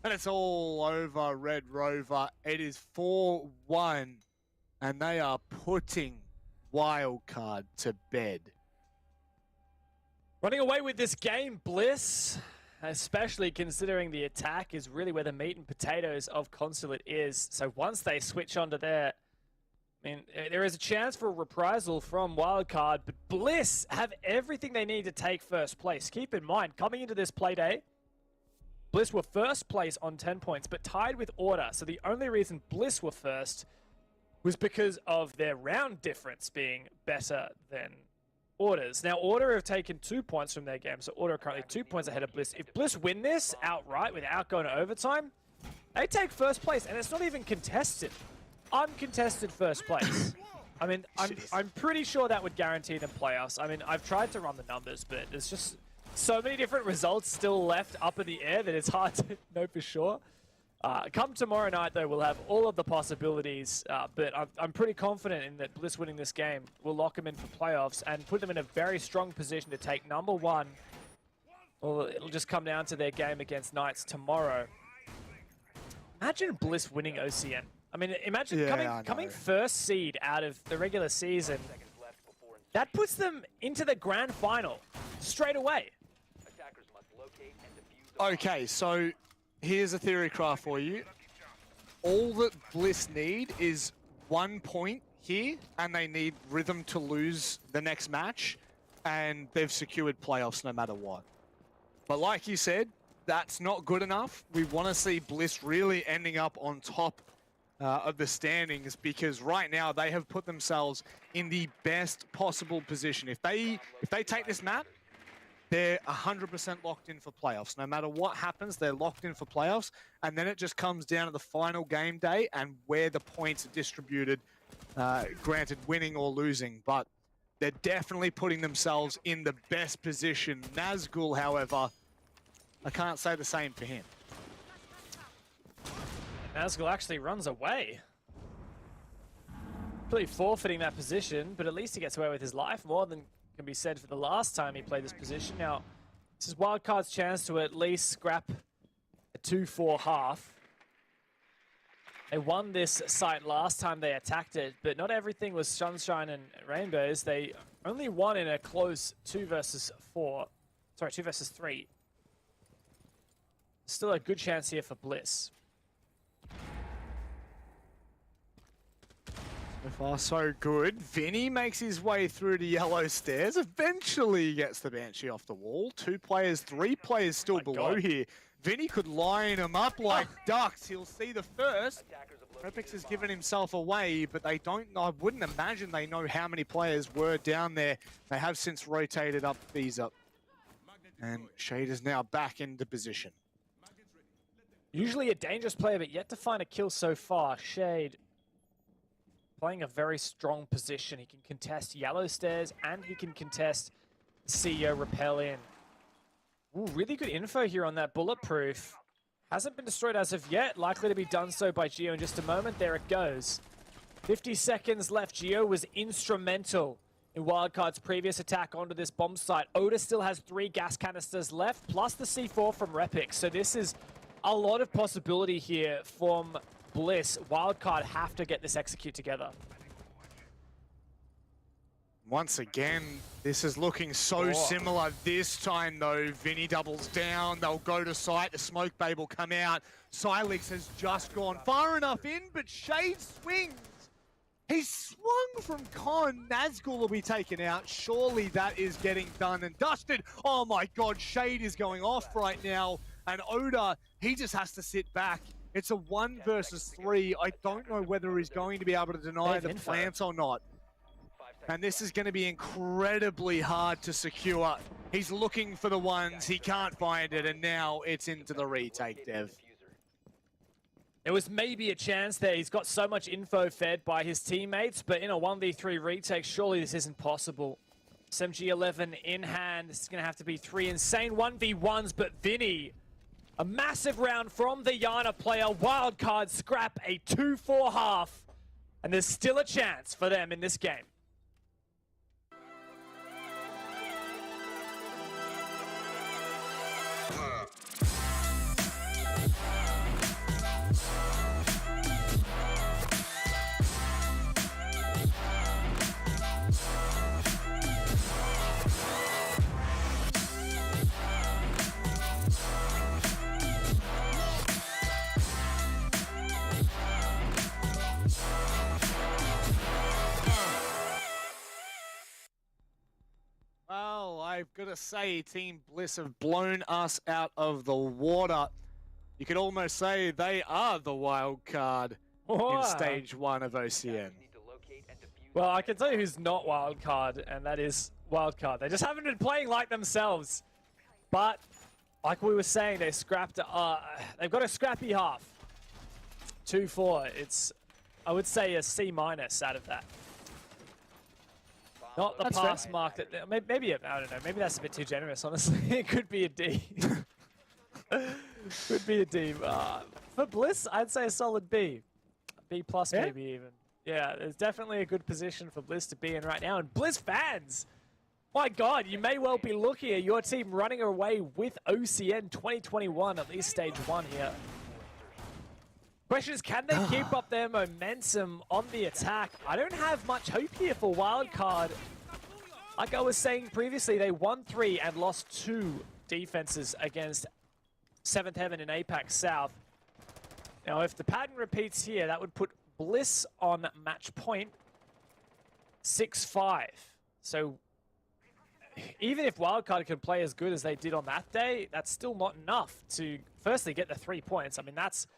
And it's all over Red Rover. It is 4-1, and they are putting Wildcard to bed. Running away with this game, Bliss, especially considering the attack is really where the meat and potatoes of Consulate is. So once they switch onto there, I mean, there is a chance for a reprisal from Wildcard, but Bliss have everything they need to take first place. Keep in mind, coming into this Playday, Bliss were first place on 10 points, but tied with Order. So the only reason Bliss were first was because of their round difference being better than Order's. Now, Order have taken 2 points from their game, so Order are currently 2 points ahead of Bliss. If Bliss win this outright without going to overtime, they take first place, and it's not even contested. Uncontested first place. I mean, I'm pretty sure that would guarantee them playoffs. I mean, I've tried to run the numbers, but there's just so many different results still left up in the air that it's hard to know for sure. Come tomorrow night, though, we'll have all of the possibilities, but I'm pretty confident in that Bliss winning this game will lock them in for playoffs and put them in a very strong position to take number one. Well, it'll just come down to their game against Knights tomorrow. Imagine Bliss winning OCN. I mean, imagine coming first seed out of the regular season. That puts them into the grand final straight away. Okay, so here's a theory craft for you. All that Bliss need is 1 point here, and they need Rhythm to lose the next match, and they've secured playoffs no matter what. But like you said, that's not good enough. We want to see Bliss really ending up on top of the standings, because right now they have put themselves in the best possible position. If they take this map, they're 100% locked in for playoffs. No matter what happens, they're locked in for playoffs. And then it just comes down to the final game day and where the points are distributed, granted winning or losing. But they're definitely putting themselves in the best position. Nazgul, however, I can't say the same for him. Nazgul actually runs away. Really forfeiting that position, but at least he gets away with his life, more than can be said for the last time he played this position. Now, this is Wildcard's chance to at least scrap a 2-4 half. They won this site last time they attacked it, but not everything was sunshine and rainbows. They only won in a close 2 versus 3. Still a good chance here for Bliss. So far, so good. Vinny makes his way through to yellow stairs. Eventually gets the Banshee off the wall. 2 players, 3 players still below here. Vinny could line them up like ducks. He'll see the first. Repix has given himself away, but they don't, I wouldn't imagine they know how many players were down there. They have since rotated up these up. And Shade is now back into position. Usually a dangerous player, but yet to find a kill so far. Shade playing a very strong position. He can contest yellow stairs and he can contest CEO rappel in. Ooh, really good info here on that bulletproof. Hasn't been destroyed as of yet. Likely to be done so by Geo in just a moment. There it goes. 50 seconds left. Geo was instrumental in Wildcard's previous attack onto this bomb site. Oda still has 3 gas canisters left, plus the C4 from Repix. So this is a lot of possibility here from Bliss. Wildcard have to get this execute together. Once again, this is looking so similar. This time, though, Vinny doubles down. They'll go to site. The smoke babe will come out. Silex has just gone far enough in, but Shade swings. He swung from Con. Nazgul will be taken out. Surely that is getting done and dusted. Oh my God, Shade is going off right now. And Oda, he just has to sit back It's a 1 versus 3. I don't know whether he's going to be able to deny the plants or not. And this is going to be incredibly hard to secure. He's looking for the ones, he can't find it, and now it's into the retake, Dev. There was maybe a chance there. He's got so much info fed by his teammates, but in a 1v3 retake, surely this isn't possible. SMG-11 in hand. This is going to have to be 3 insane 1v1s, but Vinny, a massive round from the Yana player. Wildcard scrap a 2-4 half, and there's still a chance for them in this game. Well, I've got to say, Team Bliss have blown us out of the water. You could almost say they are the wild card in Stage 1 of OCN. Well, I can tell you who's not Wildcard, and that is Wildcard. They just haven't been playing like themselves. But, like we were saying, they scrapped. They've got a scrappy half. 2-4. It's, I would say, a C- out of that. Not the pass mark that maybe I don't know. Maybe that's a bit too generous. Honestly, it could be a D. Could be a D. For Bliss, I'd say a solid B, B plus maybe even. Yeah, there's definitely a good position for Bliss to be in right now. And Bliss fans, my God, you may well be looking at your team running away with OCN 2021, at least Stage 1 here. Question is, can they keep up their momentum on the attack? I don't have much hope here for Wildcard. Like I was saying previously, they won 3 and lost 2 defenses against 7th Heaven in APAC South. Now, if the pattern repeats here, that would put Bliss on match point 6-5. So even if Wildcard can play as good as they did on that day, that's still not enough to firstly get the 3 points. I mean, that's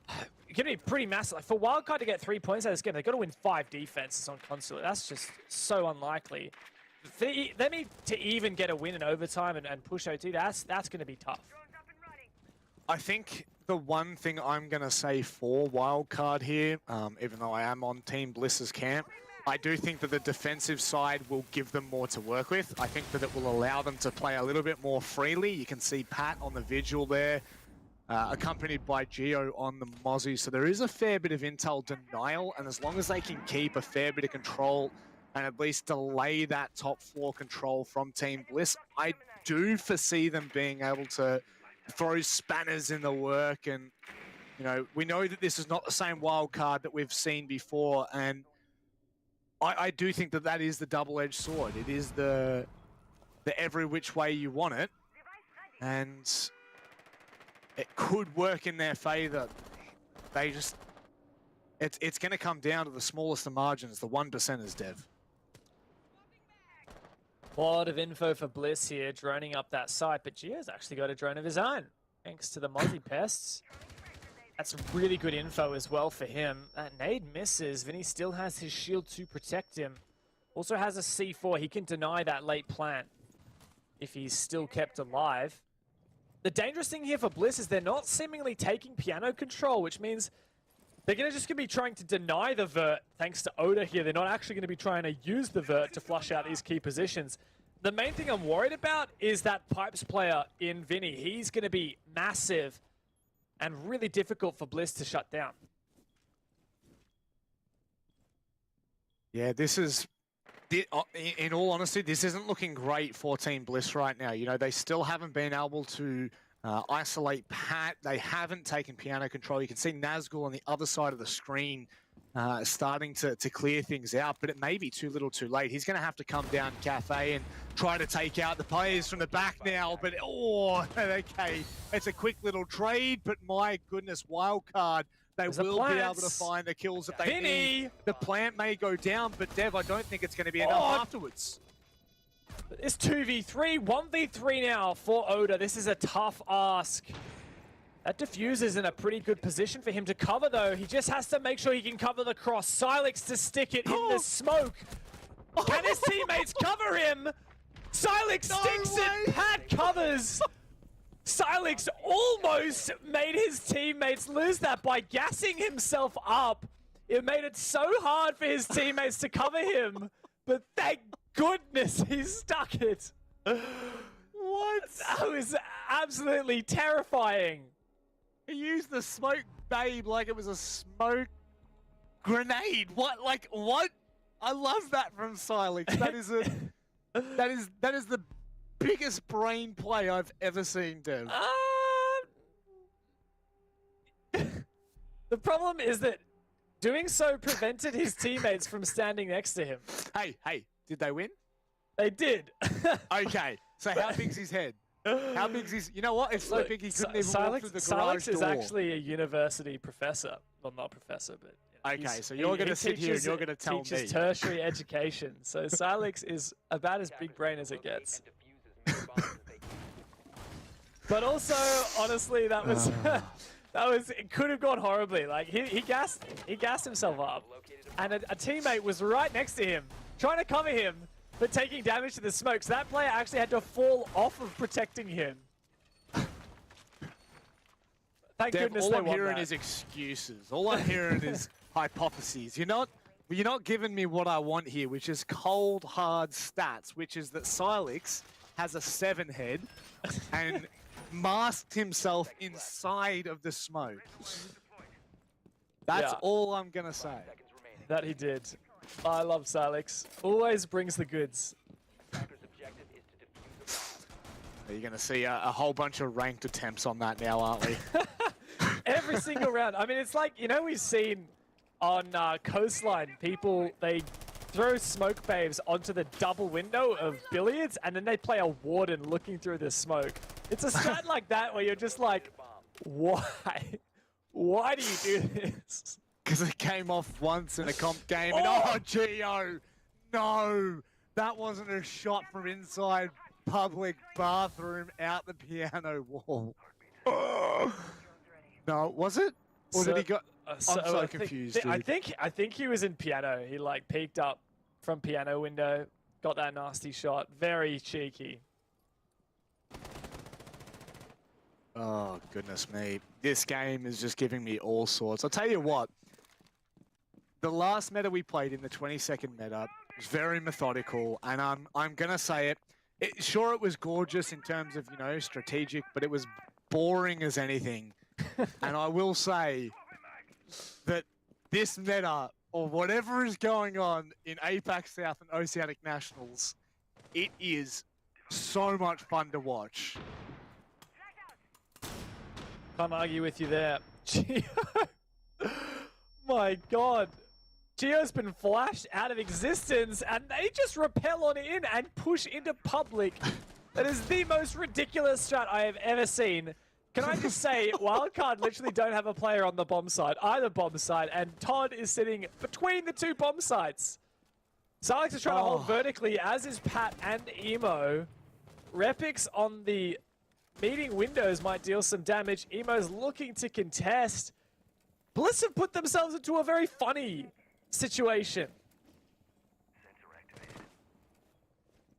going to be pretty massive. Like, for Wildcard to get 3 points out of this game, they've got to win 5 defenses on console. That's just so unlikely. For them to even get a win in overtime and push OT, that's going to be tough. I think the one thing I'm going to say for Wildcard here, even though I am on Team Bliss's camp, I do think that the defensive side will give them more to work with. I think that it will allow them to play a little bit more freely. You can see Pat on the visual there, accompanied by Geo on the Mozzie. So there is a fair bit of intel denial, and as long as they can keep a fair bit of control and at least delay that top floor control from Team Bliss, I do foresee them being able to throw spanners in the work. And, you know, we know that this is not the same Wildcard that we've seen before, and I do think that that is the double-edged sword. It is the every which way you want it, and it could work in their favor. They just, it's going to come down to the smallest of margins, the 1%ers, Dev. A lot of info for Bliss here, droning up that site, but Gio's actually got a drone of his own, thanks to the Mozzie pests. That's really good info as well for him. That nade misses. Vinny still has his shield to protect him. Also has a C4. He can deny that late plant if he's still kept alive. The dangerous thing here for Bliss is they're not seemingly taking piano control, which means they're just going to be trying to deny the vert thanks to Oda here. They're not actually going to be trying to use the vert to flush out these key positions. The main thing I'm worried about is that Pipes player in Vinny. He's going to be massive and really difficult for Bliss to shut down. Yeah, this is, in all honesty, this isn't looking great for Team Bliss right now. You know, they still haven't been able to isolate Pat. They haven't taken piano control. You can see Nazgul on the other side of the screen starting to clear things out, but it may be too little too late. He's going to have to come down Cafe and try to take out the players from the back now, but oh, okay. It's a quick little trade, but my goodness, Wildcard, they will be able to find the kills that they need. The plant may go down, but Dev, I don't think it's going to be enough afterwards. It's 2v3, 1v3 now for Oda. This is a tough ask. That diffuse is in a pretty good position for him to cover, though. He just has to make sure he can cover the cross. Silex to stick it in the smoke. Can his teammates cover him? Silex sticks it. Pat covers. Silex almost made his teammates lose that by gassing himself up. It made it so hard for his teammates to cover him. But thank goodness he stuck it. What? That was absolutely terrifying. He used the smoke babe like it was a smoke grenade. What? Like what? I love that from Silex. That is that is the biggest brain play I've ever seen, Dev. The problem is that doing so prevented his teammates from standing next to him. Hey, did they win? They did. Okay, so how big's his head? How big's his? You know what? It's so big he couldn't even walk through the garage Silex is door. actually a university professor. Well, not professor, but okay. So you're going to sit here and you're going to tell me. Teaches tertiary education. So Silex is about as big brain as it gets. But also, honestly, that was it could have gone horribly. Like he gassed himself up, and a teammate was right next to him, trying to cover him, but taking damage to the smoke. So that player actually had to fall off of protecting him. Thank goodness all they I'm won hearing that. is excuses. All I'm hearing is hypotheses. You're not giving me what I want here, which is cold, hard stats, which is that Silex has a 7 head and masked himself inside of the smoke. That's all I'm going to say. That he did. I love Silex. Always brings the goods. You're going to see a whole bunch of ranked attempts on that now, aren't we? Every single round. I mean, it's like, you know, we've seen on Coastline, people, they throw smoke babes onto the double window of billiards, and then they play a warden looking through the smoke. It's a strat like that where you're just like, why? Why do you do this? Because it came off once in a comp game, and oh, Gio, no, that wasn't a shot from inside public bathroom out the piano wall. No, was it? Or did he go? I'm so confused. I think he was in piano. He like peeked up from piano window, got that nasty shot. Very cheeky. Oh, goodness me. This game is just giving me all sorts. I'll tell you what. The last meta we played in the 22nd meta was very methodical, and I'm going to say it. Sure, it was gorgeous in terms of, you know, strategic, but it was boring as anything. And I will say that this meta, or whatever is going on in APAC South and Oceanic Nationals, it is so much fun to watch. Can't argue with you there. Gio. My God. Gio's been flashed out of existence, and they just rappel on in and push into public. That is the most ridiculous strat I have ever seen. Can I just say, Wildcard literally don't have a player on the bomb side, either bomb side, and Todd is sitting between the two bomb sites. Silex is trying to hold vertically, as is Pat and Emo. Repix on the meeting windows might deal some damage. Emo's looking to contest. Bliss have put themselves into a very funny situation.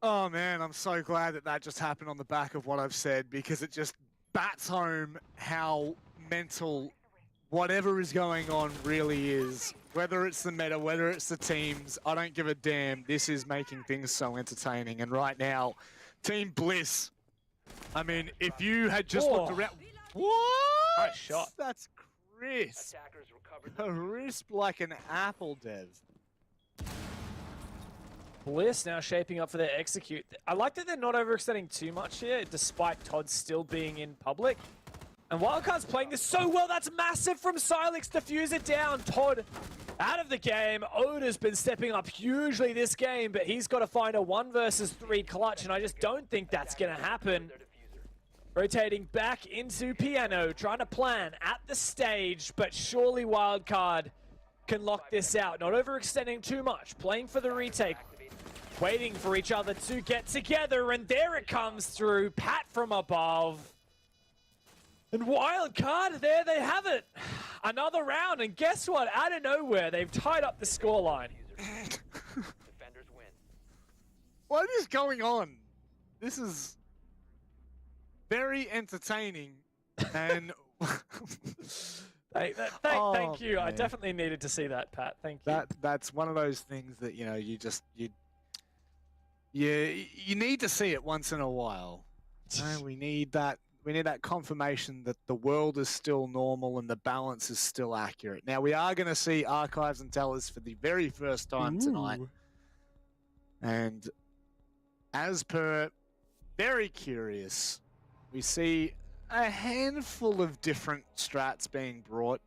Oh man, I'm so glad that just happened on the back of what I've said, because it just bats home how mental whatever is going on really is. Whether it's the meta, whether it's the teams, I don't give a damn. This is making things so entertaining. And right now, Team Bliss, I mean, if you had just looked around... What? Nice shot. That's crisp. Crisp like an apple, Dev. Bliss now shaping up for their execute. I like that they're not overextending too much here, despite Todd still being in public. And Wildcard's playing this so well. That's massive from Silex. Defuse it down. Todd out of the game. Oda's been stepping up hugely this game, but he's got to find a 1 versus 3 clutch, and I just don't think that's going to happen. Rotating back into Piano, trying to plan at the stage, but surely Wildcard can lock this out. Not overextending too much, playing for the retake, waiting for each other to get together, and there it comes through. Pat from above. And Wildcard, there they have it. Another round, and guess what? Out of nowhere, they've tied up the scoreline. Defenders win. What is going on? This is very entertaining, and Thank you. I definitely needed to see that, Pat. Thank you. That's one of those things that you need to see it once in a while. We need that confirmation that the world is still normal and the balance is still accurate. Now we are going to see archives and tellers for the very first time tonight, and as per very curious, we see a handful of different strats being brought,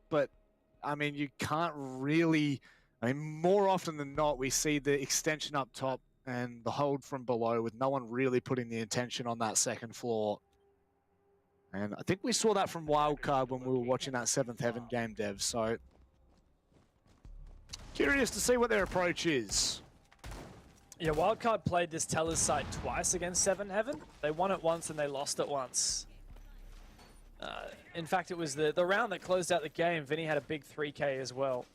but I mean, you can't really, more often than not, we see the extension up top and the hold from below with no one really putting the intention on that second floor. And I think we saw that from Wildcard when we were watching that 7th Heaven game, Dev, so curious to see what their approach is. Yeah, Wildcard played this Teller's side twice against 7 Heaven. They won it once and they lost it once. In fact, it was the round that closed out the game. Vinny had a big 3K as well.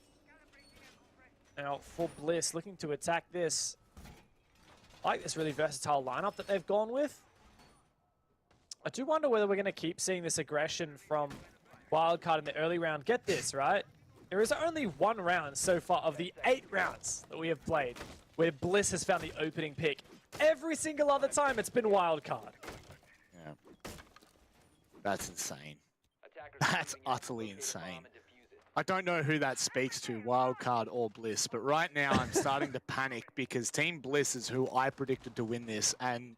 Now, for Bliss, looking to attack this. I like this really versatile lineup that they've gone with. I do wonder whether we're going to keep seeing this aggression from Wildcard in the early round. Get this, right? There is only one round so far of the 8 rounds that we have played where Bliss has found the opening pick. Every single other time, it's been Wildcard. Yeah. That's insane. That's utterly insane. I don't know who that speaks to, Wildcard or Bliss, but right now I'm starting to panic because Team Bliss is who I predicted to win this, and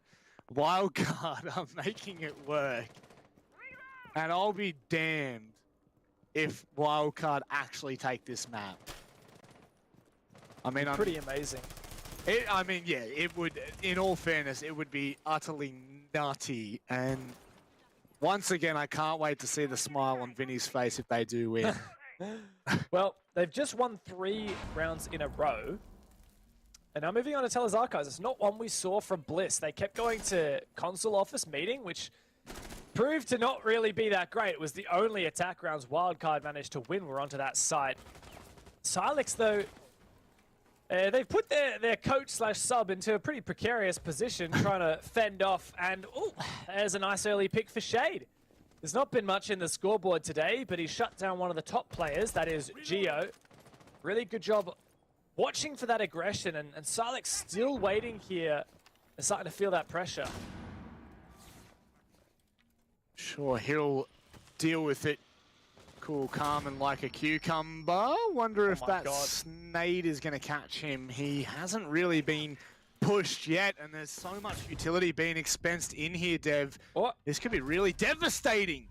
Wildcard are making it work. And I'll be damned if Wildcard actually take this map. I mean, pretty amazing. It would, in all fairness, it would be utterly nutty. And once again, I can't wait to see the smile on Vinny's face if they do win. Well, they've just won 3 rounds in a row. And now moving on to Teller's Archives. It's not one we saw from Bliss. They kept going to console office meeting, which proved to not really be that great. It was the only attack rounds Wildcard managed to win. We're onto that site. Silex, though, they've put their coach/sub into a pretty precarious position, trying to fend off. And, oh, there's a nice early pick for Shade. There's not been much in the scoreboard today, but he shut down one of the top players, that is Geo. Really good job watching for that aggression, and Silex still waiting here and starting to feel that pressure. Sure, he'll deal with it cool, calm, and like a cucumber. Wonder if that Snade is going to catch him. He hasn't really been pushed yet, and there's so much utility being expensed in here, Dev. What? This could be really devastating.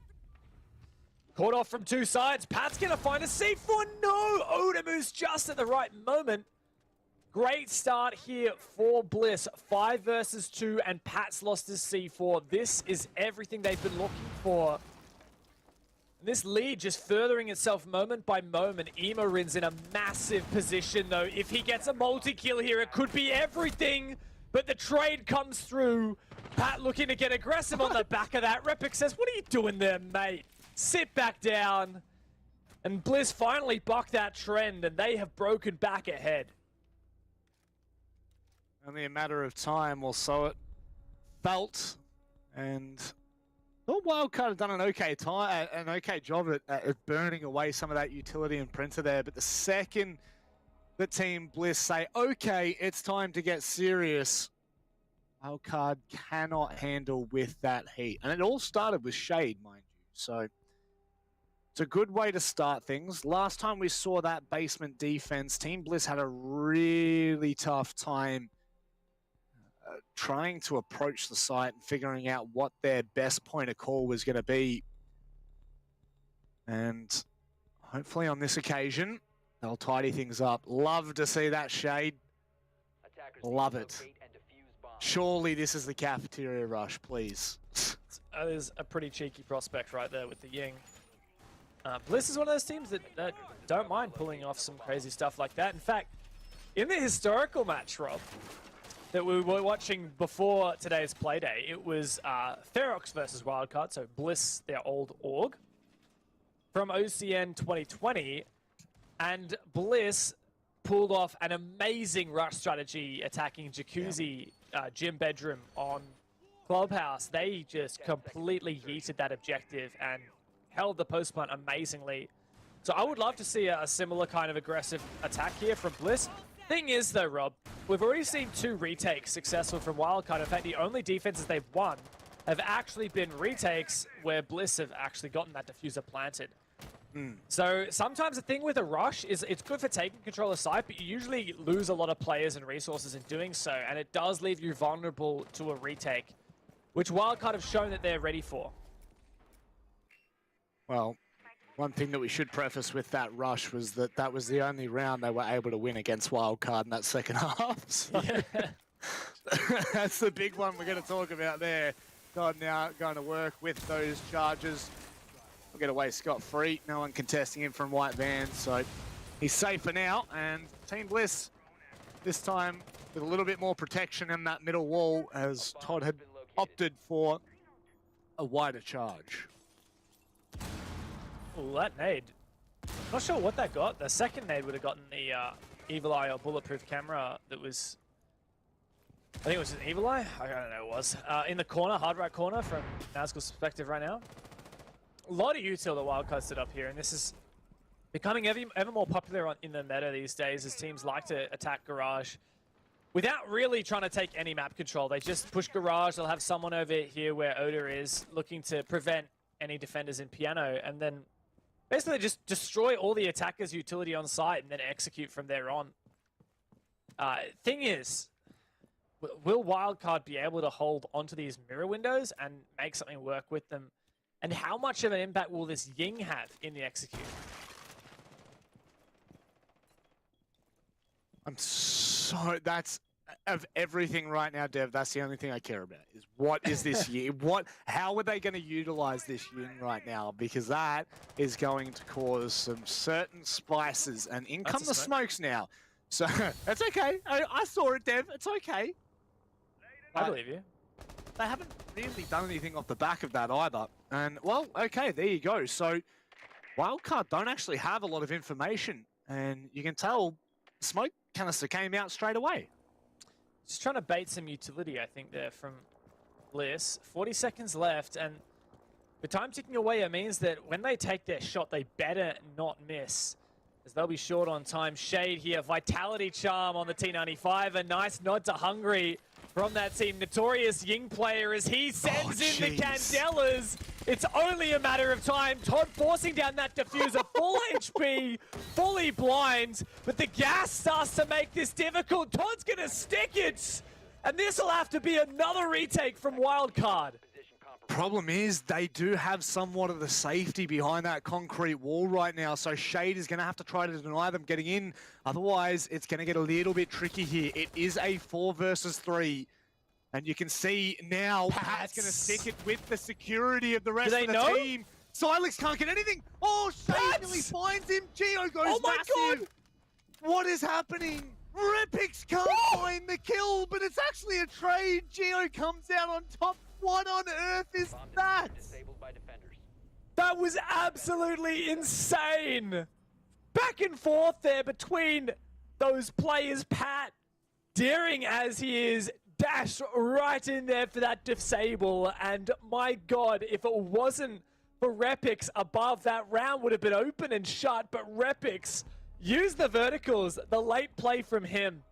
Caught off from 2 sides. Pat's going to find a C4. No! Odamu's just at the right moment. Great start here for Bliss. 5 versus 2, and Pat's lost his C4. This is everything they've been looking for. This lead just furthering itself moment by moment. Emorin's in a massive position, though. If he gets a multi-kill here, it could be everything. But the trade comes through. Pat looking to get aggressive on the back of that. Repic says, what are you doing there, mate? Sit back down. And Bliss finally bucked that trend, and they have broken back ahead. Only a matter of time, or so it felt. And thought Wildcard had done an okay job at burning away some of that utility and printer there. But the second the Team Bliss say, okay, it's time to get serious, Wildcard cannot handle with that heat. And it all started with Shade, mind you. So it's a good way to start things. Last time we saw that basement defense, Team Bliss had a really tough time trying to approach the site and figuring out what their best point of call was going to be. And hopefully on this occasion, they'll tidy things up. Love to see that Shade. Love it. Surely this is the cafeteria rush, please. That is a pretty cheeky prospect right there with the Ying. Bliss is one of those teams that don't mind pulling off some crazy stuff like that. In fact, in the historical match, Rob, that we were watching before today's Playday. It was Ferox versus Wildcard, so Bliss, their old org, from OCN 2020. And Bliss pulled off an amazing rush strategy attacking Jacuzzi gym bedroom on Clubhouse. They just completely yeeted that objective and held the post plant amazingly. So I would love to see a similar kind of aggressive attack here from Bliss. Thing is though, Rob, we've already seen 2 retakes successful from Wildcard. In fact, the only defenses they've won have actually been retakes where Bliss have actually gotten that diffuser planted. So sometimes the thing with a rush is it's good for taking control of site, but you usually lose a lot of players and resources in doing so, and it does leave you vulnerable to a retake, which Wildcard have shown that they're ready for. Well, one thing that we should preface with that rush was that that was the only round they were able to win against Wildcard in that second half. So that's the big one we're going to talk about there. God, now going to work with those charges. We'll get away scot-free. No one contesting him from White Van, so he's safe for now. And Team Bliss, this time with a little bit more protection in that middle wall, as Todd had opted for a wider charge. Ooh, that nade. Not sure what that got. The second nade would have gotten the Evil Eye or Bulletproof camera that was... I think it was an Evil Eye? I don't know what it was. In the corner, hard right corner from Nazgul's perspective right now. A lot of util that Wildcard set up here, and this is becoming ever more popular in the meta these days as teams like to attack Garage without really trying to take any map control. They just push Garage, they'll have someone over here where Oda is looking to prevent any defenders in Piano, and then basically just destroy all the attackers' utility on site and then execute from there on. Thing is, will Wildcard be able to hold onto these mirror windows and make something work with them? And how much of an impact will this Ying have in the execute? That's of everything right now, Dev, that's the only thing I care about is what is this Ying? How are they going to utilize this Ying right now? Because that is going to cause some certain spices, and in come the smokes now. So that's okay. I saw it, Dev. It's okay. I believe you. They haven't really done anything off the back of that either. And, well, okay, there you go. So Wildcard don't actually have a lot of information, and you can tell smoke canister came out straight away. Just trying to bait some utility, I think, there from Bliss. 40 seconds left, and the time ticking away, it means that when they take their shot, they better not miss, as they'll be short on time. Shade here, Vitality Charm on the T95, a nice nod to Hungry from that team. Notorious Ying player as he sends in the Candelas. It's only a matter of time. Todd forcing down that diffuser, full HP, fully blind, but the gas starts to make this difficult. Todd's gonna stick it, and this will have to be another retake from Wildcard. Problem is, they do have somewhat of the safety behind that concrete wall right now, so Shade is going to have to try to deny them getting in. Otherwise, it's going to get a little bit tricky here. It is a 4 versus 3, and you can see now Pat's going to stick it with the security of the rest of the team. Silex can't get anything. Oh, Shade nearly finds him. Geo goes massive. What is happening? Repix can't find the kill, but it's actually a trade. Geo comes out on top. What on earth is that? That was absolutely insane. Back and forth there between those players. Pat, daring as he is, dashed right in there for that disable. And my God, if it wasn't for Repix above, that round would have been open and shut. But Repix used the verticals, the late play from him,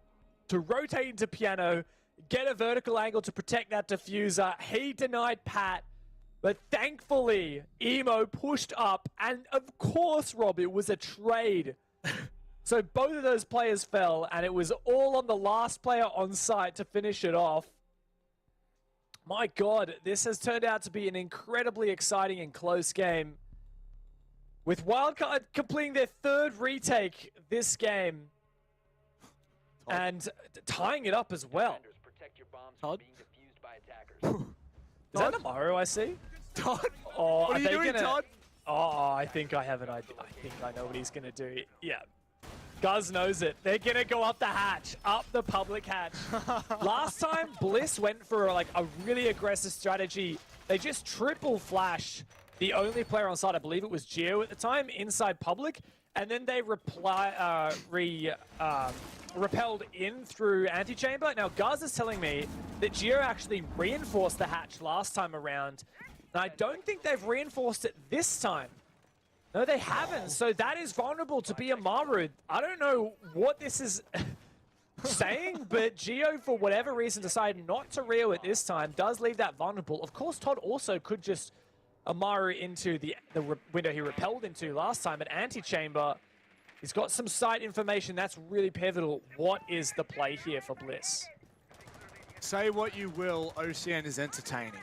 to rotate into Piano, get a vertical angle to protect that diffuser. He denied Pat, but thankfully, Emo pushed up, and of course, Rob, it was a trade. So both of those players fell, and it was all on the last player on site to finish it off. My God, this has turned out to be an incredibly exciting and close game, with Wildcard completing their 3rd retake this game, and tying it up as well. Todd? Is that Amaru I see? Todd? Oh, what are you doing, Todd? Oh, I think I have an idea. I think I know what he's going to do. Yeah. Guz knows it. They're gonna go up the hatch, up the public hatch. Last time, Bliss went for like a really aggressive strategy. They just triple flash the only player on site, I believe it was Geo at the time, inside public, and then they repelled in through antechamber. Now, Guz is telling me that Geo actually reinforced the hatch last time around, and I don't think they've reinforced it this time. No, they haven't. So that is vulnerable to be Amaru. I don't know what this is saying, but Geo, for whatever reason, decided not to Rio it this time. Does leave that vulnerable. Of course, Todd also could just Amaru into the window he repelled into last time at antechamber. He's got some site information. That's really pivotal. What is the play here for Bliss? Say what you will, OCN is entertaining.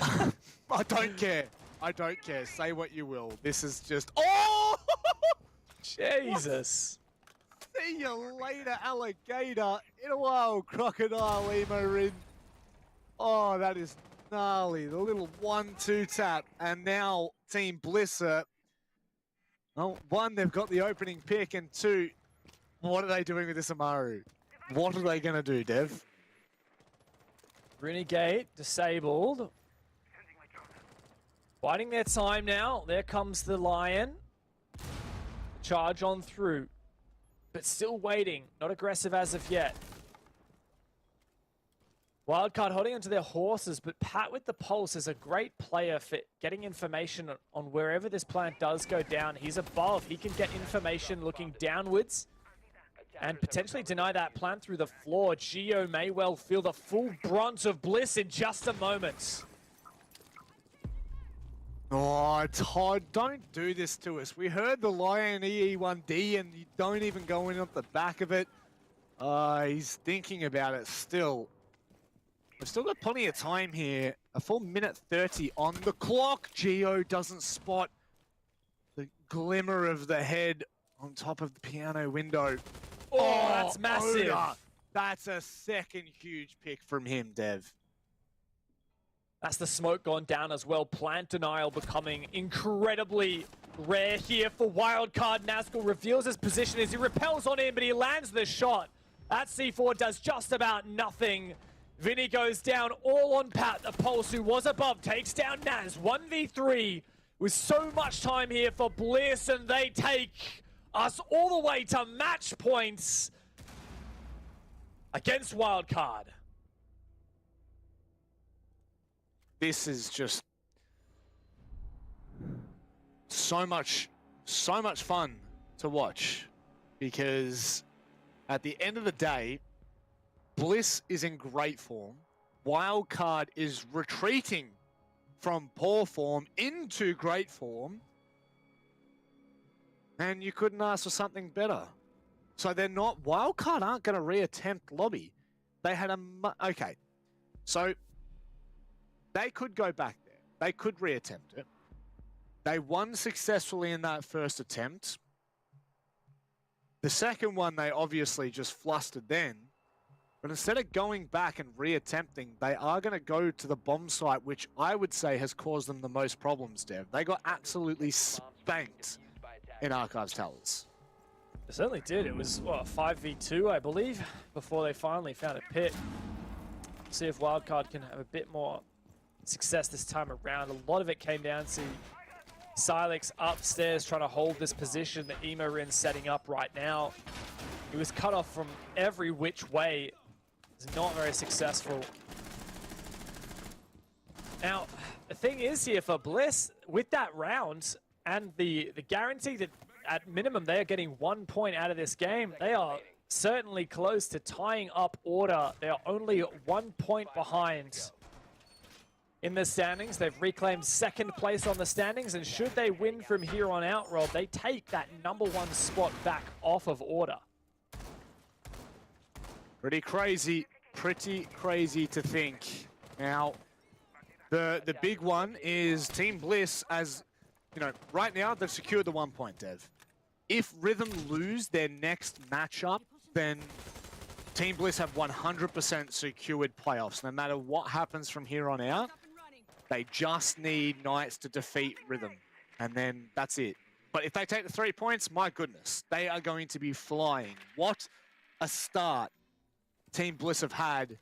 I don't care. I don't care. Say what you will. This is just... Oh! Jesus. See you later, alligator. In a while, crocodile emo rin. Oh, that is gnarly. The little 1-2 tap. And now Team Bliss well, one, they've got the opening pick, and two, what are they doing with this Amaru? What are they going to do, Dev? Renegade disabled. Biding their time now. There comes the Lion. Charge on through. But still waiting. Not aggressive as of yet. Wildcard holding onto their horses, but Pat with the pulse is a great player for getting information on wherever this plant does go down. He's above. He can get information looking downwards and potentially deny that plant through the floor. Geo may well feel the full brunt of Bliss in just a moment. Oh, Todd, don't do this to us. We heard the Lion EE1D and you don't even go in at the back of it. He's thinking about it still. We've still got plenty of time here. A full minute 30 on the clock. Geo doesn't spot the glimmer of the head on top of the piano window. Oh, that's massive. Oda. That's a second huge pick from him, Dev. That's the smoke gone down as well. Plant denial becoming incredibly rare here for Wildcard. Nazgul reveals his position as he repels on him, but he lands the shot. That C4 does just about nothing. Vinny goes down all on Pat. The Pulse, who was above, takes down Naz. 1v3 with so much time here for Bliss, and they take us all the way to match points against Wildcard. This is just so much fun to watch, because at the end of the day, Bliss is in great form. Wildcard is retreating from poor form into great form. And you couldn't ask for something better. So they're not... Wildcard aren't going to reattempt lobby. They had a... Okay. So they could go back there. They could reattempt it. They won successfully in that first attempt. The second one, they obviously just flustered then. But instead of going back and reattempting, they are going to go to the bomb site, which I would say has caused them the most problems, Dev. They got absolutely spanked in Archives Towers. It certainly did. It was, what, 5v2, I believe, before they finally found a pit. See if Wildcard can have a bit more success this time around. A lot of it came down to Silex upstairs trying to hold this position that Emorin's setting up right now. He was cut off from every which way. It's not very successful. Now, the thing is here for Bliss, with that round and the guarantee that at minimum they are getting 1 point out of this game, they are certainly close to tying up order. They are only 1 point behind in the standings. They've reclaimed second place on the standings, and should they win from here on out, Rob, they take that #1 spot back off of order. Pretty crazy to think. Now, the big one is Team Bliss, as you know, right now they've secured the 1 point, Dev. If Rhythm lose their next matchup, then Team Bliss have 100% secured playoffs. No matter what happens from here on out, they just need Knights to defeat Rhythm, and then that's it. But if they take the 3 points, my goodness, they are going to be flying. What a start Team Bliss have had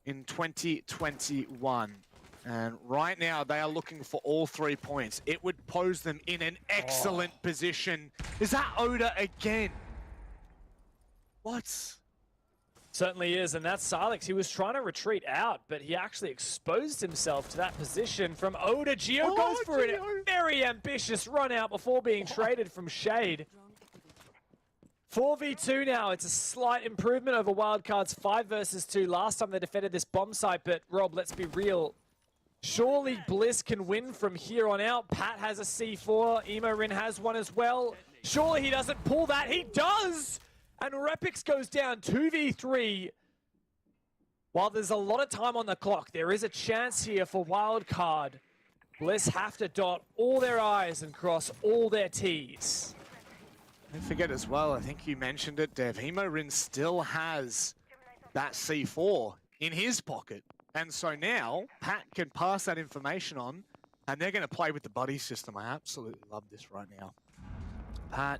in 2021. And right now, they are looking for all 3 points. It would pose them in an excellent position. Is that Oda again? What? Certainly is, and that's Silex. He was trying to retreat out, but he actually exposed himself to that position from Oda. Gio goes for a very ambitious run out before being traded from Shade. 4v2 now. It's a slight improvement over Wildcard's 5 versus 2 last time they defended this bomb site, but Rob, let's be real. Surely Bliss can win from here on out. Pat has a C4. Emorin has one as well. Surely he doesn't pull that. He does! And Repix goes down 2v3. While there's a lot of time on the clock, there is a chance here for Wildcard. Bliss have to dot all their I's and cross all their T's. Don't forget as well, I think you mentioned it, Dev. Emorin still has that C4 in his pocket. And so now, Pat can pass that information on, and they're going to play with the buddy system. I absolutely love this right now. Pat,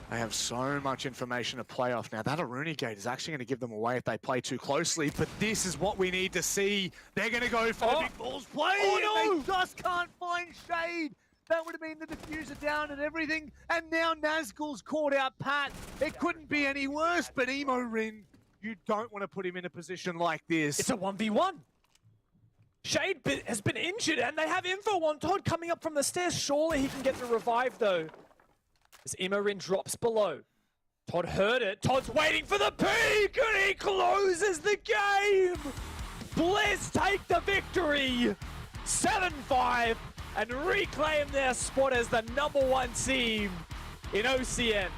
they have so much information to play off now. That Aruni gate is actually going to give them away if they play too closely, but this is what we need to see. They're going to go for the big balls play, and they just can't find Shade. That would have been the diffuser down and everything, and now Nazgul's caught out Pat. It couldn't be any worse, but Emorin, you don't want to put him in a position like this. It's a 1v1. Shade has been injured, and they have info on Todd coming up from the stairs. Surely he can get the revive, though. As Emorin drops below. Todd heard it. Todd's waiting for the peak, and he closes the game! Bliss take the victory! 7-5, and reclaim their spot as the #1 team in OCN.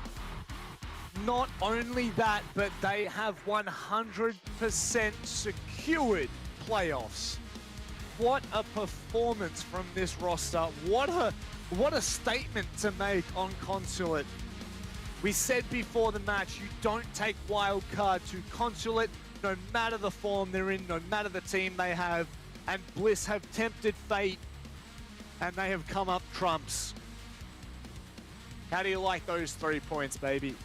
Not only that, but they have 100% secured playoffs. What a performance from this roster. What a statement to make on Consulate. We said before the match, you don't take Wildcard to Consulate, no matter the form they're in, no matter the team they have. And Bliss have tempted fate, and they have come up trumps. How do you like those 3 points, baby?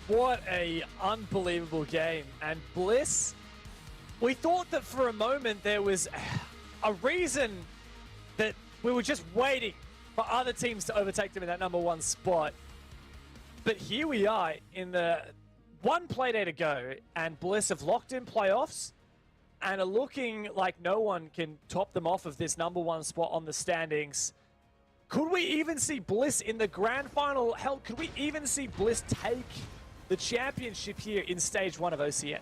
What a unbelievable game. And Bliss, we thought that for a moment there was a reason that we were just waiting for other teams to overtake them in that #1 spot. But here we are in the one Playday to go, and Bliss have locked in playoffs and are looking like no one can top them off of this #1 spot on the standings. Could we even see Bliss in the grand final? Hell, could we even see Bliss take the championship here in Stage 1 of OCN?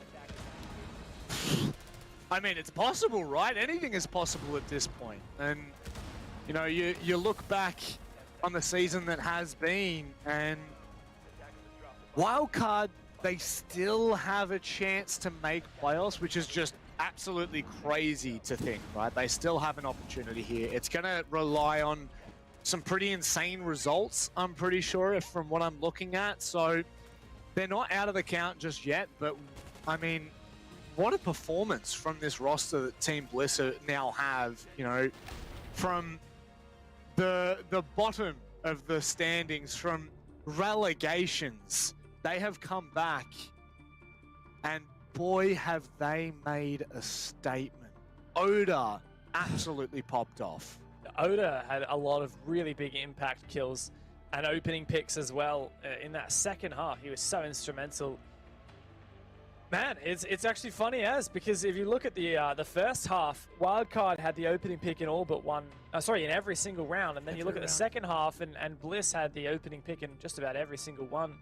I mean, it's possible, right? Anything is possible at this point. And, you know, you look back on the season that has been, and Wildcard, they still have a chance to make playoffs, which is just absolutely crazy to think, right? They still have an opportunity here. It's going to rely on some pretty insane results, I'm pretty sure, from what I'm looking at. So they're not out of the count just yet, but I mean, what a performance from this roster that Team Bliss now have, you know, from the bottom of the standings, from relegations. They have come back, and boy, have they made a statement. Oda absolutely popped off. Oda had a lot of really big impact kills and opening picks as well in that second half. He was so instrumental. Man, it's actually funny because if you look at the first half, Wildcard had the opening pick in all but one, in every single round, and then you look at the second half and Bliss had the opening pick in just about every single one.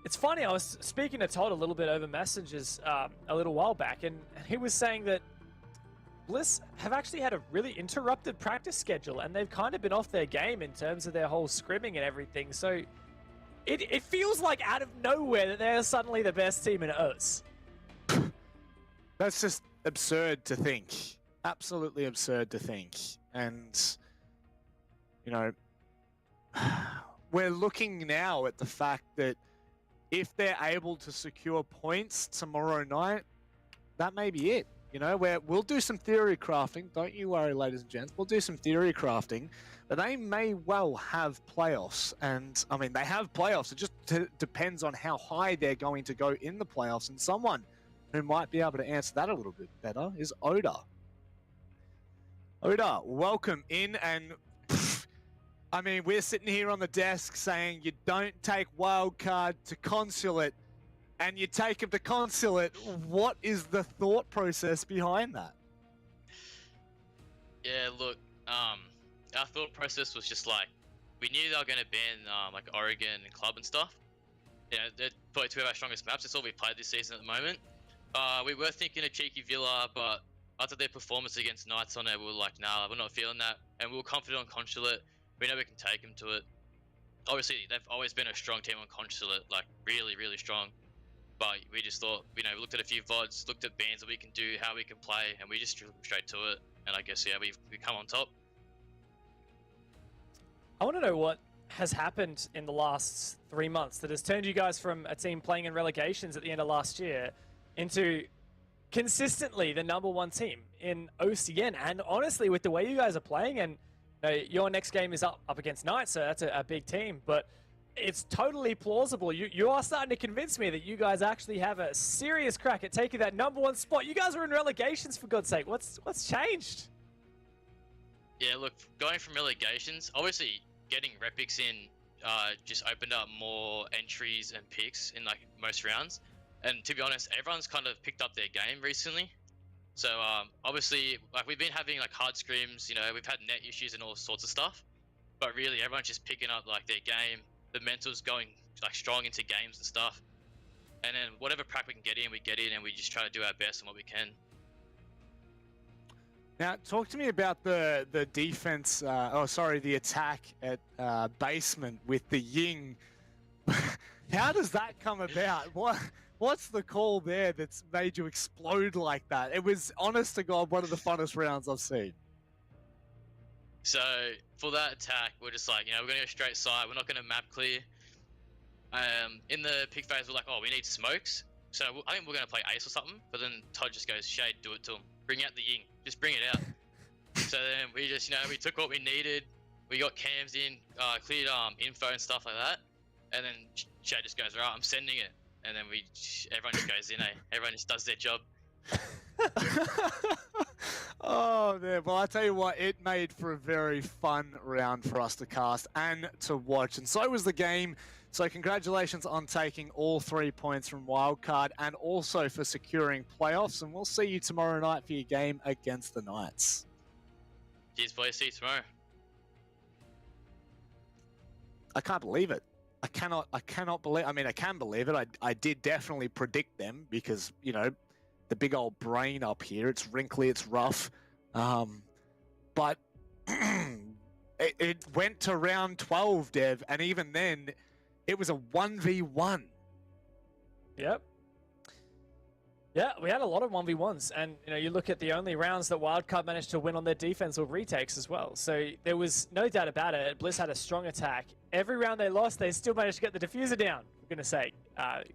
It's funny, I was speaking to Todd a little bit over messages a little while back, and he was saying that Bliss have actually had a really interrupted practice schedule, and they've kind of been off their game in terms of their whole scrimming and everything. So it feels like out of nowhere that they're suddenly the best team in OS. That's just absurd to think. Absolutely absurd to think. And, you know, we're looking now at the fact that if they're able to secure points tomorrow night, that may be it. You know, where we'll do some theory crafting. Don't you worry, ladies and gents. We'll do some theory crafting. But they may well have playoffs. And, I mean, they have playoffs. It just depends on how high they're going to go in the playoffs. And someone who might be able to answer that a little bit better is Oda. Oda, welcome in. And, I mean, we're sitting here on the desk saying you don't take Wildcard to Consulate. And you take him to Consulate. What is the thought process behind that? Yeah, look, our thought process was just like, we knew they were going to ban like Oregon and Club and stuff. You know, they're probably two of our strongest maps. That's all we played this season at the moment. We were thinking of cheeky Villa, but after their performance against Knights on it, we were like, nah, we're not feeling that. And we were confident on Consulate. We know we can take them to it. Obviously, they've always been a strong team on Consulate, like really, really strong. But we just thought, you know, we looked at a few VODs, looked at bands that we can do, how we can play, and we just drew straight to it. And I guess, yeah, we come on top. I want to know what has happened in the last 3 months that has turned you guys from a team playing in relegations at the end of last year into consistently the #1 team in OCN. And honestly, with the way you guys are playing, and you know, your next game is up against Knights, so that's a big team, but it's totally plausible. You are starting to convince me that you guys actually have a serious crack at taking that #1 spot. You guys were in relegations, for God's sake. What's changed? Yeah, look, going from relegations, obviously getting Repics in just opened up more entries and picks in like most rounds. And to be honest, everyone's kind of picked up their game recently. So obviously, like we've been having like hard scrims, you know, we've had net issues and all sorts of stuff. But really, everyone's just picking up like their game. The mental's going like strong into games and stuff, and then whatever practice we can get in, we get in, and we just try to do our best on what we can. Now, talk to me about the defense. The attack at basement with the Ying. How does that come about? What's the call there that's made you explode like that? It was, honest to God, one of the funnest rounds I've seen. So for that attack, we're just like, you know, we're going to go straight side. We're not going to map clear. In the pick phase, we're like, oh, we need smokes. So I think we're going to play Ace or something. But then Todd just goes, Shade, do it to him. Bring out the Ying. Just bring it out. So then we just, you know, we took what we needed. We got cams in, cleared info and stuff like that. And then Shade just goes, right, I'm sending it. And then everyone just goes in, Everyone just does their job. Oh man, well I tell you what, it made for a very fun round for us to cast and to watch, and so was the game. So congratulations on taking all 3 points from Wildcard and also for securing playoffs, and we'll see you tomorrow night for your game against the Knights. Cheers boys, see you tomorrow. I can't believe it. I cannot believe, I mean I can believe it. I did definitely predict them because, you know, the big old brain up here. It's wrinkly, it's rough. But it went to round 12, Dev, and even then, it was a 1v1. Yep. Yeah, we had a lot of 1v1s, and you know, you look at the only rounds that Wildcard managed to win on their defense or retakes as well. So there was no doubt about it. Bliss had a strong attack. Every round they lost, they still managed to get the diffuser down. I'm gonna say,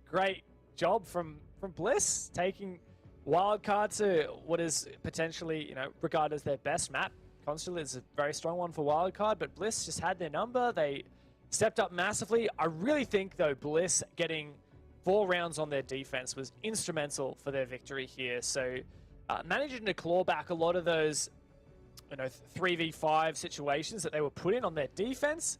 great job from Bliss taking Wildcard to what is potentially, you know, regarded as their best map. Consulate is a very strong one for Wildcard, but Bliss just had their number. They stepped up massively. I really think, though, Bliss getting 4 rounds on their defense was instrumental for their victory here. So managing to claw back a lot of those, you know, 3v5 situations that they were put in on their defense.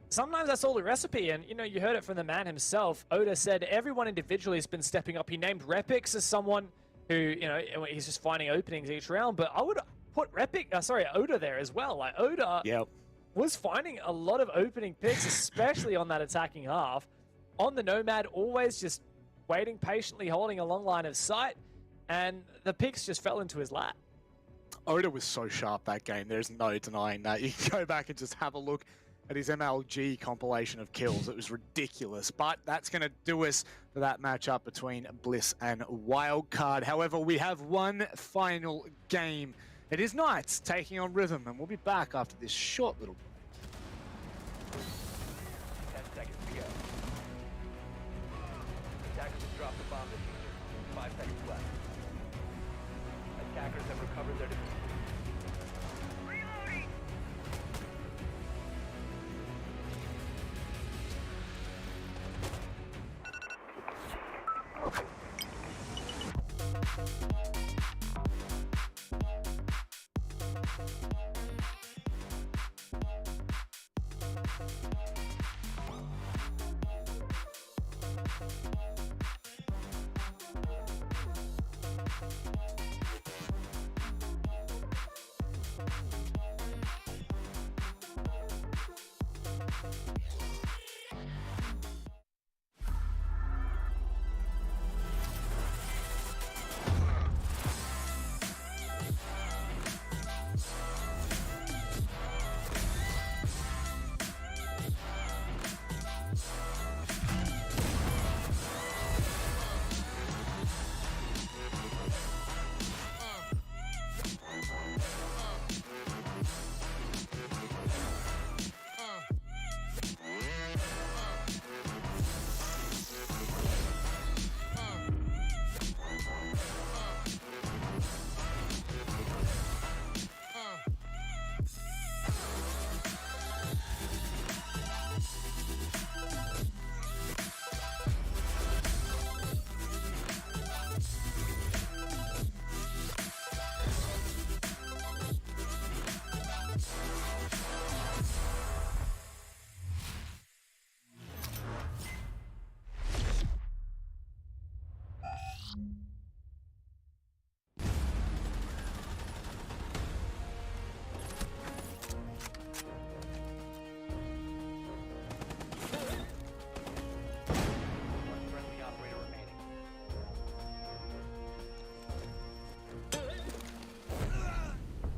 Sometimes that's all the recipe, and you know, you heard it from the man himself. Oda said everyone individually has been stepping up. He named Repix as someone who, you know, he's just finding openings each round, but I would put Oda there as well. Like Oda was finding a lot of opening picks, especially on that attacking half. On the Nomad, always just waiting patiently, holding a long line of sight, and the picks just fell into his lap. Oda was so sharp that game. There's no denying that. You can go back and just have a look at his MLG compilation of kills. It was ridiculous, but that's going to do us for that matchup between Bliss and Wildcard. However, we have one final game. It is Knights taking on Rhythm, and we'll be back after this short little break. 10 seconds to go. Attackers have dropped the bomb diffuser. 5 seconds left. Attackers have recovered their defense.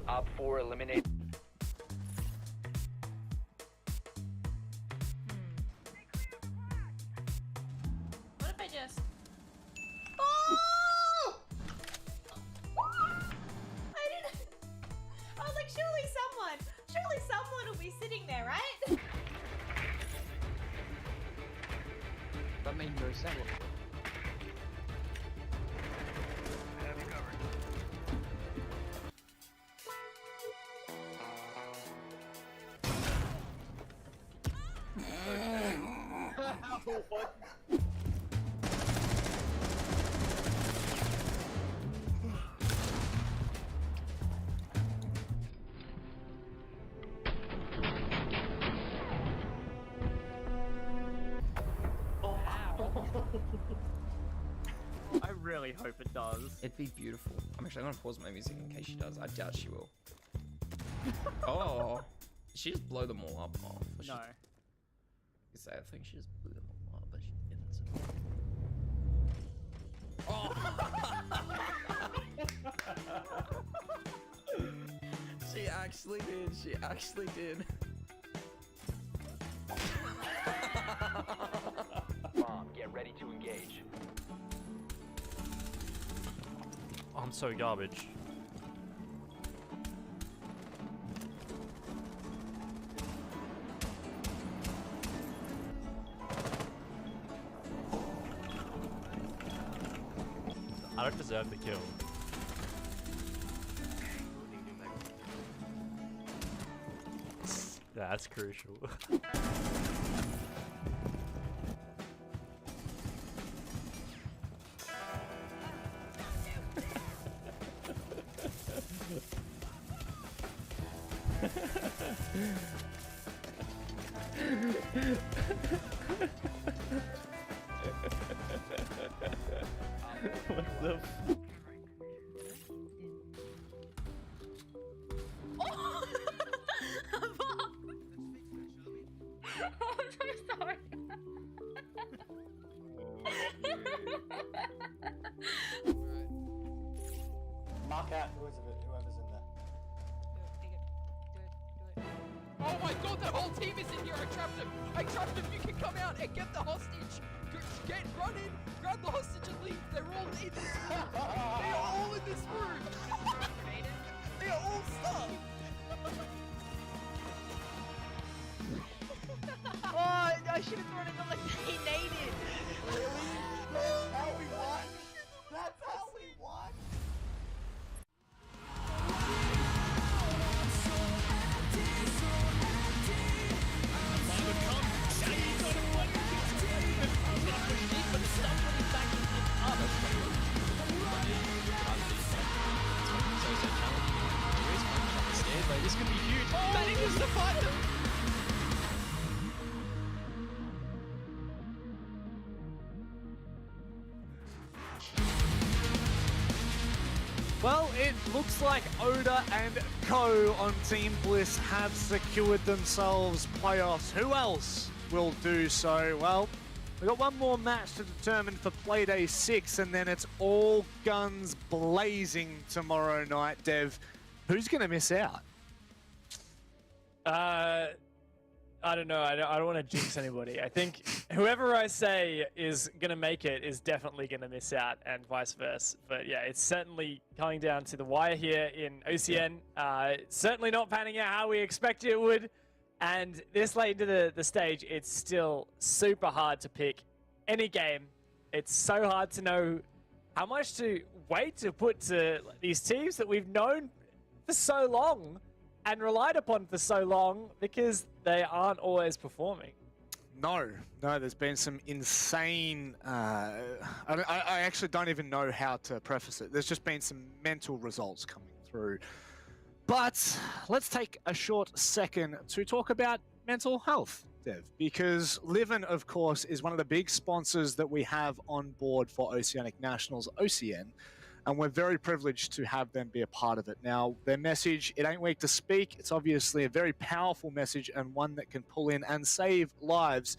Op 4 eliminate. What if I just... Oh! I didn't... I was like, surely someone will be sitting there, right? That made no sense. What? I really hope it does. It'd be beautiful. I'm actually gonna pause my music in case she does. I doubt she will. Oh, did she just blow them all up? Oh, No. I think she just blew them all up, but she didn't. Oh! She actually did. She actually did. Bomb, get ready to engage. I'm so garbage. I don't deserve the kill. That's crucial. What the f- Oh! I'm so sorry. Mark out whoever's in there. Oh my god, that whole team is in here! I trapped him! I trapped him! You can come out and get the hostage! Run in, grab the hostage and leave! They're all in this room! They are all in this room! They are all stuck! Oh, I should have thrown it on like he naded. Really? That's how we won? That's how we won? looks like Oda and Co on Team Bliss have secured themselves playoffs. Who else will do so? Well, we've got one more match to determine for Playday 6, and then it's all guns blazing tomorrow night. Dev, who's going to miss out? I don't know. I don't want to jinx anybody. I think whoever I say is going to make it is definitely going to miss out, and vice versa. But yeah, it's certainly coming down to the wire here in OCN. It's certainly not panning out how we expected it would. And this late into the stage, it's still super hard to pick any game. It's so hard to know how much to wait to put to these teams that we've known for so long and relied upon for so long, because they aren't always performing. No, there's been some insane... I actually don't even know how to preface it. There's just been some mental results coming through. But let's take a short second to talk about mental health, Dev, because Livin, of course, is one of the big sponsors that we have on board for Oceanic Nationals, OCN, and we're very privileged to have them be a part of it. Now, their message, it ain't weak to speak. It's obviously a very powerful message and one that can pull in and save lives.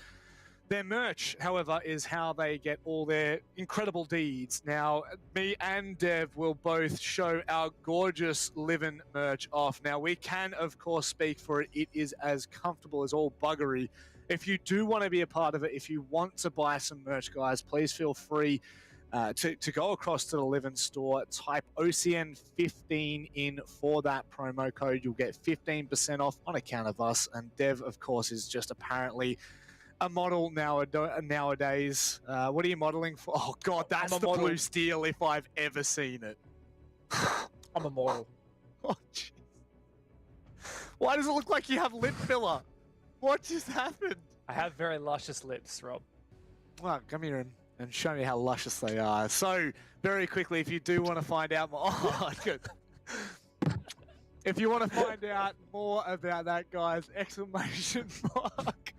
Their merch, however, is how they get all their incredible deeds. Now, me and Dev will both show our gorgeous Livin merch off. Now, we can, of course, speak for it. It is as comfortable as all buggery. If you do want to be a part of it, if you want to buy some merch, guys, please feel free to go across to the Livin store, type OCN15 in for that promo code. You'll get 15% off on account of us. And Dev, of course, is just apparently a model nowadays. What are you modeling for? Oh, God, that's the blue steel if I've ever seen it. I'm a model. Oh, jeez. Why does it look like you have lip filler? What just happened? I have very luscious lips, Rob. Well, come here and show me how luscious they are. So, very quickly, if you do want to find out more... Oh, good. If you want to find out more about that, guys, exclamation mark,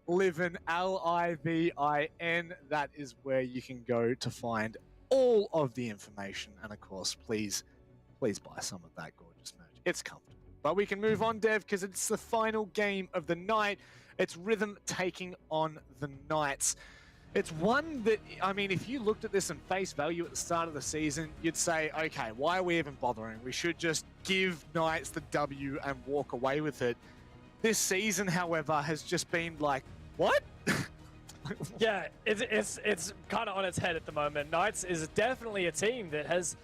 Livin, Livin, that is where you can go to find all of the information. And, of course, please buy some of that gorgeous merch. It's comfortable. But we can move on, Dev, because it's the final game of the night. It's Rhythm taking on the Knights. It's one that, I mean, if you looked at this in face value at the start of the season, you'd say, okay, why are we even bothering? We should just give Knights the W and walk away with it. This season, however, has just been like, what? Yeah, it's kind of on its head at the moment. Knights is definitely a team that has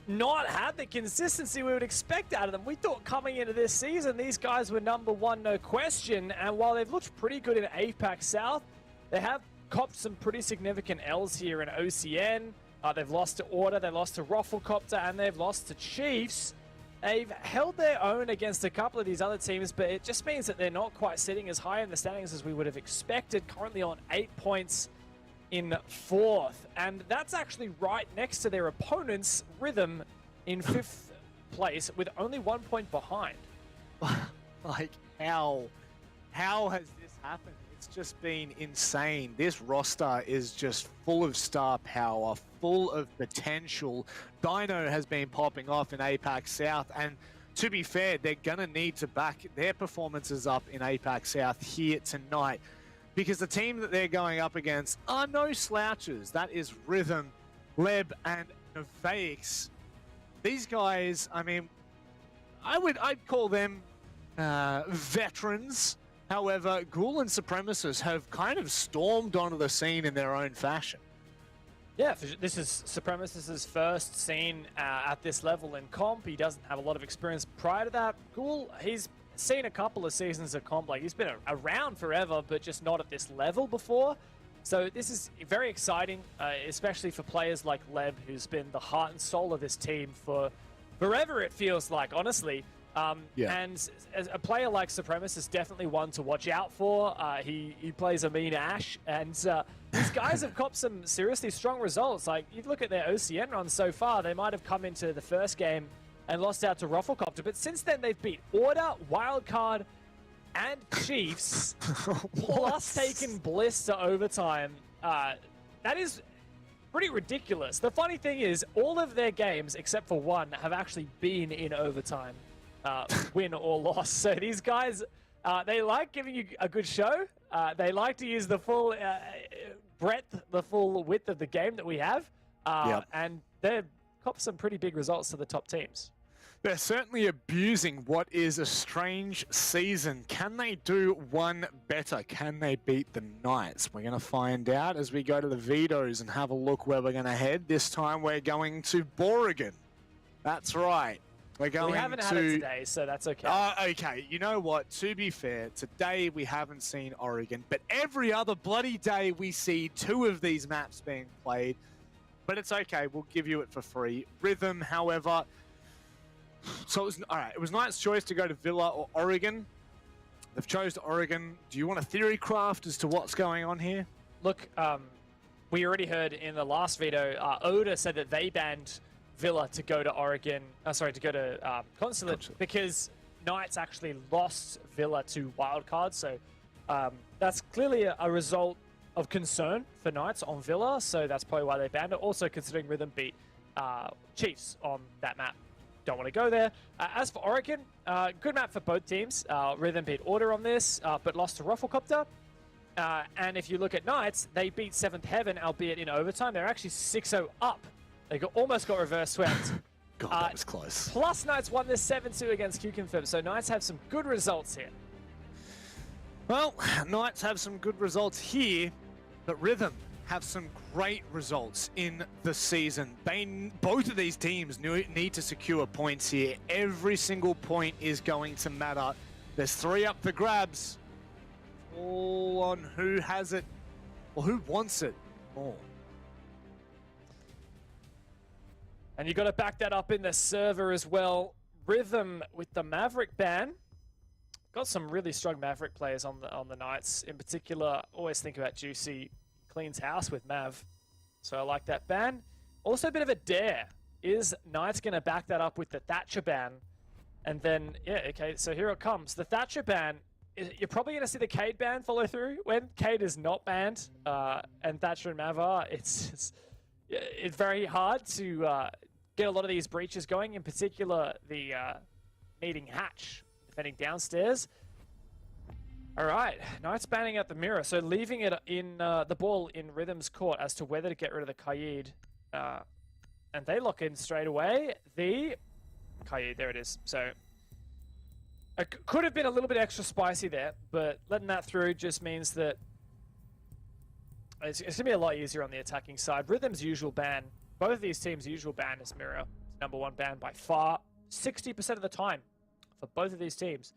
not had the consistency we would expect out of them. We thought coming into this season, these guys were #1, no question. And while they've looked pretty good in APAC South, they have copped some pretty significant L's here in OCN. They've lost to Order, they lost to ROFLCOPTER, and they've lost to Chiefs. They've held their own against a couple of these other teams, but it just means that they're not quite sitting as high in the standings as we would have expected. Currently on 8 points in 4th, and that's actually right next to their opponents, Rhythm, in 5th place with only 1 point behind. Like, how has this happened? It's just been insane. This roster is just full of star power, full of potential. Dino has been popping off in APAC South, and to be fair, they're going to need to back their performances up in APAC South here tonight, because the team that they're going up against are no slouches. That is Rhythm, Leb, and Noveix. These guys, I mean, I'd call them veterans. However, Ghoul and Supremacists have kind of stormed onto the scene in their own fashion. Yeah, this is Supremacist's first scene at this level in comp. He doesn't have a lot of experience prior to that. Ghoul, he's seen a couple of seasons of comp. Like, he's been around forever, but just not at this level before. So this is very exciting, especially for players like Leb, who's been the heart and soul of this team for forever, it feels like, honestly. And as a player like Supremacist is definitely one to watch out for. He plays a mean Ash, and these guys have copped some seriously strong results. Like, you look at their OCN runs so far, they might have come into the first game and lost out to ROFLCOPTER, but since then they've beat Order, Wildcard, and Chiefs, plus taken Bliss to overtime. That is pretty ridiculous. The funny thing is, all of their games, except for one, have actually been in overtime, win or loss. So these guys, they like giving you a good show. They like to use the full breadth, the full width of the game that we have. And they've copped some pretty big results to the top teams. They're certainly abusing what is a strange season. Can they do one better? Can they beat the Knights? We're going to find out as we go to the vetoes and have a look where we're going to head. This time we're going to Oregon. That's right. We're going to... We haven't had it today, so that's okay. Okay, you know what? To be fair, today we haven't seen Oregon, but every other bloody day we see 2 of these maps being played. But it's okay, we'll give you it for free. Rhythm, however... So it was Knight's choice to go to Villa or Oregon. They've chose Oregon. Do you want a theory craft as to what's going on here? Look, we already heard in the last veto, Oda said that they banned Villa to go to Oregon, to go to Consulate because Knights actually lost Villa to Wildcard. So that's clearly a result of concern for Knights on Villa. So that's probably why they banned it. Also considering Rhythm beat Chiefs on that map. Don't want to go there. As for Oregon, good map for both teams. Rhythm beat Order on this, but lost to ROFLCOPTER. And if you look at Knights, they beat 7th Heaven, albeit in overtime. They're actually 6-0 up. They almost got reverse swept. God, that was close. Plus, Knights won this 7-2 against QConfirm, so Knights have some good results here. Well, Knights have some good results here, but Rhythm have some great results in the season. Both of these teams need to secure points here. Every single point is going to matter. There's 3 up for grabs. All on who has it or who wants it more. And you got to back that up in the server as well. Rhythm with the Maverick ban. Got some really strong Maverick players on the Knights. In particular, always think about Juicy. Cleans house with Mav. So I like that ban. Also a bit of a dare. Is Knights going to back that up with the Thatcher ban? And then, yeah, okay, so here it comes. The Thatcher ban, you're probably going to see the Cade ban follow through. When Cade is not banned, and Thatcher and Mav are, it's very hard to get a lot of these breaches going. In particular, the needing Hatch defending downstairs. All right, Knights banning out the mirror, so leaving it in the ball in Rhythm's court as to whether to get rid of the Qaid. And they lock in straight away. The Qaid, there it is. So it could have been a little bit extra spicy there, but letting that through just means that it's going to be a lot easier on the attacking side. Rhythm's usual ban, both of these teams' usual ban is mirror. It's #1 ban by far, 60% of the time for both of these teams.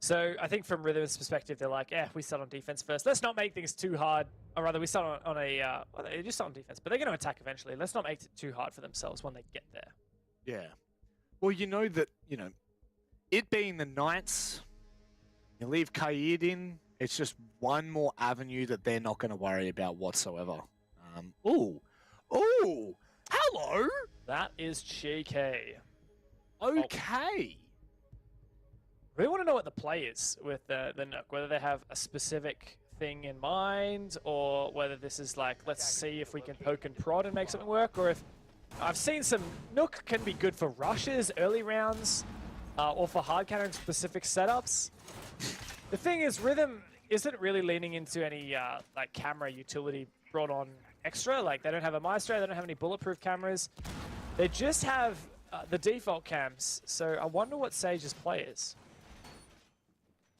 So I think from Rhythm's perspective, they're like, we start on defense first. Let's not make things too hard. Or rather, we start on a... well, they just start on defense, but they're going to attack eventually. Let's not make it too hard for themselves when they get there. Yeah. Well, you know that, it being the Knights, you leave Qaid in, it's just one more avenue that they're not going to worry about whatsoever. Ooh. Hello. That is cheeky. Okay. Really want to know what the play is with the Nook, whether they have a specific thing in mind or whether this is like, let's see if we can poke and prod and make something work, or if I've seen some Nook can be good for rushes, early rounds, or for hard countering specific setups. The thing is, Rhythm isn't really leaning into any like camera utility brought on extra. Like they don't have a Maestro, they don't have any bulletproof cameras. They just have the default cams. So I wonder what Sage's play is.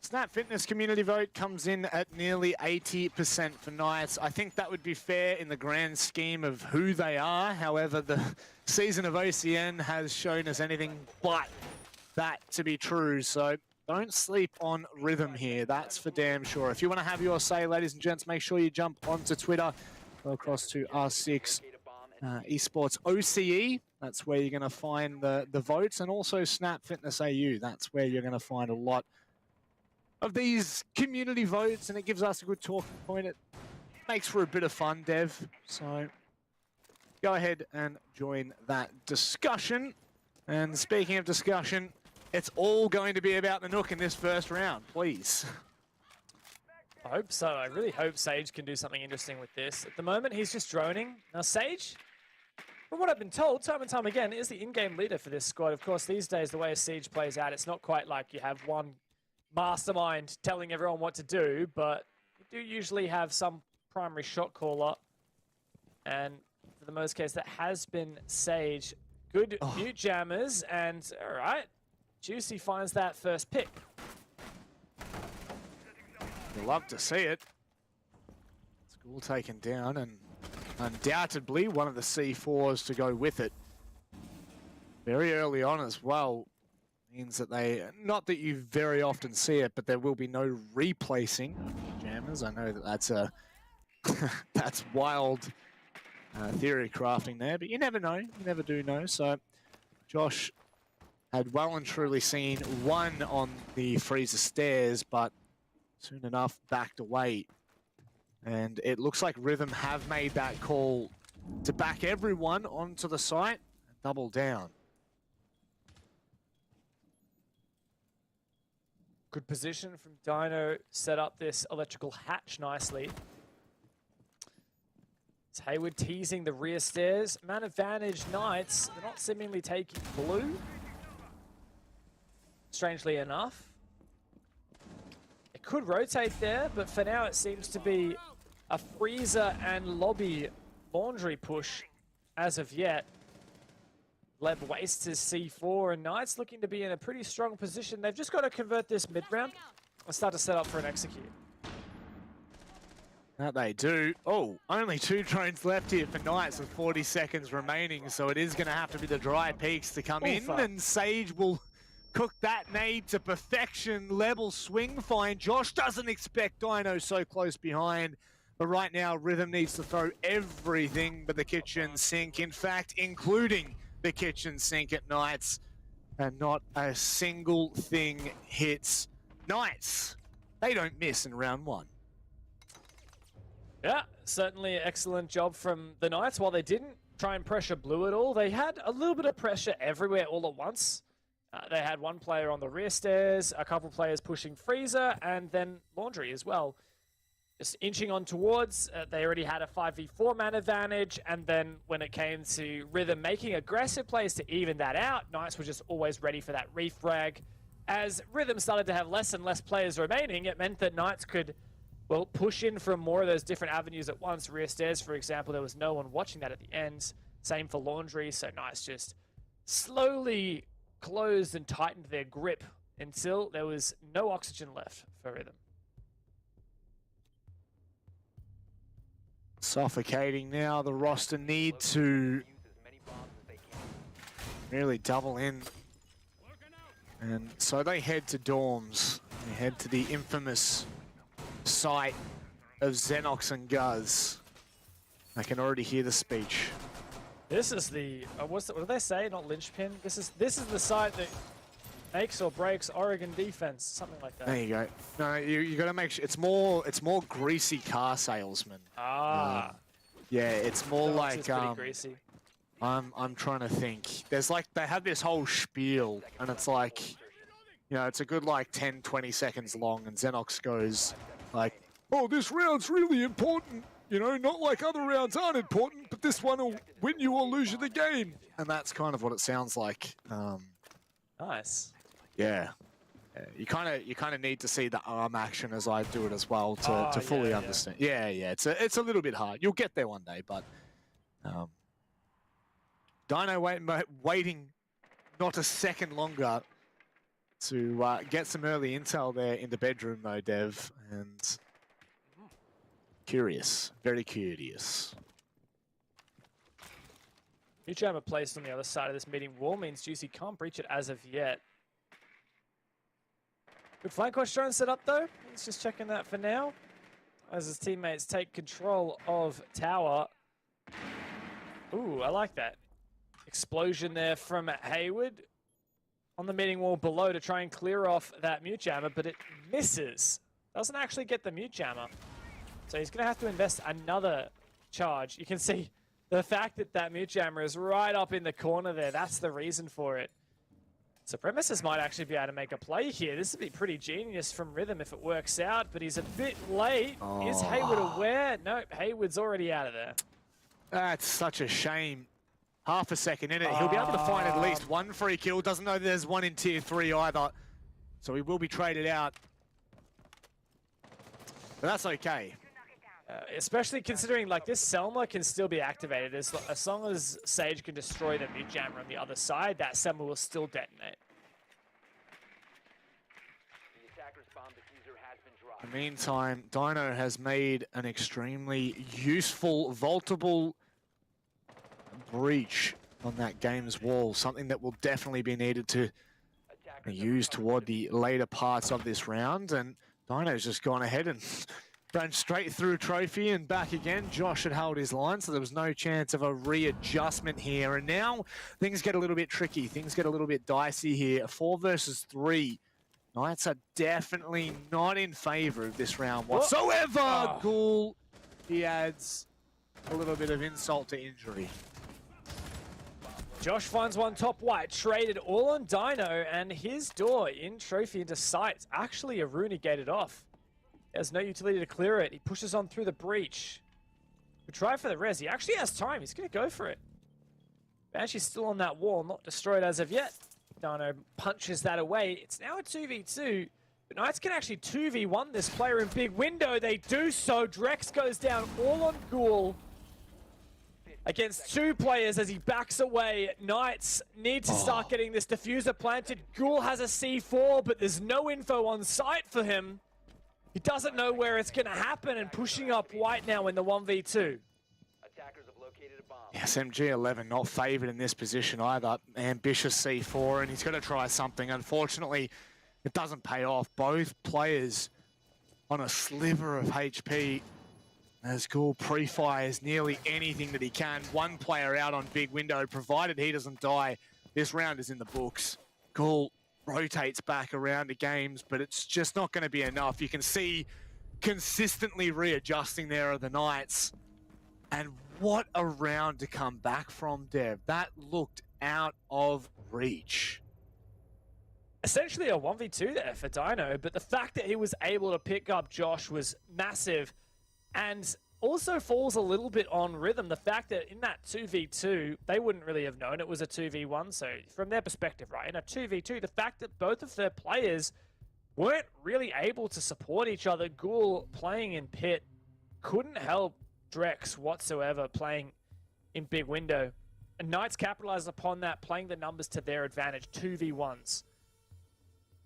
Snap Fitness community vote comes in at nearly 80% for Knights. I think that would be fair in the grand scheme of who they are. However, the season of OCN has shown us anything but that to be true. So don't sleep on Rhythm here. That's for damn sure. If you want to have your say, ladies and gents, make sure you jump onto Twitter. Go across to R6 Esports OCE. That's where you're going to find the votes. And also Snap Fitness AU. That's where you're going to find a lot of these community votes, and it gives us a good talking point. It makes for a bit of fun, Dev. So go ahead and join that discussion. And speaking of discussion, it's all going to be about the Nook in this first round, please. I hope so. I really hope Sage can do something interesting with this. At the moment, he's just droning. Now, Sage, from what I've been told time and time again, is the in-game leader for this squad. Of course, these days, the way a Siege plays out, it's not quite like you have one mastermind telling everyone what to do, but you do usually have some primary shot caller. And for the most case, that has been Sage. Good mute jammers, and all right, Juicy finds that first pick. You'll love to see it. School taken down, and undoubtedly one of the C4s to go with it. Very early on as well. Means that they, not that you very often see it, but there will be no replacing jammers. I know that that's a that's wild theory crafting there, but you never know. You never do know. So Josh had well and truly seen one on the freezer stairs, but soon enough backed away. And it looks like Rhythm have made that call to back everyone onto the site and double down. Good position from Dino, set up this electrical hatch nicely. It's Hayward teasing the rear stairs. Man advantage Knights, they're not seemingly taking blue. Strangely enough. It could rotate there, but for now it seems to be a freezer and lobby laundry push as of yet. Leb wastes his C4, and Knights looking to be in a pretty strong position. They've just got to convert this mid-round and start to set up for an execute. That they do. Oh, only 2 drones left here for Knights with 40 seconds remaining, so it is going to have to be the dry peaks to come in, and Sage will cook that nade to perfection. Level swing fine. Josh doesn't expect Dino so close behind, but right now Rhythm needs to throw everything but the kitchen sink, in fact, including the kitchen sink at Knights, and not a single thing hits Knights. They don't miss in round 1. Yeah, certainly an excellent job from the Knights. While they didn't try and pressure blue at all, they had a little bit of pressure everywhere all at once. They had one player on the rear stairs, a couple players pushing freezer, and then laundry as well. Just inching on towards, they already had a 5v4 man advantage, and then when it came to Rhythm making aggressive plays to even that out, Knights were just always ready for that refrag. As Rhythm started to have less and less players remaining, it meant that Knights could, well, push in from more of those different avenues at once. Rear stairs, for example, there was no one watching that at the end. Same for laundry, so Knights just slowly closed and tightened their grip until there was no oxygen left for Rhythm. Suffocating now, the roster need to really double in. And so they head to dorms. They head to the infamous site of Xenox and Guz. I can already hear the speech. This is the, what do they say? Not linchpin. This is the site that makes or breaks Oregon defense, something like that. There you go. No, you got to make sure it's more greasy car salesman. Ah. Yeah, it's more Xenox like is pretty greasy. I'm trying to think. There's like they have this whole spiel, and it's like, you know, it's a good like 10-20 seconds long, and Xenox goes like, "Oh, this round's really important. You know, not like other rounds aren't important, but this one will win you or lose you the game." And that's kind of what it sounds like. Nice. Yeah. You kind of need to see the arm action as I do it as well to fully understand. Yeah, it's a little bit hard. You'll get there one day, but Dino waiting not a second longer to get some early intel there in the bedroom mode, Dev, and curious, very curious. New jammer placed on the other side of this meeting wall means Juicy can't breach it as of yet. Good flank watch drone set up though. He's just checking that for now. As his teammates take control of tower. Ooh, I like that. Explosion there from Hayward on the meeting wall below to try and clear off that mute jammer, but it misses. Doesn't actually get the mute jammer. So he's going to have to invest another charge. You can see the fact that that mute jammer is right up in the corner there. That's the reason for it. Supremacist might actually be able to make a play here. This would be pretty genius from Rhythm if it works out, but he's a bit late. Is Hayward aware? No, Hayward's already out of there. That's such a shame. Half a second in it. He'll be able to find at least one free kill. Doesn't know there's one in tier 3 either. So he will be traded out. But that's okay. Especially considering like this Selma can still be activated. As long as Sage can destroy the mid jammer on the other side, that Selma will still detonate. The attacker's bomb diffuser has been dropped. In the meantime, Dino has made an extremely useful, vaultable breach on that game's wall. Something that will definitely be needed to use toward the later parts of this round. And Dino's just gone ahead and ran straight through Trophy and back again. Josh had held his line, so there was no chance of a readjustment here. And now things get a little bit tricky. Things get a little bit dicey here. 4 versus 3. Knights are definitely not in favor of this round whatsoever. Ghoul, he adds a little bit of insult to injury. Josh finds one top white, traded all on Dino, and his door in Trophy into sight. It's actually a Rooney gated off. There's no utility to clear it. He pushes on through the breach. We try for the res. He actually has time. He's going to go for it. Banshee's still on that wall, not destroyed as of yet. Dino punches that away. It's now a 2v2. But Knights can actually 2v1 this player in big window. They do so. Drex goes down all on Ghoul. Against 2 players as he backs away. Knights need to start getting this diffuser planted. Ghoul has a C4, but there's no info on site for him. He doesn't know where it's going to happen, and pushing up white now in the 1v2. SMG11 not favoured in this position either. Ambitious C4, and he's got to try something. Unfortunately, it doesn't pay off. Both players on a sliver of HP as Ghoul pre-fires nearly anything that he can. One player out on big window, provided he doesn't die. This round is in the books. Ghoul rotates back around the games, but it's just not going to be enough. You can see consistently readjusting there are the Knights. And what a round to come back from, Dev. That looked out of reach. Essentially a 1v2 there for Dino, but the fact that he was able to pick up Josh was massive. And also falls a little bit on Rhythm. The fact that in that 2v2, they wouldn't really have known it was a 2v1. So from their perspective, right, in a 2v2, the fact that both of their players weren't really able to support each other. Ghoul playing in pit couldn't help Drex whatsoever playing in big window. And Knights capitalized upon that, playing the numbers to their advantage, 2v1s.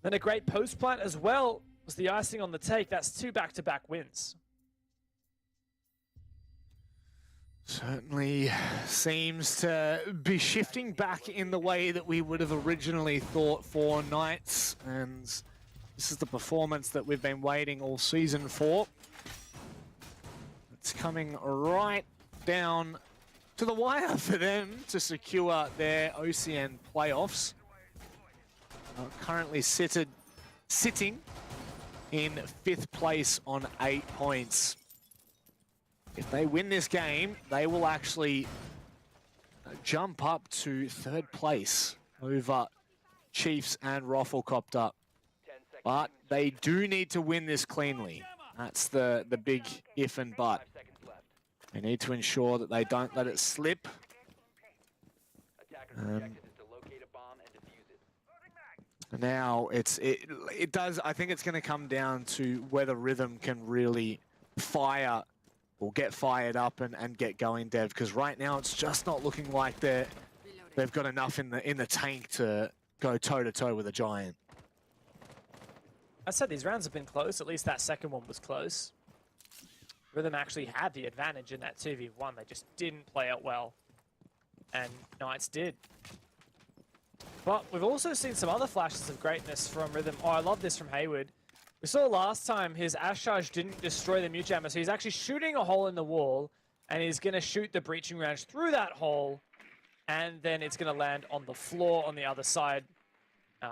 Then a great post plant as well was the icing on the take. That's 2 back-to-back wins. Certainly seems to be shifting back in the way that we would have originally thought for Knights. And this is the performance that we've been waiting all season for. It's coming right down to the wire for them to secure their OCN playoffs. Currently sitting in 5th place on 8 points. If they win this game, they will actually jump up to 3rd place over Chiefs and ROFLCOPTER. But they do need to win this cleanly. That's the big if and but. They need to ensure that they don't let it slip. Now it does. I think it's going to come down to whether Rhythm can really fire or get fired up and get going, Dev, because right now it's just not looking like they've got enough in the tank to go toe-to-toe with a Giant. I said these rounds have been close. At least that second one was close. Rhythm actually had the advantage in that 2v1. They just didn't play it well. And Knights did. But we've also seen some other flashes of greatness from Rhythm. Oh, I love this from Hayward. We saw last time his Ash Charge didn't destroy the mute jammer, so he's actually shooting a hole in the wall, and he's going to shoot the breaching range through that hole, and then it's going to land on the floor on the other side,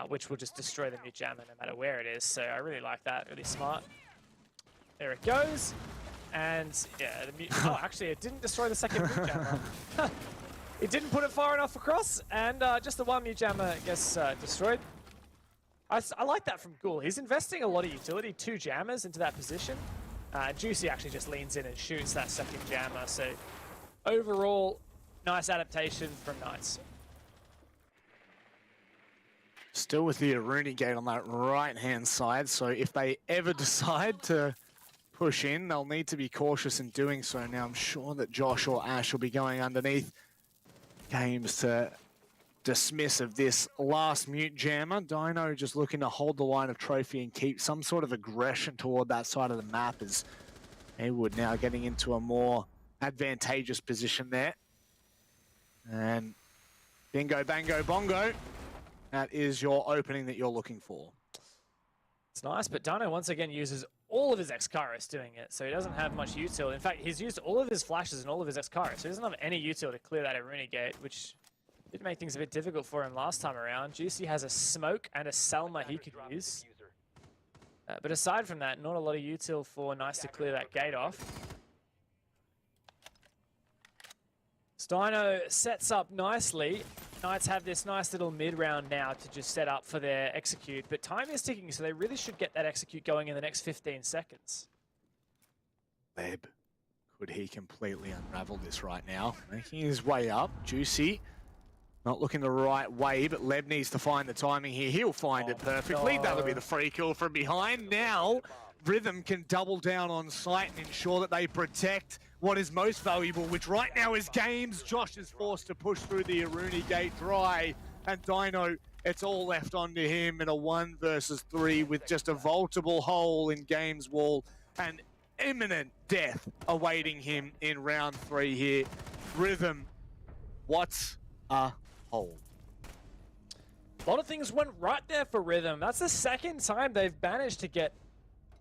which will just destroy the mute jammer no matter where it is. So I really like that, really smart. There it goes. And yeah, the mute... Oh, actually, it didn't destroy the second mute jammer. It didn't put it far enough across, and just the one mute jammer gets destroyed. I like that from Ghoul. He's investing a lot of utility, 2 jammers into that position. Juicy actually just leans in and shoots that second jammer, so overall, nice adaptation from Knights. Still with the Aruni gate on that right-hand side, so if they ever decide to push in, they'll need to be cautious in doing so. Now, I'm sure that Josh or Ash will be going underneath games to dismiss of this last mute jammer. Dino just looking to hold the line of trophy and keep some sort of aggression toward that side of the map, as Haywood now getting into a more advantageous position there. And bingo, bango, bongo. That is your opening that you're looking for. It's nice, but Dino once again uses all of his X-Kairos doing it, so he doesn't have much util. In fact, he's used all of his flashes and all of his X-Kairos, so he doesn't have any util to clear that Aruni gate, which did make things a bit difficult for him last time around. Juicy has a smoke and a Selma he could use. But aside from that, not a lot of util for Nice to clear that gate off. Dino sets up nicely. Knights have this nice little mid-round now to just set up for their execute, but time is ticking, so they really should get that execute going in the next 15 seconds. Leb, could he completely unravel this right now? Making his way up, Juicy. Not looking the right way, but Leb needs to find the timing here. He'll find it perfectly. no. That'll be the free kill from behind. Now, Rhythm can double down on site and ensure that they protect what is most valuable, which right now is games. Josh is forced to push through the Aruni gate dry, and Dino, it's all left onto him in a 1 versus 3 with just a vaultable hole in Games Wall and imminent death awaiting him in round 3 here. Rhythm, what's a hole? A lot of things went right there for Rhythm. That's the second time they've managed to get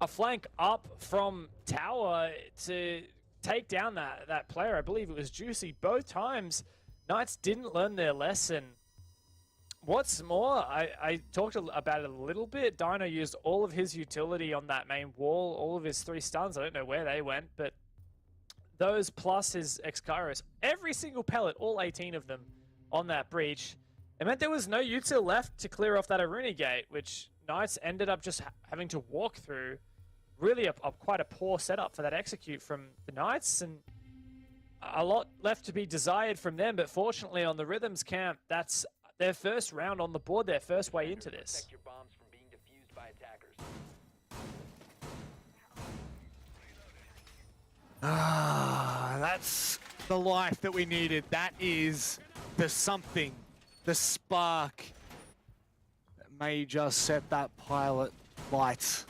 a flank up from tower to take down that player. I believe it was Juicy. Both times, Knights didn't learn their lesson. What's more, I talked about it a little bit. Dino used all of his utility on that main wall, all of his 3 stuns. I don't know where they went, but those plus his X-Kairos, every single pellet, all 18 of them on that breach, it meant there was no util left to clear off that Aruni gate, which Knights ended up just having to walk through. Really quite a poor setup for that execute from the Knights, and a lot left to be desired from them, but fortunately on the Rhythms camp, that's their first round on the board, their first way into this. That's the life that we needed. That is the something, the spark that may just set that pilot light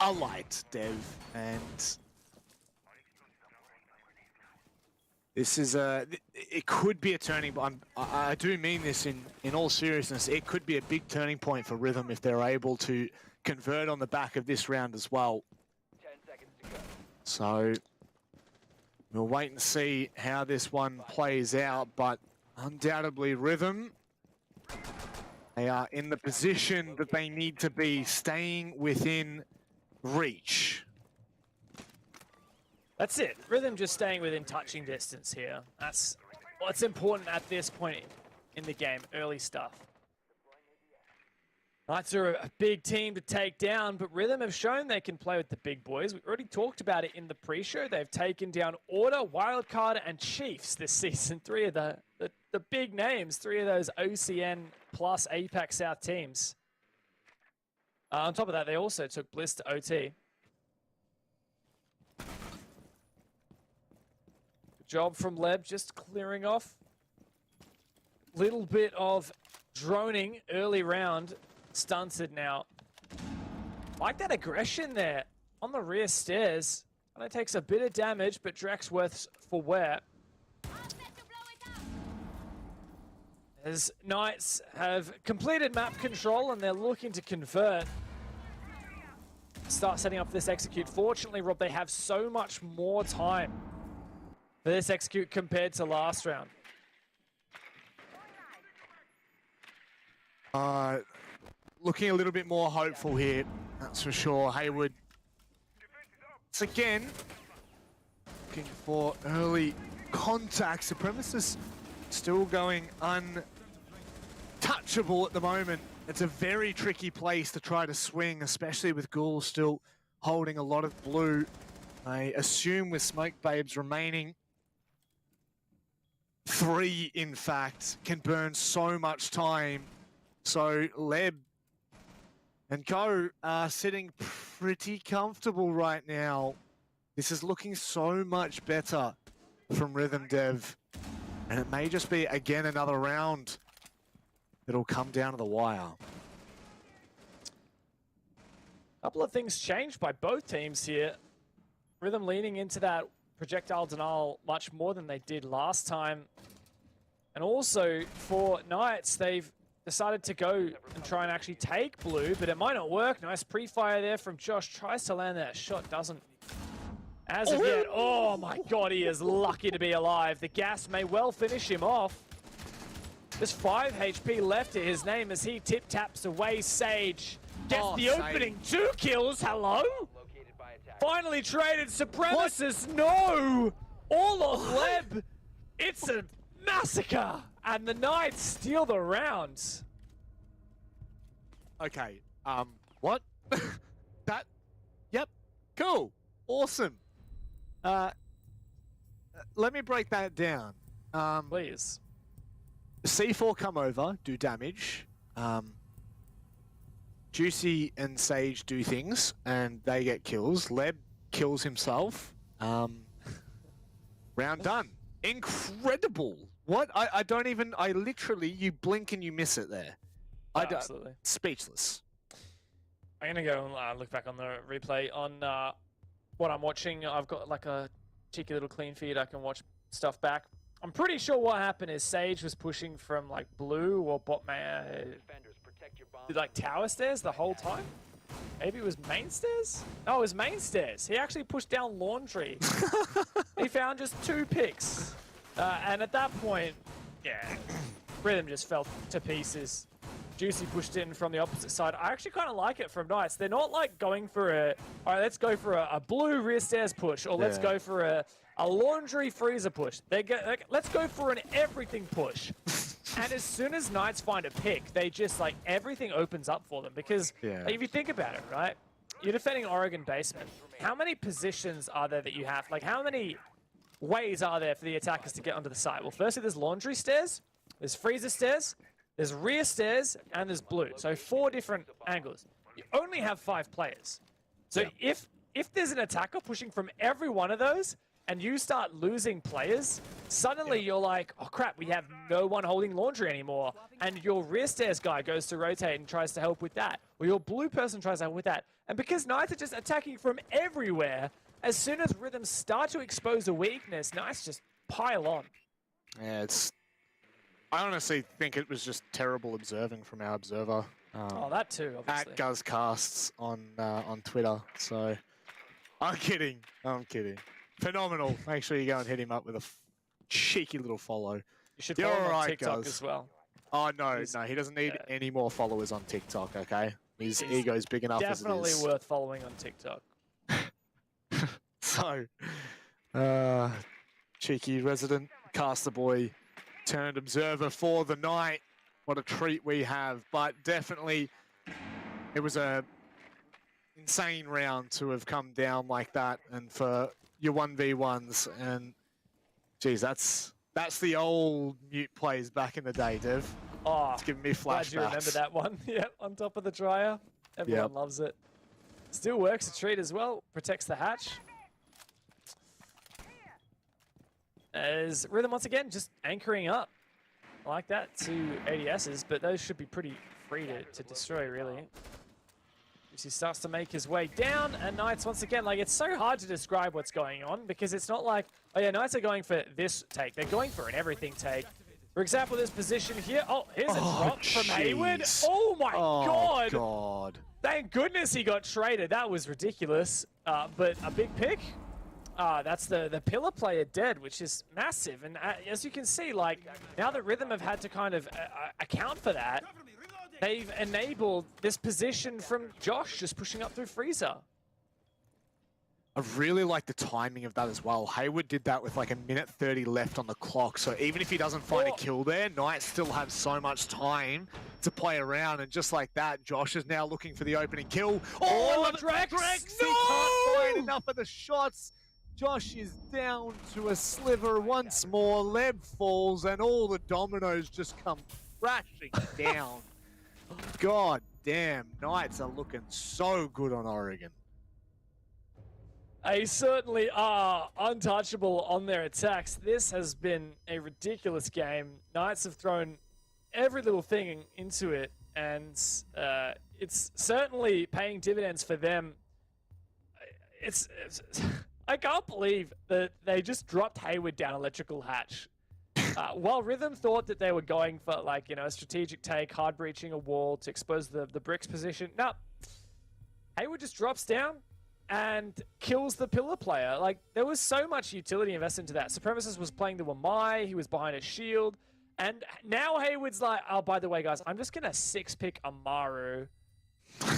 alight, Dev. And this is it could be a turning point. I do mean this in all seriousness. It could be a big turning point for Rhythm if they're able to convert on the back of this round as well. 10 seconds to go. So we'll wait and see how this one plays out, but undoubtedly Rhythm, they are in the position that they need to be, staying within reach. That's it. Rhythm just staying within touching distance here. That's what's important at this point in the game, early stuff. Knights are a big team to take down, but Rhythm have shown they can play with the big boys. We already talked about it in the pre-show. They've taken down Order, Wildcard, and Chiefs this season. 3 of the big names, 3 of those OCN plus APAC South teams. On top of that, they also took Bliss to OT. Good job from Leb, just clearing off. Little bit of droning early round. Stunted now. Like that aggression there on the rear stairs. And it takes a bit of damage, but Drexworth's for wear. As Knights have completed map control and they're looking to convert. Start setting up this execute. Fortunately, Rob, they have so much more time for this execute compared to last round. Looking a little bit more hopeful here, that's for sure. Haywood, once again, looking for early contact. Supremacist still going untouchable at the moment. It's a very tricky place to try to swing, especially with Ghoul still holding a lot of blue. I assume with Smoke Babes remaining, 3 in fact, can burn so much time. So Leb and Go are sitting pretty comfortable right now. This is looking so much better from Rhythm Dev. And it may just be, again, another round that'll come down to the wire. A couple of things changed by both teams here. Rhythm leaning into that projectile denial much more than they did last time. And also for Knights, they've decided to go and try and actually take blue, but it might not work. Nice pre-fire there from Josh. Tries to land that shot, doesn't. As of yet, oh my god, he is lucky to be alive. The gas may well finish him off. Just 5 HP left to his name as he tip-taps away Sage. Gets the opening 2 kills, hello? Finally traded Supremacist, no! All on Leb, it's a massacre! And the Knights steal the round. Okay, what? Yep, cool, awesome. Let me break that down. Please. C4 come over, do damage. Juicy and Sage do things, and they get kills. Leb kills himself. Round done. Incredible. What? I don't even, I literally, you blink and you miss it there. Absolutely. Speechless. I'm gonna go and look back on the replay on what I'm watching. I've got like a cheeky little clean feed. I can watch stuff back. I'm pretty sure what happened is Sage was pushing from like blue or like tower stairs the whole time. Maybe it was main stairs? No, it was main stairs. He actually pushed down laundry. He found just 2 picks. And at that point, yeah, Rhythm just fell to pieces. Juicy pushed in from the opposite side. I actually kind of like it from Knights. They're not like going for a, all right, let's go for a blue rear stairs push, or let's go for a laundry freezer push. Let's go for an everything push. And as soon as Knights find a pick, they just like, everything opens up for them. Because like, if you think about it, right? You're defending Oregon basement. How many positions are there that you have? Like how many ways are there for the attackers to get onto the site? Well, firstly, there's laundry stairs, there's freezer stairs, there's rear stairs, and there's blue. So 4 different angles. You only have 5 players. So if there's an attacker pushing from every one of those, and you start losing players, suddenly you're like, oh crap, we have no one holding laundry anymore. And your rear stairs guy goes to rotate and tries to help with that. Or your blue person tries to help with that. And because Knights are just attacking from everywhere, as soon as Rhythms start to expose a weakness, Knights just pile on. Yeah, I honestly think it was just terrible observing from our observer. Oh, that too, obviously. At GuzCasts on Twitter. So, I'm kidding. Phenomenal. Make sure you go and hit him up with a cheeky little follow. You should follow him on TikTok as well. Oh, no, he doesn't need any more followers on TikTok, okay? His ego's big enough as it is. Definitely worth following on TikTok. So, cheeky resident caster boy turned observer for the night. What a treat we have. But definitely, it was a insane round to have come down like that, and for your 1v1s, and geez, that's the old mute plays back in the day, Dev. Oh, it's giving me flashbacks. Glad you remember that one. Yep, on top of the dryer. Everyone loves it. Still works a treat as well. Protects the hatch. As Rhythm once again just anchoring up. I like that to ADSs, but those should be pretty free to destroy, really. He starts to make his way down, and Knights once again, like, it's so hard to describe what's going on because it's not like, oh yeah, Knights are going for this take. They're going for an everything take. For example, this position here. Oh, here's a drop from Hayward. Oh my god. Thank goodness he got traded. That was ridiculous. But a big pick. That's the pillar player dead, which is massive. And as you can see, like, now that Rhythm have had to kind of account for that, they've enabled this position from Josh just pushing up through freezer. I really like the timing of that as well. Hayward did that with like 1:30 left on the clock. So even if he doesn't find a kill there, Knights still have so much time to play around. And just like that, Josh is now looking for the opening kill. Oh, the Drex! He can't find enough of the shots. Josh is down to a sliver once more. Leb falls and all the dominoes just come crashing down. God damn, Knights are looking so good on Oregon. They certainly are untouchable on their attacks. This has been a ridiculous game. Knights have thrown every little thing into it, and it's certainly paying dividends for them. It's I can't believe that they just dropped Hayward down Electrical Hatch. While Rhythm thought that they were going for, like, you know, a strategic take, hard breaching a wall to expose the bricks position. No, Hayward just drops down and kills the pillar player. Like, there was so much utility invested into that. Supremacist was playing the Wamai, he was behind a shield, and now Hayward's like, oh, by the way, guys, I'm just gonna 6-pick Amaru.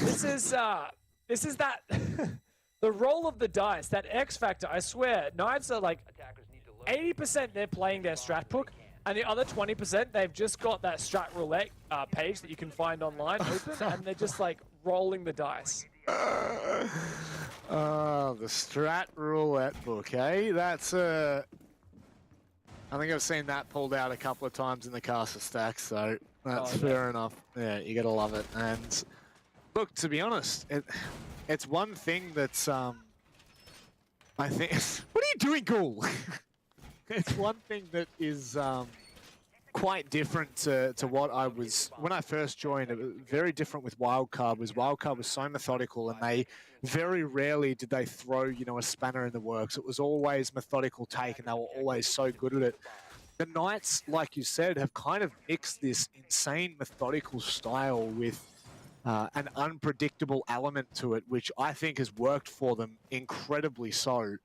This is that the roll of the dice, that X factor. I swear, Knights are like 80% they're playing their strat book, and the other 20% they've just got that strat roulette page that you can find online open, and they're just like rolling the dice. The strat roulette book, eh? That's I think I've seen that pulled out a couple of times in the caster stack, so that's fair enough. Yeah, you gotta love it. And look, to be honest, it's one thing that's I think. What are you doing, Ghoul? It's one thing that is quite different to what I was when I first joined. It was very different with Wildcard. Wildcard was so methodical, and they very rarely did they throw, you know, a spanner in the works. It was always methodical take, and they were always so good at it. The Knights, like you said, have kind of mixed this insane methodical style with an unpredictable element to it, which I think has worked for them incredibly so.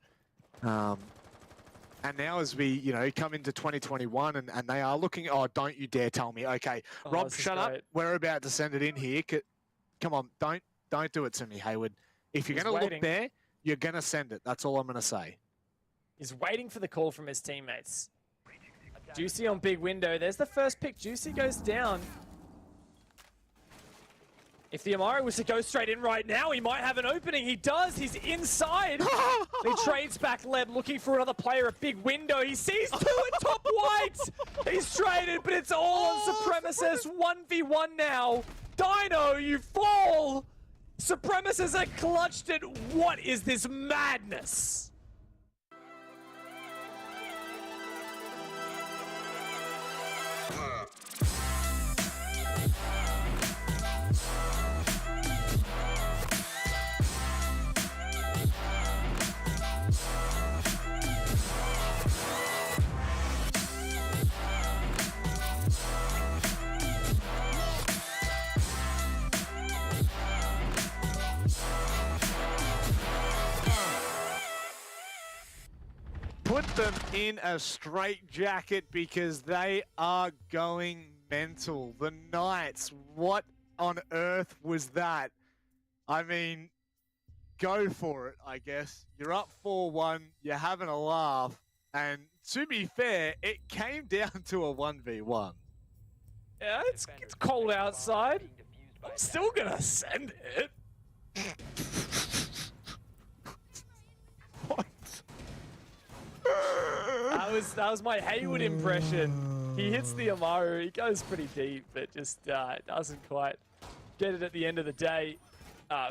And now as we, you know, come into 2021 and they are looking, oh, don't you dare tell me. Okay, Rob, shut up. We're about to send it in here. Come on, don't do it to me, Hayward. If you're going to look there, you're going to send it. That's all I'm going to say. He's waiting for the call from his teammates. Juicy on big window. There's the first pick. Juicy goes down. If the Amari was to go straight in right now, he might have an opening. He does. He's inside. He trades back Leb, looking for another player. A big window. He sees two at top white. He's traded, but it's all on Supremacist. 1v1 now. Dino, you fall. Supremacists are clutched it. What is this madness? Put them in a straitjacket because they are going mental. The Knights, what on earth was that? I mean, go for it, I guess. You're up 4-1, you're having a laugh, and to be fair, it came down to a 1v1. Yeah, it's cold outside. I'm still gonna send it. That was my Hayward impression. He hits the Amaru. He goes pretty deep, but just doesn't quite get it at the end of the day.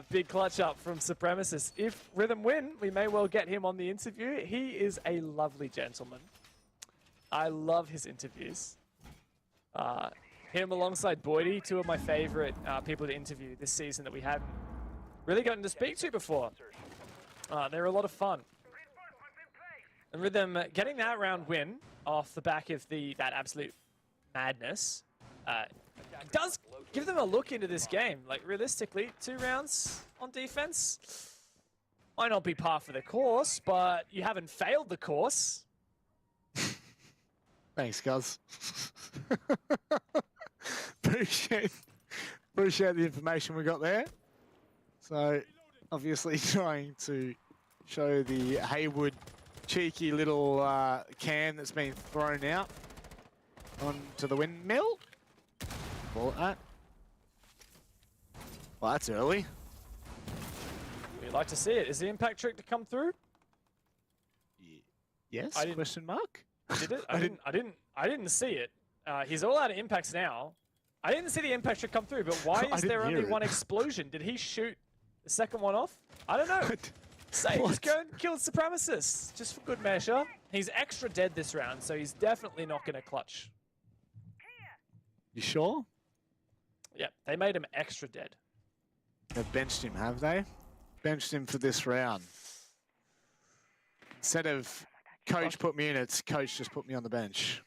Big clutch up from Supremacist. If Rhythm win, we may well get him on the interview. He is a lovely gentleman. I love his interviews. Him alongside Boydie, two of my favorite people to interview this season that we haven't really gotten to speak to before. They're a lot of fun. And Rhythm getting that round win off the back of that absolute madness does give them a look into this game. Like, realistically, 2 rounds on defense might not be par for the course, but you haven't failed the course. Thanks, guys. Appreciate the information we got there. So, obviously trying to show the Haywood cheeky little can that's been thrown out onto the windmill. Call it that. Well, that's early. We'd like to see it. Is the impact trick to come through? Yes? Question mark? Did it? I didn't see it. He's all out of impacts now. I didn't see the impact trick come through, but why is there only one explosion? Did he shoot the second one off? I don't know. Sage just go and kill Supremacists, just for good measure. He's extra dead this round, so he's definitely not going to clutch. You sure? Yep, they made him extra dead. They've benched him, have they? Benched him for this round. Instead of coach put me in, it's coach just put me on the bench.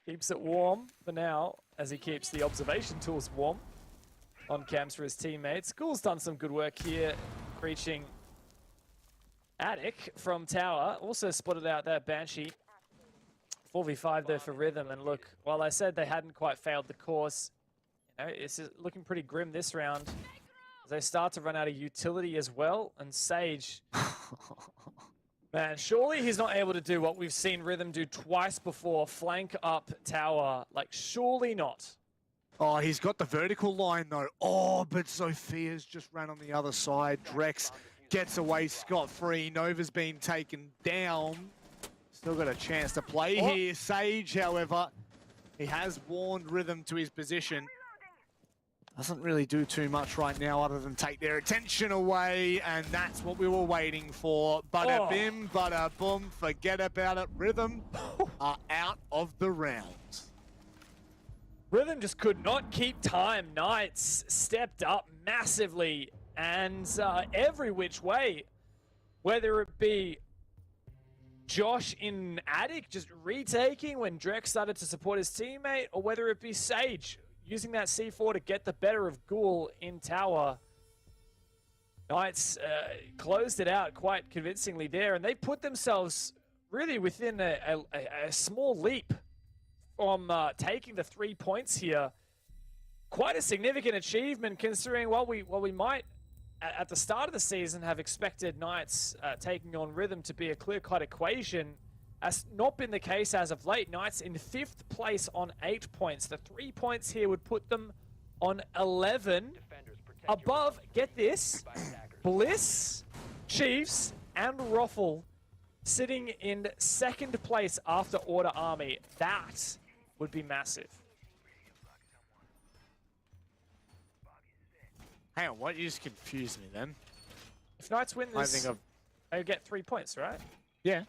Keeps it warm for now, as he keeps the observation tools warm on cams for his teammates. Ghoul's done some good work here, breaching Attic from Tower. Also spotted out that Banshee. 4v5 there for Rhythm, and look, while I said they hadn't quite failed the course, you know, it's looking pretty grim this round as they start to run out of utility as well. And Sage, man, surely he's not able to do what we've seen Rhythm do twice before, flank up Tower. Like, surely not. Oh, he's got the vertical line though. Oh, but Sophia's just ran on the other side. Drex gets away scot-free. Nova's been taken down. Still got a chance to play here. Sage, however, he has warned Rhythm to his position. Doesn't really do too much right now other than take their attention away, and that's what we were waiting for. Bada bim, bada boom, forget about it. Rhythm are out of the round. Rhythm just could not keep time. Knights stepped up massively, and every which way, whether it be Josh in Attic just retaking when Drex started to support his teammate, or whether it be Sage using that C4 to get the better of Ghoul in Tower. Knights closed it out quite convincingly there, and they put themselves really within a small leap from taking the 3 points here. Quite a significant achievement considering while we might at the start of the season have expected Knights taking on Rhythm to be a clear-cut equation. That's not been the case as of late. Knights in 5th place on 8 points. The 3 points here would put them on 11. Above, get this, Bliss, Chiefs, and Roffle sitting in 2nd place after Order Army. That would be massive. Hang on, what? You just confused me then. If Knights win this, they get 3 points, right? Yeah.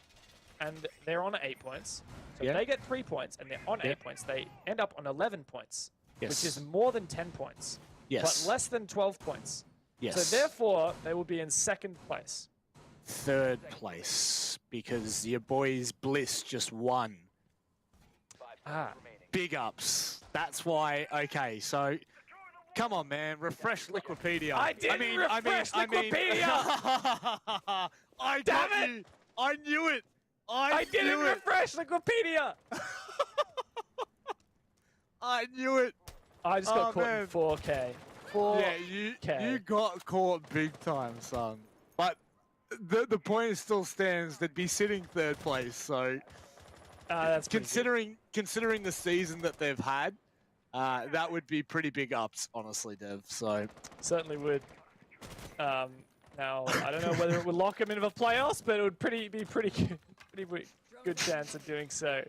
And they're on 8 points. So Yeah. if they get 3 points and they're on 8 points, they end up on 11 points, Yes. which is more than 10 points, Yes. but less than 12 points. Yes. So therefore, they will be in 2nd place. 3rd place, because your boys Bliss just won. Big ups. That's why. Okay, so come on, man. Refresh Liquipedia. I didn't refresh Liquipedia! I Damn got it! you. I knew it. I didn't refresh Liquipedia! I knew it. I just got caught in 4K. 4K. Yeah, you got caught big time, son. But the point still stands. They'd be sitting 3rd place. So that's considering the season that they've had, that would be pretty big ups, honestly, Dev. So certainly would. Now I don't know whether it would lock them into the playoffs, but it would be pretty good chance of doing so.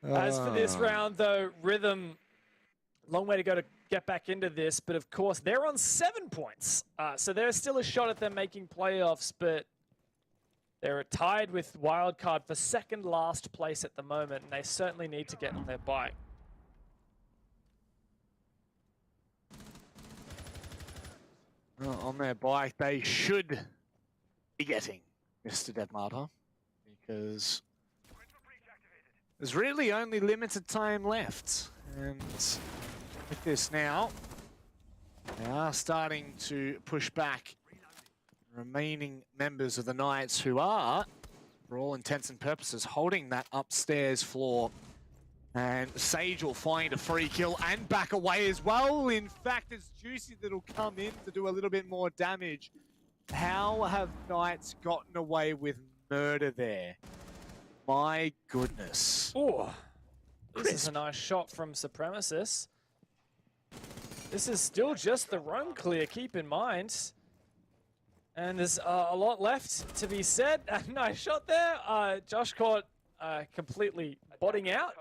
As for this round, though, Rhythm, long way to go to get back into this, but of course they're on 7 points, so there's still a shot at them making playoffs, but they're tied with Wildcard for 2nd last place at the moment, and they certainly need to get on their bike. Well, on their bike, they should be getting Mr. Devmata, because there's really only limited time left. And with this now, they are starting to push back remaining members of the Knights who are, for all intents and purposes, holding that upstairs floor. And Sage will find a free kill and back away as well. In fact, it's Juicy that'll come in to do a little bit more damage. How have Knights gotten away with murder there? My goodness. Oh, this is a nice shot from Supremacist. This is still just the roam clear, keep in mind. And there's a lot left to be said. Nice shot there. Josh caught completely botting out.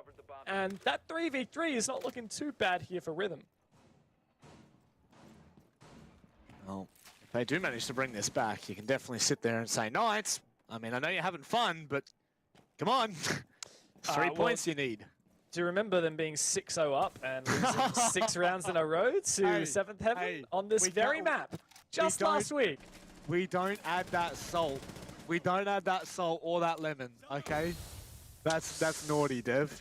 And that 3v3 is not looking too bad here for Rhythm. Well, if they do manage to bring this back, you can definitely sit there and say, Knights, I mean, I know you're having fun, but come on. 3 points you need. Do you remember them being 6-0 up and losing 6 rounds in a row to 7th Heaven on this very map just last week? We don't add that salt. We don't add that salt or that lemon, okay? That's naughty, Dev.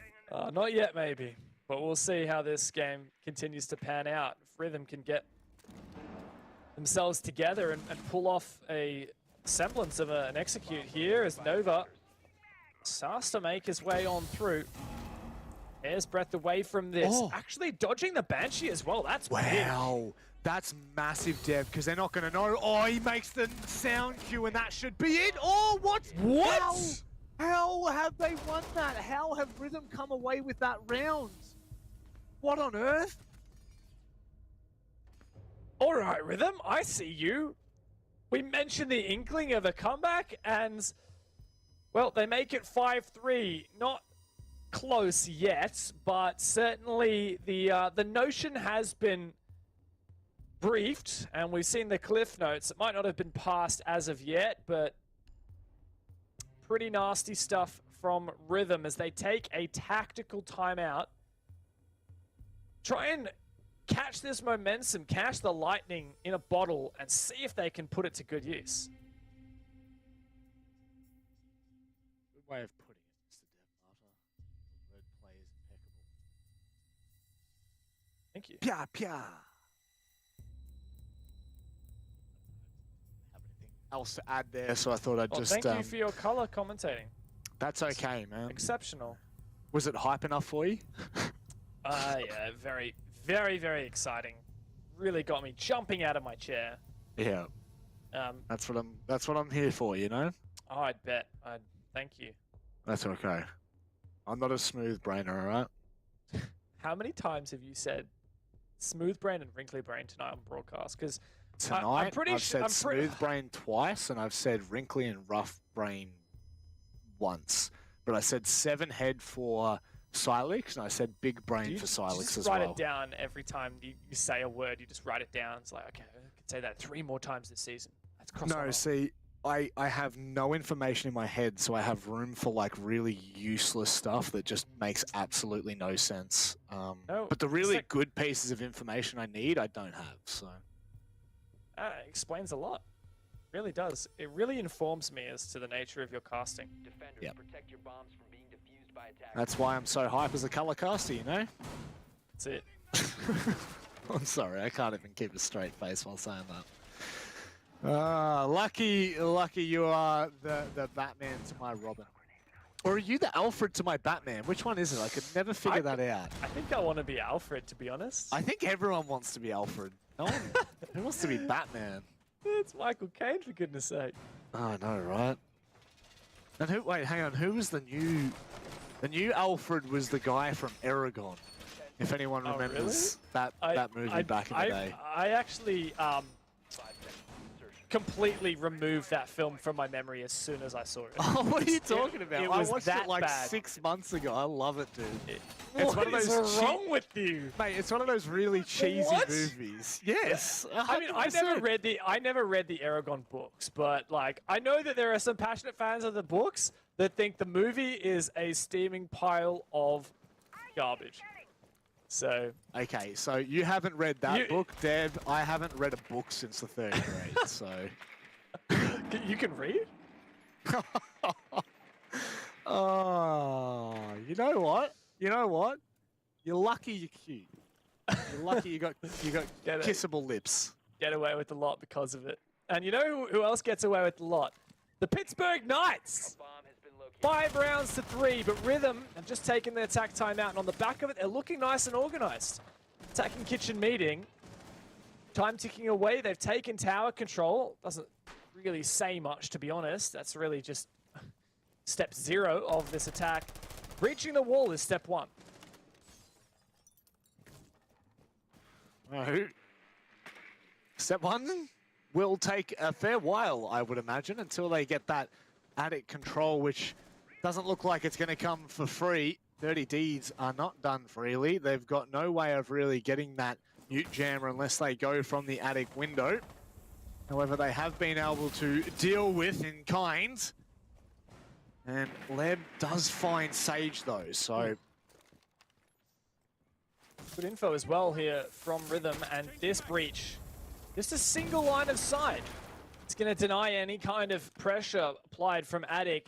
Not yet, maybe. But we'll see how this game continues to pan out. If Rhythm can get themselves together and pull off a semblance of an execute here as Nova starts to make his way on through. Hair's breadth away from this. Actually dodging the Banshee as well. That's Wow. big. That's massive, Dev, because they're not going to know. Oh, he makes the sound cue, and that should be it. Oh, what? What? How have they won that? How have Rhythm come away with that round? What on earth? All right, Rhythm, I see you. We mentioned the inkling of a comeback, and, well, they make it 5-3. Not close yet, but certainly the notion has been briefed, and we've seen the cliff notes. It might not have been passed as of yet, but pretty nasty stuff from Rhythm as they take a tactical timeout. Try and catch this momentum, catch the lightning in a bottle, and see if they can put it to good use. Good way of putting it, Mr. Dev. The wordplay is impeccable. Thank you. Pia, pia. Else to add there, so I thought I'd just. Thank you for your color commentating. That's okay, man. Exceptional. Was it hype enough for you? Yeah, very, very, very exciting. Really got me jumping out of my chair. Yeah. That's what I'm here for, you know. Oh, I'd bet. Thank you. That's okay. I'm not a smooth brainer, all right? How many times have you said smooth brain and wrinkly brain tonight on broadcast? Because Tonight, I've said smooth brain twice, and I've said wrinkly and rough brain once. But I said 7 head for Silex, and I said big brain for Silex as well. Write it down every time you say a word. You just write it down. It's like, okay, I could say that 3 more times this season. That's crossed my No, mind. see, I have no information in my head, so I have room for like really useless stuff that just makes absolutely no sense. But the really good pieces of information I need, I don't have. So. It explains a lot. It really does. It really informs me as to the nature of your casting. Yep. Protect your bombs from being defused by attackers. That's why I'm so hype as a color caster, you know? That's it. I'm sorry, I can't even keep a straight face while saying that. Lucky you are the Batman to my Robin. Or are you the Alfred to my Batman? Which one is it? I could never figure that out. I think I want to be Alfred, to be honest. I think everyone wants to be Alfred. No one who wants to be Batman? It's Michael Caine, for goodness sake. Oh, I know, right? And who? Wait, hang on. Who was the new? The new Alfred was the guy from Aragon. If anyone remembers that movie back in the day. I actually completely removed that film from my memory as soon as I saw it. Oh, what are you talking about? I watched that it like bad. 6 months ago. I love it, dude. What is wrong with you? Mate, it's one of those really cheesy movies. Yes. I mean, I never read the Aragon books, but like I know that there are some passionate fans of the books that think the movie is a steaming pile of garbage. So okay, so you haven't read that book, Dev. I haven't read a book since the 3rd grade, so you can read? Oh, you know what? You know what? You're lucky you're cute. You're lucky you got kissable lips. Get away with a lot because of it. And you know who else gets away with a lot? The Pittsburgh Knights. 5 rounds to 3, but Rhythm have just taken their attack timeout, and on the back of it, they're looking nice and organized. Attacking Kitchen Meeting. Time ticking away. They've taken tower control. Doesn't really say much, to be honest. That's really just step 0 of this attack. Reaching the wall is step 1. No. Step 1 will take a fair while, I would imagine, until they get that attic control, which doesn't look like it's going to come for free. Dirty Deeds are not done freely. They've got no way of really getting that mute jammer unless they go from the attic window. However, they have been able to deal with in kind. And Leb does find Sage though, so... Good info as well here from Rhythm, and this breach, just a single line of sight. It's going to deny any kind of pressure applied from Attic.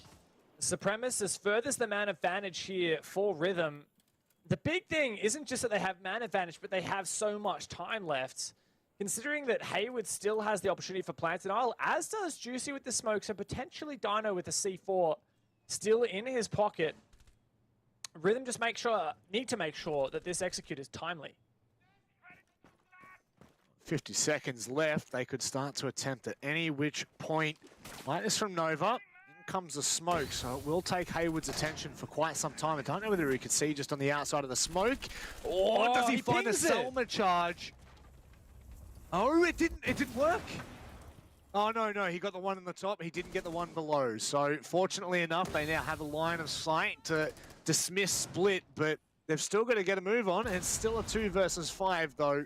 Supremacist furthers the man advantage here for Rhythm. The big thing isn't just that they have man advantage, but they have so much time left. Considering that Hayward still has the opportunity for plant denial, as does Juicy with the smokes, and potentially Dino with the C4 still in his pocket. Rhythm just need to make sure that this execute is timely. 50 seconds left. They could start to attempt at any which point. Lightness from Nova. In comes the smoke, so it will take Hayward's attention for quite some time. I don't know whether he could see just on the outside of the smoke. Or does he find a Selma charge? Oh, it didn't work. Oh, no, he got the one on the top. He didn't get the one below. So fortunately enough, they now have a line of sight to dismiss Split, but they've still got to get a move on. And it's still a 2 versus 5 though,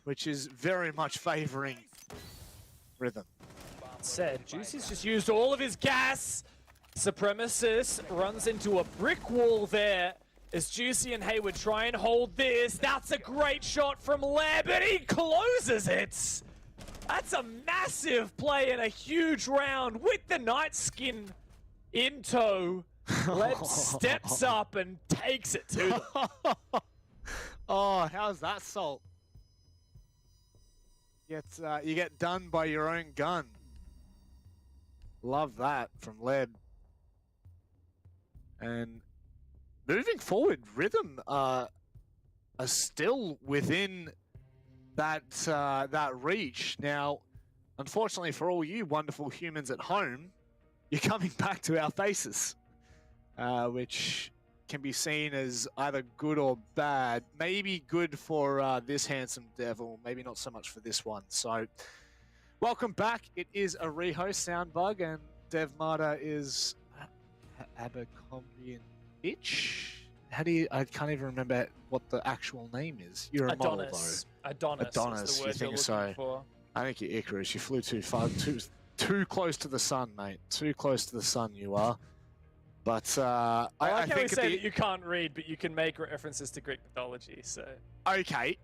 which is very much favoring Rhythm. Said, Juicy's just used all of his gas. Supremacist runs into a brick wall there as Juicy and Hayward try and hold this. That's a great shot from Leb, and he closes it. That's a massive play and a huge round with the Night Skin in tow. Leb steps up and takes it to them. Oh, how's that, Salt? You get done by your own gun. Love that from Leb. And moving forward, Rhythm are still within that reach. Now, unfortunately for all you wonderful humans at home, you're coming back to our faces, which can be seen as either good or bad. Maybe good for this handsome devil, maybe not so much for this one. So, welcome back. It is a rehost sound bug, and Dev Marta is Abercrombie bitch. How do you? I can't even remember what the actual name is. You're a model though. Adonis. Adonis. Is the You word think you're so? looking for. I think you're Icarus. You flew too far, too close to the sun, mate. Too close to the sun, you are. But I like how we think say that you can't read, but you can make references to Greek mythology. So okay.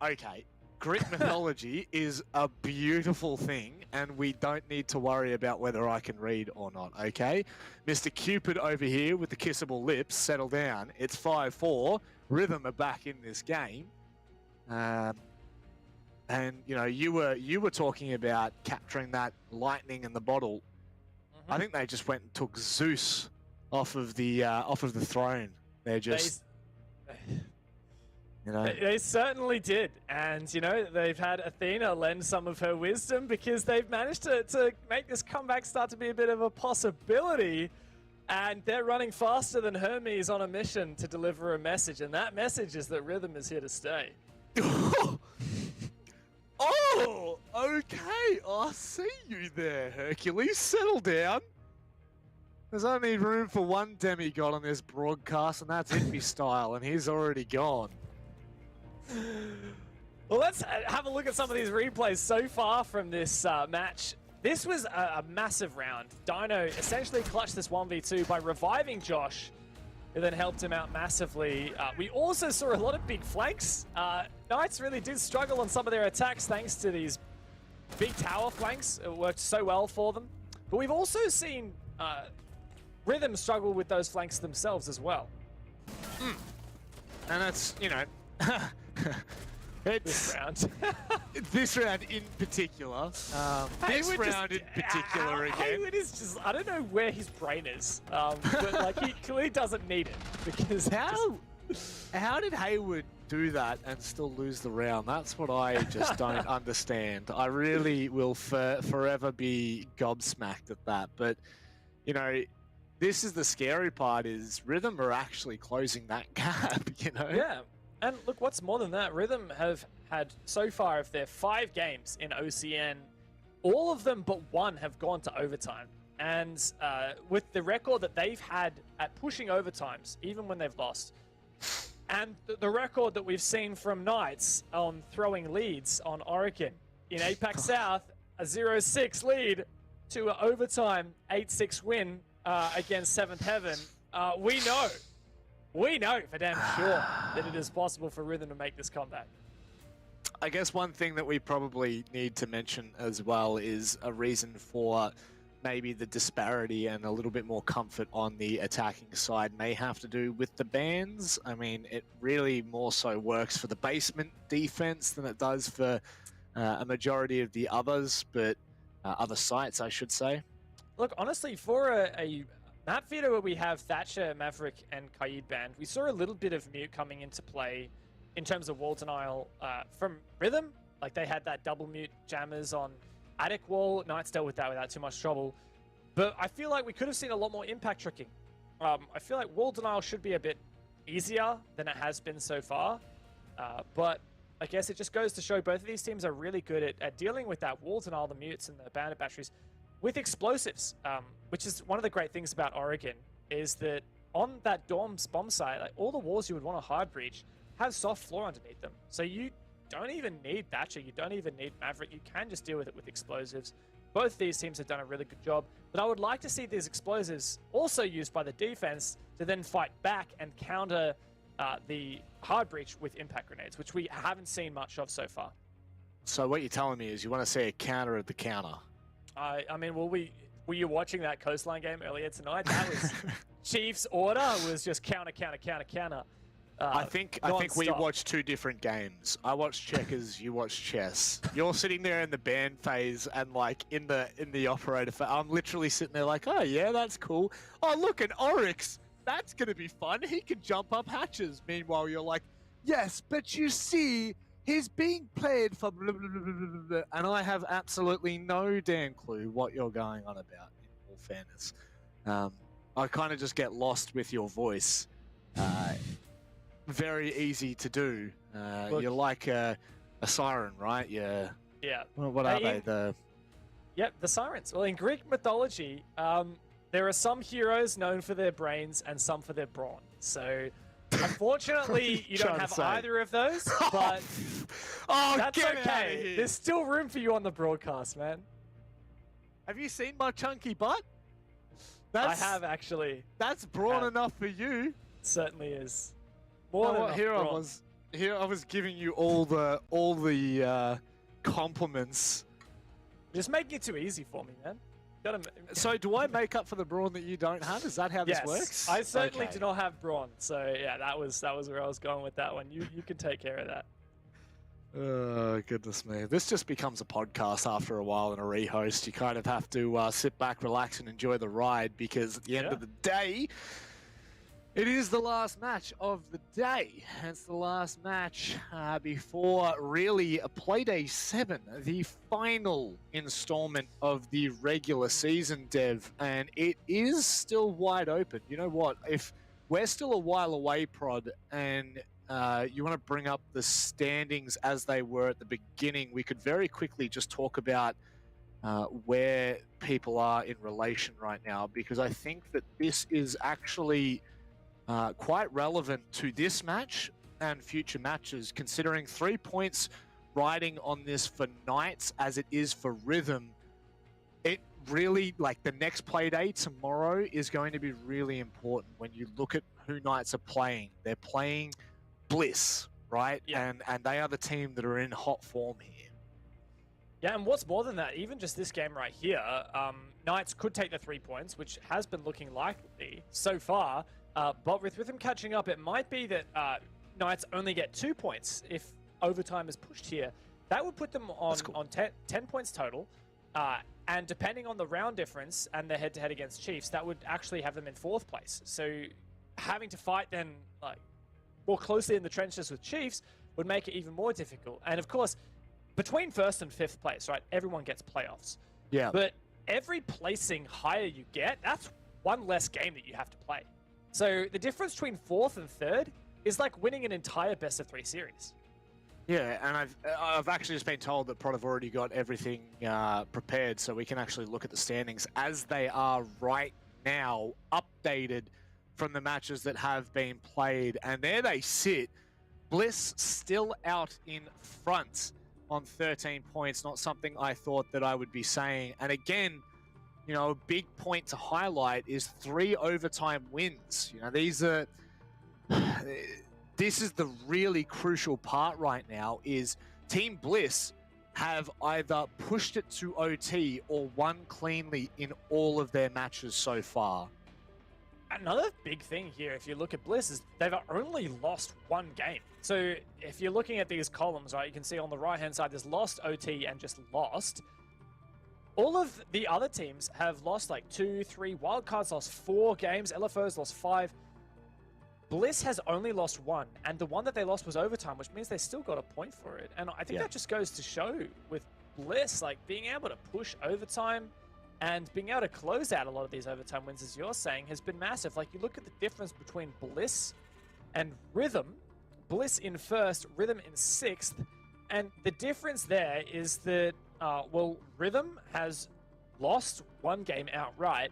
Greek mythology is a beautiful thing, and we don't need to worry about whether I can read or not, okay? Mr. Cupid over here with the kissable lips, settle down. It's 5-4. Rhythm are back in this game. And, you know, you were talking about capturing that lightning in the bottle. Mm-hmm. I think they just went and took Zeus off of the throne. They're just... You know? They certainly did, and you know, they've had Athena lend some of her wisdom because they've managed to make this comeback start to be a bit of a possibility, and they're running faster than Hermes on a mission to deliver a message, and that message is that Rhythm is here to stay. Oh, okay, I see you there, Hercules. Settle down. There's only room for one demigod on this broadcast, and that's Impy Style, and he's already gone. Well, let's have a look at some of these replays so far from this match. This was a massive round. Dino essentially clutched this 1v2 by reviving Josh, who then helped him out massively. We also saw a lot of big flanks. Knights really did struggle on some of their attacks thanks to these big tower flanks. It worked so well for them. But we've also seen Rhythm struggle with those flanks themselves as well. And that's, you know... This round. This round in particular. This round in particular again. Hayward is just, I don't know where his brain is. But like he clearly doesn't need it because how did Hayward do that and still lose the round? That's what I just don't understand. I really will forever be gobsmacked at that. But, you know, this is the scary part, is Rhythm are actually closing that gap, you know? Yeah, and look, what's more than that, Rhythm have had, so far of their 5 games in OCN, all of them but one have gone to overtime. And with the record that they've had at pushing overtimes, even when they've lost, and the record that we've seen from Knights on throwing leads on Oregon in APAC South, a 0-6 lead to an overtime 8-6 win against Seventh Heaven, we know for damn sure that it is possible for Rhythm to make this comeback. I guess one thing that we probably need to mention as well is a reason for maybe the disparity and a little bit more comfort on the attacking side may have to do with the bans. I mean, it really more so works for the basement defense than it does for a majority of the others, but other sites, I should say. Look, honestly, for a map theater where we have Thatcher, Maverick, and Kaid banned, we saw a little bit of Mute coming into play in terms of wall denial from Rhythm. Like, they had that double Mute jammers on Attic Wall. Knights dealt with that without too much trouble. But I feel like we could have seen a lot more impact tricking. I feel like wall denial should be a bit easier than it has been so far. But I guess it just goes to show both of these teams are really good at dealing with that wall denial, the Mutes and the bandit batteries, with explosives, which is one of the great things about Oregon, is that on that Dorm's bomb site, like, all the walls you would want to hard breach have soft floor underneath them. So you don't even need Thatcher, you don't even need Maverick, you can just deal with it with explosives. Both these teams have done a really good job, but I would like to see these explosives also used by the defense to then fight back and counter the hard breach with impact grenades, which we haven't seen much of so far. So what you're telling me is you want to see a counter of the counter? I mean, were you watching that Coastline game earlier tonight? That was Chiefs' order was just counter. I think we watched 2 different games. I watched checkers, you watched chess. You're sitting there in the ban phase and like in the operator phase. I'm literally sitting there like, oh yeah, that's cool. Oh look, an Oryx, that's gonna be fun. He can jump up hatches. Meanwhile, you're like, yes, but you see, he's being played for blah, blah, blah, blah, blah, and I have absolutely no damn clue what you're going on about, in all fairness. I kind of just get lost with your voice. Very easy to do. You're like a siren, right? Yeah. What are they? Yep, the sirens. Well, in Greek mythology, there are some heroes known for their brains and some for their brawn. So, unfortunately, you don't have either of those, but that's okay. There's still room for you on the broadcast, man. Have you seen my chunky butt? I have, actually. That's brawn enough for you. It certainly is. More than enough brawn. Here I was giving you all the compliments. Just making it too easy for me, man. So do I make up for the brawn that you don't have? Is that how this works? I certainly do not have brawn. So yeah, that was where I was going with that one. You can take care of that. Oh, goodness me. This just becomes a podcast after a while and a rehost. You kind of have to sit back, relax, and enjoy the ride, because at the end of the day, it is the last match of the day. It's the last match before really a Playday 7, the final installment of the regular season, Dev, and it is still wide open. You know what? If we're still a while away, Prod, and you want to bring up the standings as they were at the beginning, we could very quickly just talk about where people are in relation right now, because I think that this is actually quite relevant to this match and future matches, considering 3 points riding on this for Knights as it is for Rhythm. It really, like, the next Playday tomorrow is going to be really important when you look at who Knights are playing. They're playing Bliss, right? Yeah. And they are the team that are in hot form here. Yeah, and what's more than that, even just this game right here, Knights could take the 3 points, which has been looking likely so far. But with Rhythm catching up, it might be that Knights only get 2 points if overtime is pushed here. That would put them on 10 points total. And depending on the round difference and the head-to-head against Chiefs, that would actually have them in 4th place. So having to fight then, like, more closely in the trenches with Chiefs would make it even more difficult. And of course, between 1st and 5th place, right, everyone gets playoffs. Yeah. But every placing higher you get, that's one less game that you have to play. So the difference between 4th and 3rd is like winning an entire best-of-3 series. Yeah, and I've actually just been told that Prod have already got everything prepared, so we can actually look at the standings as they are right now, updated from the matches that have been played. And there they sit. Bliss still out in front on 13 points, not something I thought that I would be saying. And again, you know, a big point to highlight is 3 overtime wins. You know, these are... This is the really crucial part right now, is Team Bliss have either pushed it to OT or won cleanly in all of their matches so far. Another big thing here, if you look at Bliss, is they've only lost 1 game. So if you're looking at these columns, right, you can see on the right-hand side, there's lost, OT, and just lost. All of the other teams have lost like 2, 3. Wildcard's lost 4 games. LFO's lost 5. Bliss has only lost 1, and the one that they lost was overtime, which means they still got a point for it. And I think that just goes to show with Bliss, like being able to push overtime and being able to close out a lot of these overtime wins, as you're saying, has been massive. Like, you look at the difference between Bliss and Rhythm. Bliss in 1st, Rhythm in 6th. And the difference there is that, well, Rhythm has lost 1 game outright,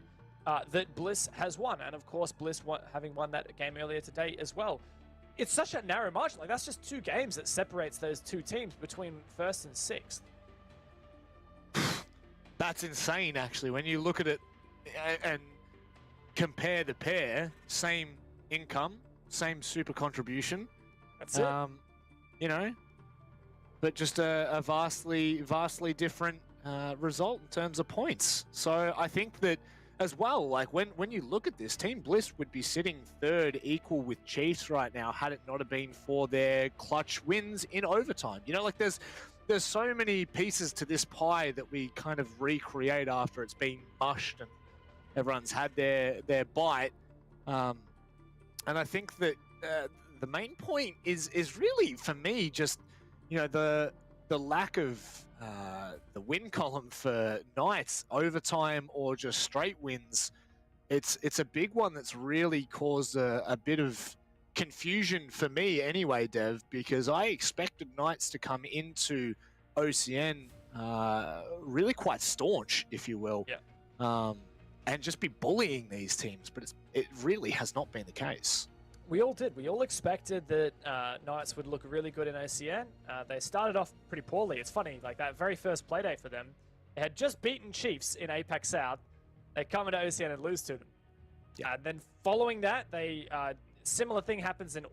that Bliss has won. And of course, Bliss having won that game earlier today as well. It's such a narrow margin. Like, that's just 2 games that separates those 2 teams between 1st and 6th. That's insane, actually. When you look at it and compare the pair, same income, same super contribution. That's it. You know, but just a vastly different result in terms of points. So I think that as well, like when you look at this, Team Bliss would be sitting 3rd equal with Chiefs right now had it not have been for their clutch wins in overtime. You know, like there's so many pieces to this pie that we kind of recreate after it's been mushed and everyone's had their bite. And I think that the main point is really, for me, just, you know, the lack of the win column for Knights, overtime or just straight wins. It's a big one that's really caused a bit of confusion for me anyway, Dev, because I expected Knights to come into OCN really quite staunch, if you will, and just be bullying these teams, but it really has not been the case. We all did. We all expected that Knights would look really good in OCN. They started off pretty poorly. It's funny, like that very first Playday for them, they had just beaten Chiefs in APAC South. They come into OCN and lose to them. And then following that, they similar thing happens in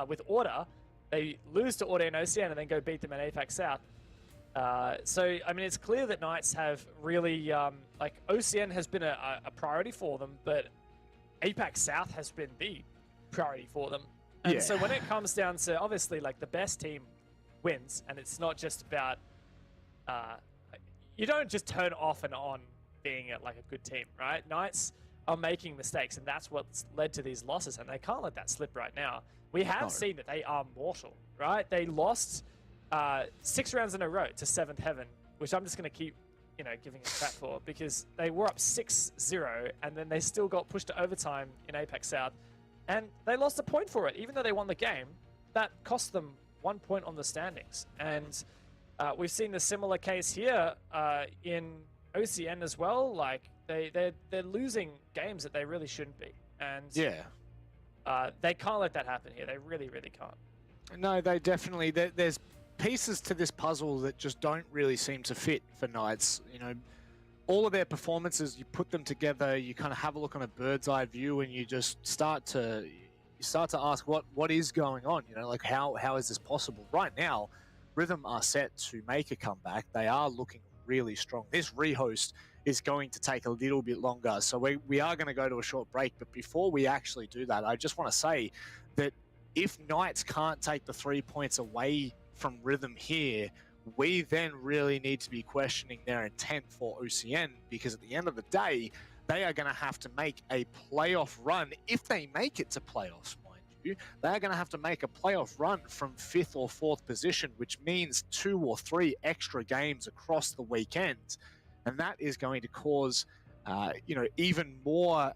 with Order. They lose to Order in OCN and then go beat them in APAC South. So, I mean, it's clear that Knights have really, like, OCN has been a priority for them, but APAC South has been the priority for them. And so when it comes down to, obviously, like, the best team wins, and it's not just about, you don't just turn off and on being like a good team, right? Knights are making mistakes, and that's what's led to these losses, and they can't let that slip right now. We have seen that they are mortal, right? They lost 6 rounds in a row to 7th Heaven, which I'm just going to keep, you know, giving a crap for, because they were up 6-0, and then they still got pushed to overtime in APAC South, and they lost a point for it. Even though they won the game, that cost them 1 point on the standings. And we've seen the similar case here in OCN as well. Like, they're losing games that they really shouldn't be. And they can't let that happen here. They really, really can't. No, they definitely... There's pieces to this puzzle that just don't really seem to fit for Knights. You know, all of their performances, you put them together, you kind of have a look on a bird's eye view, and you just start to ask what is going on. You know, like how is this possible? Right now, Rhythm are set to make a comeback. They are looking really strong. This rehost is going to take a little bit longer, so we are going to go to a short break. But before we actually do that, I just want to say that if Knights can't take the 3 points away from Rhythm here, we then really need to be questioning their intent for OCN, because at the end of the day, they are going to have to make a playoff run if they make it to playoffs, mind you. they're going to have to make a playoff run from 5th or 4th position, which means 2 or 3 extra games across the weekend. And that is going to cause, even more,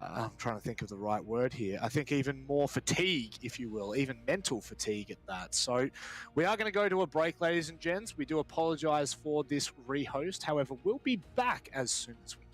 I'm trying to think of the right word here. I think even more fatigue, if you will, even mental fatigue at that. So we are going to go to a break, ladies and gents. We do apologize for this rehost. However, we'll be back as soon as we can.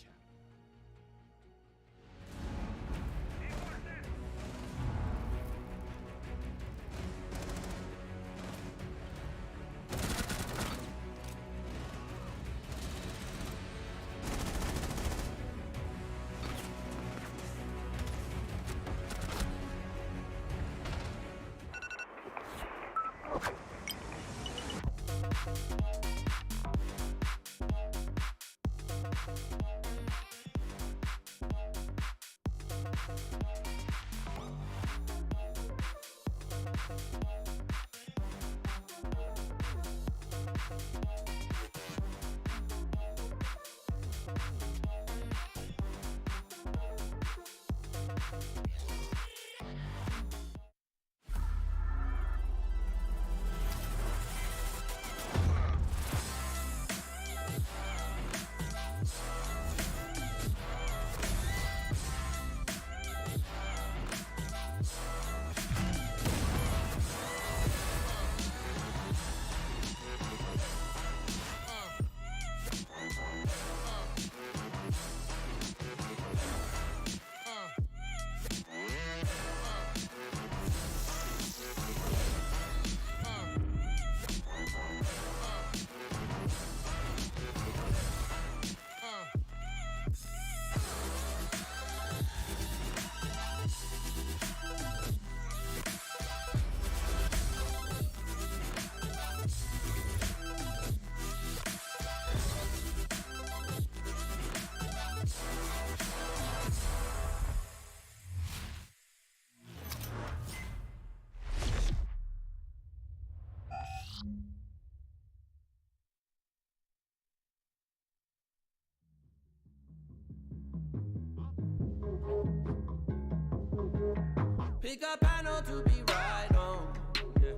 Pick a panel to be right on, yeah.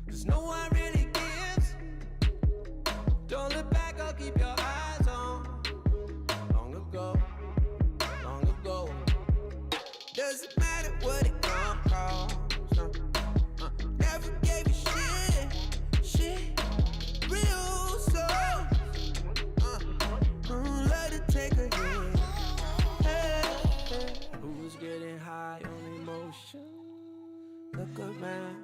Cause no one really gives. Don't look back or keep your eyes on. Long ago, doesn't matter what it costs. Never gave a shit, real soul. Let it take a hit. Hey. Who's getting high on emotion? Look around.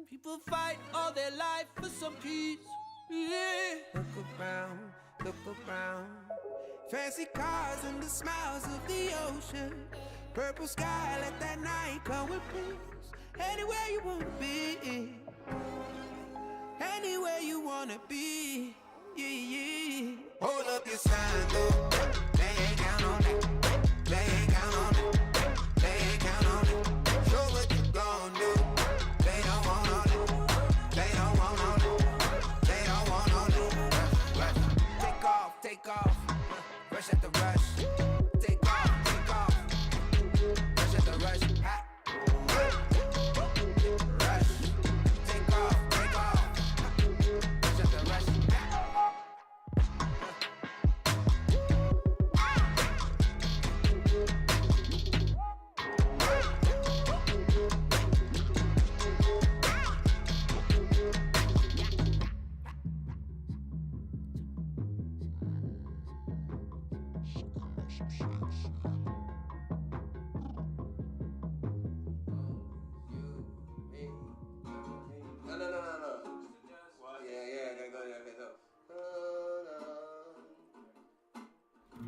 People fight all their life for some peace. Yeah. Look around. Fancy cars and the smiles of the ocean. Purple sky, let that night come with peace. Anywhere you wanna be. Anywhere you wanna be. Yeah. Hold up your sign, though. They ain't count on it. They ain't count on it. They ain't count on it. Show what you gon' do. They don't want on it. They don't want on it. They don't want on it. Rush. Take off. Rush at the rush. Take off. Rush at the rush. Ha. Rush. Take off. Rush at the rush.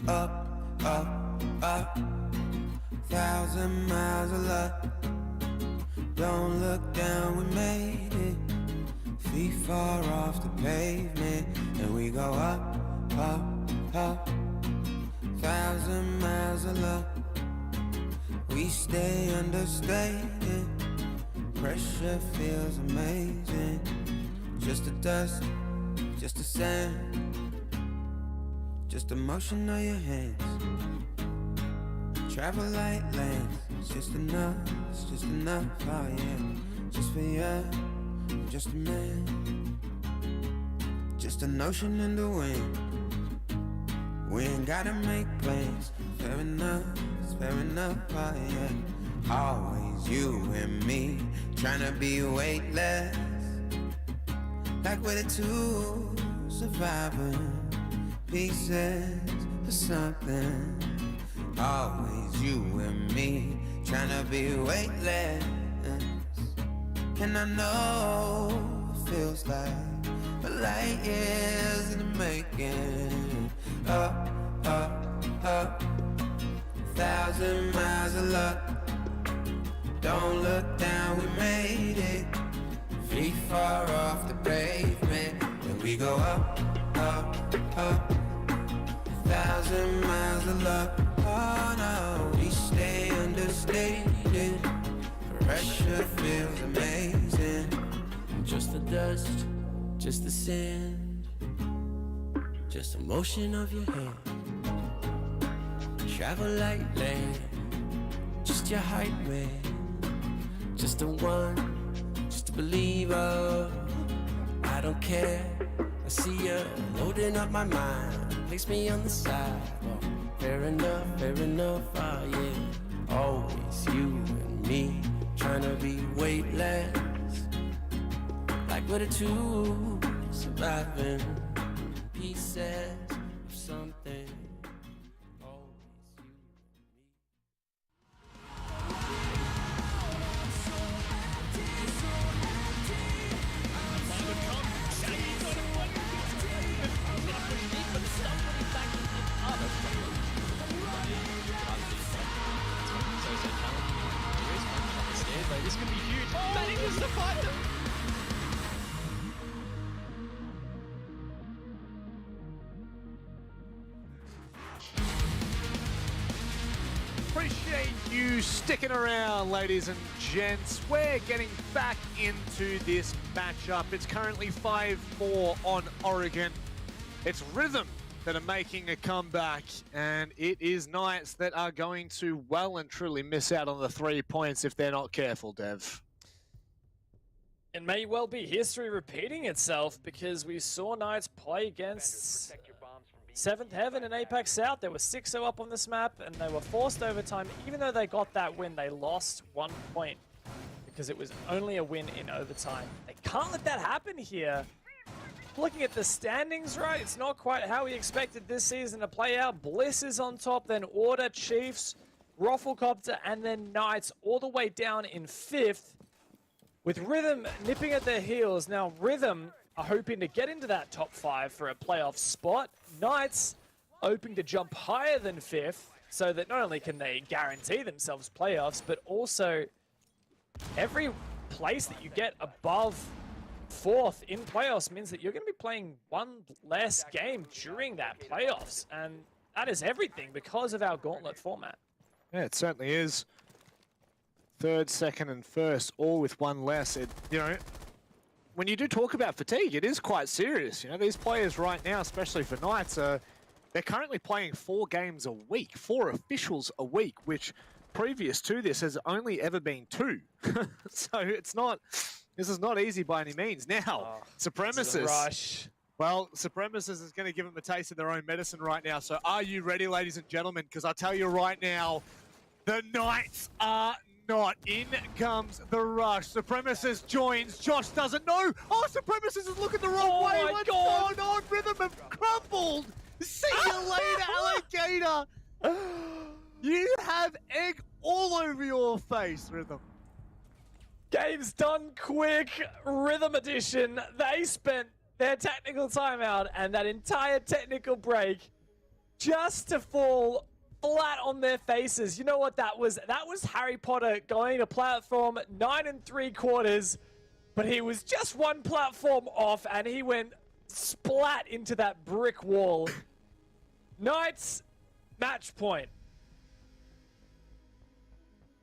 Up, 1,000 miles of love. Don't look down, we made it. Feet far off the pavement, and we go up. 1,000 miles of love. We stay understated. Pressure feels amazing. Just the dust, just the sand. Just the motion of your hands. Travel light lanes, it's just enough, oh yeah. Just for you, I'm just a man. Just an ocean in the wind. We ain't gotta make plans. Fair enough, oh yeah. Always you and me, tryna be weightless. Like we're the two surviving pieces of something. Always you and me, tryna be weightless. And I know it feels like a light years in the making. Up, up, up, 1,000 miles of luck. Don't look down, we made it. Feet far off the pavement. And we go up, up, up, 1,000 miles of luck. Oh no, we stay understated. Pressure feels amazing. Just the dust, just the sand, just the motion of your hand. Travel like land, just your hype man. Just a one, just a believer. I don't care, I see ya loading up my mind. Place me on the side. Fair enough, oh yeah. Always you and me, tryna be weightless. Like we're the two surviving pieces of something. This could be huge. Manages to find them. Appreciate you sticking around, ladies and gents. We're getting back into this matchup. It's currently 5-4 on Oregon. It's Rhythm that are making a comeback, and it is Knights that are going to well and truly miss out on the 3 points if they're not careful, Dev. It may well be history repeating itself, because we saw Knights play against 7th Heaven in APAC South. They were 6-0 up on this map, and they were forced overtime. Even though they got that win, they lost 1 point because it was only a win in overtime. They can't let that happen here. Looking at the standings, right, it's not quite how we expected this season to play out. Bliss is on top, then Order, Chiefs, ROFLCOPTER, and then Knights all the way down in 5th, with Rhythm nipping at their heels. Now, Rhythm are hoping to get into that top 5 for a playoff spot. Knights hoping to jump higher than 5th, so that not only can they guarantee themselves playoffs, but also every place that you get above 4th in playoffs means that you're going to be playing one less game during that playoffs, and that is everything because of our gauntlet format. Yeah, it certainly is. 3rd, 2nd, and 1st, all with one less. You know, when you do talk about fatigue, it is quite serious. You know, these players right now, especially for Knights, they're currently playing 4 games a week, 4 officials a week, which previous to this has only ever been 2. So it's not. This is not easy by any means. Now, Supremacists. Rush. Well, Supremacists is going to give them a taste of their own medicine right now. So are you ready, ladies and gentlemen? Because I tell you right now, the Knights are not. In comes the rush. Supremacist joins. Josh doesn't know. Oh, Supremacist is looking the wrong way. My What's God. going on? Rhythm have crumbled. See you later, alligator. You have egg all over your face, Rhythm. Game's done quick. Rhythm Edition. They spent their technical timeout and that entire technical break just to fall flat on their faces. You know what that was? That was Harry Potter going to platform 9 3/4, but he was just one platform off and he went splat into that brick wall. Knights, match point.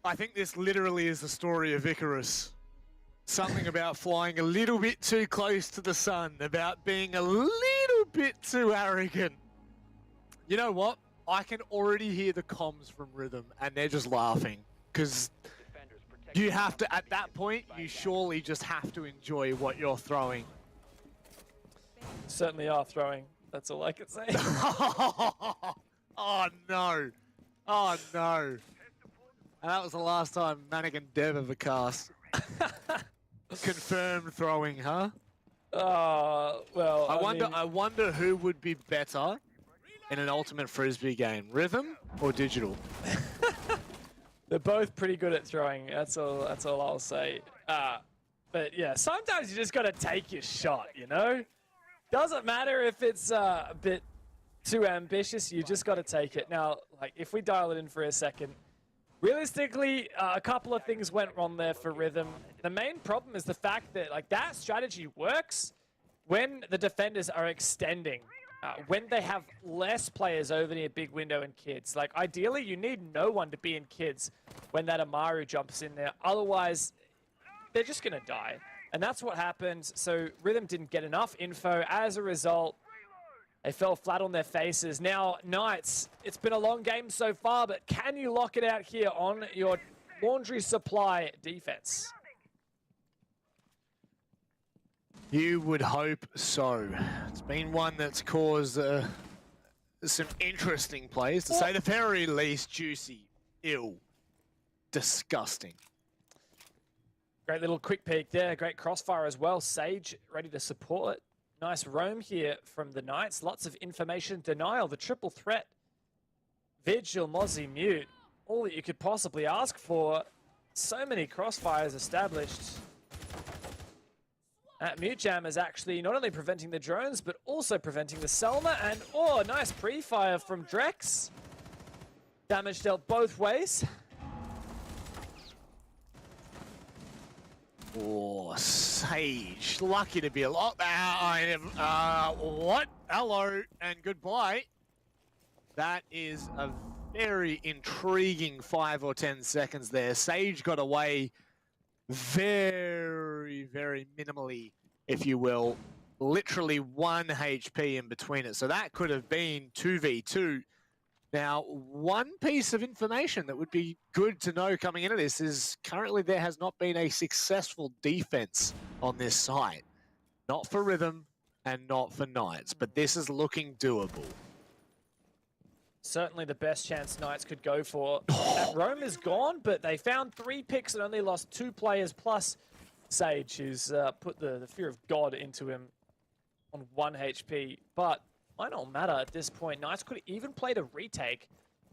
I think this literally is the story of Icarus. Something about flying a little bit too close to the sun, about being a little bit too arrogant. You know what? I can already hear the comms from Rhythm, and they're just laughing. Because you have to, at that point, you surely just have to enjoy what you're throwing. Certainly are throwing. That's all I can say. Oh no. Oh no. And that was the last time Mannequin Dev ever cast. Confirmed throwing, huh? Well, I wonder who would be better in an Ultimate Frisbee game, Rhythm or Digital? They're both pretty good at throwing. That's all I'll say. But yeah, sometimes you just got to take your shot, you know? Doesn't matter if it's a bit too ambitious, you just got to take it. Now, like, if we dial it in for a second, realistically, a couple of things went wrong there for Rhythm. The main problem is the fact that, like, that strategy works when the defenders are extending, when they have less players over near big window and kids. Like, ideally, you need no one to be in kids when that Amaru jumps in there. Otherwise, they're just going to die. And that's what happened. So Rhythm didn't get enough info. As a result, they fell flat on their faces. Now, Knights, it's been a long game so far, but can you lock it out here on your Laundry Supply defense? You would hope so. It's been one that's caused some interesting plays, to say the very least. Juicy, ill, disgusting. Great little quick peek there. Great crossfire as well. Sage ready to support. Nice roam here from the Knights. Lots of information denial. The triple threat. Vigil, Mozzie, Mute. All that you could possibly ask for. So many crossfires established. Mute Jam is actually not only preventing the drones, but also preventing the Selma. And, oh, nice pre-fire from Drex. Damage dealt both ways. Oh, Sage, lucky to be alive. What? Hello and goodbye. That is a very intriguing 5 or 10 seconds there. Sage got away very, very minimally, if you will. Literally 1 HP in between it. So that could have been 2v2. Now, one piece of information that would be good to know coming into this is currently there has not been a successful defense on this site. Not for Rhythm and not for Knights, but this is looking doable. Certainly the best chance Knights could go for. That Rome is gone, but they found 3 picks and only lost 2 players, plus Sage, who's put the fear of God into him on 1 HP. But might not matter at this point. Knights could have even played a retake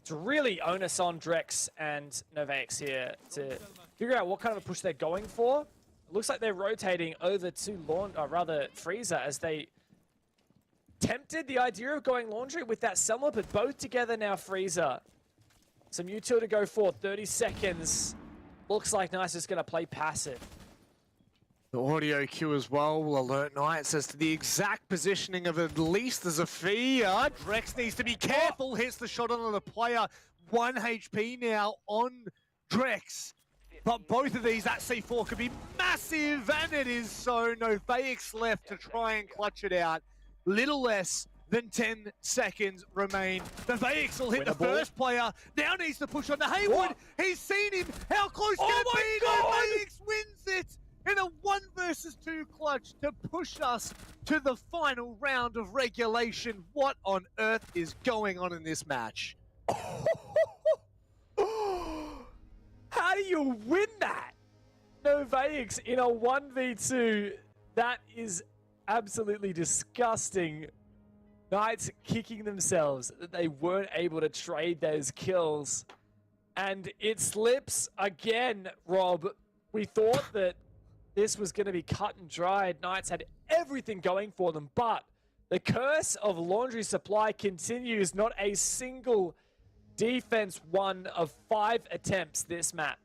to really onus on Drex and Novax here to figure out what kind of a push they're going for. It looks like they're rotating over to Freezer as they tempted the idea of going Laundry with that Selma, but both together now Freezer. Some util to go for, 30 seconds. Looks like Nice is going to play passive. The audio cue as well will alert Knights as to the exact positioning of at least the Zafia. Drex needs to be careful, hits the shot on the player. 1 HP now on Drex. But both of these, that C4 could be massive, and it is so. No Faix left to try and clutch it out. Little less than 10 seconds remain. The Faix will hit the first player. Now needs to push on the Haywood. He's seen him. How close can it be? No, Faix wins it in a 1 versus 2 clutch to push us to the final round of regulation. What on earth is going on in this match? How do you win that? Novaix in a 1v2. That is absolutely disgusting. Knights kicking themselves that they weren't able to trade those kills. And it slips again, Rob. We thought that this was going to be cut and dried. Knights had everything going for them, but the curse of Laundry Supply continues. Not a single defense won of 5 attempts this map.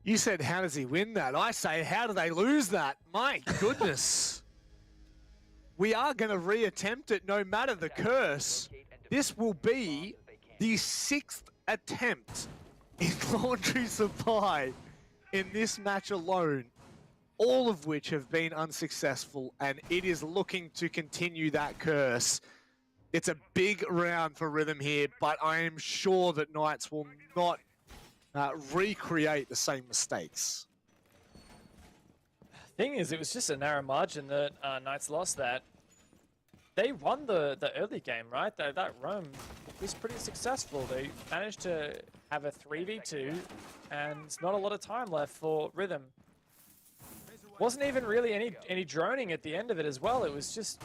You said, how does he win that? I say, how do they lose that? My goodness. We are going to reattempt it no matter the curse. This will be the 6th attempt in Laundry Supply in this match alone, all of which have been unsuccessful, and it is looking to continue that curse. It's a big round for Rhythm here, but I am sure that Knights will not recreate the same mistakes. Thing is, it was just a narrow margin that Knights lost that. They won the early game, right? That roam was pretty successful. They managed to have a 3v2 and not a lot of time left for Rhythm. Wasn't even really any droning at the end of it as well. It was just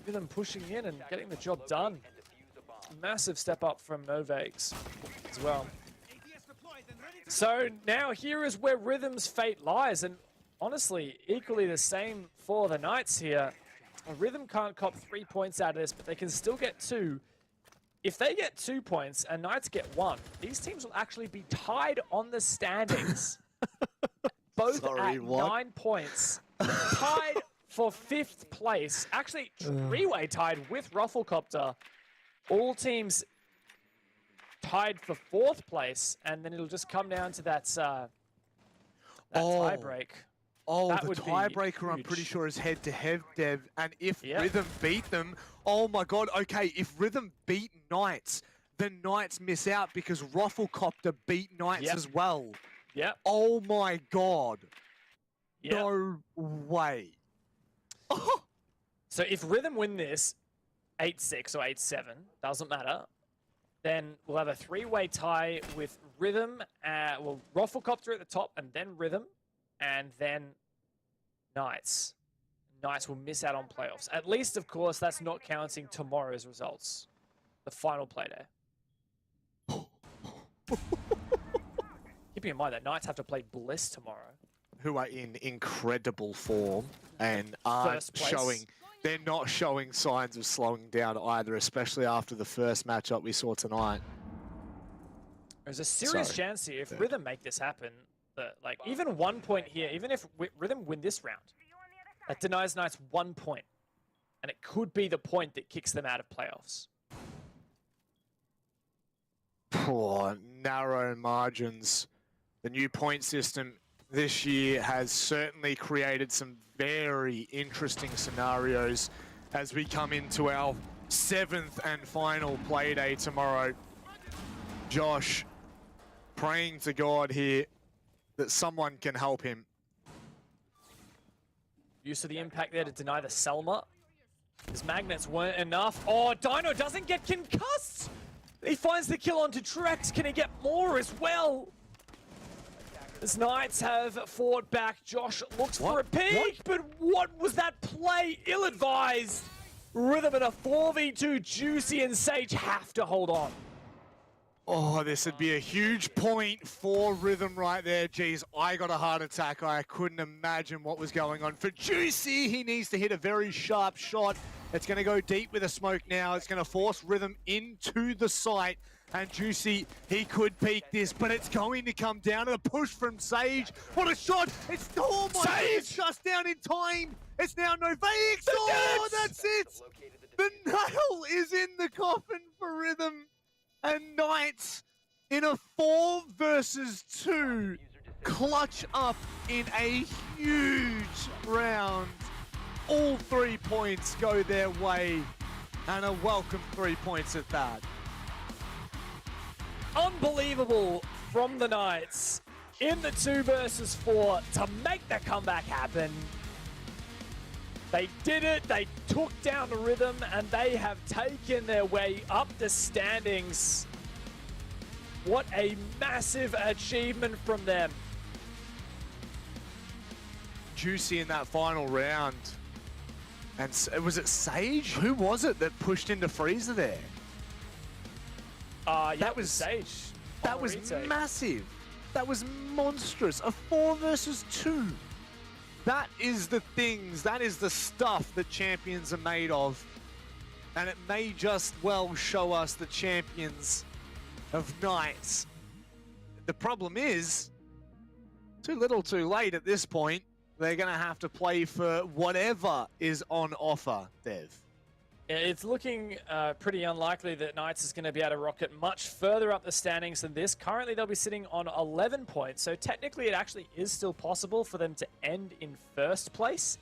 Rhythm pushing in and getting the job done. Massive step up from Novax as well. So now here is where Rhythm's fate lies, and honestly, equally the same for the Knights here. Rhythm can't cop 3 points out of this, but they can still get 2. If they get 2 points and Knights get 1, these teams will actually be tied on the standings. Both at 9 points. Tied for 5th place. Actually, three-way tied with ROFLCOPTER. All teams tied for 4th place, and then it'll just come down to that tiebreak. Oh, That the would be tiebreaker, I'm huge. pretty sure, is head-to-head, Dev. And if Rhythm beat them, oh my god, okay, if Rhythm beat Knights, then Knights miss out because ROFLCOPTER beat Knights as well. Yep. Oh my god. Yep. No way. So if Rhythm win this 8-6 or 8-7, doesn't matter, then we'll have a 3-way tie with Rhythm, well, ROFLCOPTER at the top, and then Rhythm, and then Knights. Knights will miss out on playoffs. At least, of course, that's not counting tomorrow's results. The final Playday. Keeping in mind that Knights have to play Bliss tomorrow. Who are in incredible form and aren't First place. showing, they're not showing signs of slowing down either, especially after the first matchup we saw tonight. There's a serious chance here, if Rhythm make this happen, that, like, even 1 point here, even if Rhythm win this round, that denies Knights 1 point. And it could be the point that kicks them out of playoffs. Poor narrow margins. The new point system this year has certainly created some very interesting scenarios as we come into our 7th and final Playday tomorrow. Josh, praying to God here that someone can help him. Use of the impact there to deny the Selma. His magnets weren't enough. Oh, Dino doesn't get concussed! He finds the kill onto Trex. Can he get more as well? As Knights have fought back, Josh looks for a peek, but what was that play? Ill-advised. Rhythm in a 4v2, Juicy and Sage have to hold on. Oh, this would be a huge point for Rhythm right there. Jeez, I got a heart attack. I couldn't imagine what was going on. For Juicy, he needs to hit a very sharp shot. It's going to go deep with a smoke now. It's going to force Rhythm into the site. And Juicy, he could peek this, but it's going to come down to a push from Sage. What a shot! It's, oh my God, it's just down in time. It's now Novax. Oh, that's it. The nail is in the coffin for Rhythm. And Knights in a 4 versus 2 clutch up in a huge round. All 3 points go their way, and a welcome 3 points at that. Unbelievable from the Knights in the 2 versus 4 to make the comeback happen. They did it, they took down the Rhythm, and they have taken their way up the standings. What a massive achievement from them. Juicy in that final round. And was it Sage? Who was it that pushed into Freezer there? Yeah, that was Sage. That was massive. That was monstrous. A 4 versus 2. That is the things, that is the stuff that champions are made of. And it may just well show us the champions of Knights. The problem is, too little too late at this point. They're going to have to play for whatever is on offer, Dev. Yeah, it's looking pretty unlikely that Knights is going to be able to rocket much further up the standings than this. Currently, they'll be sitting on 11 points, so technically it actually is still possible for them to end in 1st place.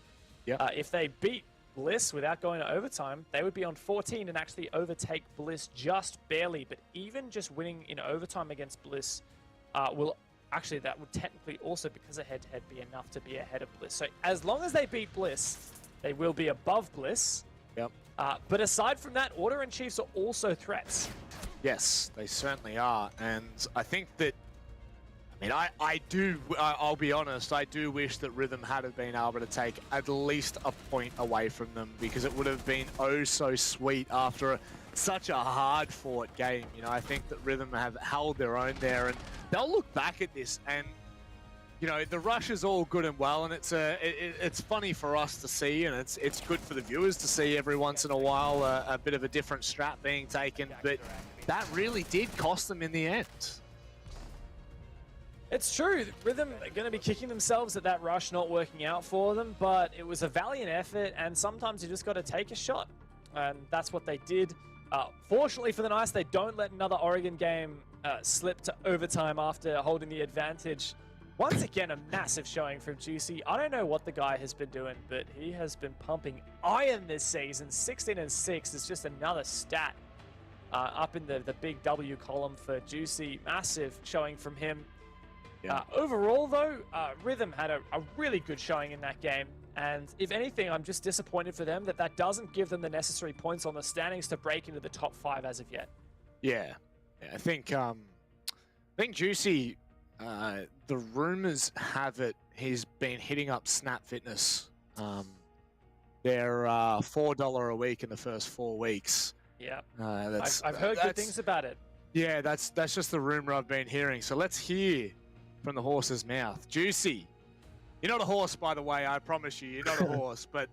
Yep. If they beat Bliss, without going to overtime, they would be on 14 and actually overtake Bliss just barely. But even just winning in overtime against Bliss will actually, that would technically also, because of head-to-head, be enough to be ahead of Bliss. So as long as they beat Bliss, they will be above Bliss. Yep. But aside from that, Order and Chiefs are also threats. Yes, they certainly are. And I think that, I mean, I'll be honest, I do wish that Rhythm had have been able to take at least a point away from them, because it would have been oh so sweet after such a hard-fought game. You know, I think that Rhythm have held their own there, and they'll look back at this and, you know, the rush is all good and well, and it's funny for us to see, and it's good for the viewers to see every once in a while a bit of a different strat being taken, but that really did cost them in the end. It's true. Rhythm are going to be kicking themselves at that rush not working out for them, but it was a valiant effort, and sometimes you just got to take a shot, and that's what they did. Fortunately for the Knights, they don't let another Oregon game slip to overtime after holding the advantage. Once again, a massive showing from Juicy. I don't know what the guy has been doing, but he has been pumping iron this season. 16-6 is just another stat up in the big W column for Juicy. Massive showing from him. Yeah. Overall, though, Rhythm had a really good showing in that game. And if anything, I'm just disappointed for them that doesn't give them the necessary points on the standings to break into the top 5 as of yet. Yeah, I think Juicy, the rumors have it he's been hitting up Snap Fitness. They're $4 a week in the first 4 weeks. Yeah, I've heard good things about it. Yeah, that's just the rumor I've been hearing. So let's hear from the horse's mouth. Juicy, you're not a horse, by the way, I promise you, you're not a horse, but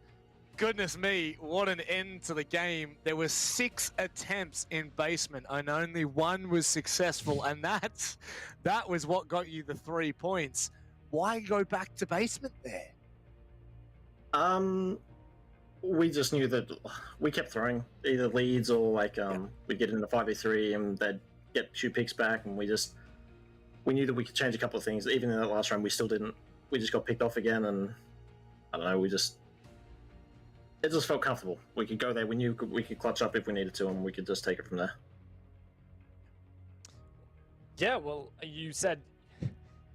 goodness me, what an end to the game. There were 6 attempts in basement and only 1 was successful, and that was what got you the 3 points. Why go back to basement there? We just knew that we kept throwing either leads or we'd get into 5v3 and they'd get 2 picks back, and we knew that we could change a couple of things. Even in that last round, we still didn't. We just got picked off again, and I don't know, it just felt comfortable. We could go there. We knew we could clutch up if we needed to, and we could just take it from there. Yeah, well, you said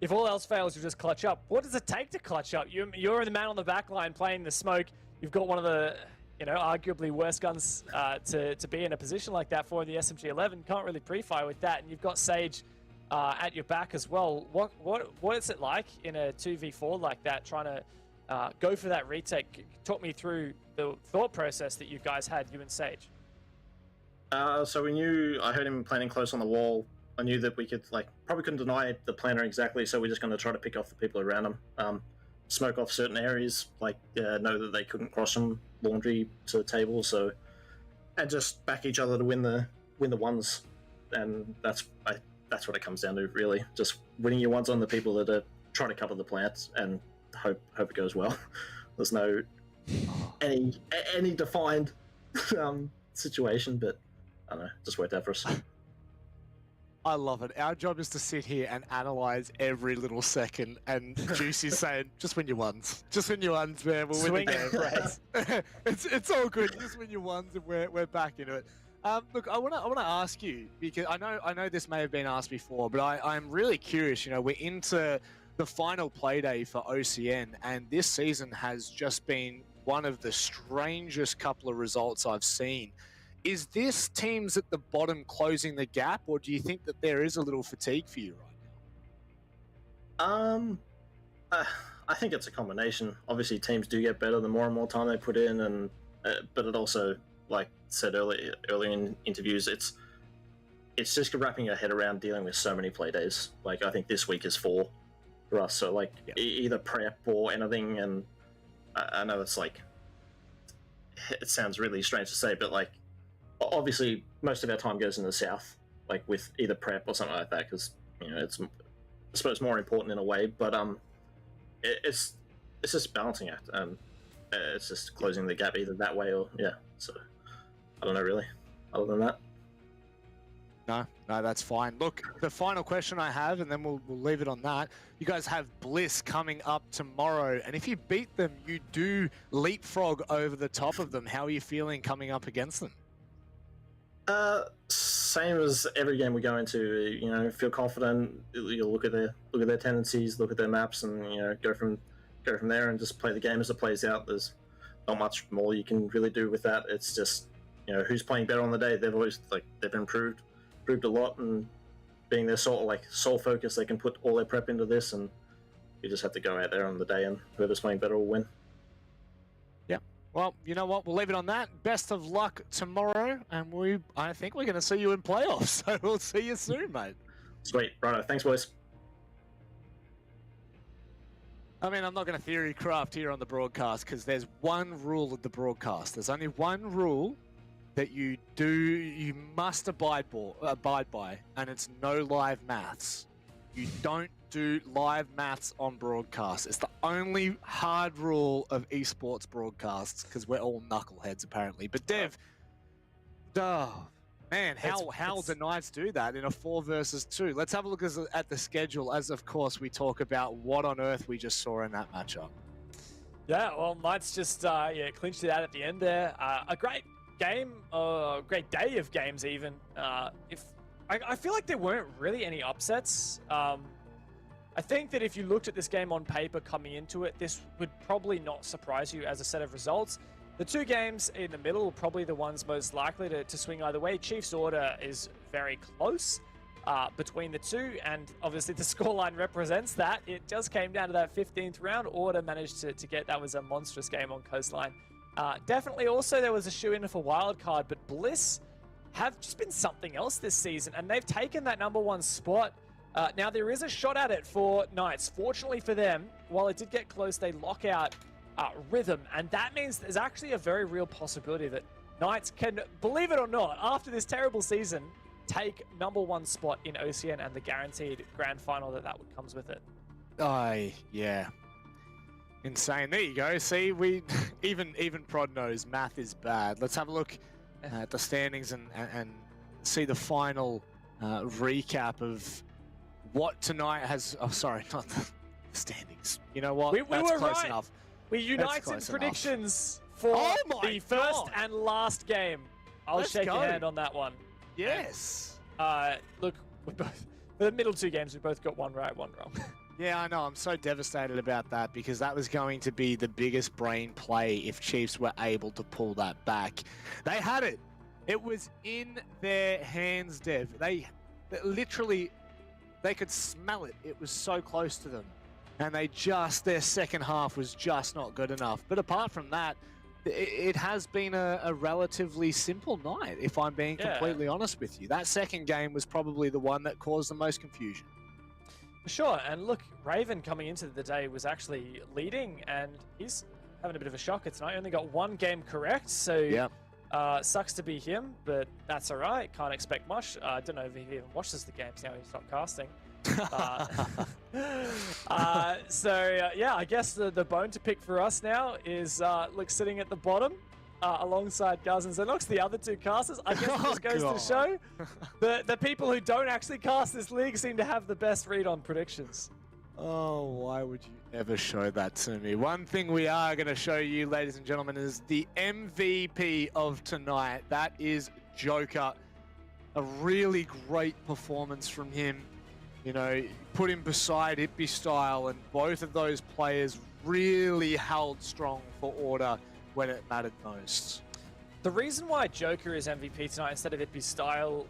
if all else fails, you just clutch up. What does it take to clutch up? You're the man on the back line playing the smoke. You've got one of the, arguably worst guns to be in a position like that for the SMG-11. Can't really pre-fire with that, and you've got Sage at your back as well. What is it like in a 2v4 like that, trying to go for that retake? Talk me through the thought process that you guys had, you and Sage. So we knew, I heard him planning close on the wall. I knew that we could, probably couldn't deny the planner exactly, so we're just going to try to pick off the people around him. Smoke off certain areas, know that they couldn't cross from laundry to the table, and just back each other to win the ones. And that's what it comes down to, really. Just winning your ones on the people that are trying to cover the plants, and hope it goes well. There's no any defined situation, but I don't know, just worked out for us. I love it. Our job is to sit here and analyze every little second, and Juicy's saying, just win your ones. Just win your ones, man. We'll win the game. It's all good. Just win your ones, and we're back into it. Look, I wanna ask you, because I know this may have been asked before, but I'm really curious. We're into the final Playday for OCN, and this season has just been one of the strangest couple of results I've seen. Is this teams at the bottom closing the gap, or do you think that there is a little fatigue for you right now? I think it's a combination. Obviously, teams do get better the more and more time they put in, and but it also, like said earlier in interviews, it's just wrapping your head around dealing with so many play days. I think this week is 4 for us, so either prep or anything. And I know it's it sounds really strange to say, but obviously most of our time goes in the south, with either prep or something like that, because it's, I suppose, more important in a way. But it's just a balancing act, and it's just closing the gap either that way or so I don't know really, other than that. No, that's fine. Look, the final question I have, and then we'll leave it on that. You guys have Bliss coming up tomorrow, and if you beat them, you do leapfrog over the top of them. How are you feeling coming up against them? Same as every game we go into. You know, feel confident. You look at their tendencies, look at their maps, and go from there and just play the game as it plays out. There's not much more you can really do with that. It's just who's playing better on the day. They've improved a lot, and being their sole focus, they can put all their prep into this, and you just have to go out there on the day, and whoever's playing better will win. Yeah. Well, you know what? We'll leave it on that. Best of luck tomorrow, and I think we're going to see you in playoffs. So we'll see you soon, mate. Sweet. Righto. Thanks, boys. I mean, I'm not going to theory craft here on the broadcast because there's one rule of the broadcast. There's only one rule that you must abide by, and it's no live maths. You don't do live maths on broadcast. It's the only hard rule of esports broadcasts because we're all knuckleheads apparently. But Dev, man, how do Knights do that in a 4 versus 2? Let's have a look at the schedule as, of course, we talk about what on earth we just saw in that matchup. Yeah, well, Knights just clinched it out at the end there. A great game, great day of games even. I feel like there weren't really any upsets. I think that if you looked at this game on paper coming into it, this would probably not surprise you as a set of results. The 2 games in the middle are probably the ones most likely to swing either way. Chiefs Order is very close between the two, and obviously the scoreline represents that. It just came down to that 15th round. Order managed to get, that was a monstrous game on Coastline. Definitely also there was a shoe-in for Wildcard, but Bliss have just been something else this season, and they've taken that #1 spot. Now there is a shot at it for Knights. Fortunately for them, while it did get close, they lock out Rhythm, and that means there's actually a very real possibility that Knights can, believe it or not, after this terrible season, take #1 spot in OCN and the guaranteed grand final that comes with it. Yeah. Insane. There you go. See, we even Prod knows math is bad. Let's have a look at the standings and see the final recap of what tonight has. Oh, sorry, not the standings. You know what? We That's were close right. enough. We united predictions for the first and last game. I'll shake your hand on that one. Yes. Look, we both, for the middle 2 games, we both got 1 right, 1 wrong. Yeah, I know. I'm so devastated about that because that was going to be the biggest brain play if Chiefs were able to pull that back. They had it. It was in their hands, Dev. They literally, they could smell it. It was so close to them. And their second half was just not good enough. But apart from that, it has been a relatively simple night, if I'm being completely honest with you. That second game was probably the one that caused the most confusion. Sure, and look, Raven coming into the day was actually leading, and he's having a bit of a shocker tonight. He only got 1 game correct, so sucks to be him, but that's all right. Can't expect much. I don't know if he even watches the games now he's not casting. Yeah, I guess the bone to pick for us now is look, sitting at the bottom alongside Guz and Xenox, the other 2 casters. I guess this goes to show the people who don't actually cast this league seem to have the best read on predictions. Oh, why would you ever show that to me? One thing we are going to show you, ladies and gentlemen, is the MVP of tonight. That is Joker. A really great performance from him. You know, put him beside Ippy Style, and both of those players really held strong for Order when it mattered most. The reason why Joker is MVP tonight instead of Ippy Style,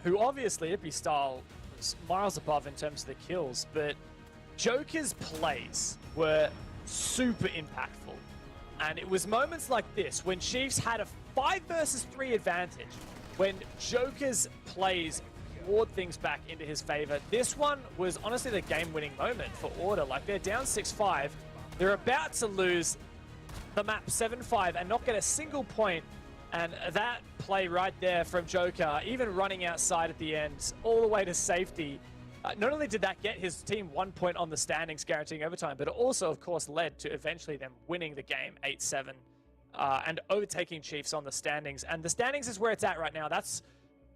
who obviously Ippy Style was miles above in terms of the kills, but Joker's plays were super impactful. And it was moments like this when Chiefs had a 5 versus 3 advantage, when Joker's plays ward things back into his favor. This one was honestly the game-winning moment for Order. Like, they're down 6-5. They're about to lose the map 7-5 and not get a single point. And that play right there from Joker, even running outside at the end, all the way to safety. Not only did that get his team 1 point on the standings, guaranteeing overtime, but it also, of course, led to eventually them winning the game 8-7 and overtaking Chiefs on the standings. And the standings is where it's at right now. That's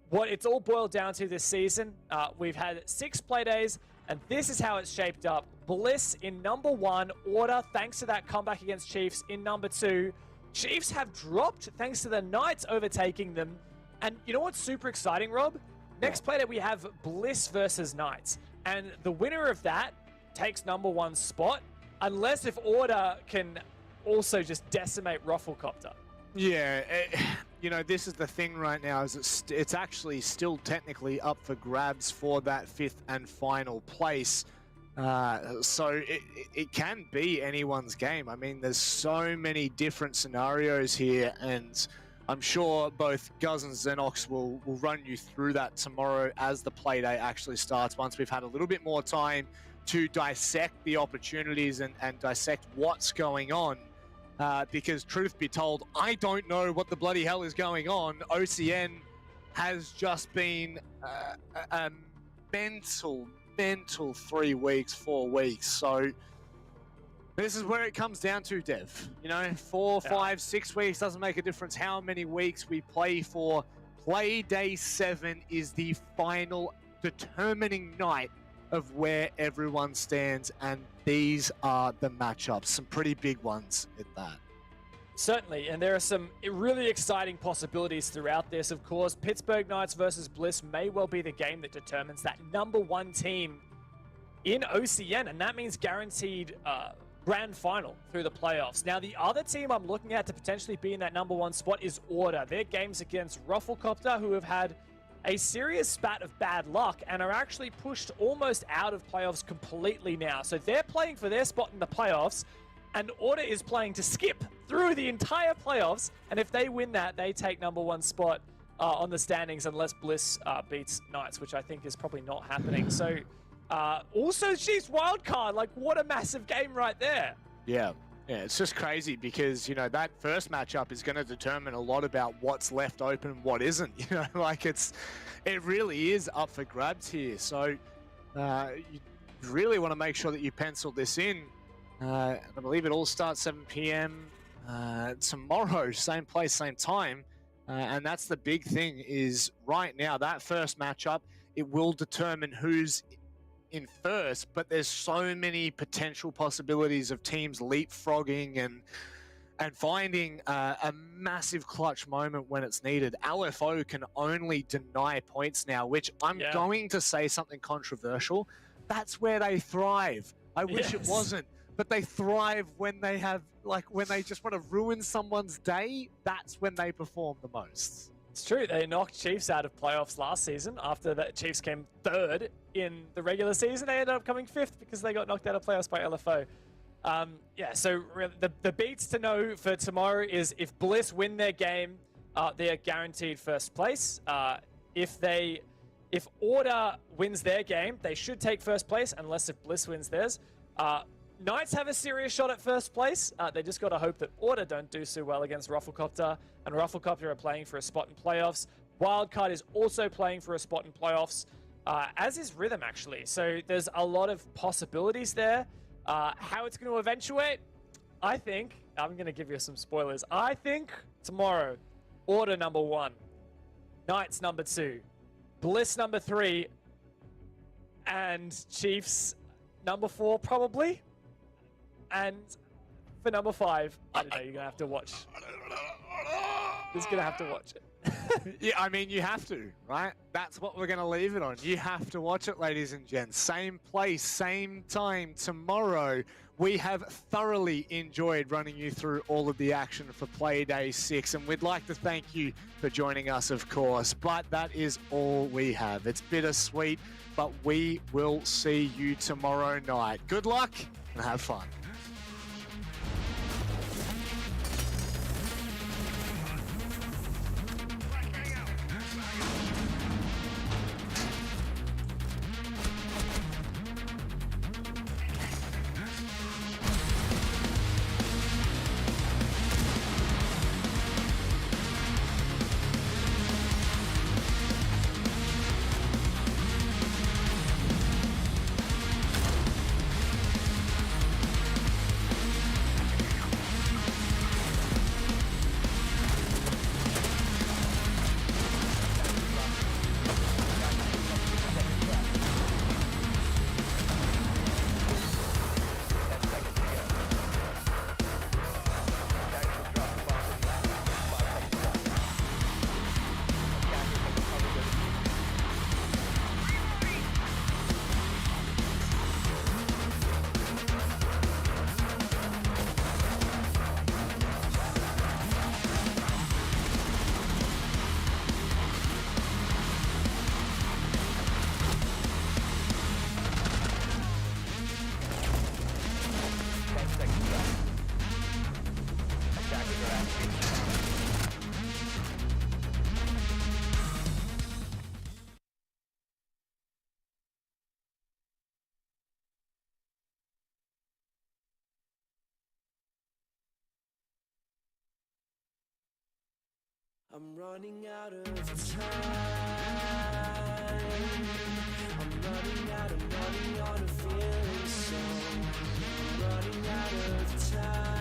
what it's all boiled down to this season, we've had 6 play days, and this is how it's shaped up. Bliss in number 1, Order, thanks to that comeback against Chiefs, in number 2. Chiefs have dropped thanks to the Knights overtaking them. And you know what's super exciting, Rob? Next play day, we have Bliss versus Knights. And the winner of that takes number 1 spot, unless if Order can also just decimate ROFLCOPTER. Yeah, you know, this is the thing right now, is it's actually still technically up for grabs for that 5th and final place. So it can be anyone's game. I mean, there's so many different scenarios here, and I'm sure both Guz and Xenox will run you through that tomorrow as the play day actually starts, once we've had a little bit more time to dissect the opportunities and dissect what's going on. Because truth be told, I don't know what the bloody hell is going on. OCN has just been a mental 3 weeks, 4 weeks. So this is where it comes down to, Dev. You know, 4, 5, 6 weeks doesn't make a difference how many weeks we play for. Play day 7 is the final determining night of where everyone stands, and these are the matchups. Some pretty big ones at that. Certainly, and there are some really exciting possibilities throughout this. Of course, Pittsburgh Knights versus Bliss may well be the game that determines that number 1 team in OCN, and that means guaranteed grand final through the playoffs. Now, the other team I'm looking at to potentially be in that number 1 spot is Order. Their game's against ROFLCOPTER, who have had a serious spat of bad luck and are actually pushed almost out of playoffs completely now. So they're playing for their spot in the playoffs, and Order is playing to skip through the entire playoffs. And if they win that, they take number 1 spot on the standings, unless Bliss beats Knights, which I think is probably not happening. So also Chiefs Wildcard, like what a massive game right there. Yeah, it's just crazy because, you know, that first matchup is going to determine a lot about what's left open and what isn't. You know, like it really is up for grabs here. So you really want to make sure that you pencil this in. I believe it all starts 7 p.m. Tomorrow, same place, same time. And that's the big thing, is right now, that first matchup, it will determine who's in first, but there's so many potential possibilities of teams leapfrogging and finding a massive clutch moment when it's needed. LFO can only deny points now, which I'm going to say something controversial. That's where they thrive. I wish it wasn't, but they thrive when they have, like, when they just want to ruin someone's day. That's when they perform the most. It's true. They knocked Chiefs out of playoffs last season. After the Chiefs came 3rd in the regular season, they ended up coming 5th because they got knocked out of playoffs by LFO. So the beats to know for tomorrow is if Bliss win their game, they are guaranteed first place. If Order wins their game, they should take first place, unless if Bliss wins theirs. Knights have a serious shot at first place. They just got to hope that Order don't do so well against ROFLCOPTER, and ROFLCOPTER are playing for a spot in playoffs. Wildcard is also playing for a spot in playoffs, as is Rhythm, actually. So there's a lot of possibilities there. How it's going to eventuate, I think, I'm going to give you some spoilers. I think tomorrow, Order number 1, Knights number 2, Bliss number 3, and Chiefs number 4, probably. And for number 5, I don't know, you're going to have to watch. You're just going to have to watch it. Yeah, I mean, you have to, right? That's what we're going to leave it on. You have to watch it, ladies and gents. Same place, same time tomorrow. We have thoroughly enjoyed running you through all of the action for Playday 6, and we'd like to thank you for joining us, of course. But that is all we have. It's bittersweet, but we will see you tomorrow night. Good luck and have fun. I'm running out of time. I'm running out on a feeling so. I'm running out of time.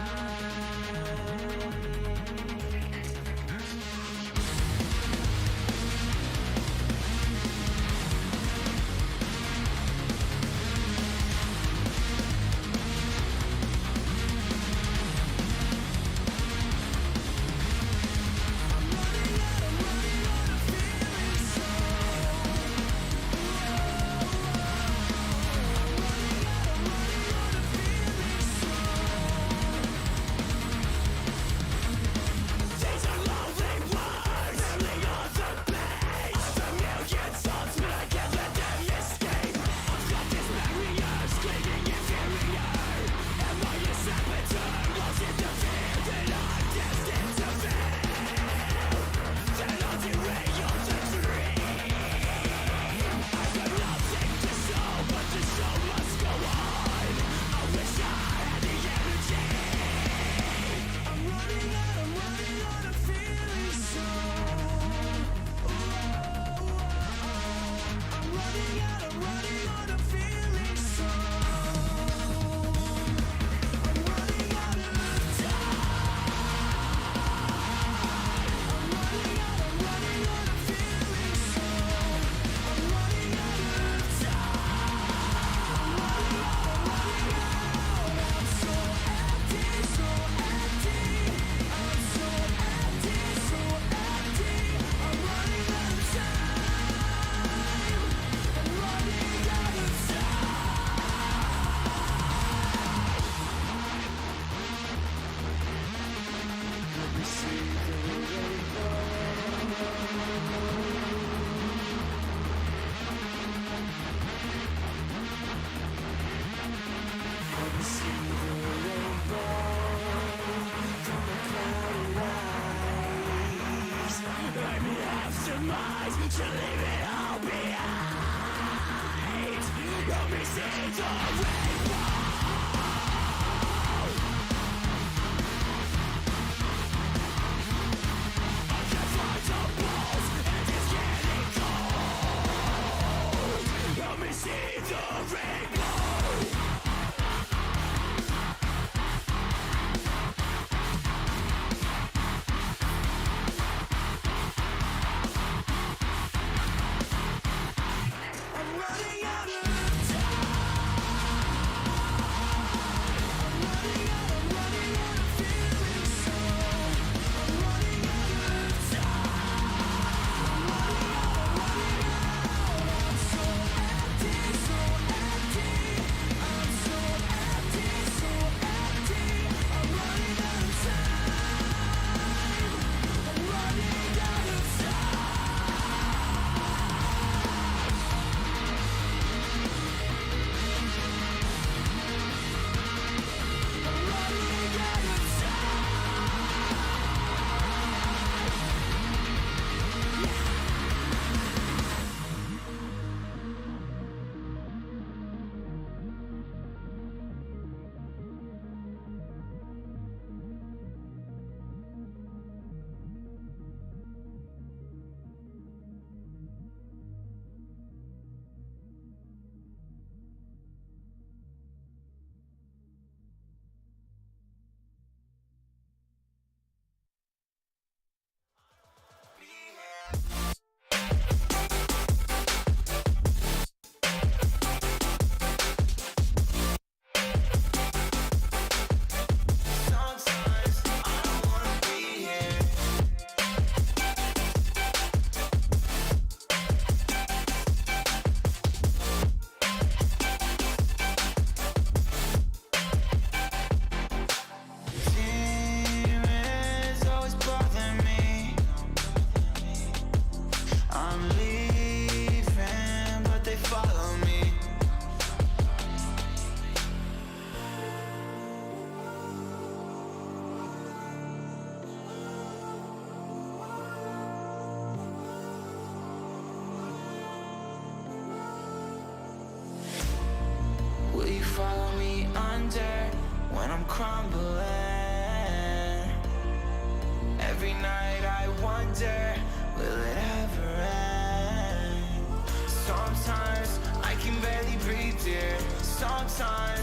when I'm crumbling. Every night I wonder, will it ever end? Sometimes I can barely breathe, dear. Sometimes